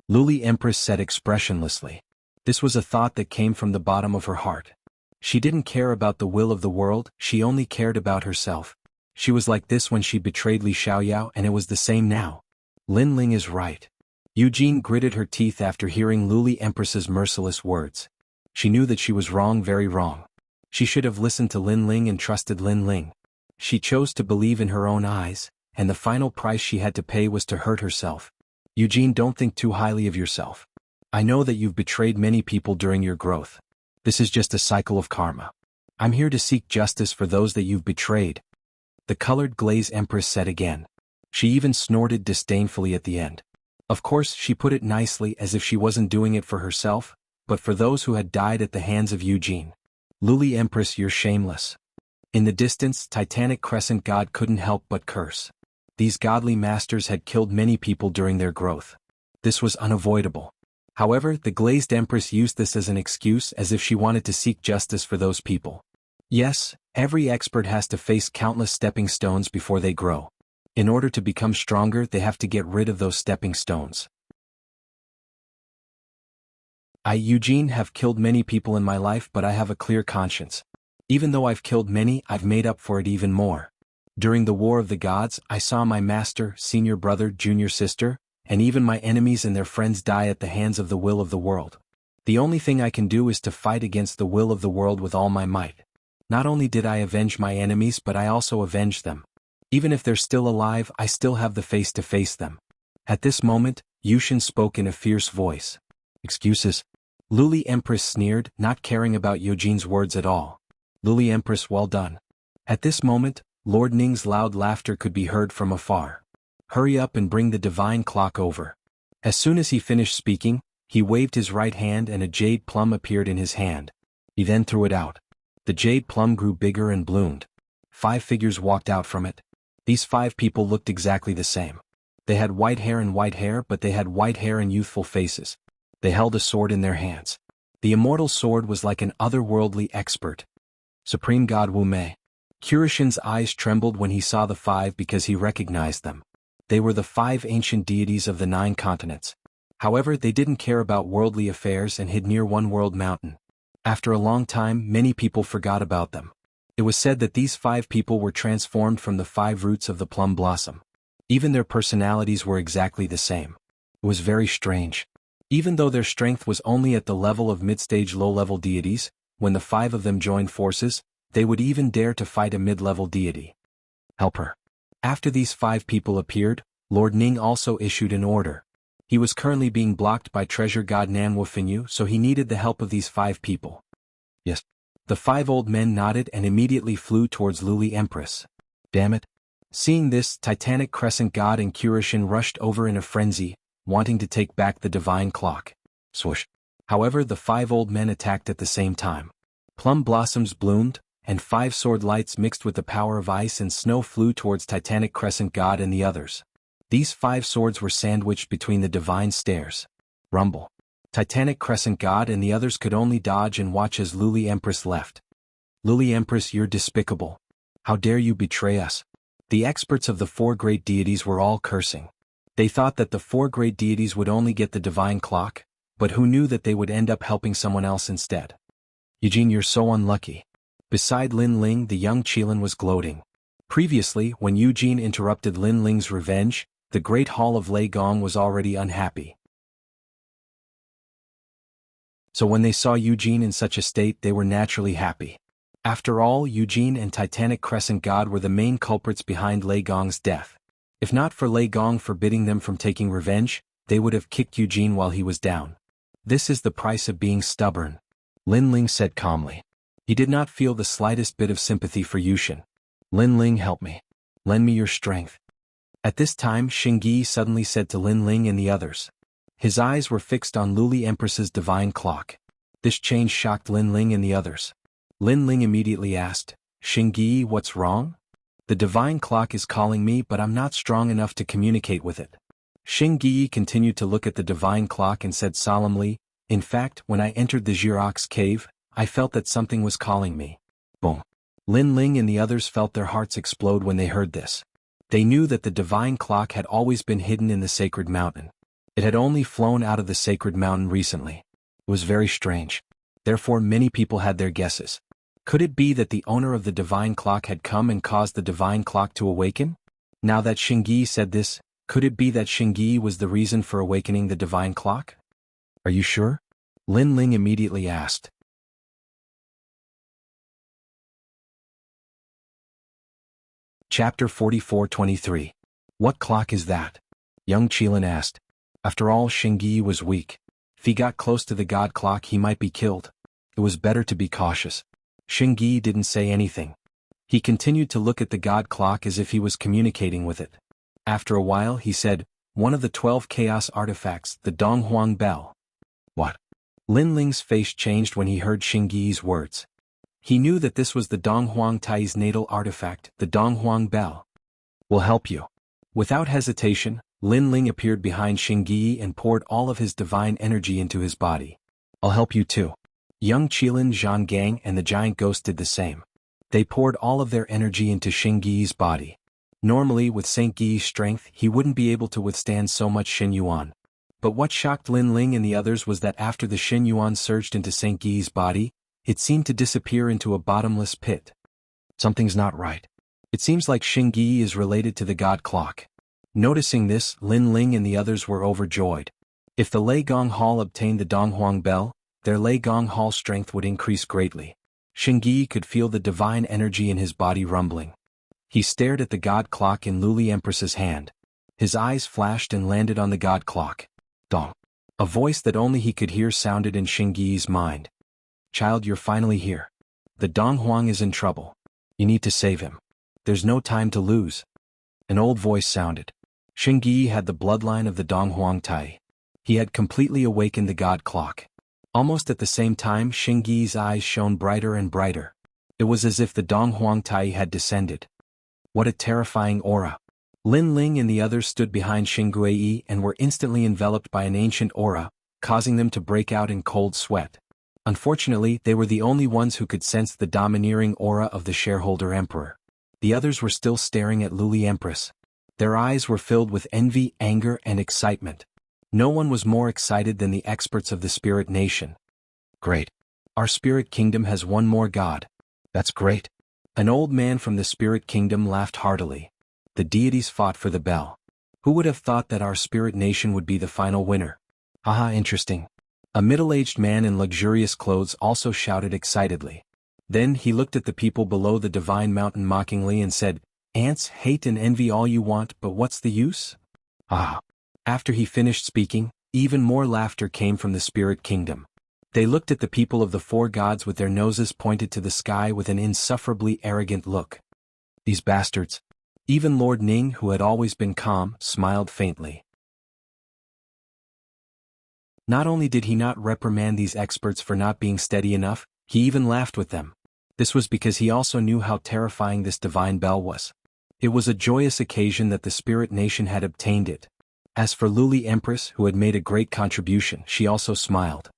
Speaker 1: Luli Empress said expressionlessly. This was a thought that came from the bottom of her heart. She didn't care about the will of the world, she only cared about herself. She was like this when she betrayed Li Xiaoyao, and it was the same now. Lin Ling is right. Eugene gritted her teeth after hearing Luli Empress's merciless words. She knew that she was wrong, very wrong. She should have listened to Lin Ling and trusted Lin Ling. She chose to believe in her own eyes, and the final price she had to pay was to hurt herself. Eugene, don't think too highly of yourself. I know that you've betrayed many people during your growth. This is just a cycle of karma. I'm here to seek justice for those that you've betrayed. The colored glaze Empress said again. She even snorted disdainfully at the end. Of course, she put it nicely as if she wasn't doing it for herself, but for those who had died at the hands of Eugene. Luli Empress, you're shameless. In the distance, Titanic Crescent God couldn't help but curse. These godly masters had killed many people during their growth. This was unavoidable. However, the glazed Empress used this as an excuse, as if she wanted to seek justice for those people. Yes, every expert has to face countless stepping stones before they grow. In order to become stronger, they have to get rid of those stepping stones. I, Eugene, have killed many people in my life, but I have a clear conscience. Even though I've killed many, I've made up for it even more. During the War of the Gods, I saw my master, senior brother, junior sister, and even my enemies and their friends die at the hands of the will of the world. The only thing I can do is to fight against the will of the world with all my might. Not only did I avenge my enemies but I also avenged them. Even if they're still alive, I still have the face to face them. At this moment, Yushin spoke in a fierce voice. Excuses? Luli Empress sneered, not caring about Yujin's words at all. Luli Empress, well done. At this moment, Lord Ning's loud laughter could be heard from afar. Hurry up and bring the divine clock over. As soon as he finished speaking, he waved his right hand and a jade plum appeared in his hand. He then threw it out. The jade plum grew bigger and bloomed. 5 figures walked out from it. These 5 people looked exactly the same. They had white hair, but they had white hair and youthful faces. They held a sword in their hands. The immortal sword was like an otherworldly expert. Supreme God Wu Mei. Kurishin's eyes trembled when he saw the 5 because he recognized them. They were the 5 ancient deities of the 9 continents. However, they didn't care about worldly affairs and hid near One World Mountain. After a long time, many people forgot about them. It was said that these 5 people were transformed from the 5 roots of the plum blossom. Even their personalities were exactly the same. It was very strange. Even though their strength was only at the level of mid-stage low-level deities, when the 5 of them joined forces, they would even dare to fight a mid-level deity. Help her. After these 5 people appeared, Lord Ning also issued an order. He was currently being blocked by treasure god Nanwu Finyu, so he needed the help of these 5 people. Yes. The 5 old men nodded and immediately flew towards Luli Empress. Damn it. Seeing this, Titanic Crescent God and Kurishin rushed over in a frenzy, wanting to take back the divine clock. Swoosh. However, the 5 old men attacked at the same time. Plum blossoms bloomed, and 5 sword lights mixed with the power of ice and snow flew towards Titanic Crescent God and the others. These 5 swords were sandwiched between the divine stairs. Rumble. Titanic Crescent God and the others could only dodge and watch as Luli Empress left. Luli Empress, you're despicable. How dare you betray us? The experts of the 4 great deities were all cursing. They thought that the 4 great deities would only get the divine clock, but who knew that they would end up helping someone else instead? Eugene, you're so unlucky. Beside Lin Ling, the young Qilin was gloating. Previously, when Eugene interrupted Lin Ling's revenge, the Great Hall of Lei Gong was already unhappy. So when they saw Eugene in such a state, they were naturally happy. After all, Eugene and Titanic Crescent God were the main culprits behind Lei Gong's death. If not for Lei Gong forbidding them from taking revenge, they would have kicked Eugene while he was down. This is the price of being stubborn, Lin Ling said calmly. He did not feel the slightest bit of sympathy for Yushin. Lin Ling, help me. Lend me your strength. At this time, Xingyi suddenly said to Lin Ling and the others. His eyes were fixed on Luli Empress's divine clock. This change shocked Lin Ling and the others. Lin Ling immediately asked, Xingyi, what's wrong? The divine clock is calling me, but I'm not strong enough to communicate with it. Xingyi continued to look at the divine clock and said solemnly, in fact, when I entered the Xirox cave, I felt that something was calling me. Boom. Lin Ling and the others felt their hearts explode when they heard this. They knew that the divine clock had always been hidden in the sacred mountain. It had only flown out of the sacred mountain recently. It was very strange. Therefore many people had their guesses. Could it be that the owner of the divine clock had come and caused the divine clock to awaken? Now that Xingyi said this, could it be that Xingyi was the reason for awakening the divine clock? Are you sure? Lin Ling immediately asked. Chapter 44-23. What clock is that? Young Qilin asked. After all, Xingyi was weak. If he got close to the god clock, he might be killed. It was better to be cautious. Xingyi didn't say anything. He continued to look at the god clock as if he was communicating with it. After a while, he said, one of the 12 chaos artifacts, the Donghuang Bell. What? Lin Ling's face changed when he heard Xingyi's words. He knew that this was the Donghuang Tai's natal artifact, the Donghuang Bell. Will help you. Without hesitation, Lin Ling appeared behind Xingyi and poured all of his divine energy into his body. I'll help you too. Young Qilin, Zhang Gang and the giant ghost did the same. They poured all of their energy into Xingyi's body. Normally, with Saint Gui's strength, he wouldn't be able to withstand so much Xin Yuan. But what shocked Lin Ling and the others was that after the Xin Yuan surged into Saint Gui's body, it seemed to disappear into a bottomless pit. Something's not right. It seems like Xingyi is related to the god clock. Noticing this, Lin Ling and the others were overjoyed. If the Lei Gong Hall obtained the Donghuang Bell, their Lei Gong Hall strength would increase greatly. Xingyi could feel the divine energy in his body rumbling. He stared at the god clock in Luli Empress's hand. His eyes flashed and landed on the god clock. Dong. A voice that only he could hear sounded in Xingyi's mind. Child, you're finally here. The Dong Huang is in trouble. You need to save him. There's no time to lose. An old voice sounded. Xingyi had the bloodline of the Dong Huang Tai. He had completely awakened the god clock. Almost at the same time, Xingyi's eyes shone brighter and brighter. It was as if the Dong Huang Tai had descended. What a terrifying aura. Lin Ling and the others stood behind Xingui and were instantly enveloped by an ancient aura, causing them to break out in cold sweat. Unfortunately, they were the only ones who could sense the domineering aura of the shareholder emperor. The others were still staring at Luli Empress. Their eyes were filled with envy, anger, and excitement. No one was more excited than the experts of the Spirit Nation. Great. Our Spirit Kingdom has one more god. That's great. An old man from the Spirit Kingdom laughed heartily. The deities fought for the bell. Who would have thought that our Spirit Nation would be the final winner? Haha, interesting. A middle-aged man in luxurious clothes also shouted excitedly. Then he looked at the people below the divine mountain mockingly and said, Ants, hate and envy all you want, but what's the use? Ah. After he finished speaking, even more laughter came from the Spirit Kingdom. They looked at the people of the four gods with their noses pointed to the sky with an insufferably arrogant look. These bastards. Even Lord Ning, who had always been calm, smiled faintly. Not only did he not reprimand these experts for not being steady enough, he even laughed with them. This was because he also knew how terrifying this divine bell was. It was a joyous occasion that the Spirit Nation had obtained it. As for Luli Empress, who had made a great contribution, she also smiled.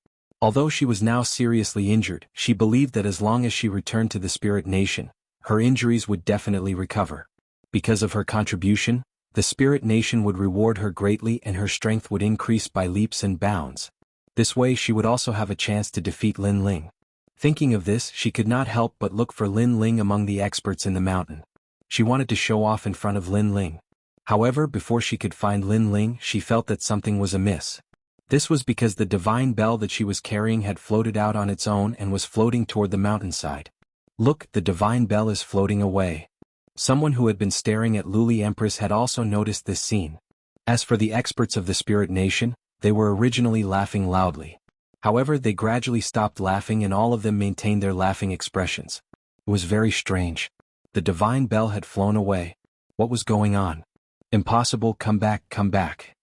Speaker 1: Although she was now seriously injured, she believed that as long as she returned to the Spirit Nation, her injuries would definitely recover. Because of her contribution, the Spirit Nation would reward her greatly and her strength would increase by leaps and bounds. This way she would also have a chance to defeat Lin Ling. Thinking of this, she could not help but look for Lin Ling among the experts in the mountain. She wanted to show off in front of Lin Ling. However, before she could find Lin Ling, she felt that something was amiss. This was because the divine bell that she was carrying had floated out on its own and was floating toward the mountainside. Look, the divine bell is floating away. Someone who had been staring at Luli Empress had also noticed this scene. As for the experts of the Spirit Nation, they were originally laughing loudly. However, they gradually stopped laughing and all of them maintained their laughing expressions. It was very strange. The divine bell had flown away. What was going on? Impossible, come back, come back.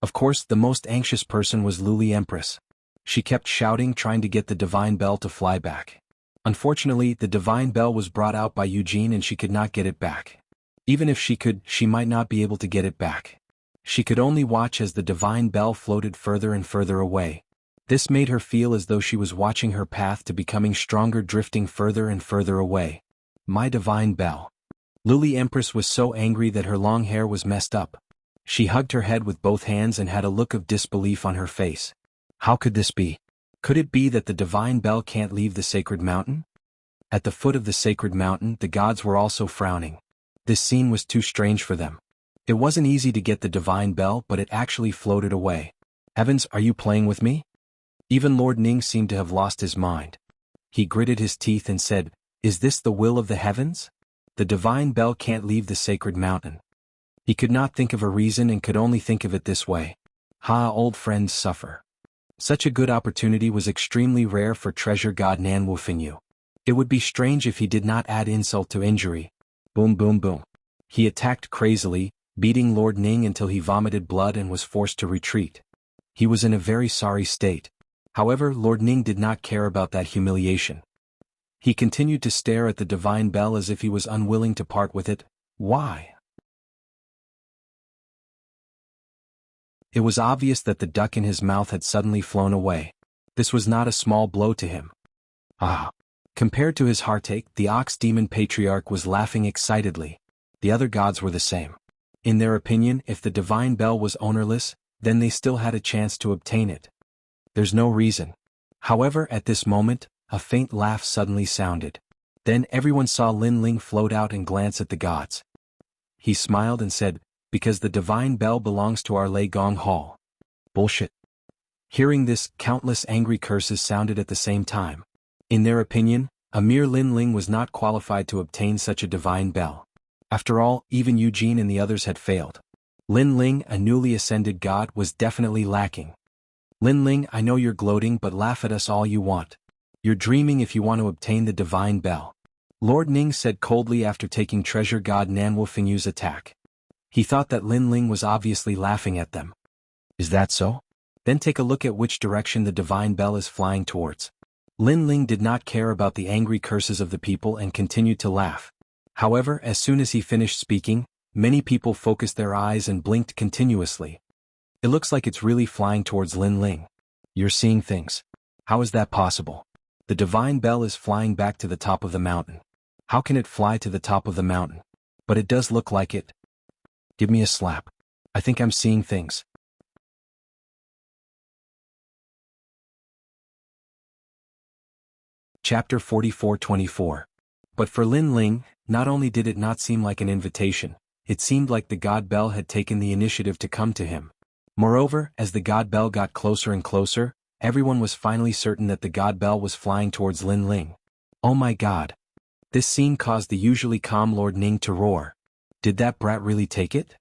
Speaker 1: Of course, the most anxious person was Luli Empress. She kept shouting, trying to get the divine bell to fly back. Unfortunately, the divine bell was brought out by Eugene and she could not get it back. Even if she could, she might not be able to get it back. She could only watch as the divine bell floated further and further away. This made her feel as though she was watching her path to becoming stronger, drifting further and further away. My divine bell. Luli Empress was so angry that her long hair was messed up. She hugged her head with both hands and had a look of disbelief on her face. How could this be? Could it be that the divine bell can't leave the sacred mountain? At the foot of the sacred mountain, the gods were also frowning. This scene was too strange for them. It wasn't easy to get the divine bell, but it actually floated away. Heavens, are you playing with me? Even Lord Ning seemed to have lost his mind. He gritted his teeth and said, Is this the will of the heavens? The divine bell can't leave the sacred mountain. He could not think of a reason and could only think of it this way. Ha, old friends suffer. Such a good opportunity was extremely rare for treasure god Nan Wufingyu. It would be strange if he did not add insult to injury. Boom boom boom. He attacked crazily, beating Lord Ning until he vomited blood and was forced to retreat. He was in a very sorry state. However, Lord Ning did not care about that humiliation. He continued to stare at the divine bell as if he was unwilling to part with it. Why? It was obvious that the duck in his mouth had suddenly flown away. This was not a small blow to him. Ah! Compared to his heartache, the ox demon patriarch was laughing excitedly. The other gods were the same. In their opinion, if the divine bell was ownerless, then they still had a chance to obtain it. There's no reason. However, at this moment, a faint laugh suddenly sounded. Then everyone saw Lin Ling float out and glance at the gods. He smiled and said, Because the divine bell belongs to our Lei Gong Hall. Bullshit. Hearing this, countless angry curses sounded at the same time. In their opinion, a mere Lin Ling was not qualified to obtain such a divine bell. After all, even Eugene and the others had failed. Lin Ling, a newly ascended god, was definitely lacking. Lin Ling, I know you're gloating, but laugh at us all you want. You're dreaming if you want to obtain the divine bell. Lord Ning said coldly after taking treasure god Nanwu Fingyu's attack. He thought that Lin Ling was obviously laughing at them. Is that so? Then take a look at which direction the divine bell is flying towards. Lin Ling did not care about the angry curses of the people and continued to laugh. However, as soon as he finished speaking, many people focused their eyes and blinked continuously. It looks like it's really flying towards Lin Ling. You're seeing things. How is that possible? The divine bell is flying back to the top of the mountain. How can it fly to the top of the mountain? But it does look like it. Give me a slap. I think I'm seeing things. Chapter 44-24. But for Lin Ling, not only did it not seem like an invitation, it seemed like the god bell had taken the initiative to come to him. Moreover, as the god bell got closer and closer, everyone was finally certain that the god bell was flying towards Lin Ling. Oh my god. This scene caused the usually calm Lord Ning to roar. Did that brat really take it?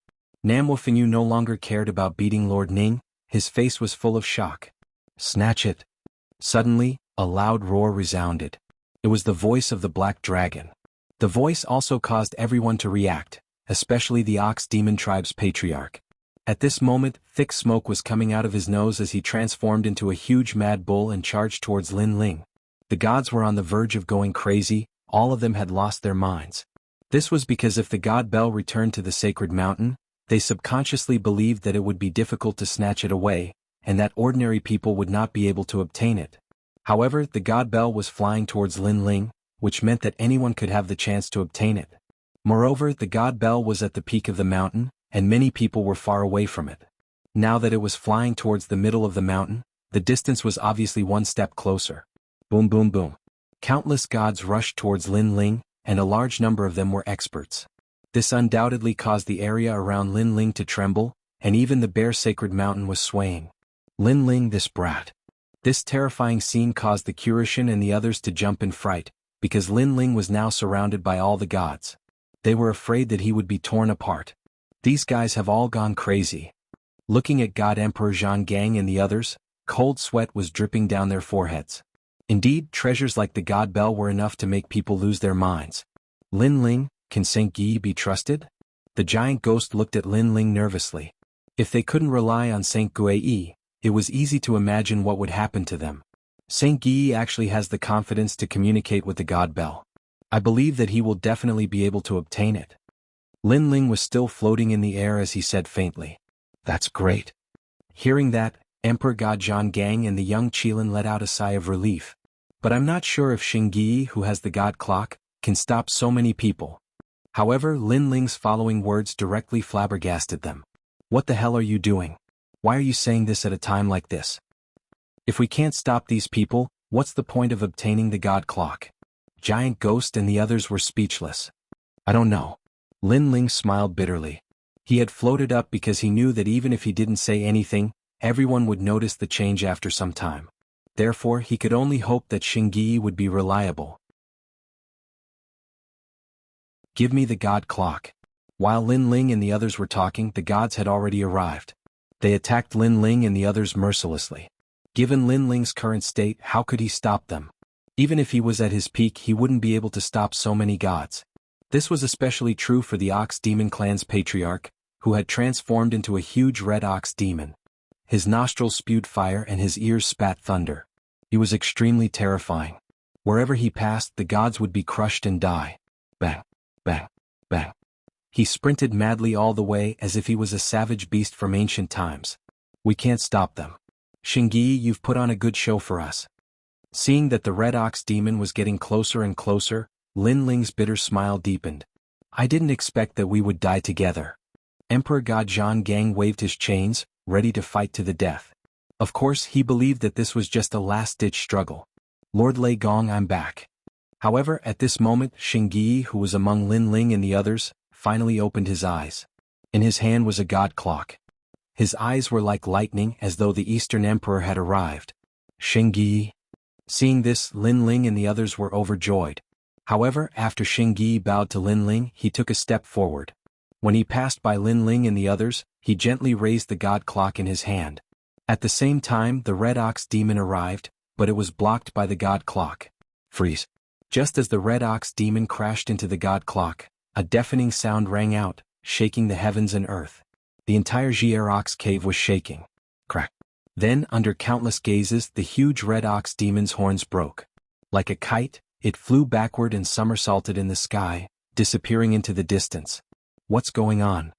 Speaker 1: Nanwu Fingyu no longer cared about beating Lord Ning, his face was full of shock. Snatch it. Suddenly, a loud roar resounded. It was the voice of the Black Dragon. The voice also caused everyone to react, especially the Ox Demon Tribe's patriarch. At this moment, thick smoke was coming out of his nose as he transformed into a huge mad bull and charged towards Lin Ling. The gods were on the verge of going crazy, all of them had lost their minds. This was because if the god bell returned to the sacred mountain, they subconsciously believed that it would be difficult to snatch it away, and that ordinary people would not be able to obtain it. However, the god bell was flying towards Lin Ling, which meant that anyone could have the chance to obtain it. Moreover, the god bell was at the peak of the mountain, and many people were far away from it. Now that it was flying towards the middle of the mountain, the distance was obviously one step closer. Boom boom boom. Countless gods rushed towards Lin Ling, and a large number of them were experts. This undoubtedly caused the area around Lin Ling to tremble, and even the bare sacred mountain was swaying. Lin Ling, this brat. This terrifying scene caused the Kurishin and the others to jump in fright, because Lin Ling was now surrounded by all the gods. They were afraid that he would be torn apart. These guys have all gone crazy. Looking at God Emperor Jianghu and the others, cold sweat was dripping down their foreheads. Indeed, treasures like the god bell were enough to make people lose their minds. Lin Ling, can Saint Yi be trusted? The giant ghost looked at Lin Ling nervously. If they couldn't rely on Saint Yi, it was easy to imagine what would happen to them. Saint Yi actually has the confidence to communicate with the god bell. I believe that he will definitely be able to obtain it. Lin Ling was still floating in the air as he said faintly. That's great. Hearing that, Emperor God Jianghu and the young Qilin let out a sigh of relief. But I'm not sure if Xingyi, who has the god clock, can stop so many people. However, Lin Ling's following words directly flabbergasted them. What the hell are you doing? Why are you saying this at a time like this? If we can't stop these people, what's the point of obtaining the god clock? Giant Ghost and the others were speechless. I don't know. Lin Ling smiled bitterly. He had floated up because he knew that even if he didn't say anything, everyone would notice the change after some time. Therefore, he could only hope that Xingyi would be reliable. Give me the god clock. While Lin Ling and the others were talking, the gods had already arrived. They attacked Lin Ling and the others mercilessly. Given Lin Ling's current state, how could he stop them? Even if he was at his peak, he wouldn't be able to stop so many gods. This was especially true for the Ox Demon Clan's patriarch, who had transformed into a huge red ox demon. His nostrils spewed fire and his ears spat thunder. He was extremely terrifying. Wherever he passed, the gods would be crushed and die. Bang, bang, bang. He sprinted madly all the way as if he was a savage beast from ancient times. We can't stop them. Xingyi, you've put on a good show for us. Seeing that the red ox demon was getting closer and closer, Lin Ling's bitter smile deepened. I didn't expect that we would die together. Emperor God Jianghu waved his chains, ready to fight to the death. Of course, he believed that this was just a last-ditch struggle. Lord Lei Gong, I'm back. However, at this moment, Xingyi, who was among Lin Ling and the others, finally opened his eyes. In his hand was a god clock. His eyes were like lightning, as though the Eastern Emperor had arrived. Xingyi. Seeing this, Lin Ling and the others were overjoyed. However, after Xingyi bowed to Lin Ling, he took a step forward. When he passed by Lin Ling and the others, he gently raised the god clock in his hand. At the same time, the Red Ox demon arrived, but it was blocked by the god clock. Freeze. Just as the Red Ox demon crashed into the god clock, a deafening sound rang out, shaking the heavens and earth. The entire Jianghu cave was shaking. Crack. Then, under countless gazes, the huge Red Ox demon's horns broke. Like a kite, it flew backward and somersaulted in the sky, disappearing into the distance. What's going on?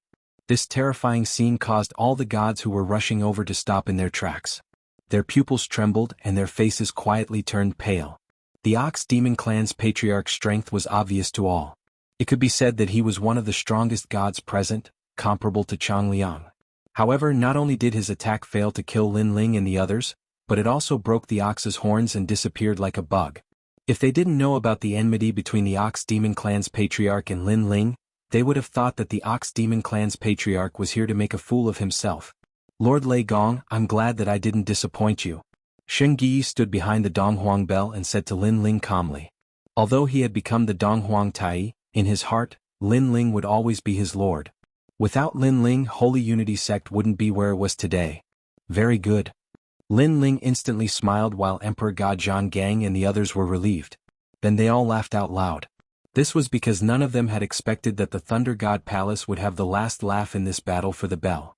Speaker 1: This terrifying scene caused all the gods who were rushing over to stop in their tracks. Their pupils trembled and their faces quietly turned pale. The Ox Demon clan's patriarch's strength was obvious to all. It could be said that he was one of the strongest gods present, comparable to Changliang. However, not only did his attack fail to kill Lin Ling and the others, but it also broke the ox's horns and disappeared like a bug. If they didn't know about the enmity between the Ox Demon clan's patriarch and Lin Ling, they would have thought that the Ox Demon clan's patriarch was here to make a fool of himself. Lord Lei Gong, I'm glad that I didn't disappoint you. Xingyi stood behind the Donghuang bell and said to Lin Ling calmly. Although he had become the Donghuang Tai, in his heart, Lin Ling would always be his lord. Without Lin Ling, Holy Unity Sect wouldn't be where it was today. Very good. Lin Ling instantly smiled while Emperor God Zhang Gang and the others were relieved. Then they all laughed out loud. This was because none of them had expected that the Thunder God Palace would have the last laugh in this battle for the bell.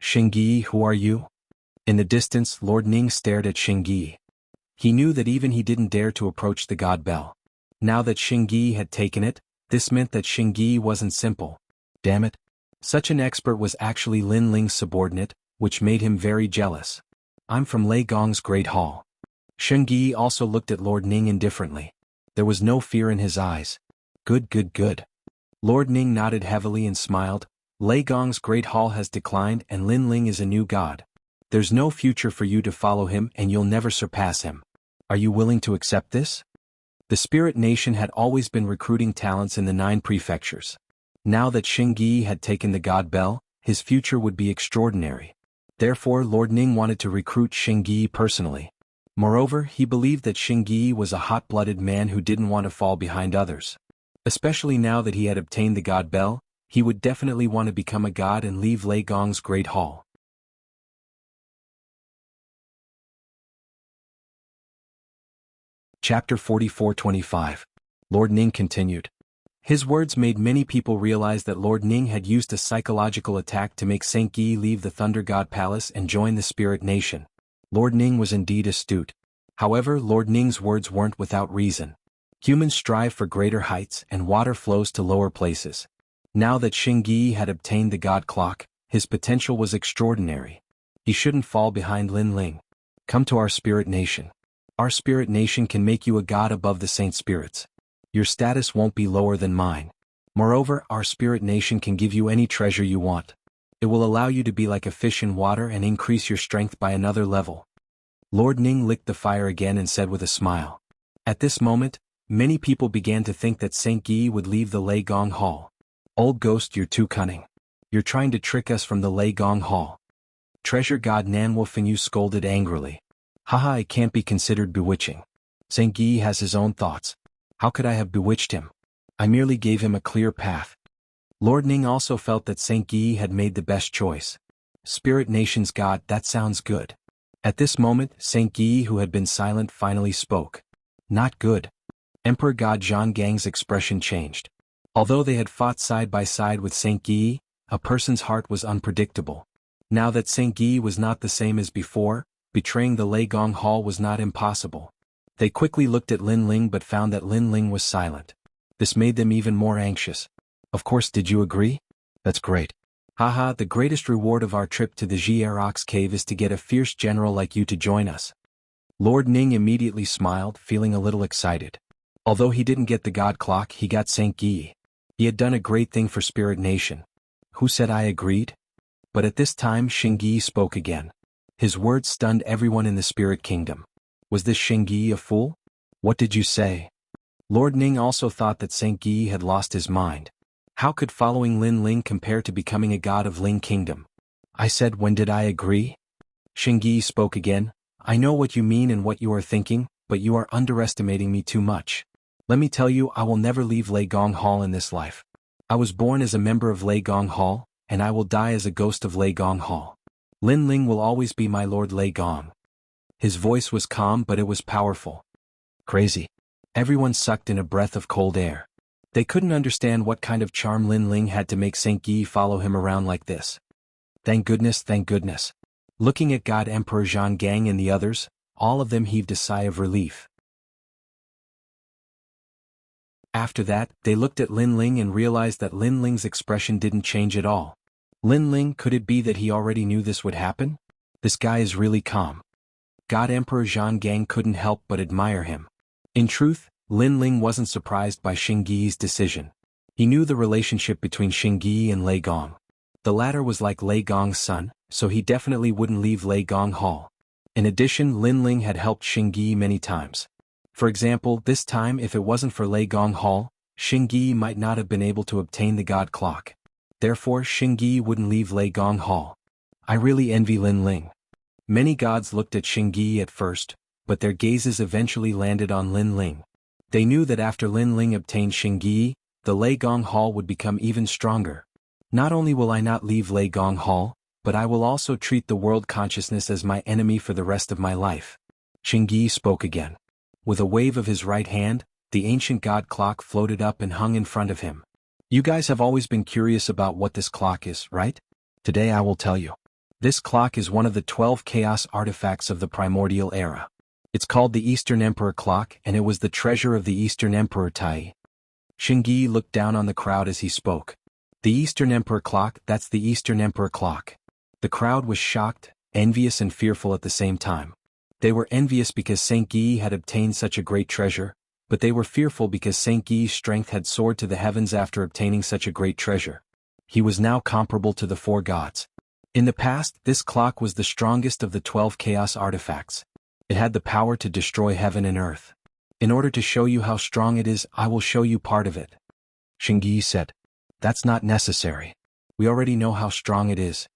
Speaker 1: Xingyi, who are you? In the distance, Lord Ning stared at Xingyi. He knew that even he didn't dare to approach the God Bell. Now that Xingyi had taken it, this meant that Xingyi wasn't simple. Damn it. Such an expert was actually Lin Ling's subordinate, which made him very jealous. I'm from Lei Gong's Great Hall. Xingyi also looked at Lord Ning indifferently. There was no fear in his eyes. Good, good, good. Lord Ning nodded heavily and smiled. Lei Gong's Great Hall has declined and Lin Ling is a new god. There's no future for you to follow him and you'll never surpass him. Are you willing to accept this? The Spirit Nation had always been recruiting talents in the 9 prefectures. Now that Xingyi had taken the God Bell, his future would be extraordinary. Therefore, Lord Ning wanted to recruit Xingyi personally. Moreover, he believed that Xingyi was a hot-blooded man who didn't want to fall behind others. Especially now that he had obtained the God Bell, he would definitely want to become a god and leave Lei Gong's Great Hall. Chapter 44-25. Lord Ning continued. His words made many people realize that Lord Ning had used a psychological attack to make Xingyi leave the Thunder God Palace and join the Spirit Nation. Lord Ning was indeed astute. However, Lord Ning's words weren't without reason. Humans strive for greater heights and water flows to lower places. Now that Xingyi had obtained the God Clock, his potential was extraordinary. He shouldn't fall behind Lin Ling. Come to our Spirit Nation. Our Spirit Nation can make you a god above the Saint Spirits. Your status won't be lower than mine. Moreover, our Spirit Nation can give you any treasure you want. It will allow you to be like a fish in water and increase your strength by another level. Lord Ning licked the fire again and said with a smile. At this moment, many people began to think that Xingyi would leave the Lei Gong Hall. Old ghost, you're too cunning. You're trying to trick us from the Lei Gong Hall. Treasure God Nanwufengyu scolded angrily. Haha, it can't be considered bewitching. Xingyi has his own thoughts. How could I have bewitched him? I merely gave him a clear path. Lord Ning also felt that Xingyi had made the best choice. Spirit Nation's god, that sounds good. At this moment, Xingyi, who had been silent, finally spoke. Not good. Emperor God Zhang Gang's expression changed. Although they had fought side by side with Xingyi, a person's heart was unpredictable. Now that Xingyi was not the same as before, betraying the Lei Gong Hall was not impossible. They quickly looked at Lin Ling but found that Lin Ling was silent. This made them even more anxious. Of course, did you agree? That's great. Haha, the greatest reward of our trip to the Jianghu cave is to get a fierce general like you to join us. Lord Ning immediately smiled, feeling a little excited. Although he didn't get the God Clock, he got Xingyi. He had done a great thing for Spirit Nation. Who said I agreed? But at this time Xingyi spoke again. His words stunned everyone in the Spirit Kingdom. Was this Xingyi a fool? What did you say? Lord Ning also thought that Xingyi had lost his mind. How could following Lin Ling compare to becoming a god of Ling Kingdom? I said, when did I agree? Xingyi spoke again. I know what you mean and what you are thinking, but you are underestimating me too much. Let me tell you, I will never leave Lei Gong Hall in this life. I was born as a member of Lei Gong Hall, and I will die as a ghost of Lei Gong Hall. Lin Ling will always be my Lord Lei Gong. His voice was calm, but it was powerful. Crazy. Everyone sucked in a breath of cold air. They couldn't understand what kind of charm Lin Ling had to make Saint Yi follow him around like this. Thank goodness, thank goodness. Looking at God Emperor Zhang Gang and the others, all of them heaved a sigh of relief. After that, they looked at Lin Ling and realized that Lin Ling's expression didn't change at all. Lin Ling, could it be that he already knew this would happen? This guy is really calm. God Emperor Zhang Gang couldn't help but admire him. In truth, Lin Ling wasn't surprised by Xingyi's decision. He knew the relationship between Xingyi and Lei Gong. The latter was like Lei Gong's son, so he definitely wouldn't leave Lei Gong Hall. In addition, Lin Ling had helped Xingyi many times. For example, this time if it wasn't for Lei Gong Hall, Xingyi might not have been able to obtain the God Clock. Therefore, Xingyi wouldn't leave Lei Gong Hall. I really envy Lin Ling. Many gods looked at Xingyi at first, but their gazes eventually landed on Lin Ling. They knew that after Lin Ling obtained Xingyi, the Lei Gong Hall would become even stronger. Not only will I not leave Lei Gong Hall, but I will also treat the world consciousness as my enemy for the rest of my life. Xingyi spoke again. With a wave of his right hand, the ancient god clock floated up and hung in front of him. You guys have always been curious about what this clock is, right? Today I will tell you. This clock is one of the 12 chaos artifacts of the primordial era. It's called the Eastern Emperor Clock, and it was the treasure of the Eastern Emperor Tai. Xingyi looked down on the crowd as he spoke. The Eastern Emperor Clock, that's the Eastern Emperor Clock. The crowd was shocked, envious and fearful at the same time. They were envious because Saint Yi had obtained such a great treasure, but they were fearful because Saint Yi's strength had soared to the heavens after obtaining such a great treasure. He was now comparable to the 4 gods. In the past, this clock was the strongest of the 12 chaos artifacts. It had the power to destroy heaven and earth. In order to show you how strong it is, I will show you part of it. Xingyi said. That's not necessary. We already know how strong it is.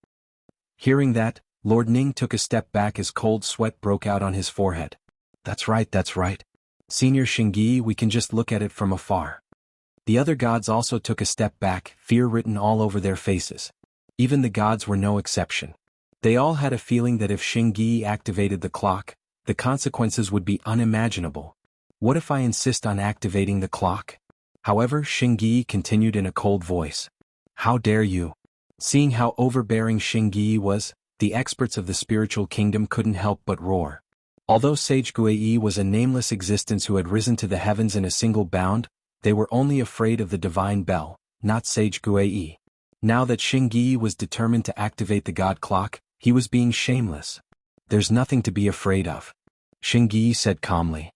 Speaker 1: Hearing that, Lord Ning took a step back as cold sweat broke out on his forehead. That's right, that's right. Senior Xingyi, we can just look at it from afar. The other gods also took a step back, fear written all over their faces. Even the gods were no exception. They all had a feeling that if Xingyi activated the clock, the consequences would be unimaginable. What if I insist on activating the clock? However, Xingyi continued in a cold voice. How dare you? Seeing how overbearing Xingyi was, the experts of the spiritual kingdom couldn't help but roar. Although Sage Guiyi was a nameless existence who had risen to the heavens in a single bound, they were only afraid of the divine bell, not Sage Guiyi. Now that Xingyi was determined to activate the God Clock, he was being shameless. There's nothing to be afraid of. Xingyi said calmly.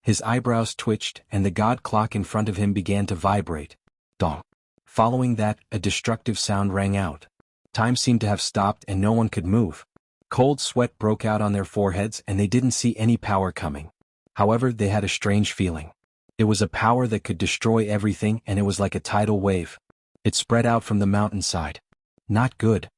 Speaker 1: His eyebrows twitched and the God Clock in front of him began to vibrate. Dong. Following that, a destructive sound rang out. Time seemed to have stopped and no one could move. Cold sweat broke out on their foreheads and they didn't see any power coming. However, they had a strange feeling. It was a power that could destroy everything and it was like a tidal wave. It spread out from the mountainside. Not good.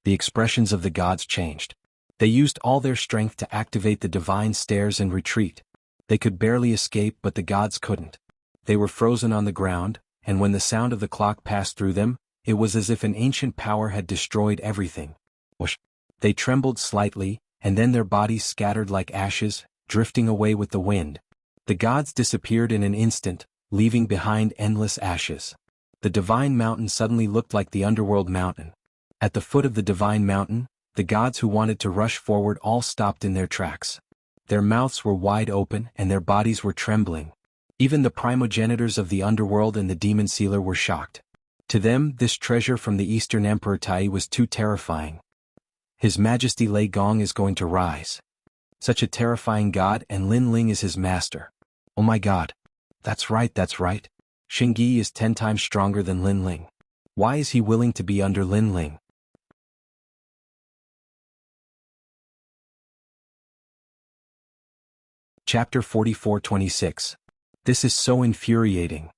Speaker 1: The expressions of the gods changed. They used all their strength to activate the divine stairs and retreat. They could barely escape, but the gods couldn't. They were frozen on the ground, and when the sound of the clock passed through them, it was as if an ancient power had destroyed everything. Whoosh! They trembled slightly, and then their bodies scattered like ashes, drifting away with the wind. The gods disappeared in an instant, leaving behind endless ashes. The divine mountain suddenly looked like the underworld mountain. At the foot of the divine mountain, the gods who wanted to rush forward all stopped in their tracks. Their mouths were wide open and their bodies were trembling. Even the primogenitors of the underworld and the demon sealer were shocked. To them, this treasure from the Eastern Emperor Tai was too terrifying. His Majesty Lei Gong is going to rise. Such a terrifying god, and Lin Ling is his master. Oh my god. That's right, that's right. Xingyi is 10 times stronger than Lin Ling. Why is he willing to be under Lin Ling? Chapter 44-26. This is so infuriating.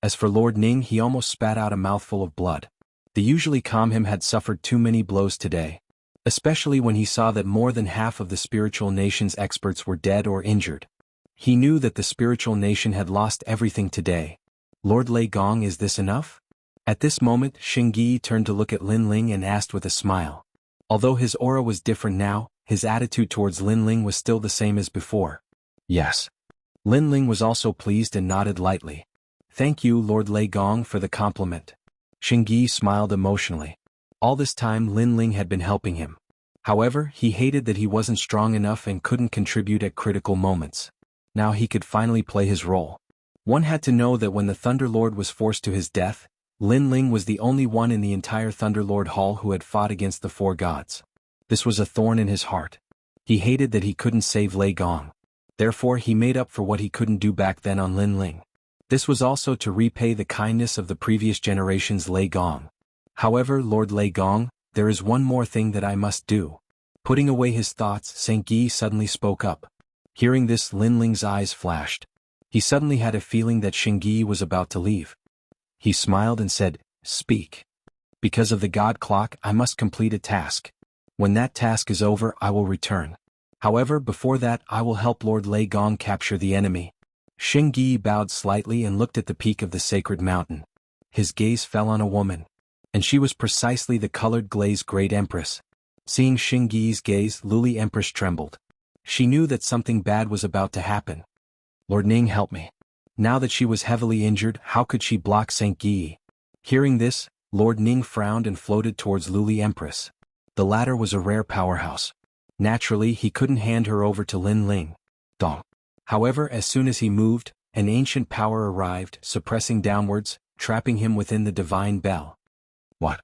Speaker 1: As for Lord Ning, he almost spat out a mouthful of blood. The usually calm him had suffered too many blows today, especially when he saw that more than half of the spiritual nation's experts were dead or injured. He knew that the spiritual nation had lost everything today. Lord Lei Gong, is this enough? At this moment, Xing Yi turned to look at Lin Ling and asked with a smile. Although his aura was different now, his attitude towards Lin Ling was still the same as before. Yes. Lin Ling was also pleased and nodded lightly. Thank you, Lord Lei Gong, for the compliment. Xing Yi smiled emotionally. All this time Lin Ling had been helping him. However, he hated that he wasn't strong enough and couldn't contribute at critical moments. Now he could finally play his role. One had to know that when the Thunder Lord was forced to his death, Lin Ling was the only one in the entire Thunder Lord Hall who had fought against the four gods. This was a thorn in his heart. He hated that he couldn't save Lei Gong. Therefore he made up for what he couldn't do back then on Lin Ling. This was also to repay the kindness of the previous generation's Lei Gong. However, Lord Lei Gong, there is one more thing that I must do. Putting away his thoughts, Shang Yi suddenly spoke up. Hearing this, Lin Ling's eyes flashed. He suddenly had a feeling that Xing Yi was about to leave. He smiled and said, "Speak. Because of the God Clock, I must complete a task. When that task is over, I will return. However, before that, I will help Lord Lei Gong capture the enemy." Xing Yi bowed slightly and looked at the peak of the sacred mountain. His gaze fell on a woman. And she was precisely the colored glazed Great Empress. Seeing Xing Yi's gaze, Luli Empress trembled. She knew that something bad was about to happen. Lord Ning, help me. Now that she was heavily injured, how could she block Shang Yi? Hearing this, Lord Ning frowned and floated towards Luli Empress. The latter was a rare powerhouse. Naturally, he couldn't hand her over to Lin Ling. Dong. However, as soon as he moved, an ancient power arrived, suppressing downwards, trapping him within the divine bell. What?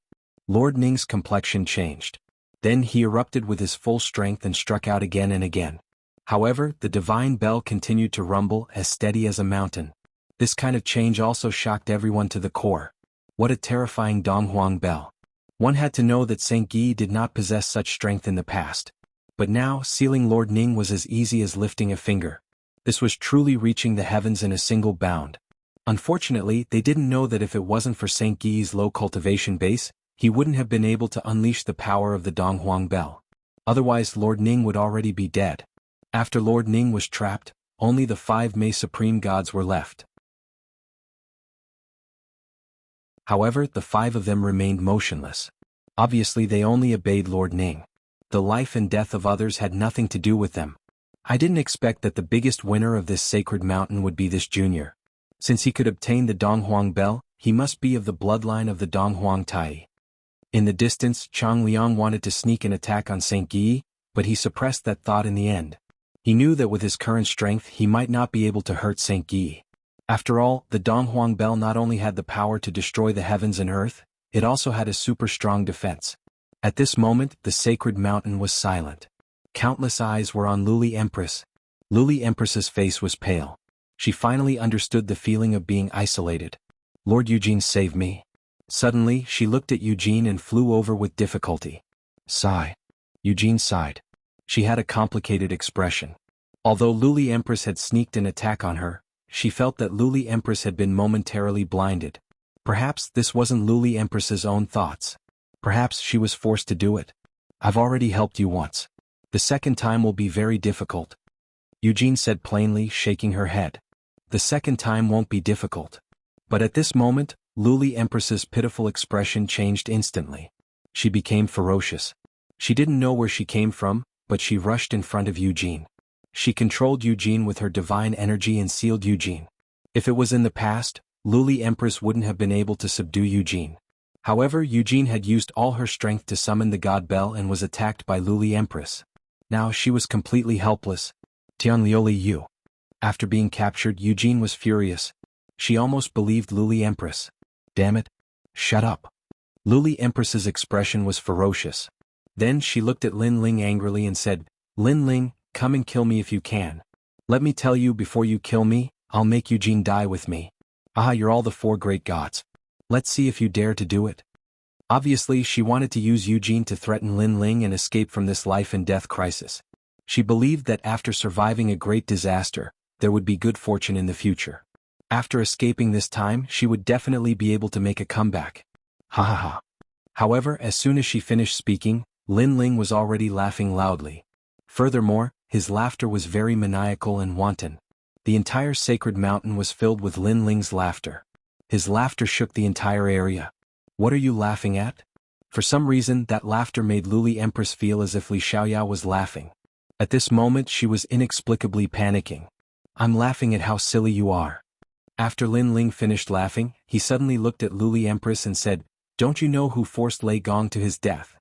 Speaker 1: Lord Ning's complexion changed. Then he erupted with his full strength and struck out again and again. However, the divine bell continued to rumble, as steady as a mountain. This kind of change also shocked everyone to the core. What a terrifying Donghuang bell. One had to know that Shang Yi did not possess such strength in the past. But now, sealing Lord Ning was as easy as lifting a finger. This was truly reaching the heavens in a single bound. Unfortunately, they didn't know that if it wasn't for Shang Yi's low cultivation base, he wouldn't have been able to unleash the power of the Donghuang bell. Otherwise, Lord Ning would already be dead. After Lord Ning was trapped, only the 5 Mei Supreme Gods were left. However, the 5 of them remained motionless. Obviously, they only obeyed Lord Ning. The life and death of others had nothing to do with them. I didn't expect that the biggest winner of this sacred mountain would be this junior. Since he could obtain the Donghuang bell, he must be of the bloodline of the Donghuang Tai. In the distance, Chang Liang wanted to sneak an attack on Shang Yi, but he suppressed that thought in the end. He knew that with his current strength he might not be able to hurt Shang Yi. After all, the Donghuang bell not only had the power to destroy the heavens and earth, it also had a super strong defense. At this moment, the sacred mountain was silent. Countless eyes were on Luli Empress. Luli Empress's face was pale. She finally understood the feeling of being isolated. Lord Eugene, save me. Suddenly, she looked at Eugene and flew over with difficulty. Sigh. Eugene sighed. She had a complicated expression. Although Luli Empress had sneaked an attack on her, she felt that Luli Empress had been momentarily blinded. Perhaps this wasn't Luli Empress's own thoughts. Perhaps she was forced to do it. I've already helped you once. The second time will be very difficult. Eugene said plainly, shaking her head. The second time won't be difficult. But at this moment, Luli Empress's pitiful expression changed instantly. She became ferocious. She didn't know where she came from, but she rushed in front of Eugene. She controlled Eugene with her divine energy and sealed Eugene. If it was in the past, Luli Empress wouldn't have been able to subdue Eugene. However, Eugene had used all her strength to summon the God Bell and was attacked by Luli Empress. Now she was completely helpless. Tianlioli Yu. After being captured, Eugene was furious. She almost believed Luli Empress. Damn it. Shut up. Luli Empress's expression was ferocious. Then she looked at Lin Ling angrily and said, Lin Ling, come and kill me if you can. Let me tell you, before you kill me, I'll make Eugene die with me. Ah, you're all the 4 great gods. Let's see if you dare to do it. Obviously, she wanted to use Eugene to threaten Lin Ling and escape from this life and death crisis. She believed that after surviving a great disaster, there would be good fortune in the future. After escaping this time, she would definitely be able to make a comeback. Ha ha ha. However, as soon as she finished speaking, Lin Ling was already laughing loudly. Furthermore, his laughter was very maniacal and wanton. The entire sacred mountain was filled with Lin Ling's laughter. His laughter shook the entire area. What are you laughing at? For some reason, that laughter made Luli Empress feel as if Li Xiaoyao was laughing. At this moment she was inexplicably panicking. I'm laughing at how silly you are. After Lin Ling finished laughing, he suddenly looked at Luli Empress and said, don't you know who forced Lei Gong to his death?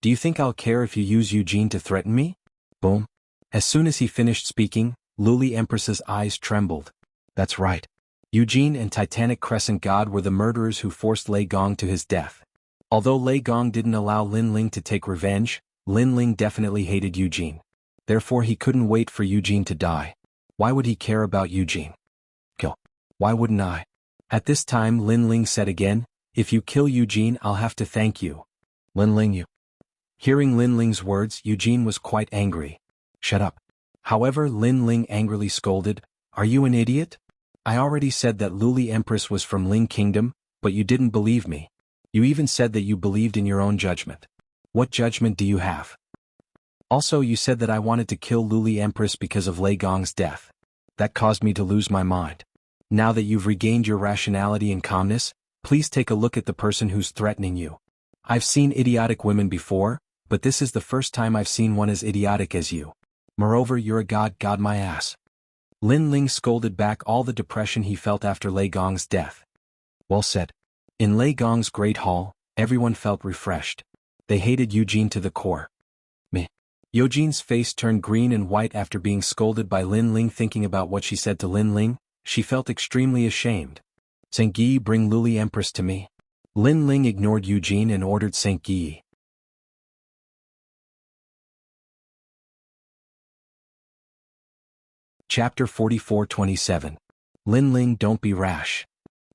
Speaker 1: Do you think I'll care if you use Eugene to threaten me? Boom. As soon as he finished speaking, Luli Empress's eyes trembled. That's right. Eugene and Titanic Crescent God were the murderers who forced Lei Gong to his death. Although Lei Gong didn't allow Lin Ling to take revenge, Lin Ling definitely hated Eugene. Therefore he couldn't wait for Eugene to die. Why would he care about Eugene? Kill. Why wouldn't I? At this time Lin Ling said again, if you kill Eugene I'll have to thank you. Lin Ling you. Hearing Lin Ling's words, Eugene was quite angry. Shut up. However, Lin Ling angrily scolded, are you an idiot? I already said that Luli Empress was from Ling Kingdom, but you didn't believe me. You even said that you believed in your own judgment. What judgment do you have? Also, you said that I wanted to kill Luli Empress because of Lei Gong's death. That caused me to lose my mind. Now that you've regained your rationality and calmness, please take a look at the person who's threatening you. I've seen idiotic women before, but this is the first time I've seen one as idiotic as you. Moreover, you're a god my ass. Lin Ling scolded back all the depression he felt after Lei Gong's death. Well said. In Lei Gong's great hall, everyone felt refreshed. They hated Eugene to the core. Meh. Eugene's face turned green and white after being scolded by Lin Ling. Thinking about what she said to Lin Ling, she felt extremely ashamed. Saint Guy, bring Luli Empress to me. Lin Ling ignored Eugene and ordered Saint Guy. Chapter 44-27. Lin Ling, don't be rash.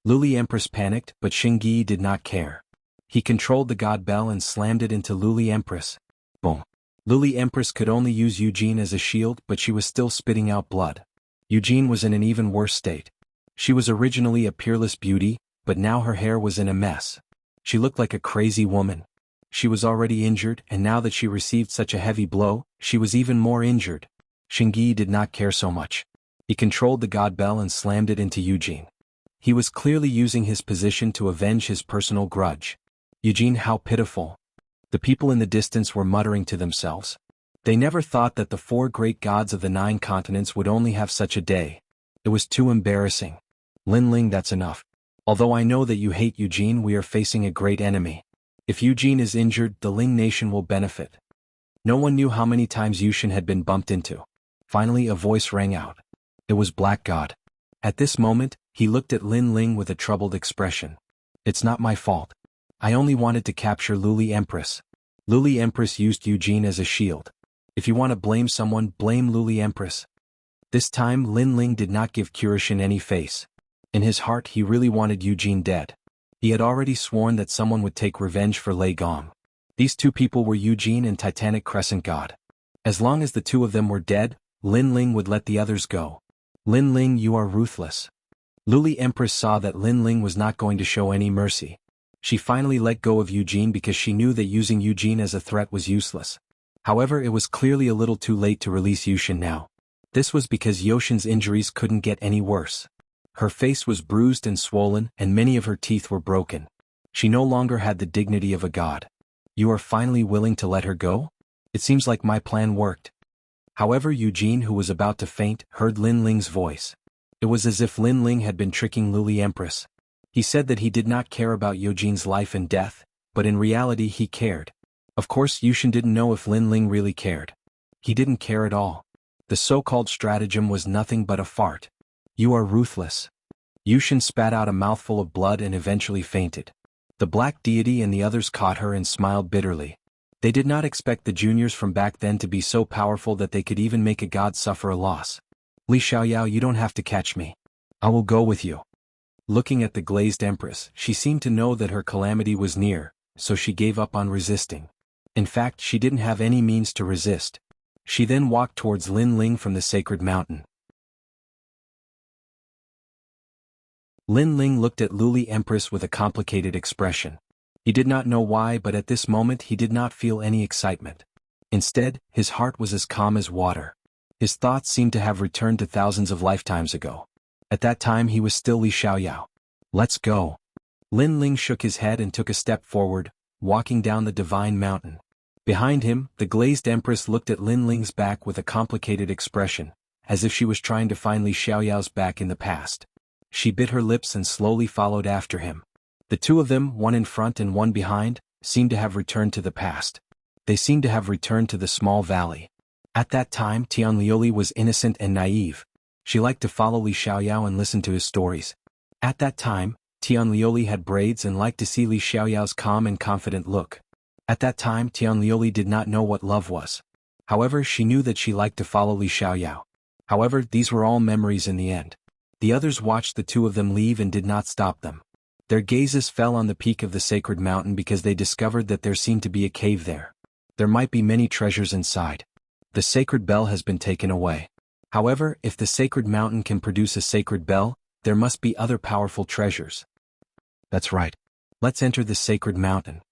Speaker 1: Luli Empress panicked, but Xingyi did not care. He controlled the god bell and slammed it into Luli Empress. Boom. Luli Empress could only use Eugene as a shield, but she was still spitting out blood. Eugene was in an even worse state. She was originally a peerless beauty, but now her hair was in a mess. She looked like a crazy woman. She was already injured, and now that she received such a heavy blow, she was even more injured. Xingyi did not care so much. He controlled the god bell and slammed it into Eugene. He was clearly using his position to avenge his personal grudge. Eugene, how pitiful. The people in the distance were muttering to themselves. They never thought that the 4 great gods of the 9 continents would only have such a day. It was too embarrassing. Lin Ling, that's enough. Although I know that you hate Eugene, we are facing a great enemy. If Eugene is injured, the Ling nation will benefit. No one knew how many times Yushin had been bumped into. Finally a voice rang out. It was Black God. At this moment, he looked at Lin Ling with a troubled expression. It's not my fault. I only wanted to capture Luli Empress. Luli Empress used Eugene as a shield. If you want to blame someone, blame Luli Empress. This time Lin Ling did not give Kurishin any face. In his heart he really wanted Eugene dead. He had already sworn that someone would take revenge for Lei Gong. These 2 people were Eugene and Titanic Crescent God. As long as the 2 of them were dead, Lin Ling would let the others go. Lin Ling, you are ruthless. Luli Empress saw that Lin Ling was not going to show any mercy. She finally let go of Eugene because she knew that using Eugene as a threat was useless. However, it was clearly a little too late to release Yushin now. This was because Yoshin's injuries couldn't get any worse. Her face was bruised and swollen, and many of her teeth were broken. She no longer had the dignity of a god. You are finally willing to let her go? It seems like my plan worked. However, Eugene, who was about to faint, heard Lin Ling's voice. It was as if Lin Ling had been tricking Luli Empress. He said that he did not care about Eugene's life and death, but in reality he cared. Of course, Yushin didn't know if Lin Ling really cared. He didn't care at all. The so-called stratagem was nothing but a fart. You are ruthless. Yushin spat out a mouthful of blood and eventually fainted. The black deity and the others caught her and smiled bitterly. They did not expect the juniors from back then to be so powerful that they could even make a god suffer a loss. Li Xiaoyao, you don't have to catch me. I will go with you. Looking at the glazed empress, she seemed to know that her calamity was near, so she gave up on resisting. In fact, she didn't have any means to resist. She then walked towards Lin Ling from the sacred mountain. Lin Ling looked at Luli Empress with a complicated expression. He did not know why, but at this moment he did not feel any excitement. Instead, his heart was as calm as water. His thoughts seemed to have returned to thousands of lifetimes ago. At that time he was still Li Xiaoyao. Let's go. Lin Ling shook his head and took a step forward, walking down the divine mountain. Behind him, the glazed empress looked at Lin Ling's back with a complicated expression, as if she was trying to find Li Xiaoyao's back in the past. She bit her lips and slowly followed after him. The two of them, one in front and one behind, seemed to have returned to the past. They seemed to have returned to the small valley. At that time Tianlioli was innocent and naive. She liked to follow Li Xiaoyao and listen to his stories. At that time, Tianlioli had braids and liked to see Li Xiaoyao's calm and confident look. At that time Tianlioli did not know what love was. However, she knew that she liked to follow Li Xiaoyao. However, these were all memories in the end. The others watched the two of them leave and did not stop them. Their gazes fell on the peak of the sacred mountain because they discovered that there seemed to be a cave there. There might be many treasures inside. The sacred bell has been taken away. However, if the sacred mountain can produce a sacred bell, there must be other powerful treasures. That's right. Let's enter the sacred mountain.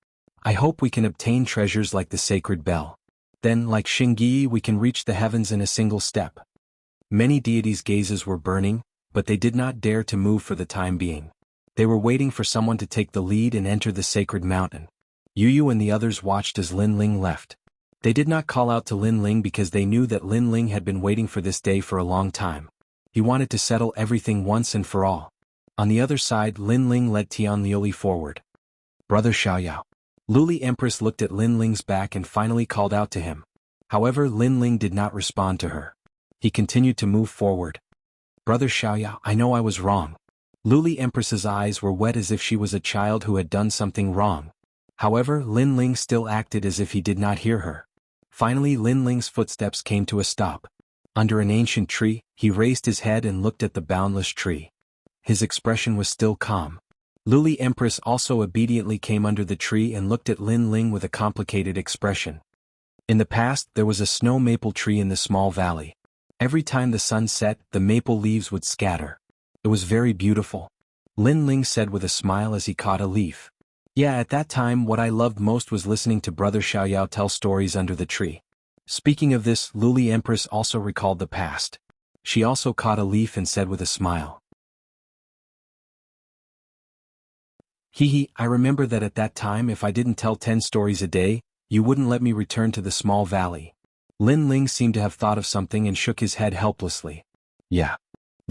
Speaker 1: I hope we can obtain treasures like the sacred bell. Then, like Xingyi, we can reach the heavens in a single step. Many deities' gazes were burning, but they did not dare to move for the time being. They were waiting for someone to take the lead and enter the sacred mountain. Yu Yu and the others watched as Lin Ling left. They did not call out to Lin Ling because they knew that Lin Ling had been waiting for this day for a long time. He wanted to settle everything once and for all. On the other side, Lin Ling led Tianlioli forward. Brother Xiaoyao. Luli Empress looked at Lin Ling's back and finally called out to him. However, Lin Ling did not respond to her. He continued to move forward. Brother Xiaoyao, I know I was wrong. Luli Empress's eyes were wet as if she was a child who had done something wrong. However, Lin Ling still acted as if he did not hear her. Finally, Lin Ling's footsteps came to a stop. Under an ancient tree, he raised his head and looked at the boundless tree. His expression was still calm. Luli Empress also obediently came under the tree and looked at Lin Ling with a complicated expression. In the past, there was a snow maple tree in the small valley. Every time the sun set, the maple leaves would scatter. It was very beautiful. Lin Ling said with a smile as he caught a leaf. Yeah, at that time what I loved most was listening to Brother Xiaoyao tell stories under the tree. Speaking of this, Luli Empress also recalled the past. She also caught a leaf and said with a smile. Hee, I remember that at that time if I didn't tell 10 stories a day, you wouldn't let me return to the small valley. Lin Ling seemed to have thought of something and shook his head helplessly. Yeah.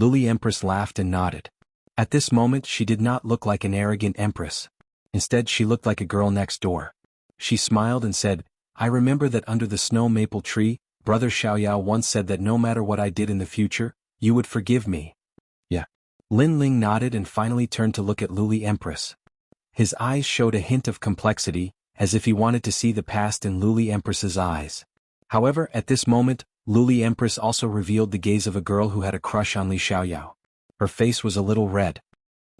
Speaker 1: Luli Empress laughed and nodded. At this moment she did not look like an arrogant empress. Instead she looked like a girl next door. She smiled and said, I remember that under the snow maple tree, Brother Xiaoyao once said that no matter what I did in the future, you would forgive me. Yeah. Lin Ling nodded and finally turned to look at Luli Empress. His eyes showed a hint of complexity, as if he wanted to see the past in Luli Empress's eyes. However, at this moment, Luli Empress also revealed the gaze of a girl who had a crush on Li Xiaoyao. Her face was a little red.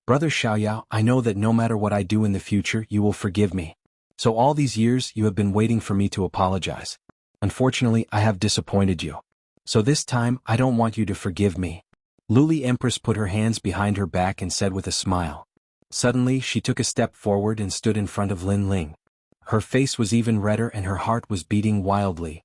Speaker 1: Brother Xiaoyao, I know that no matter what I do in the future you will forgive me. So all these years you have been waiting for me to apologize. Unfortunately, I have disappointed you. So this time I don't want you to forgive me. Luli Empress put her hands behind her back and said with a smile. Suddenly she took a step forward and stood in front of Lin Ling. Her face was even redder and her heart was beating wildly.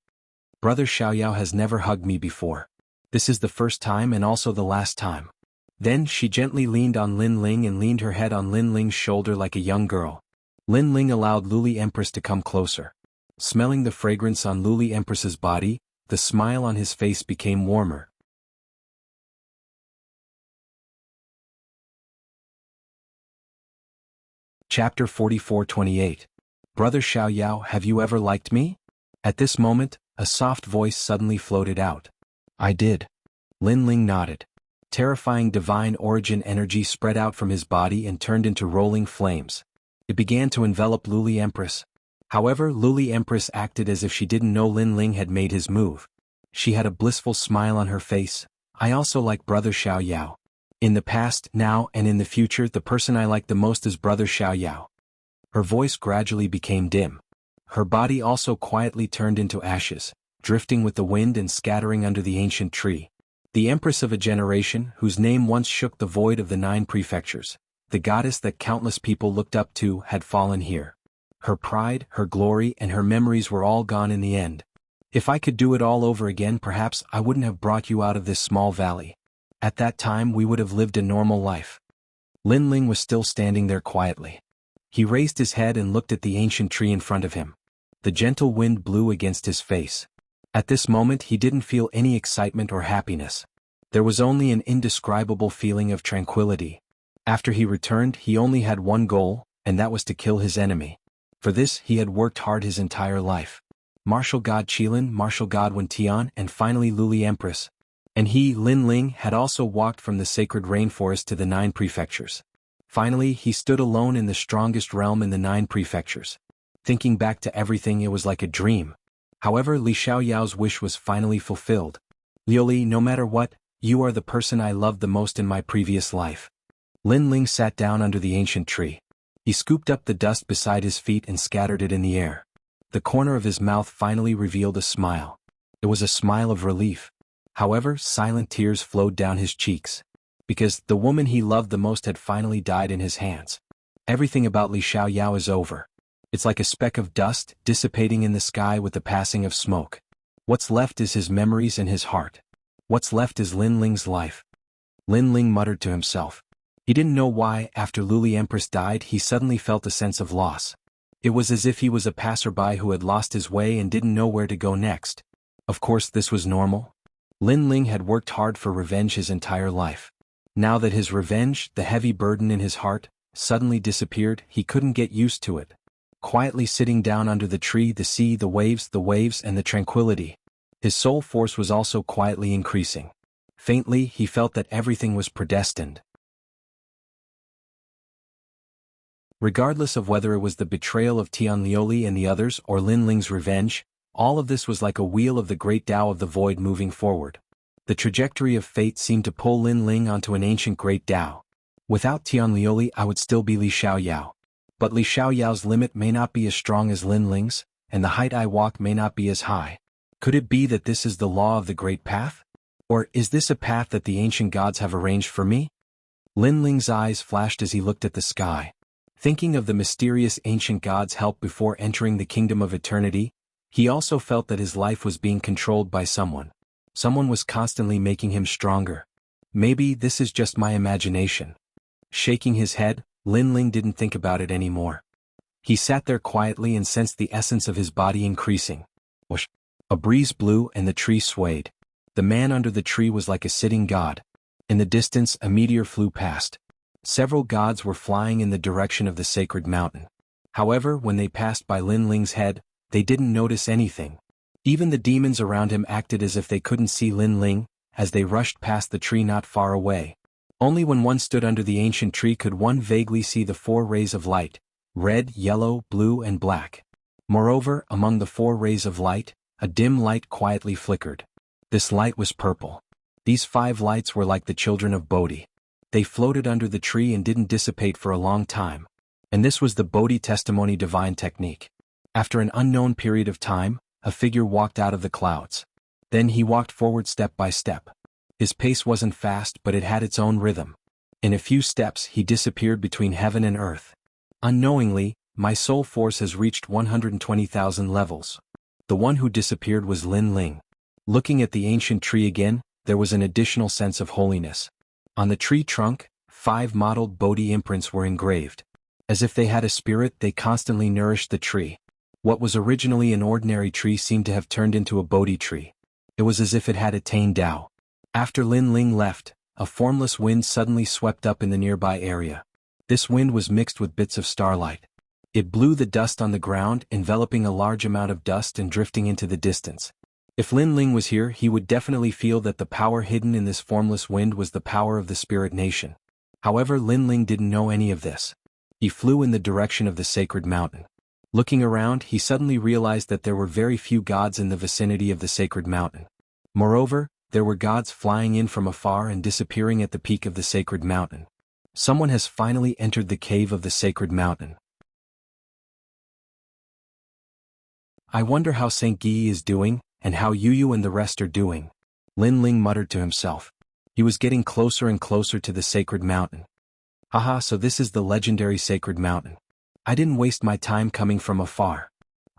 Speaker 1: Brother Xiaoyao has never hugged me before. This is the first time and also the last time. Then she gently leaned on Lin Ling and leaned her head on Lin Ling's shoulder like a young girl. Lin Ling allowed Luli Empress to come closer. Smelling the fragrance on Luli Empress's body, the smile on his face became warmer. Chapter 44-28. Brother Xiaoyao, have you ever liked me? At this moment, a soft voice suddenly floated out. I did. Lin Ling nodded. Terrifying divine origin energy spread out from his body and turned into rolling flames. It began to envelop Luli Empress. However, Luli Empress acted as if she didn't know Lin Ling had made his move. She had a blissful smile on her face. I also like Brother Xiaoyao. In the past, now, and in the future, the person I like the most is Brother Xiaoyao. Her voice gradually became dim. Her body also quietly turned into ashes, drifting with the wind and scattering under the ancient tree. The empress of a generation whose name once shook the void of the 9 prefectures, the goddess that countless people looked up to, had fallen here. Her pride, her glory, and her memories were all gone in the end. If I could do it all over again, perhaps I wouldn't have brought you out of this small valley. At that time we would have lived a normal life. Lin Ling was still standing there quietly. He raised his head and looked at the ancient tree in front of him. The gentle wind blew against his face. At this moment he didn't feel any excitement or happiness. There was only an indescribable feeling of tranquility. After he returned, he only had one goal, and that was to kill his enemy. For this he had worked hard his entire life. Martial God Qilin, Martial God Wen Tian, and finally Luli Empress. And he, Lin Ling, had also walked from the sacred rainforest to the 9 prefectures. Finally he stood alone in the strongest realm in the 9 prefectures. Thinking back to everything, it was like a dream. However, Li Xiaoyao's wish was finally fulfilled. Liuli, no matter what, you are the person I loved the most in my previous life. Lin Ling sat down under the ancient tree. He scooped up the dust beside his feet and scattered it in the air. The corner of his mouth finally revealed a smile. It was a smile of relief. However, silent tears flowed down his cheeks. Because the woman he loved the most had finally died in his hands. Everything about Li Xiaoyao is over. It's like a speck of dust dissipating in the sky with the passing of smoke. What's left is his memories and his heart. What's left is Lin Ling's life. Lin Ling muttered to himself. He didn't know why, after Luli Empress died, he suddenly felt a sense of loss. It was as if he was a passerby who had lost his way and didn't know where to go next. Of course this was normal. Lin Ling had worked hard for revenge his entire life. Now that his revenge, the heavy burden in his heart, suddenly disappeared, he couldn't get used to it. Quietly sitting down under the tree, the sea, the waves, and the tranquility. His soul force was also quietly increasing. Faintly, he felt that everything was predestined. Regardless of whether it was the betrayal of Tian Liuli and the others or Lin Ling's revenge, all of this was like a wheel of the great Tao of the void moving forward. The trajectory of fate seemed to pull Lin Ling onto an ancient great Tao. Without Tian Liuli, I would still be Li Xiaoyao. But Li Xiaoyao's limit may not be as strong as Lin Ling's, and the height I walk may not be as high. Could it be that this is the law of the great path? Or is this a path that the ancient gods have arranged for me? Lin Ling's eyes flashed as he looked at the sky. Thinking of the mysterious ancient gods' help before entering the kingdom of eternity, he also felt that his life was being controlled by someone. Someone was constantly making him stronger. Maybe this is just my imagination. Shaking his head, Lin Ling didn't think about it anymore. He sat there quietly and sensed the essence of his body increasing. Whoosh! A breeze blew and the tree swayed. The man under the tree was like a sitting god. In the distance, a meteor flew past. Several gods were flying in the direction of the sacred mountain. However, when they passed by Lin Ling's head, they didn't notice anything. Even the demons around him acted as if they couldn't see Lin Ling, as they rushed past the tree not far away. Only when one stood under the ancient tree could one vaguely see the 4 rays of light: red, yellow, blue, and black. Moreover, among the 4 rays of light, a dim light quietly flickered. This light was purple. These 5 lights were like the children of Bodhi. They floated under the tree and didn't dissipate for a long time. And this was the Bodhi testimony divine technique. After an unknown period of time, a figure walked out of the clouds. Then he walked forward step by step. His pace wasn't fast, but it had its own rhythm. In a few steps he disappeared between heaven and earth. Unknowingly, my soul force has reached 120,000 levels. The one who disappeared was Lin Ling. Looking at the ancient tree again, there was an additional sense of holiness. On the tree trunk, 5 mottled Bodhi imprints were engraved. As if they had a spirit, they constantly nourished the tree. What was originally an ordinary tree seemed to have turned into a Bodhi tree. It was as if it had attained Tao. After Lin Ling left, a formless wind suddenly swept up in the nearby area. This wind was mixed with bits of starlight. It blew the dust on the ground, enveloping a large amount of dust and drifting into the distance. If Lin Ling was here, he would definitely feel that the power hidden in this formless wind was the power of the spirit nation. However, Lin Ling didn't know any of this. He flew in the direction of the sacred mountain. Looking around, he suddenly realized that there were very few gods in the vicinity of the sacred mountain. Moreover, there were gods flying in from afar and disappearing at the peak of the sacred mountain. Someone has finally entered the cave of the sacred mountain. I wonder how Saint Guy is doing, and how Yu and the rest are doing. Lin Ling muttered to himself. He was getting closer and closer to the sacred mountain. Haha, so this is the legendary sacred mountain. I didn't waste my time coming from afar.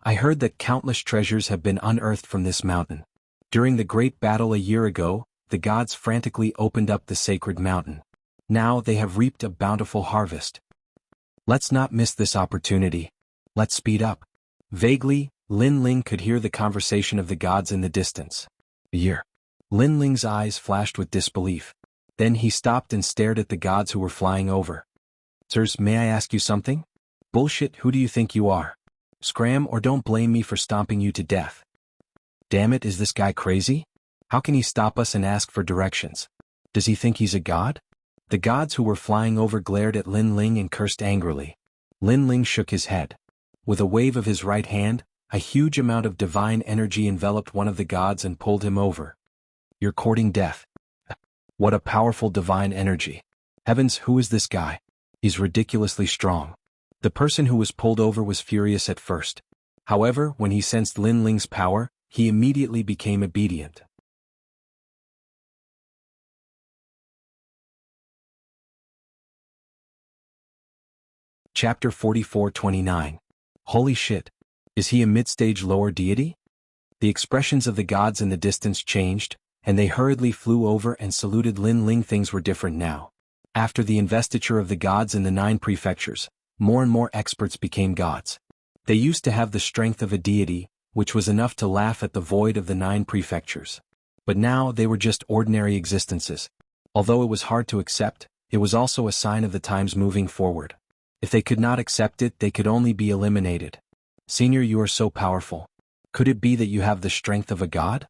Speaker 1: I heard that countless treasures have been unearthed from this mountain. During the great battle a year ago, the gods frantically opened up the sacred mountain. Now they have reaped a bountiful harvest. Let's not miss this opportunity. Let's speed up. Vaguely, Lin Ling could hear the conversation of the gods in the distance. A year. Lin Ling's eyes flashed with disbelief. Then he stopped and stared at the gods who were flying over. Sirs, may I ask you something? Bullshit, who do you think you are? Scram or don't blame me for stomping you to death. Damn it, is this guy crazy? How can he stop us and ask for directions? Does he think he's a god? The gods who were flying over glared at Lin Ling and cursed angrily. Lin Ling shook his head. With a wave of his right hand, a huge amount of divine energy enveloped one of the gods and pulled him over. You're courting death. What a powerful divine energy. Heavens, who is this guy? He's ridiculously strong. The person who was pulled over was furious at first. However, when he sensed Lin Ling's power, he immediately became obedient. Chapter 44-29. Holy shit. Is he a mid-stage lower deity? The expressions of the gods in the distance changed, and they hurriedly flew over and saluted Lin Ling. Things were different now. After the investiture of the gods in the 9 prefectures, more and more experts became gods. They used to have the strength of a deity, which was enough to laugh at the void of the 9 prefectures. But now they were just ordinary existences. Although it was hard to accept, it was also a sign of the times moving forward. If they could not accept it, they could only be eliminated. Senior, you are so powerful. Could it be that you have the strength of a god?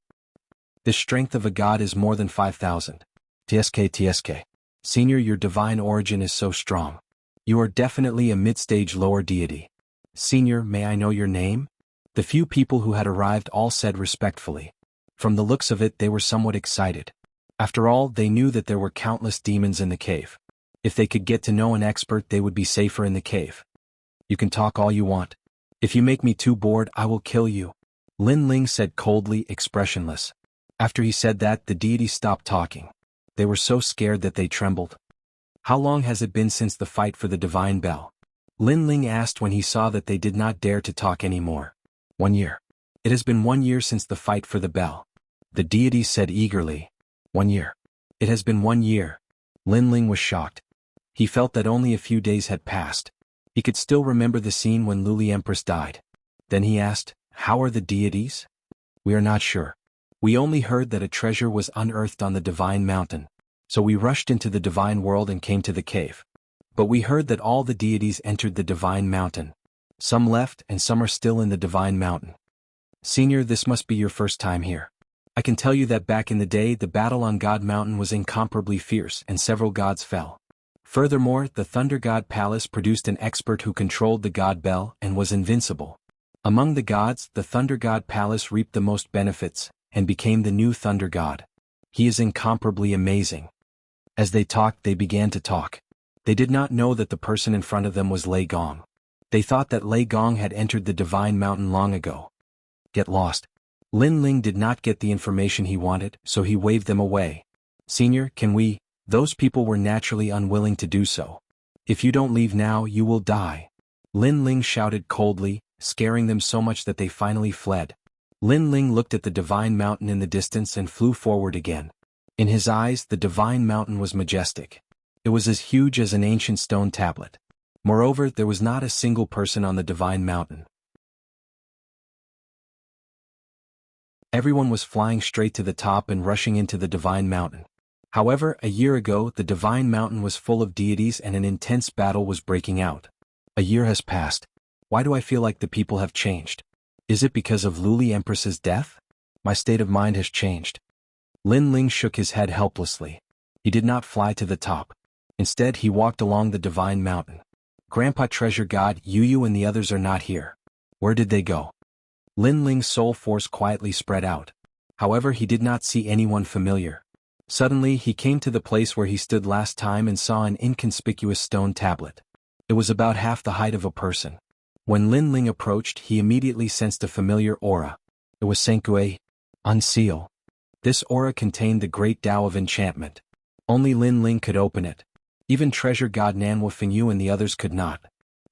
Speaker 1: The strength of a god is more than 5,000. TSK. Senior, your divine origin is so strong. You are definitely a mid-stage lower deity. Senior, may I know your name? The few people who had arrived all said respectfully. From the looks of it, they were somewhat excited. After all, they knew that there were countless demons in the cave. If they could get to know an expert, they would be safer in the cave. You can talk all you want. If you make me too bored, I will kill you. Lin Ling said coldly, expressionless. After he said that, the deity stopped talking. They were so scared that they trembled. How long has it been since the fight for the divine bell? Lin Ling asked when he saw that they did not dare to talk anymore. 1 year. It has been 1 year since the fight for the bell. The deity said eagerly. 1 year. It has been 1 year. Lin Ling was shocked. He felt that only a few days had passed. He could still remember the scene when Luli Empress died. Then he asked, how are the deities? We are not sure. We only heard that a treasure was unearthed on the divine mountain. So we rushed into the divine world and came to the cave. But we heard that all the deities entered the divine mountain. Some left and some are still in the divine mountain. Senior, this must be your first time here. I can tell you that back in the day the battle on God Mountain was incomparably fierce and several gods fell. Furthermore, the Thunder God Palace produced an expert who controlled the God Bell and was invincible. Among the gods, the Thunder God Palace reaped the most benefits, and became the new Thunder God. He is incomparably amazing. As they talked, they began to talk. They did not know that the person in front of them was Lei Gong. They thought that Lei Gong had entered the divine mountain long ago. Get lost. Lin Ling did not get the information he wanted, so he waved them away. Senior, can we? Those people were naturally unwilling to do so. If you don't leave now, you will die. Lin Ling shouted coldly, scaring them so much that they finally fled. Lin Ling looked at the divine mountain in the distance and flew forward again. In his eyes, the divine mountain was majestic. It was as huge as an ancient stone tablet. Moreover, there was not a single person on the divine mountain. Everyone was flying straight to the top and rushing into the divine mountain. However, a year ago, the divine mountain was full of deities and an intense battle was breaking out. A year has passed. Why do I feel like the people have changed? Is it because of Luli Empress's death? My state of mind has changed. Lin Ling shook his head helplessly. He did not fly to the top. Instead, he walked along the divine mountain. Grandpa Treasure God, Yu and the others are not here. Where did they go? Lin Ling's soul force quietly spread out. However, he did not see anyone familiar. Suddenly, he came to the place where he stood last time and saw an inconspicuous stone tablet. It was about half the height of a person. When Lin Ling approached, he immediately sensed a familiar aura. It was Senkue. Unseal. This aura contained the great Tao of enchantment. Only Lin Ling could open it. Even treasure god Nanhua Fengyu and the others could not.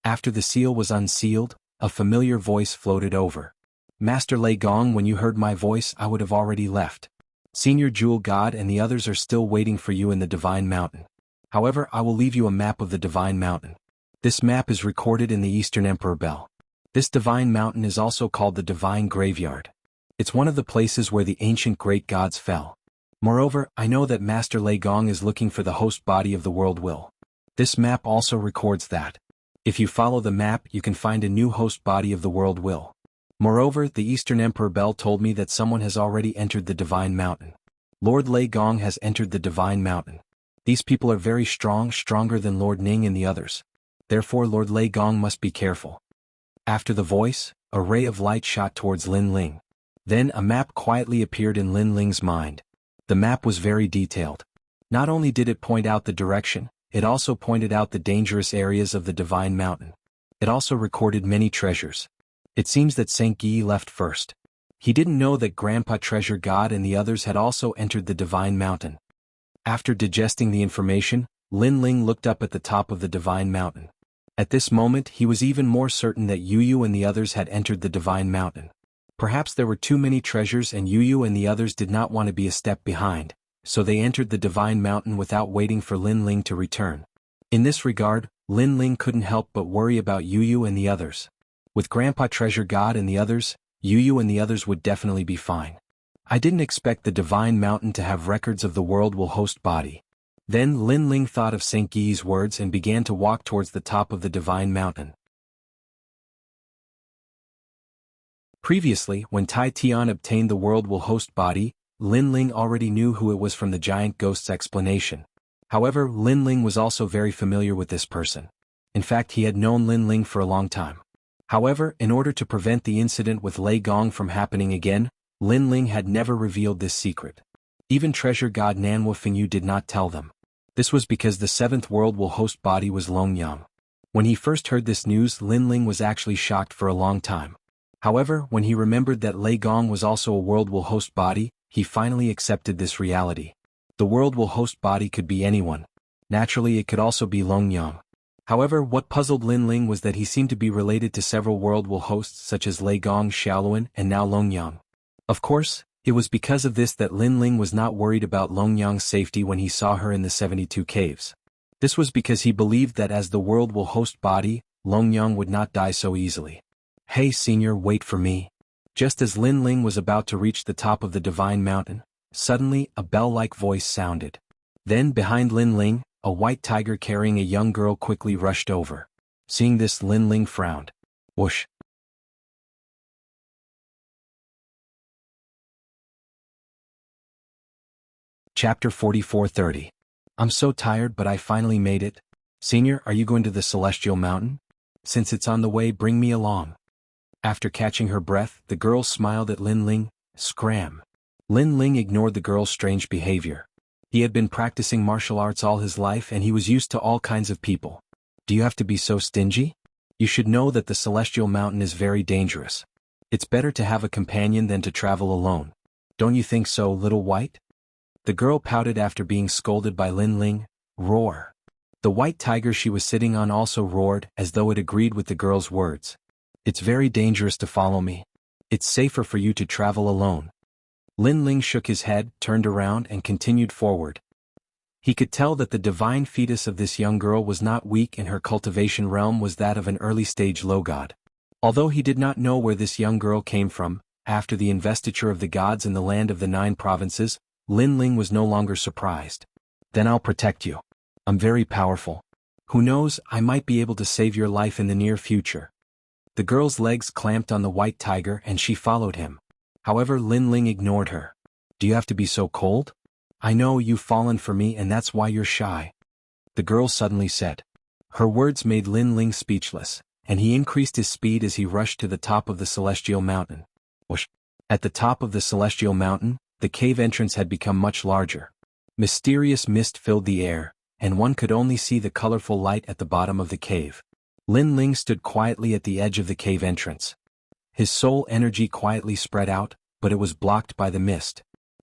Speaker 1: After the seal was unsealed, a familiar voice floated over. Master Lei Gong, when you heard my voice, I would have already left. Senior Jewel God and the others are still waiting for you in the Divine Mountain. However, I will leave you a map of the Divine Mountain. This map is recorded in the Eastern Emperor Bell. This Divine Mountain is also called the Divine Graveyard. It's one of the places where the ancient great gods fell. Moreover, I know that Master Lei Gong is looking for the host body of the world will. This map also records that. If you follow the map, you can find a new host body of the world will. Moreover, the Eastern Emperor Bell told me that someone has already entered the Divine Mountain. Lord Lei Gong has entered the Divine Mountain. These people are very strong, stronger than Lord Ning and the others. Therefore Lord Lei Gong must be careful. After the voice, a ray of light shot towards Lin Ling. Then a map quietly appeared in Lin Ling's mind. The map was very detailed. Not only did it point out the direction, it also pointed out the dangerous areas of the Divine Mountain. It also recorded many treasures. It seems that Saint Guy left first. He didn't know that Grandpa Treasure God and the others had also entered the Divine Mountain. After digesting the information, Lin Ling looked up at the top of the Divine Mountain. At this moment he was even more certain that Yu Yu and the others had entered the Divine Mountain. Perhaps there were too many treasures and Yu Yu and the others did not want to be a step behind, so they entered the Divine Mountain without waiting for Lin Ling to return. In this regard, Lin Ling couldn't help but worry about Yu Yu and the others. With Grandpa Treasure God and the others, Yu Yu and the others would definitely be fine. I didn't expect the Divine Mountain to have records of the world will host body. Then Lin Ling thought of Saint Guy's words and began to walk towards the top of the Divine Mountain. Previously, when Tai Tian obtained the world will host body, Lin Ling already knew who it was from the giant ghost's explanation. However, Lin Ling was also very familiar with this person. In fact, he had known Lin Ling for a long time. However, in order to prevent the incident with Lei Gong from happening again, Lin Ling had never revealed this secret. Even treasure god Nanhua Fengyu did not tell them. This was because the seventh world will host body was Longyang. When he first heard this news, Lin Ling was actually shocked for a long time. However, when he remembered that Lei Gong was also a world will host body, he finally accepted this reality. The world will host body could be anyone. Naturally, it could also be Longyang. However, what puzzled Lin Ling was that he seemed to be related to several world will hosts such as Lei Gong, Xiaoluan, and now Longyang. Of course, it was because of this that Lin Ling was not worried about Longyang's safety when he saw her in the 72 caves. This was because he believed that as the world will host body, Longyang would not die so easily. Hey senior, wait for me. Just as Lin Ling was about to reach the top of the Divine Mountain, suddenly a bell-like voice sounded. Then behind Lin Ling, a white tiger carrying a young girl quickly rushed over. Seeing this, Lin Ling frowned. Whoosh. Chapter 44:30. I'm so tired, but I finally made it. Senior, are you going to the Celestial Mountain? Since it's on the way, bring me along. After catching her breath, the girl smiled at Lin Ling. Scram. Lin Ling ignored the girl's strange behavior. He had been practicing martial arts all his life and he was used to all kinds of people. Do you have to be so stingy? You should know that the Celestial Mountain is very dangerous. It's better to have a companion than to travel alone. Don't you think so, little white? The girl pouted after being scolded by Lin Ling. Roar. The white tiger she was sitting on also roared, as though it agreed with the girl's words. It's very dangerous to follow me. It's safer for you to travel alone. Lin Ling shook his head, turned around and continued forward. He could tell that the divine fetus of this young girl was not weak and her cultivation realm was that of an early-stage low god. Although he did not know where this young girl came from, after the investiture of the gods in the land of the 9 provinces, Lin Ling was no longer surprised. Then I'll protect you. I'm very powerful. Who knows, I might be able to save your life in the near future. The girl's legs clamped on the white tiger and she followed him. However, Lin Ling ignored her. Do you have to be so cold? I know you've fallen for me and that's why you're shy. The girl suddenly said. Her words made Lin Ling speechless, and he increased his speed as he rushed to the top of the Celestial Mountain. Whoosh. At the top of the Celestial Mountain, the cave entrance had become much larger. Mysterious mist filled the air, and one could only see the colorful light at the bottom of the cave. Lin Ling stood quietly at the edge of the cave entrance. His soul energy quietly spread out, but it was blocked by the mist.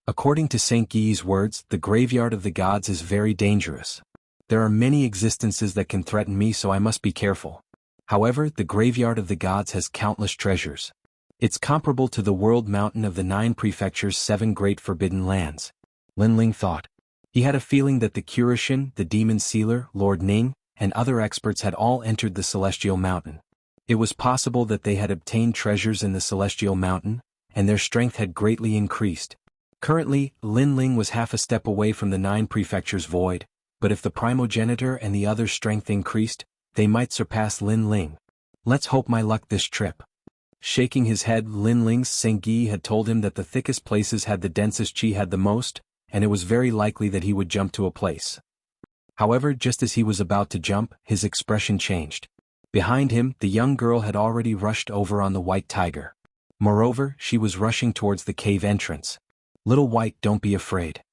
Speaker 1: According to Saint Gui's words, the graveyard of the gods is very dangerous. There are many existences that can threaten me, so I must be careful. However, the graveyard of the gods has countless treasures. It's comparable to the world mountain of the 9 prefectures' 7 great forbidden lands. Lin Ling thought. He had a feeling that the Kurishin, the demon sealer, Lord Ning, and other experts had all entered the celestial mountain. It was possible that they had obtained treasures in the celestial mountain, and their strength had greatly increased. Currently, Lin Ling was half a step away from the 9 prefectures void, but if the primogenitor and the others' strength increased, they might surpass Lin Ling. Let's hope my luck this trip. Shaking his head, Lin Ling's Saint Gui had told him that the thickest places had the densest qi had the most, and it was very likely that he would jump to a place. However, just as he was about to jump, his expression changed. Behind him, the young girl had already rushed over on the white tiger. Moreover, she was rushing towards the cave entrance. Little White, don't be afraid.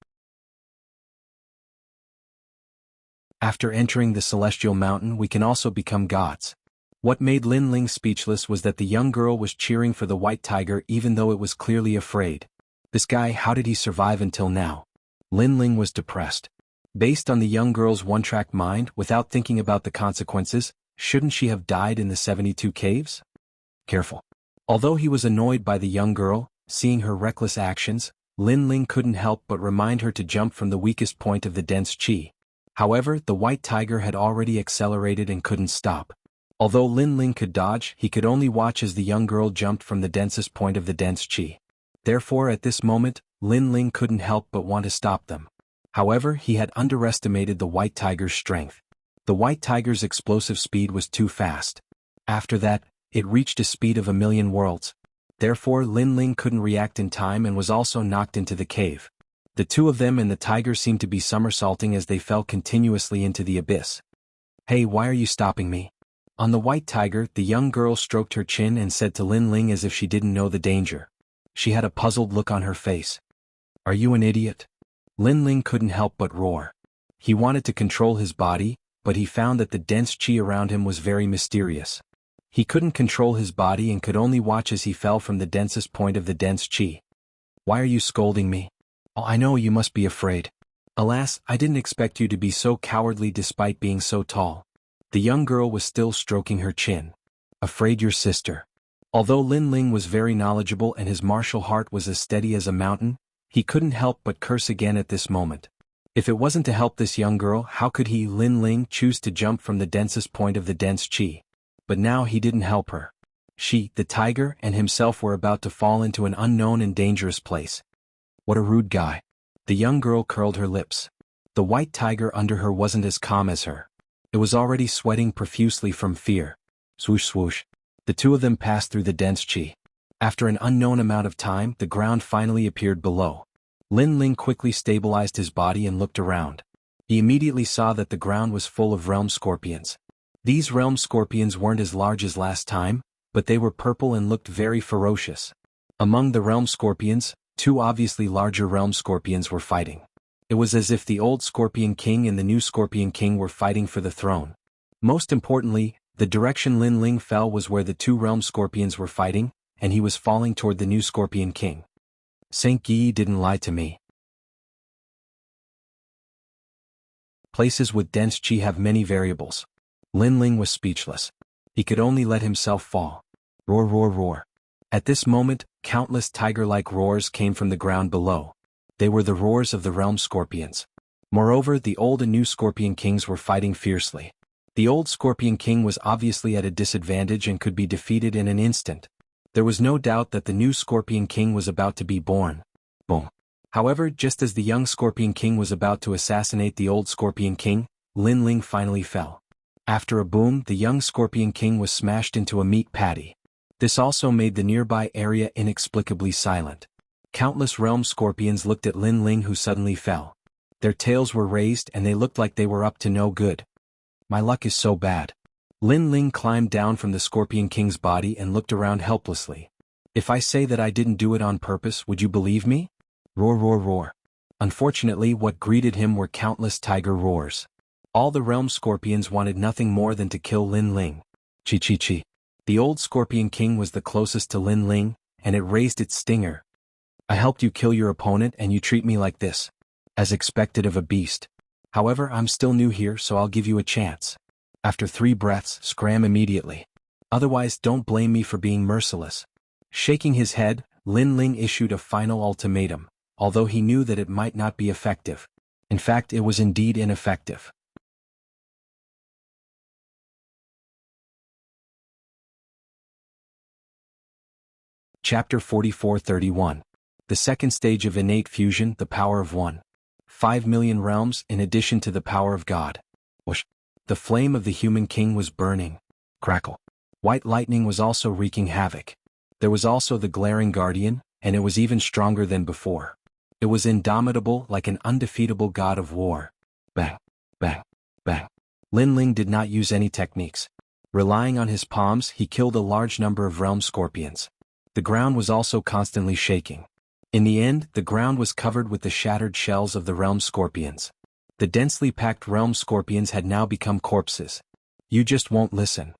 Speaker 1: After entering the celestial mountain, we can also become gods. What made Lin Ling speechless was that the young girl was cheering for the white tiger even though it was clearly afraid. This guy, how did he survive until now? Lin Ling was depressed. Based on the young girl's one-track mind, without thinking about the consequences, shouldn't she have died in the 72 caves? Careful. Although he was annoyed by the young girl, seeing her reckless actions, Lin Ling couldn't help but remind her to jump from the weakest point of the dense qi. However, the white tiger had already accelerated and couldn't stop. Although Lin Ling could dodge, he could only watch as the young girl jumped from the densest point of the dense qi. Therefore, at this moment, Lin Ling couldn't help but want to stop them. However, he had underestimated the white tiger's strength. The white tiger's explosive speed was too fast. After that, it reached a speed of 1,000,000 worlds. Therefore, Lin Ling couldn't react in time and was also knocked into the cave. The two of them and the tiger seemed to be somersaulting as they fell continuously into the abyss. Hey, why are you stopping me? On the white tiger, the young girl stroked her chin and said to Lin Ling as if she didn't know the danger. She had a puzzled look on her face. Are you an idiot? Lin Ling couldn't help but roar. He wanted to control his body, but he found that the dense qi around him was very mysterious. He couldn't control his body and could only watch as he fell from the densest point of the dense qi. Why are you scolding me? Oh, I know you must be afraid. Alas, I didn't expect you to be so cowardly despite being so tall. The young girl was still stroking her chin. Afraid your sister. Although Lin Ling was very knowledgeable and his martial heart was as steady as a mountain, he couldn't help but curse again at this moment. If it wasn't to help this young girl, how could he, Lin Ling, choose to jump from the densest point of the dense qi? But now he didn't help her. She, the tiger, and himself were about to fall into an unknown and dangerous place. What a rude guy. The young girl curled her lips. The white tiger under her wasn't as calm as her. It was already sweating profusely from fear. Swoosh swoosh. The two of them passed through the dense qi. After an unknown amount of time, the ground finally appeared below. Lin Ling quickly stabilized his body and looked around. He immediately saw that the ground was full of realm scorpions. These realm scorpions weren't as large as last time, but they were purple and looked very ferocious. Among the realm scorpions, 2 obviously larger realm scorpions were fighting. It was as if the old Scorpion King and the new Scorpion King were fighting for the throne. Most importantly, the direction Lin Ling fell was where the 2 realm scorpions were fighting, and he was falling toward the new Scorpion King. Saint Gui didn't lie to me. Places with dense qi have many variables. Lin Ling was speechless. He could only let himself fall. Roar, roar, roar. At this moment, countless tiger-like roars came from the ground below. They were the roars of the realm scorpions. Moreover, the old and new Scorpion Kings were fighting fiercely. The old Scorpion King was obviously at a disadvantage and could be defeated in an instant. There was no doubt that the new Scorpion King was about to be born. Boom. However, just as the young Scorpion King was about to assassinate the old Scorpion King, Lin Ling finally fell. After a boom, the young Scorpion King was smashed into a meat patty. This also made the nearby area inexplicably silent. Countless realm scorpions looked at Lin Ling, who suddenly fell. Their tails were raised and they looked like they were up to no good. My luck is so bad. Lin Ling climbed down from the Scorpion King's body and looked around helplessly. If I say that I didn't do it on purpose, would you believe me? Roar, roar, roar. Unfortunately, what greeted him were countless tiger roars. All the realm scorpions wanted nothing more than to kill Lin Ling. Chi chi chi. The old Scorpion King was the closest to Lin Ling, and it raised its stinger. I helped you kill your opponent and you treat me like this. As expected of a beast. However, I'm still new here, so I'll give you a chance. After 3 breaths, scram immediately. Otherwise, don't blame me for being merciless. Shaking his head, Lin Ling issued a final ultimatum, although he knew that it might not be effective. In fact, it was indeed ineffective. Chapter 44-31. The second stage of innate fusion, the power of 1.5 million realms in addition to the power of God. Whoosh. The flame of the human king was burning. Crackle. White lightning was also wreaking havoc. There was also the glaring guardian, and it was even stronger than before. It was indomitable like an undefeatable god of war. Bang, bang, bang. Lin Ling did not use any techniques. Relying on his palms, he killed a large number of realm scorpions. The ground was also constantly shaking. In the end, the ground was covered with the shattered shells of the realm scorpions. The densely packed realm scorpions had now become corpses. You just won't listen.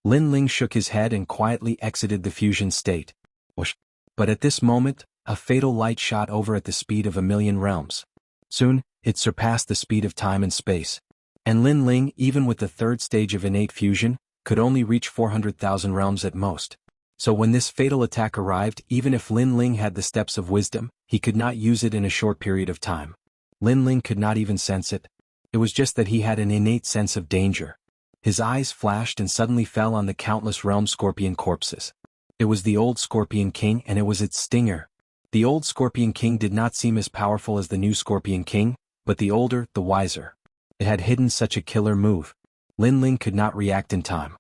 Speaker 1: Lin Ling shook his head and quietly exited the fusion state. Whoosh. But at this moment, a fatal light shot over at the speed of 1,000,000 realms. Soon, it surpassed the speed of time and space. And Lin Ling, even with the third stage of innate fusion, could only reach 400,000 realms at most. So when this fatal attack arrived, even if Lin Ling had the steps of wisdom, he could not use it in a short period of time. Lin Ling could not even sense it. It was just that he had an innate sense of danger. His eyes flashed and suddenly fell on the countless realm scorpion corpses. It was the old Scorpion King and it was its stinger. The old Scorpion King did not seem as powerful as the new Scorpion King, but the older, the wiser. It had hidden such a killer move. Lin Ling could not react in time.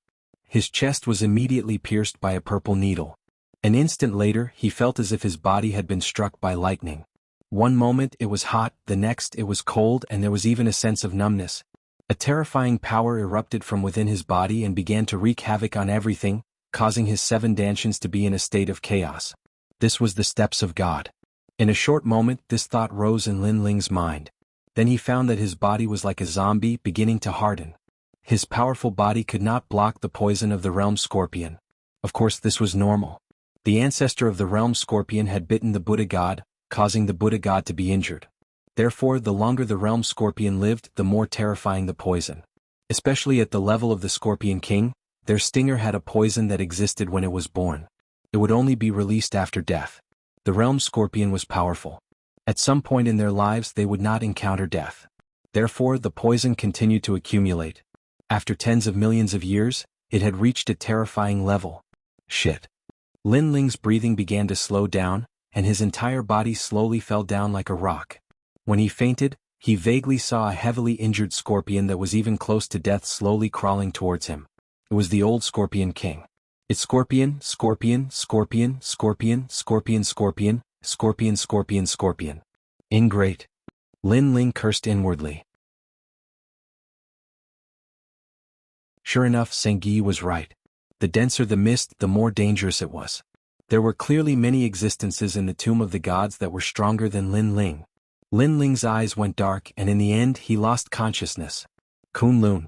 Speaker 1: His chest was immediately pierced by a purple needle. An instant later, he felt as if his body had been struck by lightning. One moment it was hot, the next it was cold, and there was even a sense of numbness. A terrifying power erupted from within his body and began to wreak havoc on everything, causing his 7 Danshians to be in a state of chaos. This was the steps of God. In a short moment, this thought rose in Lin Ling's mind. Then he found that his body was like a zombie beginning to harden. His powerful body could not block the poison of the realm scorpion. Of course, this was normal. The ancestor of the realm scorpion had bitten the Buddha god, causing the Buddha god to be injured. Therefore, the longer the realm scorpion lived, the more terrifying the poison. Especially at the level of the Scorpion King, their stinger had a poison that existed when it was born. It would only be released after death. The realm scorpion was powerful. At some point in their lives they would not encounter death. Therefore, the poison continued to accumulate. After tens of millions of years, it had reached a terrifying level. Shit. Lin Ling's breathing began to slow down, and his entire body slowly fell down like a rock. When he fainted, he vaguely saw a heavily injured scorpion that was even close to death slowly crawling towards him. It was the old Scorpion King. It's Scorpion, Scorpion, Scorpion, Scorpion, Scorpion, Scorpion, Scorpion, Scorpion, Scorpion. Ingrate. Lin Ling cursed inwardly. Sure enough, Sengyi was right. The denser the mist, the more dangerous it was. There were clearly many existences in the tomb of the gods that were stronger than Lin Ling. Lin Ling's eyes went dark and in the end he lost consciousness. Kunlun.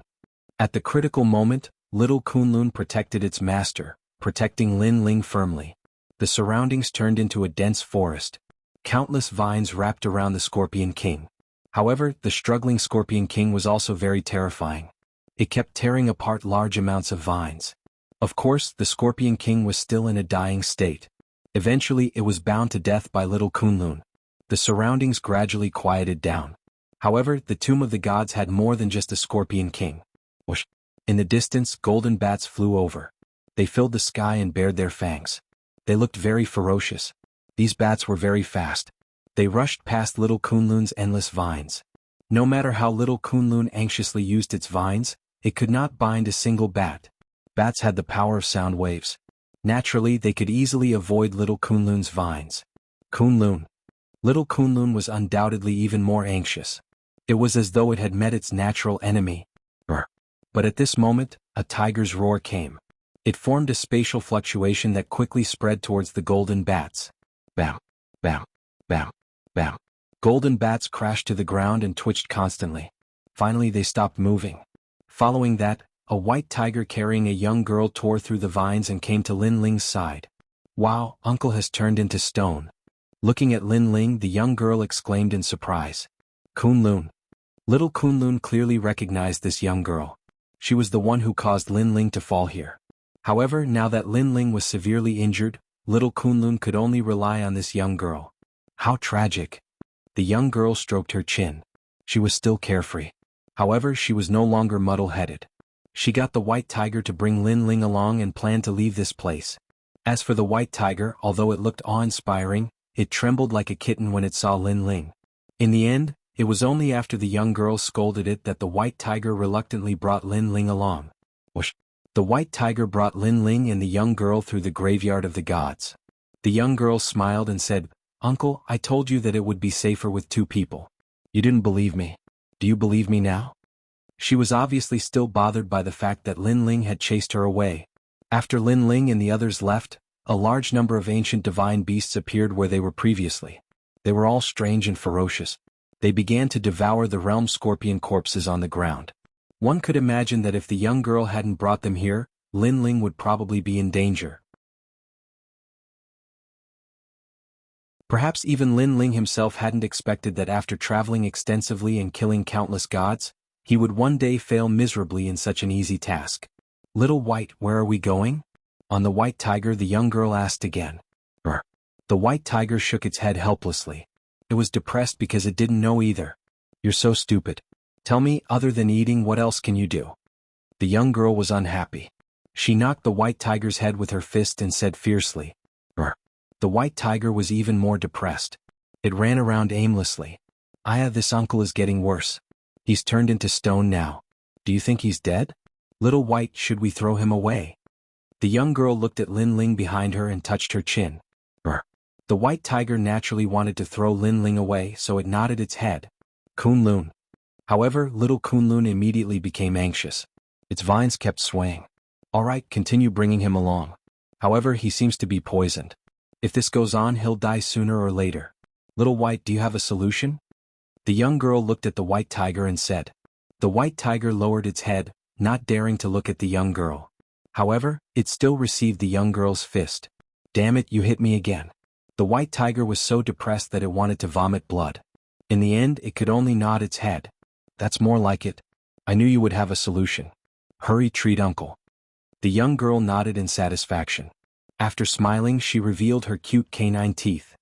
Speaker 1: At the critical moment, little Kunlun protected its master, protecting Lin Ling firmly. The surroundings turned into a dense forest. Countless vines wrapped around the Scorpion King. However, the struggling Scorpion King was also very terrifying. It kept tearing apart large amounts of vines. Of course, the Scorpion King was still in a dying state. Eventually it was bound to death by little Kunlun. The surroundings gradually quieted down. However, the tomb of the gods had more than just a Scorpion King. Whoosh. In the distance, golden bats flew over. They filled the sky and bared their fangs. They looked very ferocious. These bats were very fast. They rushed past little Kunlun's endless vines. No matter how little Kunlun anxiously used its vines, it could not bind a single bat. Bats had the power of sound waves. Naturally, they could easily avoid little Kunlun's vines. Kunlun. Little Kunlun was undoubtedly even more anxious. It was as though it had met its natural enemy. Brr. But at this moment, a tiger's roar came. It formed a spatial fluctuation that quickly spread towards the golden bats. Bam, bam, bam, bam. Golden bats crashed to the ground and twitched constantly. Finally they stopped moving. Following that, a white tiger carrying a young girl tore through the vines and came to Lin Ling's side. Wow, uncle has turned into stone. Looking at Lin Ling, the young girl exclaimed in surprise. Kunlun. Little Kunlun clearly recognized this young girl. She was the one who caused Lin Ling to fall here. However, now that Lin Ling was severely injured, little Kunlun could only rely on this young girl. How tragic. The young girl stroked her chin. She was still carefree. However, she was no longer muddle-headed. She got the white tiger to bring Lin Ling along and planned to leave this place. As for the white tiger, although it looked awe-inspiring, it trembled like a kitten when it saw Lin Ling. In the end, it was only after the young girl scolded it that the white tiger reluctantly brought Lin Ling along. Whoosh! The white tiger brought Lin Ling and the young girl through the graveyard of the gods. The young girl smiled and said, "Uncle, I told you that it would be safer with 2 people. You didn't believe me. Do you believe me now?" She was obviously still bothered by the fact that Lin Ling had chased her away. After Lin Ling and the others left, a large number of ancient divine beasts appeared where they were previously. They were all strange and ferocious. They began to devour the realm scorpion corpses on the ground. One could imagine that if the young girl hadn't brought them here, Lin Ling would probably be in danger. Perhaps even Lin Ling himself hadn't expected that after traveling extensively and killing countless gods, he would one day fail miserably in such an easy task. "Little White, where are we going?" On the white tiger, the young girl asked again. The white tiger shook its head helplessly. It was depressed because it didn't know either. "You're so stupid. Tell me, other than eating, what else can you do?" The young girl was unhappy. She knocked the white tiger's head with her fist and said fiercely. The white tiger was even more depressed. It ran around aimlessly. This uncle is getting worse. He's turned into stone now. Do you think he's dead? Little White, should we throw him away?" The young girl looked at Lin Ling behind her and touched her chin. The white tiger naturally wanted to throw Lin Ling away, so it nodded its head. Kunlun. However, little Kunlun immediately became anxious. Its vines kept swaying. "All right, continue bringing him along. However, he seems to be poisoned. If this goes on, he'll die sooner or later. Little White, do you have a solution?" The young girl looked at the white tiger and said. The white tiger lowered its head, not daring to look at the young girl. However, it still received the young girl's fist. "Damn it, you hit me again." The white tiger was so depressed that it wanted to vomit blood. In the end, it could only nod its head. "That's more like it. I knew you would have a solution. Hurry, treat uncle." The young girl nodded in satisfaction. After smiling, she revealed her cute canine teeth.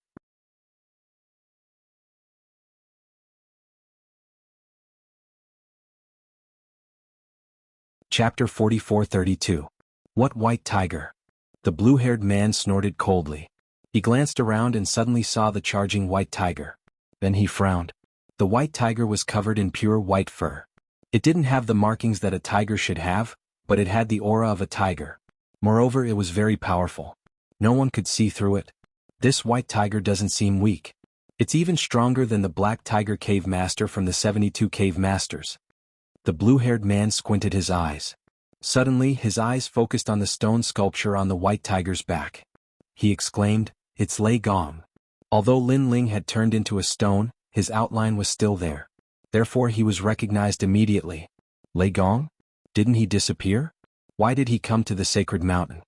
Speaker 1: Chapter 4432. What white tiger? The blue-haired man snorted coldly. He glanced around and suddenly saw the charging white tiger. Then he frowned. The white tiger was covered in pure white fur. It didn't have the markings that a tiger should have, but it had the aura of a tiger. Moreover, it was very powerful. No one could see through it. This white tiger doesn't seem weak. It's even stronger than the black tiger cave master from the 72 cave masters. The blue-haired man squinted his eyes. Suddenly, his eyes focused on the stone sculpture on the white tiger's back. He exclaimed, "It's Lei Gong." Although Lin Ling had turned into a stone, his outline was still there. Therefore he was recognized immediately. Lei Gong? Didn't he disappear? Why did he come to the sacred mountain?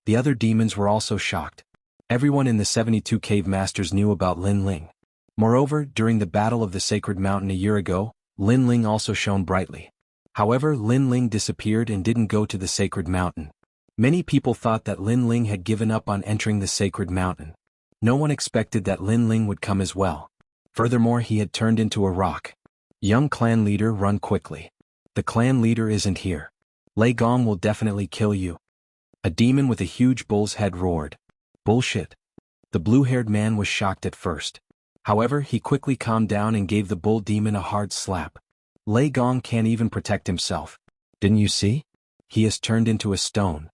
Speaker 1: The other demons were also shocked. Everyone in the 72 cave masters knew about Lin Ling. Moreover, during the battle of the sacred mountain a year ago, Lin Ling also shone brightly. However, Lin Ling disappeared and didn't go to the sacred mountain. Many people thought that Lin Ling had given up on entering the sacred mountain. No one expected that Lin Ling would come as well. Furthermore, he had turned into a rock. "Young clan leader, run quickly. The clan leader isn't here. Lei Gong will definitely kill you." A demon with a huge bull's head roared. "Bullshit." The blue-haired man was shocked at first. However, he quickly calmed down and gave the bull demon a hard slap. "Lei Gong can't even protect himself. Didn't you see? He has turned into a stone."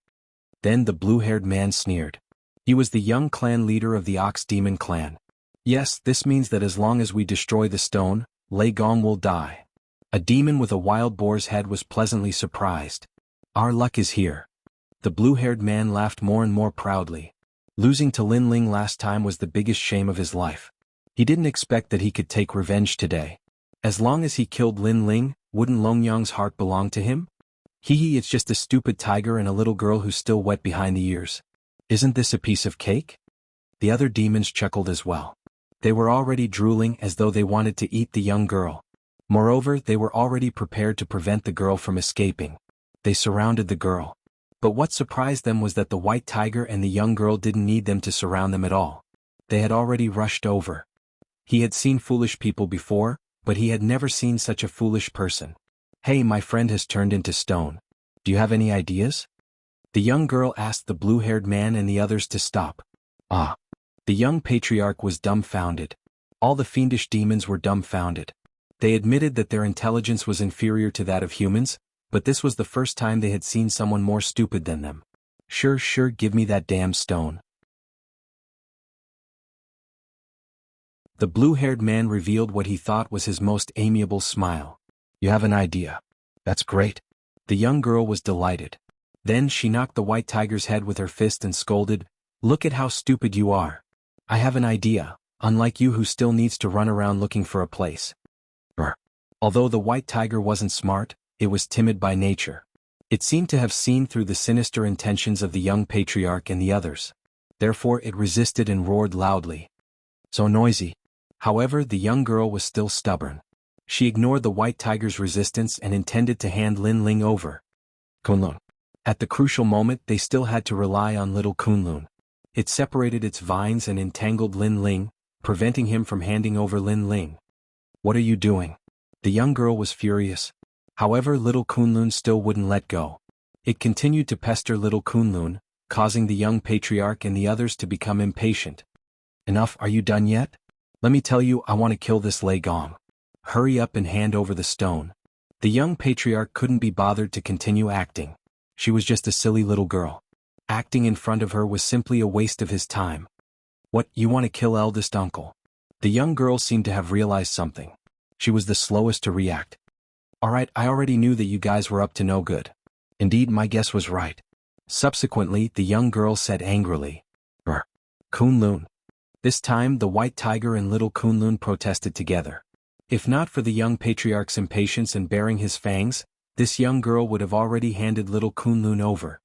Speaker 1: Then the blue-haired man sneered. He was the young clan leader of the Ox Demon clan. "Yes, this means that as long as we destroy the stone, Lei Gong will die." A demon with a wild boar's head was pleasantly surprised. "Our luck is here." The blue-haired man laughed more and more proudly. Losing to Lin Ling last time was the biggest shame of his life. He didn't expect that he could take revenge today. As long as he killed Lin Ling, wouldn't Longyang's heart belong to him? It's just a stupid tiger and a little girl who's still wet behind the ears. Isn't this a piece of cake? The other demons chuckled as well. They were already drooling as though they wanted to eat the young girl. Moreover, they were already prepared to prevent the girl from escaping. They surrounded the girl. But what surprised them was that the white tiger and the young girl didn't need them to surround them at all. They had already rushed over. He had seen foolish people before, but he had never seen such a foolish person. Hey, my friend has turned into stone. Do you have any ideas? The young girl asked the blue-haired man and the others to stop. Ah. The young patriarch was dumbfounded. All the fiendish demons were dumbfounded. They admitted that their intelligence was inferior to that of humans, but this was the first time they had seen someone more stupid than them. Sure, give me that damn stone. The blue-haired man revealed what he thought was his most amiable smile. You have an idea. That's great. The young girl was delighted. Then she knocked the white tiger's head with her fist and scolded, "Look at how stupid you are. I have an idea, unlike you who still needs to run around looking for a place." Although the white tiger wasn't smart, it was timid by nature. It seemed to have seen through the sinister intentions of the young patriarch and the others. Therefore it resisted and roared loudly. So noisy. However, the young girl was still stubborn. She ignored the white tiger's resistance and intended to hand Lin Ling over. Kunlun. At the crucial moment they still had to rely on little Kunlun. It separated its vines and entangled Lin Ling, preventing him from handing over Lin Ling. What are you doing? The young girl was furious. However, little Kunlun still wouldn't let go. It continued to pester little Kunlun, causing the young patriarch and the others to become impatient. Enough, are you done yet? Let me tell you, I want to kill this Lei Gong. Hurry up and hand over the stone. The young patriarch couldn't be bothered to continue acting. She was just a silly little girl. Acting in front of her was simply a waste of his time. What, you want to kill eldest uncle? The young girl seemed to have realized something. She was the slowest to react. Alright, I already knew that you guys were up to no good. Indeed, my guess was right. Subsequently, the young girl said angrily. Kunlun. This time, the white tiger and little Kunlun protested together. If not for the young patriarch's impatience and baring his fangs, this young girl would have already handed little Kunlun over.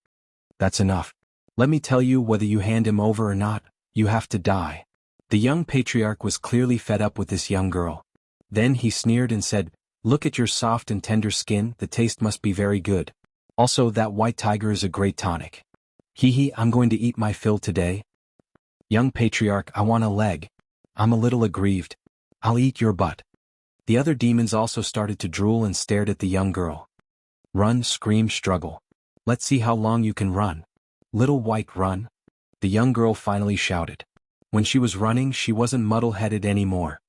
Speaker 1: That's enough. Let me tell you, whether you hand him over or not, you have to die. The young patriarch was clearly fed up with this young girl. Then he sneered and said, Look at your soft and tender skin, the taste must be very good. Also, that white tiger is a great tonic. Hee, I'm going to eat my fill today. Young patriarch, I want a leg. I'm a little aggrieved. I'll eat your butt. The other demons also started to drool and stared at the young girl. Run, scream, struggle. Let's see how long you can run. Little white, run. The young girl finally shouted. When she was running, she wasn't muddle-headed anymore.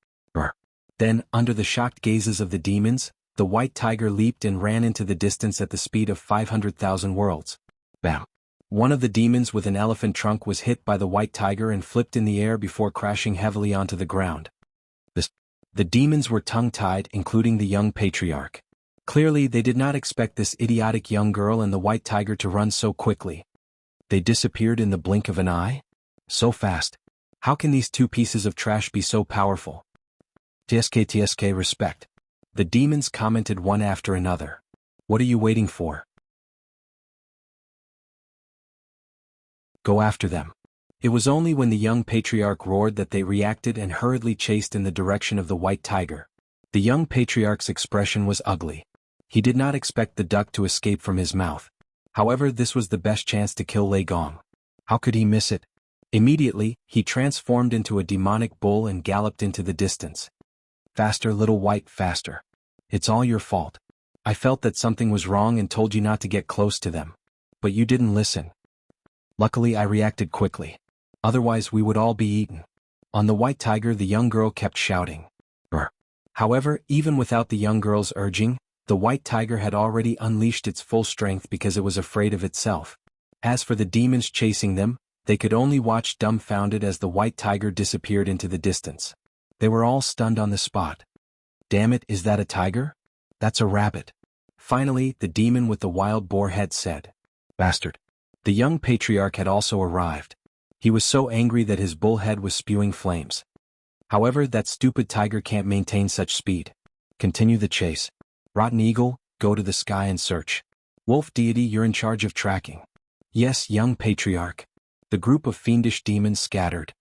Speaker 1: Then, under the shocked gazes of the demons, the white tiger leaped and ran into the distance at the speed of 500,000 worlds. Bam! One of the demons with an elephant trunk was hit by the white tiger and flipped in the air before crashing heavily onto the ground. The demons were tongue-tied, including the young patriarch. Clearly, they did not expect this idiotic young girl and the white tiger to run so quickly. They disappeared in the blink of an eye? So fast. How can these two pieces of trash be so powerful? TSK, respect. The demons commented one after another. What are you waiting for? Go after them. It was only when the young patriarch roared that they reacted and hurriedly chased in the direction of the white tiger. The young patriarch's expression was ugly. He did not expect the duck to escape from his mouth. However, this was the best chance to kill Lei Gong. How could he miss it? Immediately, he transformed into a demonic bull and galloped into the distance. Faster, little white, faster. It's all your fault. I felt that something was wrong and told you not to get close to them. But you didn't listen. Luckily, I reacted quickly. Otherwise, we would all be eaten. On the white tiger, the young girl kept shouting. However, even without the young girl's urging, the white tiger had already unleashed its full strength because it was afraid of itself. As for the demons chasing them, they could only watch dumbfounded as the white tiger disappeared into the distance. They were all stunned on the spot. Damn it, is that a tiger? That's a rabbit. Finally, the demon with the wild boar head said. Bastard. The young patriarch had also arrived. He was so angry that his bull head was spewing flames. However, that stupid tiger can't maintain such speed. Continue the chase. Rotten eagle, go to the sky and search. Wolf deity, you're in charge of tracking. Yes, young patriarch. The group of fiendish demons scattered.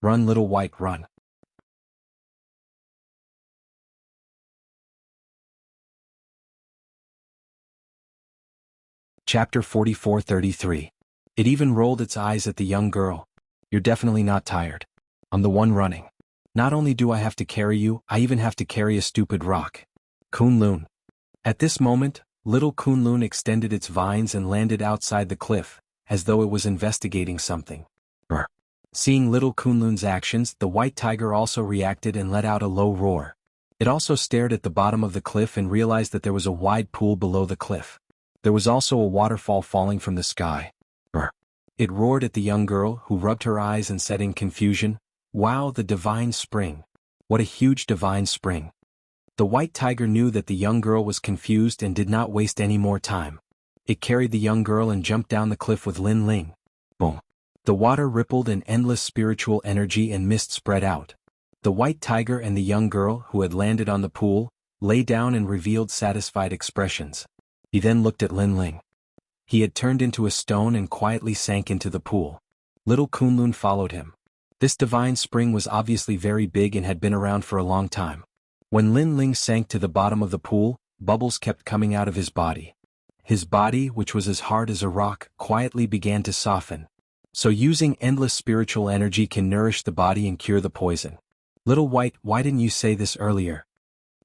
Speaker 1: Run, little white, run. Chapter 44:33. It even rolled its eyes at the young girl. You're definitely not tired. I'm the one running. Not only do I have to carry you, I even have to carry a stupid rock. Kunlun. At this moment, little Kunlun extended its vines and landed outside the cliff, as though it was investigating something. Brr. Seeing little Kunlun's actions, the white tiger also reacted and let out a low roar. It also stared at the bottom of the cliff and realized that there was a wide pool below the cliff. There was also a waterfall falling from the sky. Brr. It roared at the young girl, who rubbed her eyes and said in confusion, "Wow, the divine spring. What a huge divine spring." The white tiger knew that the young girl was confused and did not waste any more time. It carried the young girl and jumped down the cliff with Lin Ling. Boom. The water rippled and endless spiritual energy and mist spread out. The white tiger and the young girl, who had landed on the pool, lay down and revealed satisfied expressions. He then looked at Lin Ling. He had turned into a stone and quietly sank into the pool. Little Kunlun followed him. This divine spring was obviously very big and had been around for a long time. When Lin Ling sank to the bottom of the pool, bubbles kept coming out of his body. His body, which was as hard as a rock, quietly began to soften. So using endless spiritual energy can nourish the body and cure the poison. Little white, why didn't you say this earlier?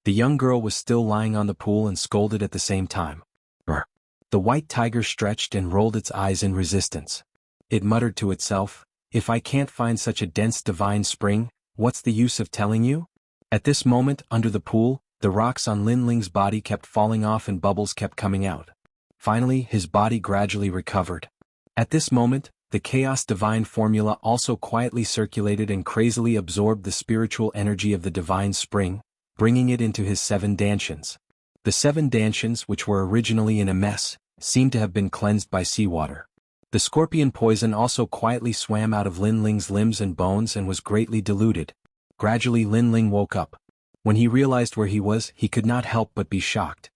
Speaker 1: The young girl was still lying on the pool and scolded at the same time. Brr. The white tiger stretched and rolled its eyes in resistance. It muttered to itself, if I can't find such a dense divine spring, what's the use of telling you? At this moment, under the pool, the rocks on Lin Ling's body kept falling off and bubbles kept coming out. Finally, his body gradually recovered. At this moment, the chaos divine formula also quietly circulated and crazily absorbed the spiritual energy of the divine spring, bringing it into his 7 dantians. The 7 dantians, which were originally in a mess, seemed to have been cleansed by seawater. The scorpion poison also quietly swam out of Lin Ling's limbs and bones and was greatly diluted. Gradually Lin Ling woke up. When he realized where he was, he could not help but be shocked.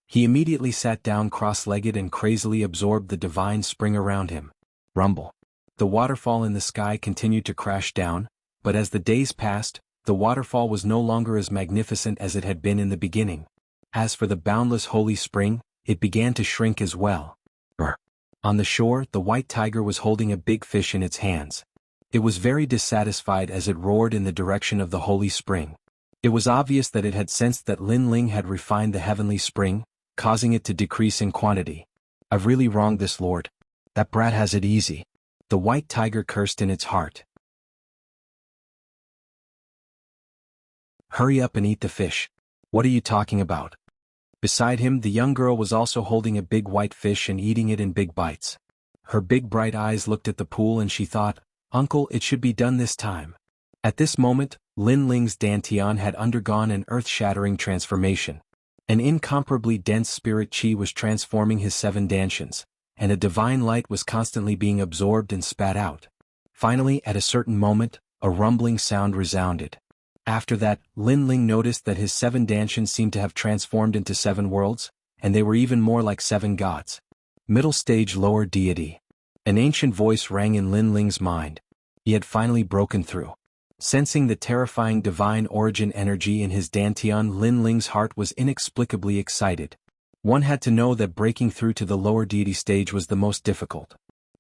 Speaker 1: He immediately sat down cross-legged and crazily absorbed the divine spring around him. Rumble. The waterfall in the sky continued to crash down, but as the days passed, the waterfall was no longer as magnificent as it had been in the beginning. As for the boundless holy spring, it began to shrink as well. Brr. On the shore, the white tiger was holding a big fish in its hands. It was very dissatisfied as it roared in the direction of the holy spring. It was obvious that it had sensed that Lin Ling had refined the heavenly spring, causing it to decrease in quantity. I've really wronged this lord. That brat has it easy. The white tiger cursed in its heart. Hurry up and eat the fish. What are you talking about? Beside him, the young girl was also holding a big white fish and eating it in big bites. Her big bright eyes looked at the pool and she thought, Uncle, it should be done this time. At this moment, Lin Ling's dantian had undergone an earth-shattering transformation. An incomparably dense spirit chi was transforming his 7 dantians, and a divine light was constantly being absorbed and spat out. Finally, at a certain moment, a rumbling sound resounded. After that, Lin Ling noticed that his 7 dantians seemed to have transformed into 7 worlds, and they were even more like 7 gods. Middle stage lower deity. An ancient voice rang in Lin Ling's mind. He had finally broken through. Sensing the terrifying divine origin energy in his dantian, Lin Ling's heart was inexplicably excited. One had to know that breaking through to the lower deity stage was the most difficult.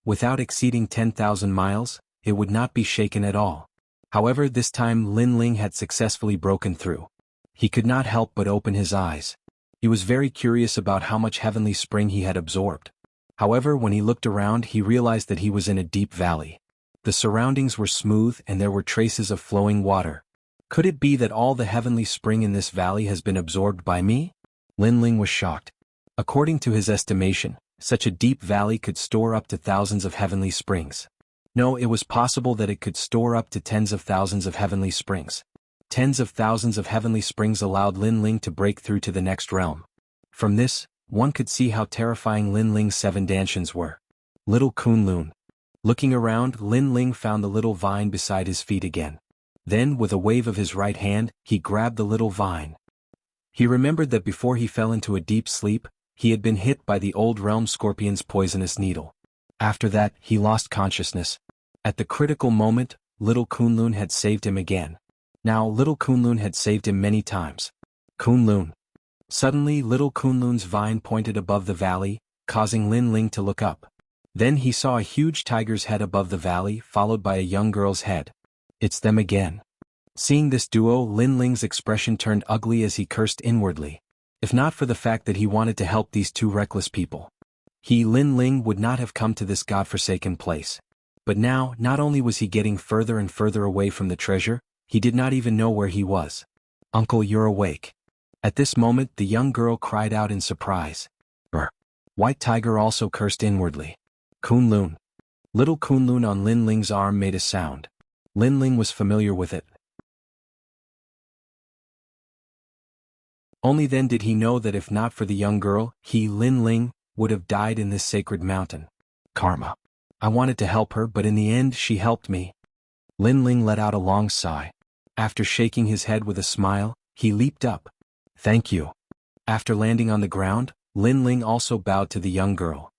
Speaker 1: Without exceeding 10,000 miles, it would not be shaken at all. However, this time Lin Ling had successfully broken through. He could not help but open his eyes. He was very curious about how much heavenly spring he had absorbed. However, when he looked around, he realized that he was in a deep valley. The surroundings were smooth and there were traces of flowing water. Could it be that all the heavenly spring in this valley has been absorbed by me? Lin Ling was shocked. According to his estimation, such a deep valley could store up to thousands of heavenly springs. No, it was possible that it could store up to tens of thousands of heavenly springs. Tens of thousands of heavenly springs allowed Lin Ling to break through to the next realm. From this, one could see how terrifying Lin Ling's 7 dantians were. Little Kunlun. Looking around, Lin Ling found the little vine beside his feet again. Then, with a wave of his right hand, he grabbed the little vine. He remembered that before he fell into a deep sleep, he had been hit by the old realm scorpion's poisonous needle. After that, he lost consciousness. At the critical moment, little Kunlun had saved him again. Now little Kunlun had saved him many times. Kunlun. Suddenly little Kunlun's vine pointed above the valley, causing Lin Ling to look up. Then he saw a huge tiger's head above the valley, followed by a young girl's head. It's them again. Seeing this duo, Lin Ling's expression turned ugly as he cursed inwardly. If not for the fact that he wanted to help these two reckless people, he, Lin Ling, would not have come to this godforsaken place. But now, not only was he getting further and further away from the treasure, he did not even know where he was. Uncle, you're awake. At this moment, the young girl cried out in surprise. Brr. White Tiger also cursed inwardly. Kunlun. Little Kunlun on Lin Ling's arm made a sound. Lin Ling was familiar with it. Only then did he know that if not for the young girl, he, Lin Ling, would have died in this sacred mountain. Karma. I wanted to help her, but in the end she helped me. Lin Ling let out a long sigh. After shaking his head with a smile, he leaped up. Thank you. After landing on the ground, Lin Ling also bowed to the young girl.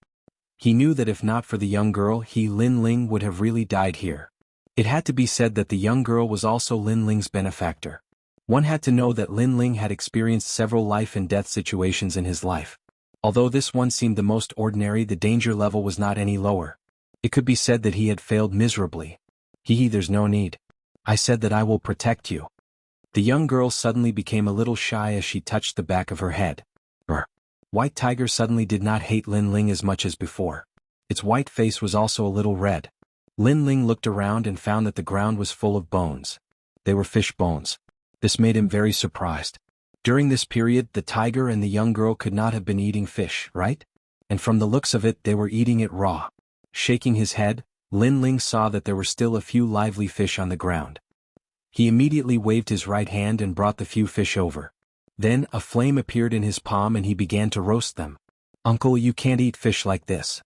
Speaker 1: He knew that if not for the young girl, he, Lin Ling, would have really died here. It had to be said that the young girl was also Lin Ling's benefactor. One had to know that Lin Ling had experienced several life and death situations in his life. Although this one seemed the most ordinary, the danger level was not any lower. It could be said that he had failed miserably. There's no need. I said that I will protect you. The young girl suddenly became a little shy as she touched the back of her head. Brr. White Tiger suddenly did not hate Lin Ling as much as before. Its white face was also a little red. Lin Ling looked around and found that the ground was full of bones. They were fish bones. This made him very surprised. During this period, the tiger and the young girl could not have been eating fish, right? And from the looks of it, they were eating it raw. Shaking his head, Lin Ling saw that there were still a few lively fish on the ground. He immediately waved his right hand and brought the few fish over. Then a flame appeared in his palm and he began to roast them. Uncle, you can't eat fish like this.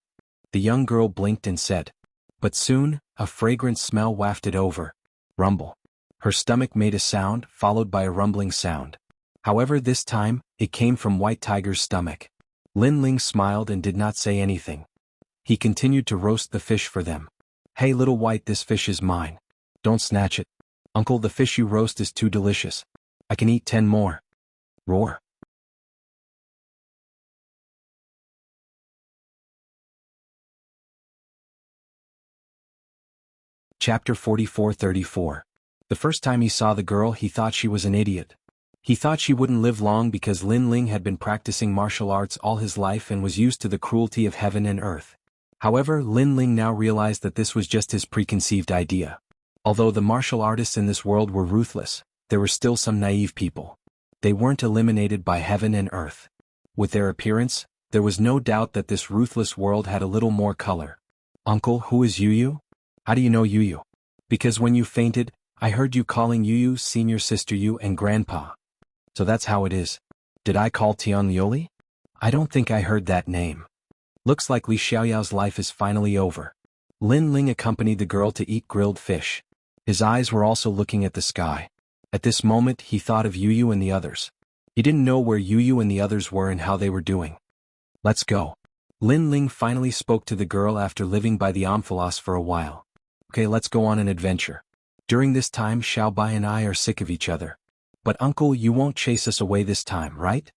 Speaker 1: The young girl blinked and said. But soon, a fragrant smell wafted over. Rumble. Her stomach made a sound, followed by a rumbling sound. However, this time, it came from White Tiger's stomach. Lin Ling smiled and did not say anything. He continued to roast the fish for them. Hey little White, this fish is mine. Don't snatch it. Uncle, the fish you roast is too delicious. I can eat 10 more. Roar. Chapter 44-34. The first time he saw the girl, he thought she was an idiot. He thought she wouldn't live long because Lin Ling had been practicing martial arts all his life and was used to the cruelty of heaven and earth. However, Lin Ling now realized that this was just his preconceived idea. Although the martial artists in this world were ruthless, there were still some naive people. They weren't eliminated by heaven and earth. With their appearance, there was no doubt that this ruthless world had a little more color. Uncle, who is Yuyu? How do you know Yuyu? Because when you fainted, I heard you calling Yuyu senior sister Yu and grandpa. So that's how it is. Did I call Tian Lioli? I don't think I heard that name. Looks like Li Xiaoyao's life is finally over. Lin Ling accompanied the girl to eat grilled fish. His eyes were also looking at the sky. At this moment, he thought of Yuyu and the others. He didn't know where Yuyu and the others were and how they were doing. Let's go. Lin Ling finally spoke to the girl after living by the Omphalos for a while. Okay, let's go on an adventure. During this time, Xiaobai and I are sick of each other. But uncle, you won't chase us away this time, right?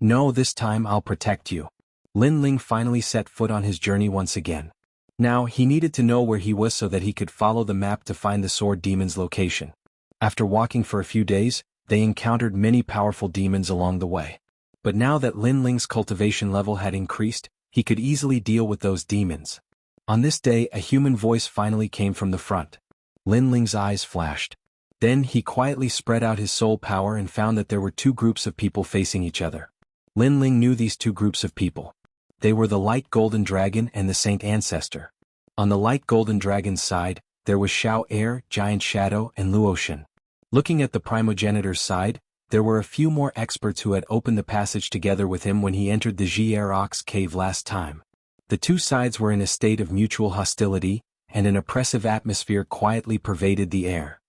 Speaker 1: No, this time I'll protect you. Lin Ling finally set foot on his journey once again. Now, he needed to know where he was so that he could follow the map to find the sword demon's location. After walking for a few days, they encountered many powerful demons along the way. But now that Lin Ling's cultivation level had increased, he could easily deal with those demons. On this day, a human voice finally came from the front. Lin Ling's eyes flashed. Then he quietly spread out his soul power and found that there were two groups of people facing each other. Lin Ling knew these two groups of people. They were the Light Golden Dragon and the Saint Ancestor. On the Light Golden Dragon's side, there was Xiao Air, Giant Shadow, and Luotian. Looking at the primogenitor's side, there were a few more experts who had opened the passage together with him when he entered the Jier Ox cave last time. The two sides were in a state of mutual hostility, and an oppressive atmosphere quietly pervaded the air.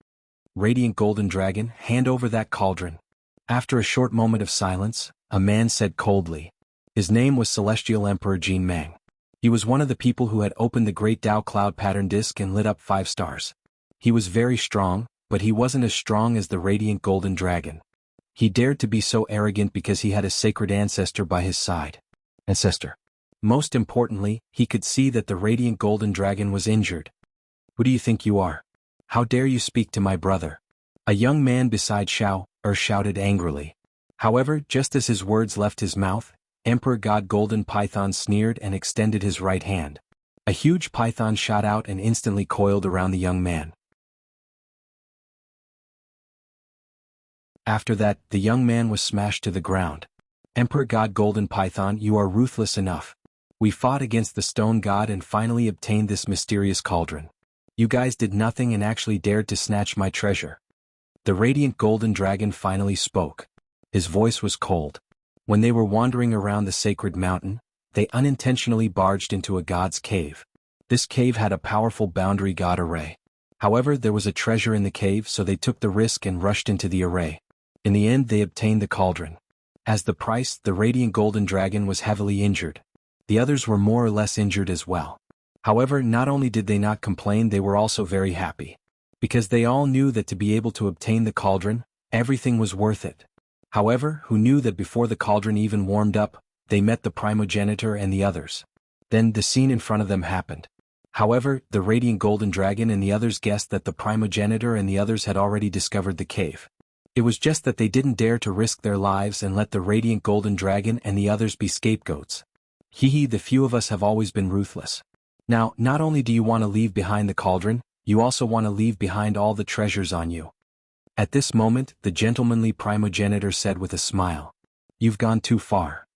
Speaker 1: Radiant Golden Dragon, hand over that cauldron. After a short moment of silence, a man said coldly. His name was Celestial Emperor Jin Mang. He was one of the people who had opened the Great Tao Cloud Pattern Disc and lit up 5 stars. He was very strong, but he wasn't as strong as the radiant golden dragon. He dared to be so arrogant because he had a sacred ancestor by his side. Ancestor. Most importantly, he could see that the radiant golden dragon was injured. Who do you think you are? How dare you speak to my brother? A young man beside Xiao shouted angrily. However, just as his words left his mouth, Emperor God Golden Python sneered and extended his right hand. A huge python shot out and instantly coiled around the young man. After that, the young man was smashed to the ground. Emperor God Golden Python, you are ruthless enough. We fought against the stone god and finally obtained this mysterious cauldron. You guys did nothing and actually dared to snatch my treasure. The radiant golden dragon finally spoke. His voice was cold. When they were wandering around the sacred mountain, they unintentionally barged into a god's cave. This cave had a powerful boundary god array. However, there was a treasure in the cave, so they took the risk and rushed into the array. In the end, they obtained the cauldron. As the price, the radiant golden dragon was heavily injured. The others were more or less injured as well. However, not only did they not complain, they were also very happy. Because they all knew that to be able to obtain the cauldron, everything was worth it. However, who knew that before the cauldron even warmed up, they met the primogenitor and the others. Then the scene in front of them happened. However, the radiant golden dragon and the others guessed that the primogenitor and the others had already discovered the cave. It was just that they didn't dare to risk their lives and let the radiant golden dragon and the others be scapegoats. The few of us have always been ruthless. Now, not only do you want to leave behind the cauldron, you also want to leave behind all the treasures on you. At this moment, the gentlemanly primogenitor said with a smile, "You've gone too far."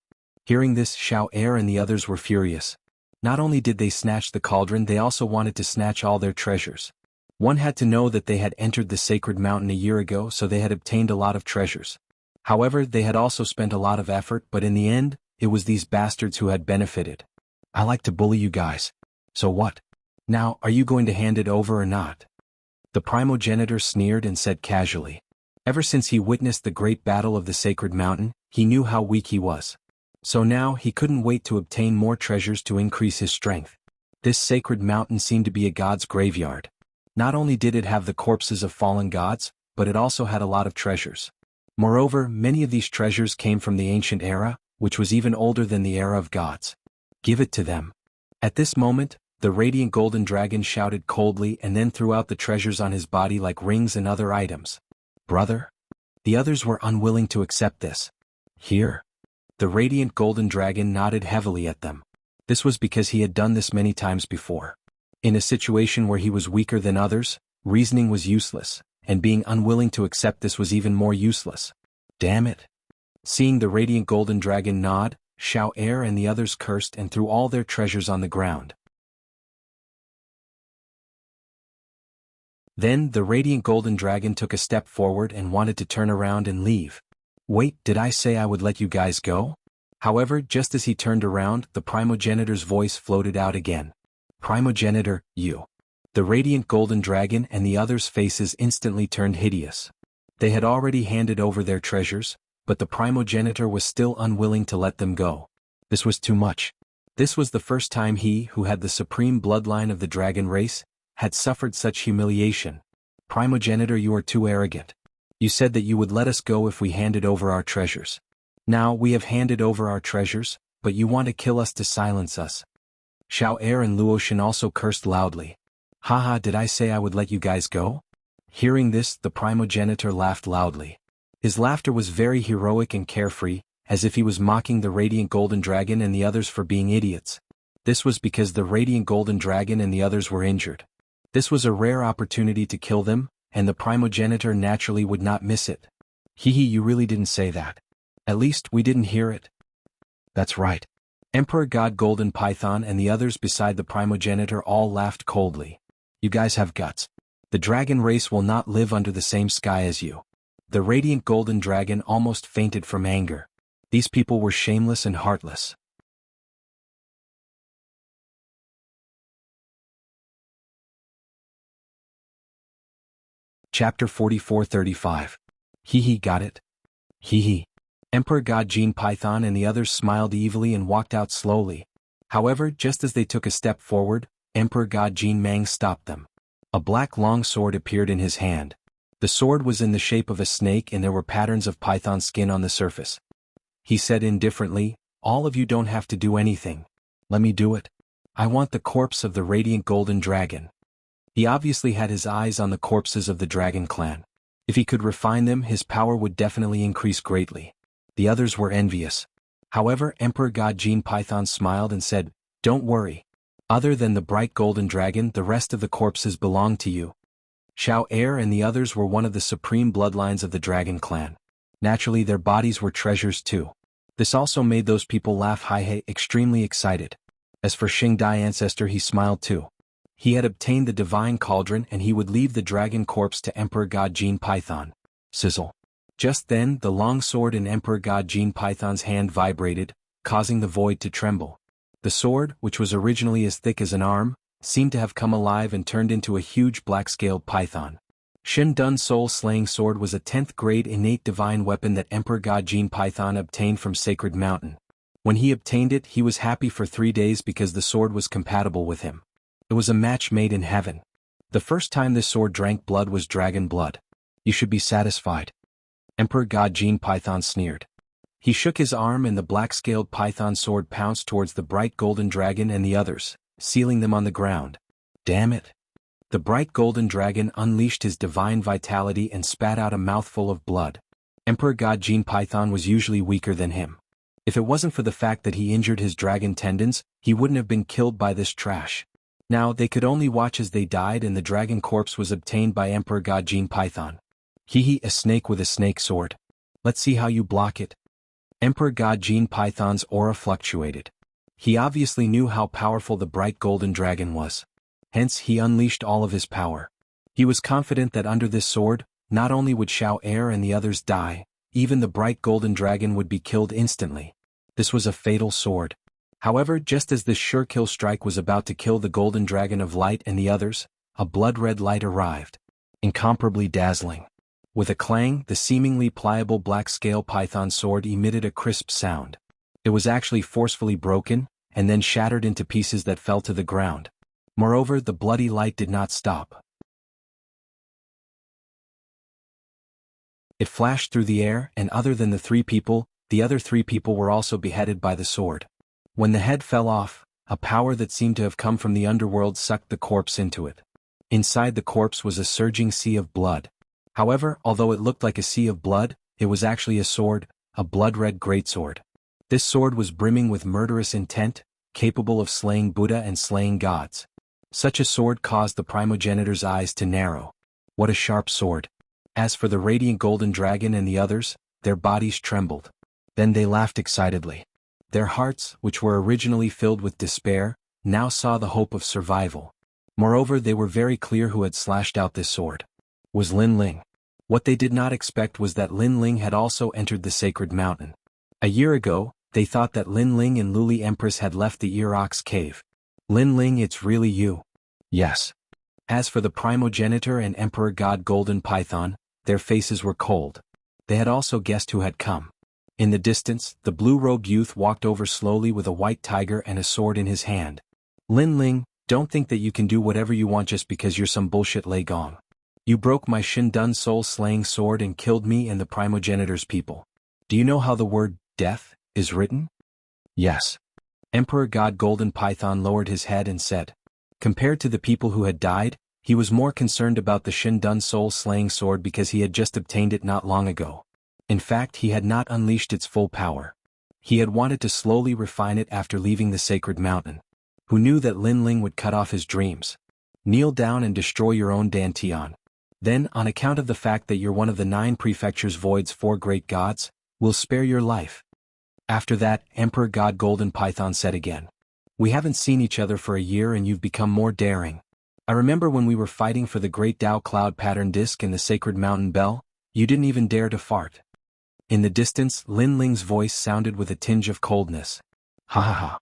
Speaker 1: Hearing this, Xiao and the others were furious. Not only did they snatch the cauldron, they also wanted to snatch all their treasures. One had to know that they had entered the sacred mountain a year ago, so they had obtained a lot of treasures. However, they had also spent a lot of effort, but in the end, it was these bastards who had benefited. I like to bully you guys. So what? Now, are you going to hand it over or not? The primogenitor sneered and said casually. Ever since he witnessed the great battle of the sacred mountain, he knew how weak he was. So now he couldn't wait to obtain more treasures to increase his strength. This sacred mountain seemed to be a god's graveyard. Not only did it have the corpses of fallen gods, but it also had a lot of treasures. Moreover, many of these treasures came from the ancient era, which was even older than the era of gods. Give it to them. At this moment, the radiant golden dragon shouted coldly and then threw out the treasures on his body like rings and other items. Brother? The others were unwilling to accept this. Here. The radiant golden dragon nodded heavily at them. This was because he had done this many times before. In a situation where he was weaker than others, reasoning was useless, and being unwilling to accept this was even more useless. Damn it. Seeing the radiant golden dragon nod, Xiao and the others cursed and threw all their treasures on the ground. Then the radiant golden dragon took a step forward and wanted to turn around and leave. Wait, did I say I would let you guys go? However, just as he turned around, the primogenitor's voice floated out again. Primogenitor, you. The radiant golden dragon and the others' faces instantly turned hideous. They had already handed over their treasures, but the primogenitor was still unwilling to let them go. This was too much. This was the first time he, who had the supreme bloodline of the dragon race, had suffered such humiliation. Primogenitor, you are too arrogant. You said that you would let us go if we handed over our treasures. Now we have handed over our treasures, but you want to kill us to silence us. Xiao and Luoshan also cursed loudly. Haha, did I say I would let you guys go? Hearing this, the primogenitor laughed loudly. His laughter was very heroic and carefree, as if he was mocking the radiant golden dragon and the others for being idiots. This was because the radiant golden dragon and the others were injured. This was a rare opportunity to kill them, and the primogenitor naturally would not miss it. You really didn't say that. At least we didn't hear it. That's right. Emperor God Golden Python and the others beside the primogenitor all laughed coldly. You guys have guts. The dragon race will not live under the same sky as you. The radiant golden dragon almost fainted from anger. These people were shameless and heartless. Chapter 44-35. Got it? Emperor God Gene Python and the others smiled evilly and walked out slowly. However, just as they took a step forward, Emperor God Gene Mang stopped them. A black long sword appeared in his hand. The sword was in the shape of a snake and there were patterns of python skin on the surface. He said indifferently, "All of you don't have to do anything. Let me do it. I want the corpse of the radiant golden dragon." He obviously had his eyes on the corpses of the dragon clan. If he could refine them, his power would definitely increase greatly. The others were envious. However, Emperor God Gene Python smiled and said, "Don't worry. Other than the bright golden dragon, the rest of the corpses belong to you." Xiao Heir and the others were one of the supreme bloodlines of the dragon clan. Naturally, their bodies were treasures too. This also made those people laugh Haihei extremely excited. As for Xing Dai ancestor, he smiled too. He had obtained the divine cauldron and he would leave the dragon corpse to Emperor God Gene Python. Sizzle. Just then, the long sword in Emperor God Gene Python's hand vibrated, causing the void to tremble. The sword, which was originally as thick as an arm, seemed to have come alive and turned into a huge black-scaled python. Shin Dun soul-slaying sword was a 10th grade innate divine weapon that Emperor God Gene Python obtained from Sacred Mountain. When he obtained it, he was happy for 3 days because the sword was compatible with him. It was a match made in heaven. The first time this sword drank blood was dragon blood. You should be satisfied. Emperor God Gene Python sneered. He shook his arm and the black-scaled python sword pounced towards the bright golden dragon and the others, sealing them on the ground. Damn it. The bright golden dragon unleashed his divine vitality and spat out a mouthful of blood. Emperor God Gene Python was usually weaker than him. If it wasn't for the fact that he injured his dragon tendons, he wouldn't have been killed by this trash. Now they could only watch as they died and the dragon corpse was obtained by Emperor God Gene Python. Hee, a snake with a snake sword. Let's see how you block it. Emperor God Gene Python's aura fluctuated. He obviously knew how powerful the bright golden dragon was. Hence he unleashed all of his power. He was confident that under this sword, not only would Xiao Heir and the others die, even the bright golden dragon would be killed instantly. This was a fatal sword. However, just as this sure-kill strike was about to kill the golden dragon of light and the others, a blood-red light arrived. Incomparably dazzling. With a clang, the seemingly pliable black-scale python sword emitted a crisp sound. It was actually forcefully broken, and then shattered into pieces that fell to the ground. Moreover, the bloody light did not stop. It flashed through the air, and other than the 3 people, the other 3 people were also beheaded by the sword. When the head fell off, a power that seemed to have come from the underworld sucked the corpse into it. Inside the corpse was a surging sea of blood. However, although it looked like a sea of blood, it was actually a sword, a blood-red greatsword. This sword was brimming with murderous intent, capable of slaying Buddha and slaying gods. Such a sword caused the primogenitor's eyes to narrow. What a sharp sword. As for the radiant golden dragon and the others, their bodies trembled. Then they laughed excitedly. Their hearts, which were originally filled with despair, now saw the hope of survival. Moreover, they were very clear who had slashed out this sword. Was Lin Ling. What they did not expect was that Lin Ling had also entered the sacred mountain. A year ago, they thought that Lin Ling and Luli Empress had left the Ear-Ox cave. Lin Ling, it's really you. Yes. As for the primogenitor and Emperor God Golden Python, their faces were cold. They had also guessed who had come. In the distance, the blue-robed youth walked over slowly with a white tiger and a sword in his hand. Lin Ling, don't think that you can do whatever you want just because you're some bullshit Lei Gong. You broke my Shin Dun soul-slaying sword and killed me and the primogenitor's people. Do you know how the word death is written? Yes. Emperor God Golden Python lowered his head and said. Compared to the people who had died, he was more concerned about the Shin Dun soul-slaying sword because he had just obtained it not long ago. In fact, he had not unleashed its full power. He had wanted to slowly refine it after leaving the sacred mountain. Who knew that Lin Ling would cut off his dreams? Kneel down and destroy your own Dantian. Then, on account of the fact that you're one of the 9 prefectures Void's 4 great gods, we'll spare your life. After that, Emperor God Golden Python said again. We haven't seen each other for a year and you've become more daring. I remember when we were fighting for the great Tao cloud pattern disc in the sacred mountain bell, you didn't even dare to fart. In the distance, Lin Ling's voice sounded with a tinge of coldness. Ha ha ha.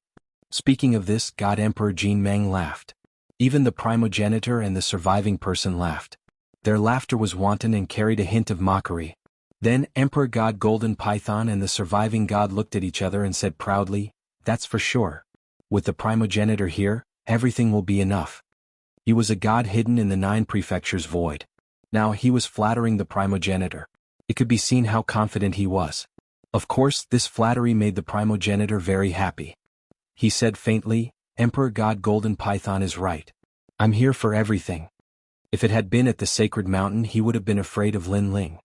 Speaker 1: Speaking of this, God Emperor Jin Meng laughed. Even the primogenitor and the surviving person laughed. Their laughter was wanton and carried a hint of mockery. Then Emperor God Golden Python and the surviving god looked at each other and said proudly, that's for sure. With the primogenitor here, everything will be enough. He was a god hidden in the 9 prefectures void. Now he was flattering the primogenitor. It could be seen how confident he was. Of course, this flattery made the primogenitor very happy. He said faintly, "Emperor God Golden Python is right. I'm here for everything." If it had been at the sacred mountain, he would have been afraid of Lin Ling.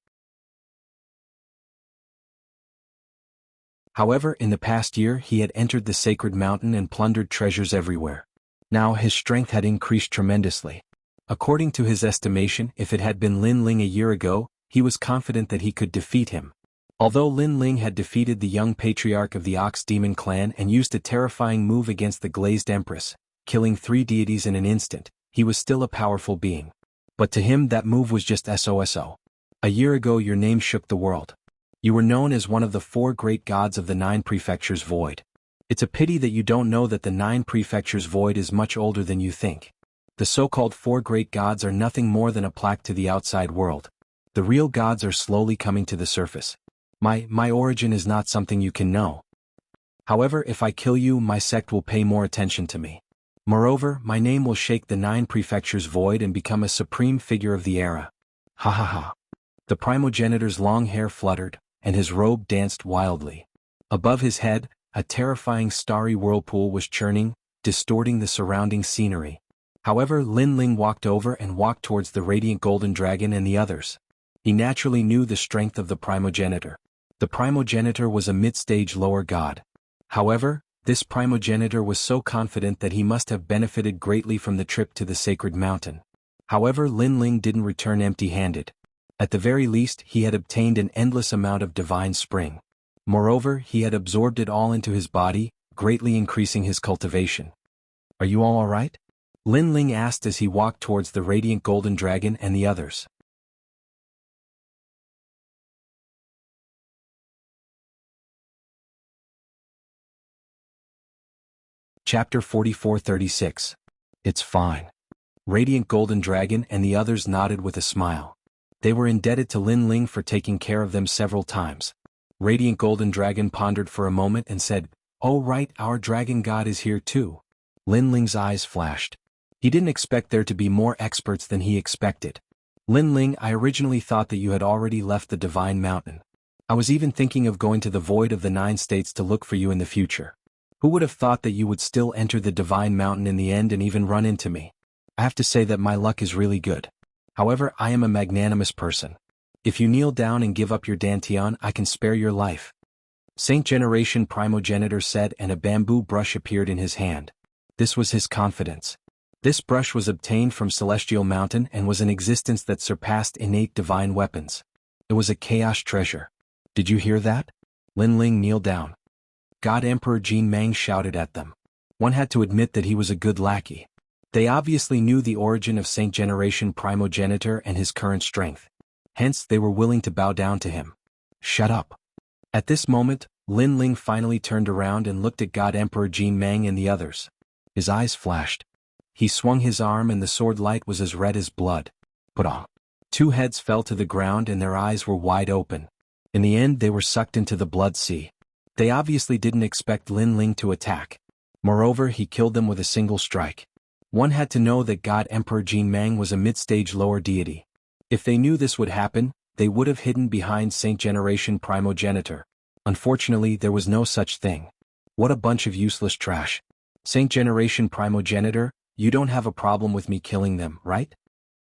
Speaker 1: However, in the past year he had entered the sacred mountain and plundered treasures everywhere. Now his strength had increased tremendously. According to his estimation, if it had been Lin Ling a year ago, he was confident that he could defeat him. Although Lin Ling had defeated the young patriarch of the Ox Demon clan and used a terrifying move against the Glazed Empress, killing 3 deities in an instant, he was still a powerful being. But to him that move was just SOSO. A year ago your name shook the world. You were known as one of the 4 great gods of the 9 prefectures void. It's a pity that you don't know that the 9 prefectures void is much older than you think. The so-called 4 great gods are nothing more than a plaque to the outside world. The real gods are slowly coming to the surface. My origin is not something you can know. However, if I kill you, my sect will pay more attention to me. Moreover, my name will shake the 9 prefectures void and become a supreme figure of the era. Ha ha ha. The primogenitor's long hair fluttered, and his robe danced wildly. Above his head, a terrifying starry whirlpool was churning, distorting the surrounding scenery. However, Lin Ling walked over and walked towards the radiant golden dragon and the others. He naturally knew the strength of the primogenitor. The primogenitor was a mid-stage lower god. However, this primogenitor was so confident that he must have benefited greatly from the trip to the sacred mountain. However, Lin Ling didn't return empty-handed. At the very least, he had obtained an endless amount of divine spring. Moreover, he had absorbed it all into his body, greatly increasing his cultivation. "Are you all alright?" Lin Ling asked as he walked towards the radiant golden dragon and the others. Chapter 44-36. It's fine. Radiant Golden Dragon and the others nodded with a smile. They were indebted to Lin Ling for taking care of them several times. Radiant Golden Dragon pondered for a moment and said, "Oh right, our dragon god is here too." Lin Ling's eyes flashed. He didn't expect there to be more experts than he expected. "Lin Ling, I originally thought that you had already left the Divine Mountain. I was even thinking of going to the Void of the 9 States to look for you in the future. Who would have thought that you would still enter the Divine Mountain in the end and even run into me? I have to say that my luck is really good. However, I am a magnanimous person. If you kneel down and give up your dantian, I can spare your life." Saint Generation Primogenitor said, and a bamboo brush appeared in his hand. This was his confidence. This brush was obtained from Celestial Mountain and was an existence that surpassed innate divine weapons. It was a chaos treasure. "Did you hear that?" Lin Ling kneeled down. God Emperor Jin Mang shouted at them. One had to admit that he was a good lackey. They obviously knew the origin of Saint Generation Primogenitor and his current strength. Hence, they were willing to bow down to him. "Shut up." At this moment, Lin Ling finally turned around and looked at God Emperor Jin Mang and the others. His eyes flashed. He swung his arm and the sword light was as red as blood. Put on. 2 heads fell to the ground and their eyes were wide open. In the end, they were sucked into the blood sea. They obviously didn't expect Lin Ling to attack. Moreover, he killed them with a single strike. One had to know that God Emperor Jin Mang was a mid-stage lower deity. If they knew this would happen, they would have hidden behind Saint Generation Primogenitor. Unfortunately, there was no such thing. What a bunch of useless trash. Saint Generation Primogenitor, you don't have a problem with me killing them, right?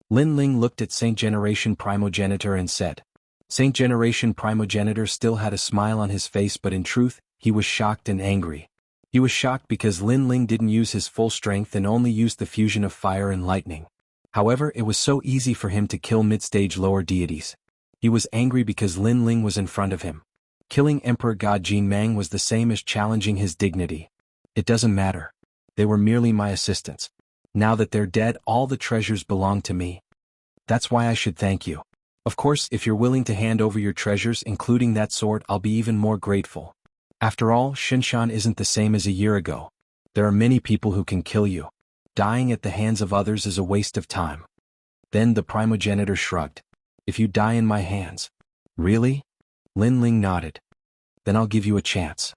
Speaker 1: Lin Ling looked at Saint Generation Primogenitor and said. Saint Generation Primogenitor still had a smile on his face, but in truth, he was shocked and angry. He was shocked because Lin Ling didn't use his full strength and only used the fusion of fire and lightning. However, it was so easy for him to kill mid-stage lower deities. He was angry because Lin Ling was in front of him. Killing Emperor God Jin Mang was the same as challenging his dignity. It doesn't matter. They were merely my assistants. Now that they're dead, all the treasures belong to me. That's why I should thank you. Of course, if you're willing to hand over your treasures, including that sword, I'll be even more grateful. After all, Shinshan isn't the same as a year ago. There are many people who can kill you. Dying at the hands of others is a waste of time. Then the primogenitor shrugged. If you die in my hands. Really? Lin Ling nodded. Then I'll give you a chance.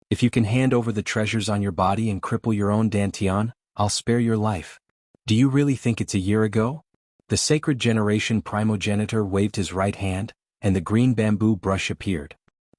Speaker 1: If you can hand over the treasures on your body and cripple your own dantian, I'll spare your life. Do you really think it's a year ago? The sacred generation primogenitor waved his right hand, and the green bamboo brush appeared.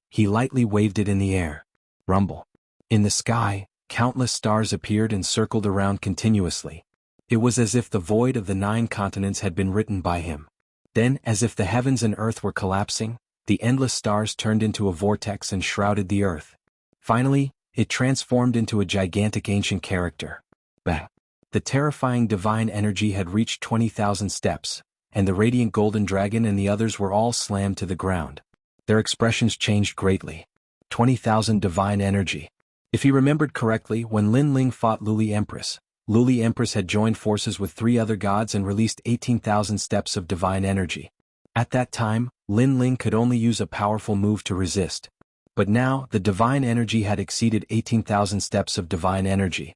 Speaker 1: He lightly waved it in the air. Rumble. In the sky, countless stars appeared and circled around continuously. It was as if the void of the 9 continents had been written by him. Then, as if the heavens and earth were collapsing, the endless stars turned into a vortex and shrouded the earth. Finally, it transformed into a gigantic ancient character. Bang! The terrifying divine energy had reached 20,000 steps, and the radiant golden dragon and the others were all slammed to the ground. Their expressions changed greatly. 20,000 divine energy. If he remembered correctly, when Lin Ling fought Luli Empress had joined forces with 3 other gods and released 18,000 steps of divine energy. At that time, Lin Ling could only use a powerful move to resist. But now, the divine energy had exceeded 18,000 steps of divine energy.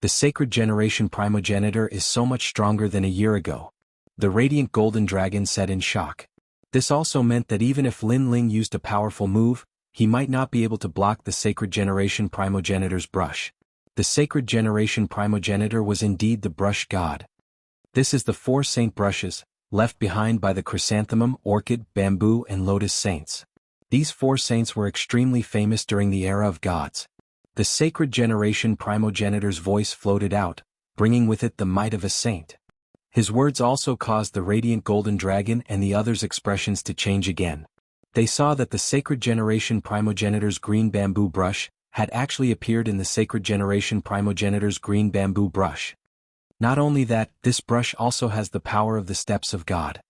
Speaker 1: The sacred generation primogenitor is so much stronger than a year ago. The radiant golden dragon said in shock. This also meant that even if Lin Ling used a powerful move, he might not be able to block the sacred generation primogenitor's brush. The sacred generation primogenitor was indeed the brush god. This is the 4 saint brushes, left behind by the chrysanthemum, orchid, bamboo and lotus saints. These 4 saints were extremely famous during the era of gods. The sacred generation primogenitor's voice floated out, bringing with it the might of a saint. His words also caused the radiant golden dragon and the others' expressions to change again. They saw that the sacred generation primogenitor's green bamboo brush had actually appeared in the sacred generation primogenitor's green bamboo brush. Not only that, this brush also has the power of the steps of God.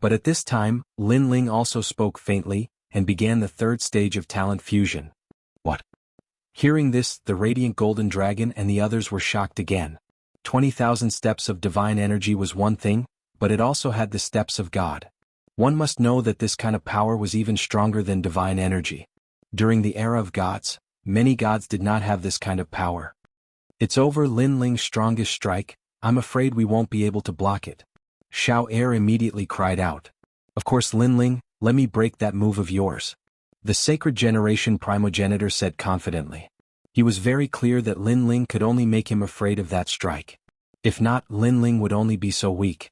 Speaker 1: But at this time, Lin Ling also spoke faintly, and began the 3rd stage of talent fusion. What? Hearing this, the radiant golden dragon and the others were shocked again. 20,000 steps of divine energy was one thing, but it also had the steps of God. One must know that this kind of power was even stronger than divine energy. During the era of gods, many gods did not have this kind of power. It's over Lin Ling's strongest strike, I'm afraid we won't be able to block it. Xiao Er immediately cried out. Of course Lin Ling, let me break that move of yours. The sacred generation primogenitor said confidently. He was very clear that Lin Ling could only make him afraid of that strike. If not, Lin Ling would only be so weak.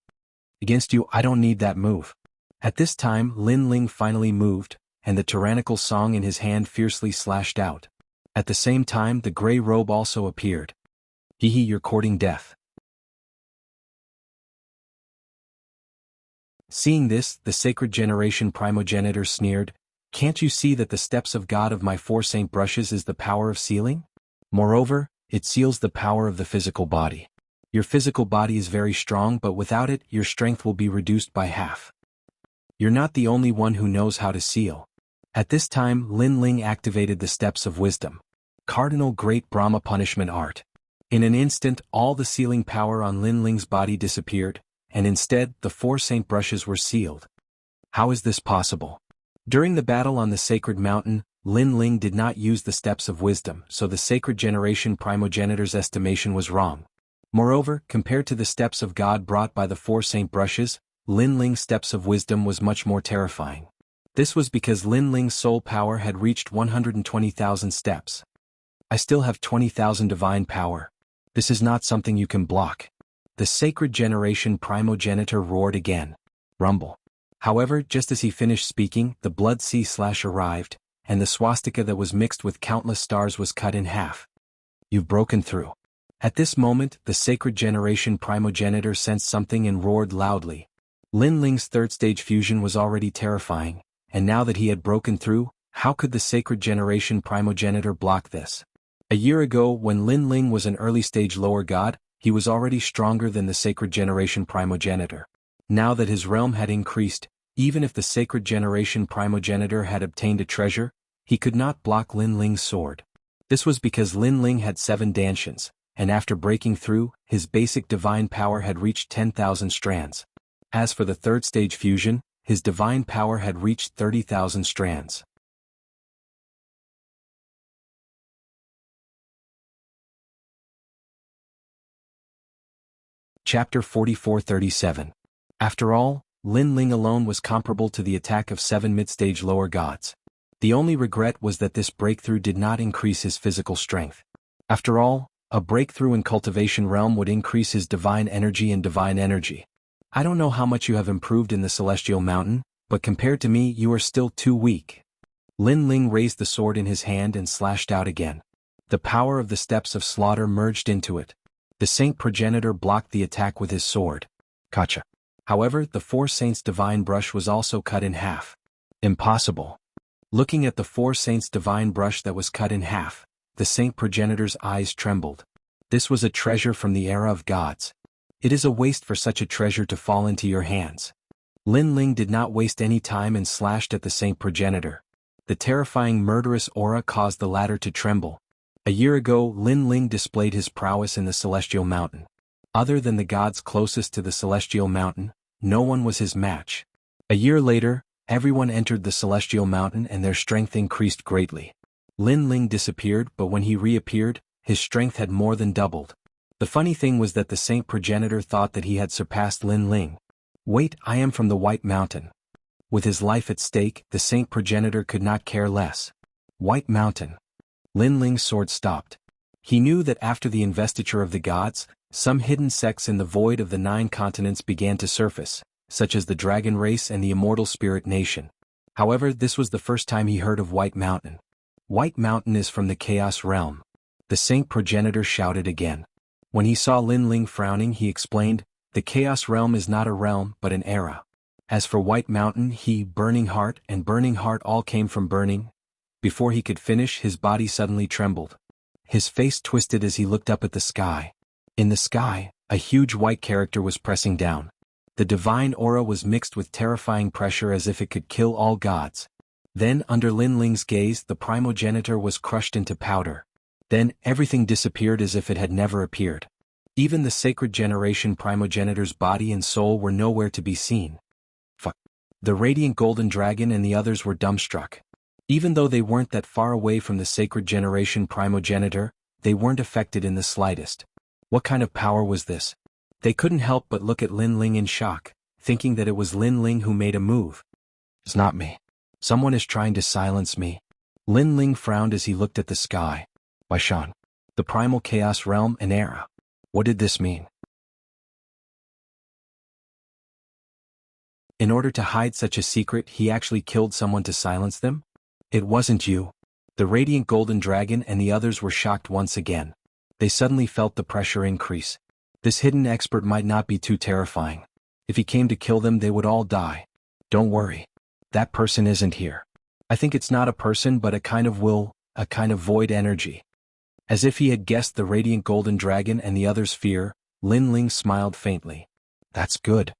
Speaker 1: Against you, I don't need that move. At this time, Lin Ling finally moved, and the tyrannical song in his hand fiercely slashed out. At the same time, the gray robe also appeared. Hehe, you're courting death. Seeing this, the sacred generation primogenitor sneered, can't you see that the steps of God of my 4 saint brushes is the power of sealing? Moreover, it seals the power of the physical body. Your physical body is very strong, but without it, your strength will be reduced by half. You're not the only one who knows how to seal. At this time, Lin Ling activated the steps of wisdom. Cardinal Great Brahma Punishment Art. In an instant, all the sealing power on Lin Ling's body disappeared, and instead, the 4 saint brushes were sealed. How is this possible? During the battle on the sacred mountain, Lin Ling did not use the steps of wisdom, so the sacred generation primogenitor's estimation was wrong. Moreover, compared to the steps of God brought by the 4 saint brushes, Lin Ling's steps of wisdom was much more terrifying. This was because Lin Ling's soul power had reached 120,000 steps. I still have 20,000 divine power. This is not something you can block. The sacred generation primogenitor roared again. Rumble. However, just as he finished speaking, the blood sea slash arrived, and the swastika that was mixed with countless stars was cut in half. You've broken through. At this moment, the sacred generation primogenitor sensed something and roared loudly. Lin Ling's 3rd stage fusion was already terrifying, and now that he had broken through, how could the sacred generation primogenitor block this? A year ago, when Lin Ling was an early stage lower god, he was already stronger than the sacred generation primogenitor. Now that his realm had increased, even if the sacred generation primogenitor had obtained a treasure, he could not block Lin Ling's sword. This was because Lin Ling had 7 dantians, and after breaking through, his basic divine power had reached 10,000 strands. As for the 3rd stage fusion, his divine power had reached 30,000 strands. Chapter 44-37. After all, Lin Ling alone was comparable to the attack of 7 mid-stage lower gods. The only regret was that this breakthrough did not increase his physical strength. After all, a breakthrough in cultivation realm would increase his divine energy and divine energy. I don't know how much you have improved in the celestial mountain, but compared to me you are still too weak. Lin Ling raised the sword in his hand and slashed out again. The power of the steps of slaughter merged into it. The saint progenitor blocked the attack with his sword. Gotcha. However, the four saints' divine brush was also cut in half. Impossible. Looking at the four saints' divine brush that was cut in half, the saint progenitor's eyes trembled. This was a treasure from the era of gods. It is a waste for such a treasure to fall into your hands. Lin Ling did not waste any time and slashed at the saint progenitor. The terrifying murderous aura caused the latter to tremble. A year ago, Lin Ling displayed his prowess in the celestial mountain. Other than the gods closest to the celestial mountain, no one was his match. A year later, everyone entered the celestial mountain and their strength increased greatly. Lin Ling disappeared, but when he reappeared, his strength had more than doubled. The funny thing was that the saint progenitor thought that he had surpassed Lin Ling. Wait, I am from the White Mountain. With his life at stake, the saint progenitor could not care less. White Mountain. Lin Ling's sword stopped. He knew that after the investiture of the gods, some hidden sects in the void of the 9 continents began to surface, such as the Dragon Race and the Immortal Spirit Nation. However, this was the first time he heard of White Mountain. White Mountain is from the Chaos Realm. The saint progenitor shouted again. When he saw Lin Ling frowning, he explained, the Chaos Realm is not a realm but an era. As for White Mountain, Burning Heart and Burning Heart all came from burning. Before he could finish, his body suddenly trembled. His face twisted as he looked up at the sky. In the sky, a huge white character was pressing down. The divine aura was mixed with terrifying pressure as if it could kill all gods. Then, under Lin Ling's gaze, the primogenitor was crushed into powder. Then, everything disappeared as if it had never appeared. Even the sacred generation primogenitor's body and soul were nowhere to be seen. The radiant golden dragon and the others were dumbstruck. Even though they weren't that far away from the sacred generation primogenitor, they weren't affected in the slightest. What kind of power was this? They couldn't help but look at Lin Ling in shock, thinking that it was Lin Ling who made a move. It's not me. Someone is trying to silence me. Lin Ling frowned as he looked at the sky. Why Shan? The primal chaos realm and era. What did this mean? In order to hide such a secret, he actually killed someone to silence them? It wasn't you. The radiant golden dragon and the others were shocked once again. They suddenly felt the pressure increase. This hidden expert might not be too terrifying. If he came to kill them, they would all die. Don't worry. That person isn't here. I think it's not a person but a kind of will, a kind of void energy. As if he had guessed the radiant golden dragon and the others' fear, Lin Ling smiled faintly. That's good.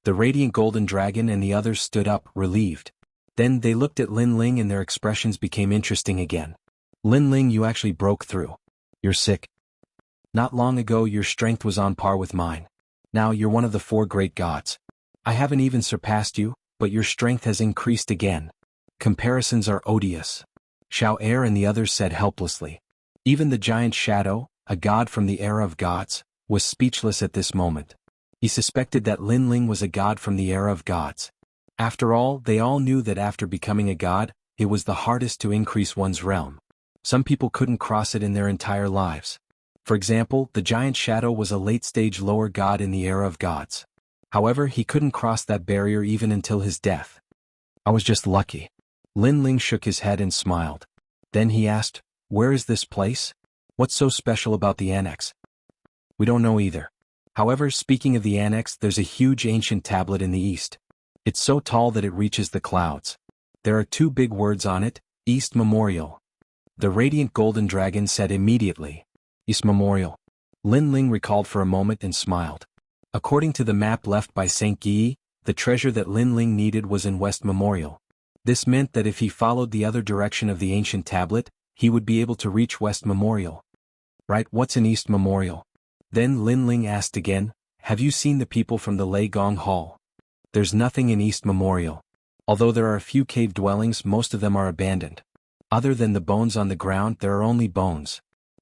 Speaker 1: The radiant golden dragon and the others stood up, relieved. Then they looked at Lin Ling and their expressions became interesting again. Lin Ling, you actually broke through. You're sick. Not long ago your strength was on par with mine. Now you're one of the 4 great gods. I haven't even surpassed you, but your strength has increased again. Comparisons are odious. Xiao Er and the others said helplessly. Even the giant Shadow, a god from the era of gods, was speechless at this moment. He suspected that Lin Ling was a god from the era of gods. After all, they all knew that after becoming a god, it was the hardest to increase one's realm. Some people couldn't cross it in their entire lives. For example, the giant Shadow was a late-stage lower god in the era of gods. However, he couldn't cross that barrier even until his death. I was just lucky. Lin Ling shook his head and smiled. Then he asked, where is this place? What's so special about the annex? We don't know either. However, speaking of the annex, there's a huge ancient tablet in the east. It's so tall that it reaches the clouds. There are 2 big words on it, East Memorial. The radiant golden dragon said immediately. East Memorial. Lin Ling recalled for a moment and smiled. According to the map left by Saint Guy, the treasure that Lin Ling needed was in West Memorial. This meant that if he followed the other direction of the ancient tablet, he would be able to reach West Memorial. Right, what's in East Memorial? Then Lin Ling asked again, have you seen the people from the Lei Gong Hall? There's nothing in East Memorial. Although there are a few cave dwellings, most of them are abandoned. Other than the bones on the ground, there are only bones.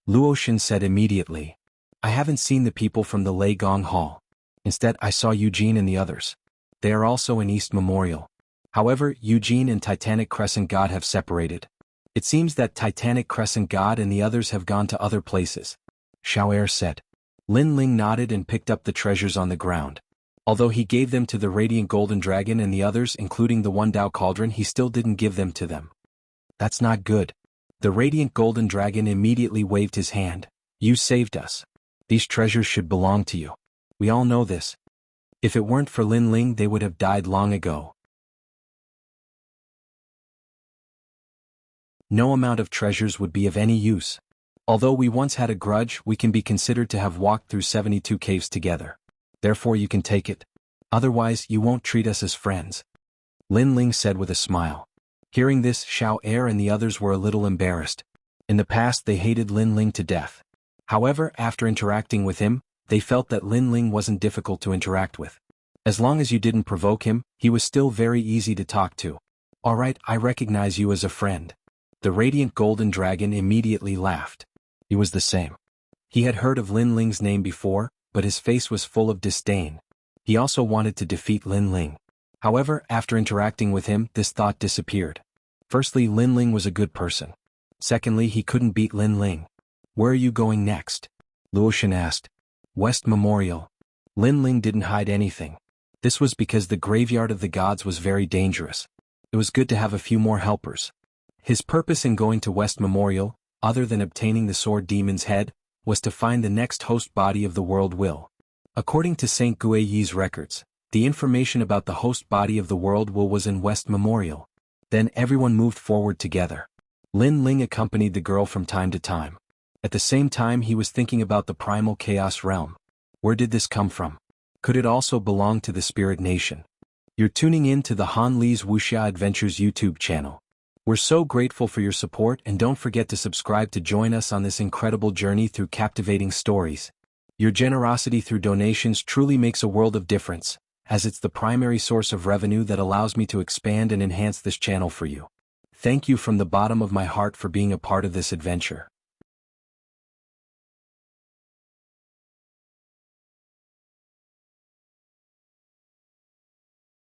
Speaker 1: Luoshan said immediately. I haven't seen the people from the Lei Gong Hall. Instead, I saw Eugene and the others. They are also in East Memorial. However, Eugene and Titanic Crescent God have separated. It seems that Titanic Crescent God and the others have gone to other places, Xiao Er said. Lin Ling nodded and picked up the treasures on the ground. Although he gave them to the Radiant Golden Dragon and the others, including the One Dao Cauldron, he still didn't give them to them. That's not good. The Radiant Golden Dragon immediately waved his hand. You saved us. These treasures should belong to you. We all know this. If it weren't for Lin Ling, they would have died long ago. No amount of treasures would be of any use. Although we once had a grudge, we can be considered to have walked through 72 caves together. Therefore you can take it. Otherwise, you won't treat us as friends. Lin Ling said with a smile. Hearing this, Xiao Er and the others were a little embarrassed. In the past they hated Lin Ling to death. However, after interacting with him, they felt that Lin Ling wasn't difficult to interact with. As long as you didn't provoke him, he was still very easy to talk to. Alright, I recognize you as a friend. The Radiant Golden Dragon immediately laughed. He was the same. He had heard of Lin Ling's name before, but his face was full of disdain. He also wanted to defeat Lin Ling. However, after interacting with him, this thought disappeared. Firstly, Lin Ling was a good person. Secondly, he couldn't beat Lin Ling. Where are you going next? Luoshan asked. West Memorial. Lin Ling didn't hide anything. This was because the graveyard of the gods was very dangerous. It was good to have a few more helpers. His purpose in going to West Memorial, other than obtaining the Sword Demon's head, was to find the next host body of the world will. According to St. Guiyi's records, the information about the host body of the world will was in West Memorial. Then everyone moved forward together. Lin Ling accompanied the girl from time to time. At the same time, he was thinking about the primal chaos realm. Where did this come from? Could it also belong to the Spirit Nation? You're tuning in to the Han Li's Wuxia Adventures YouTube channel. We're so grateful for your support, and don't forget to subscribe to join us on this incredible journey through captivating stories. Your generosity through donations truly makes a world of difference, as it's the primary source of revenue that allows me to expand and enhance this channel for you. Thank you from the bottom of my heart for being a part of this adventure.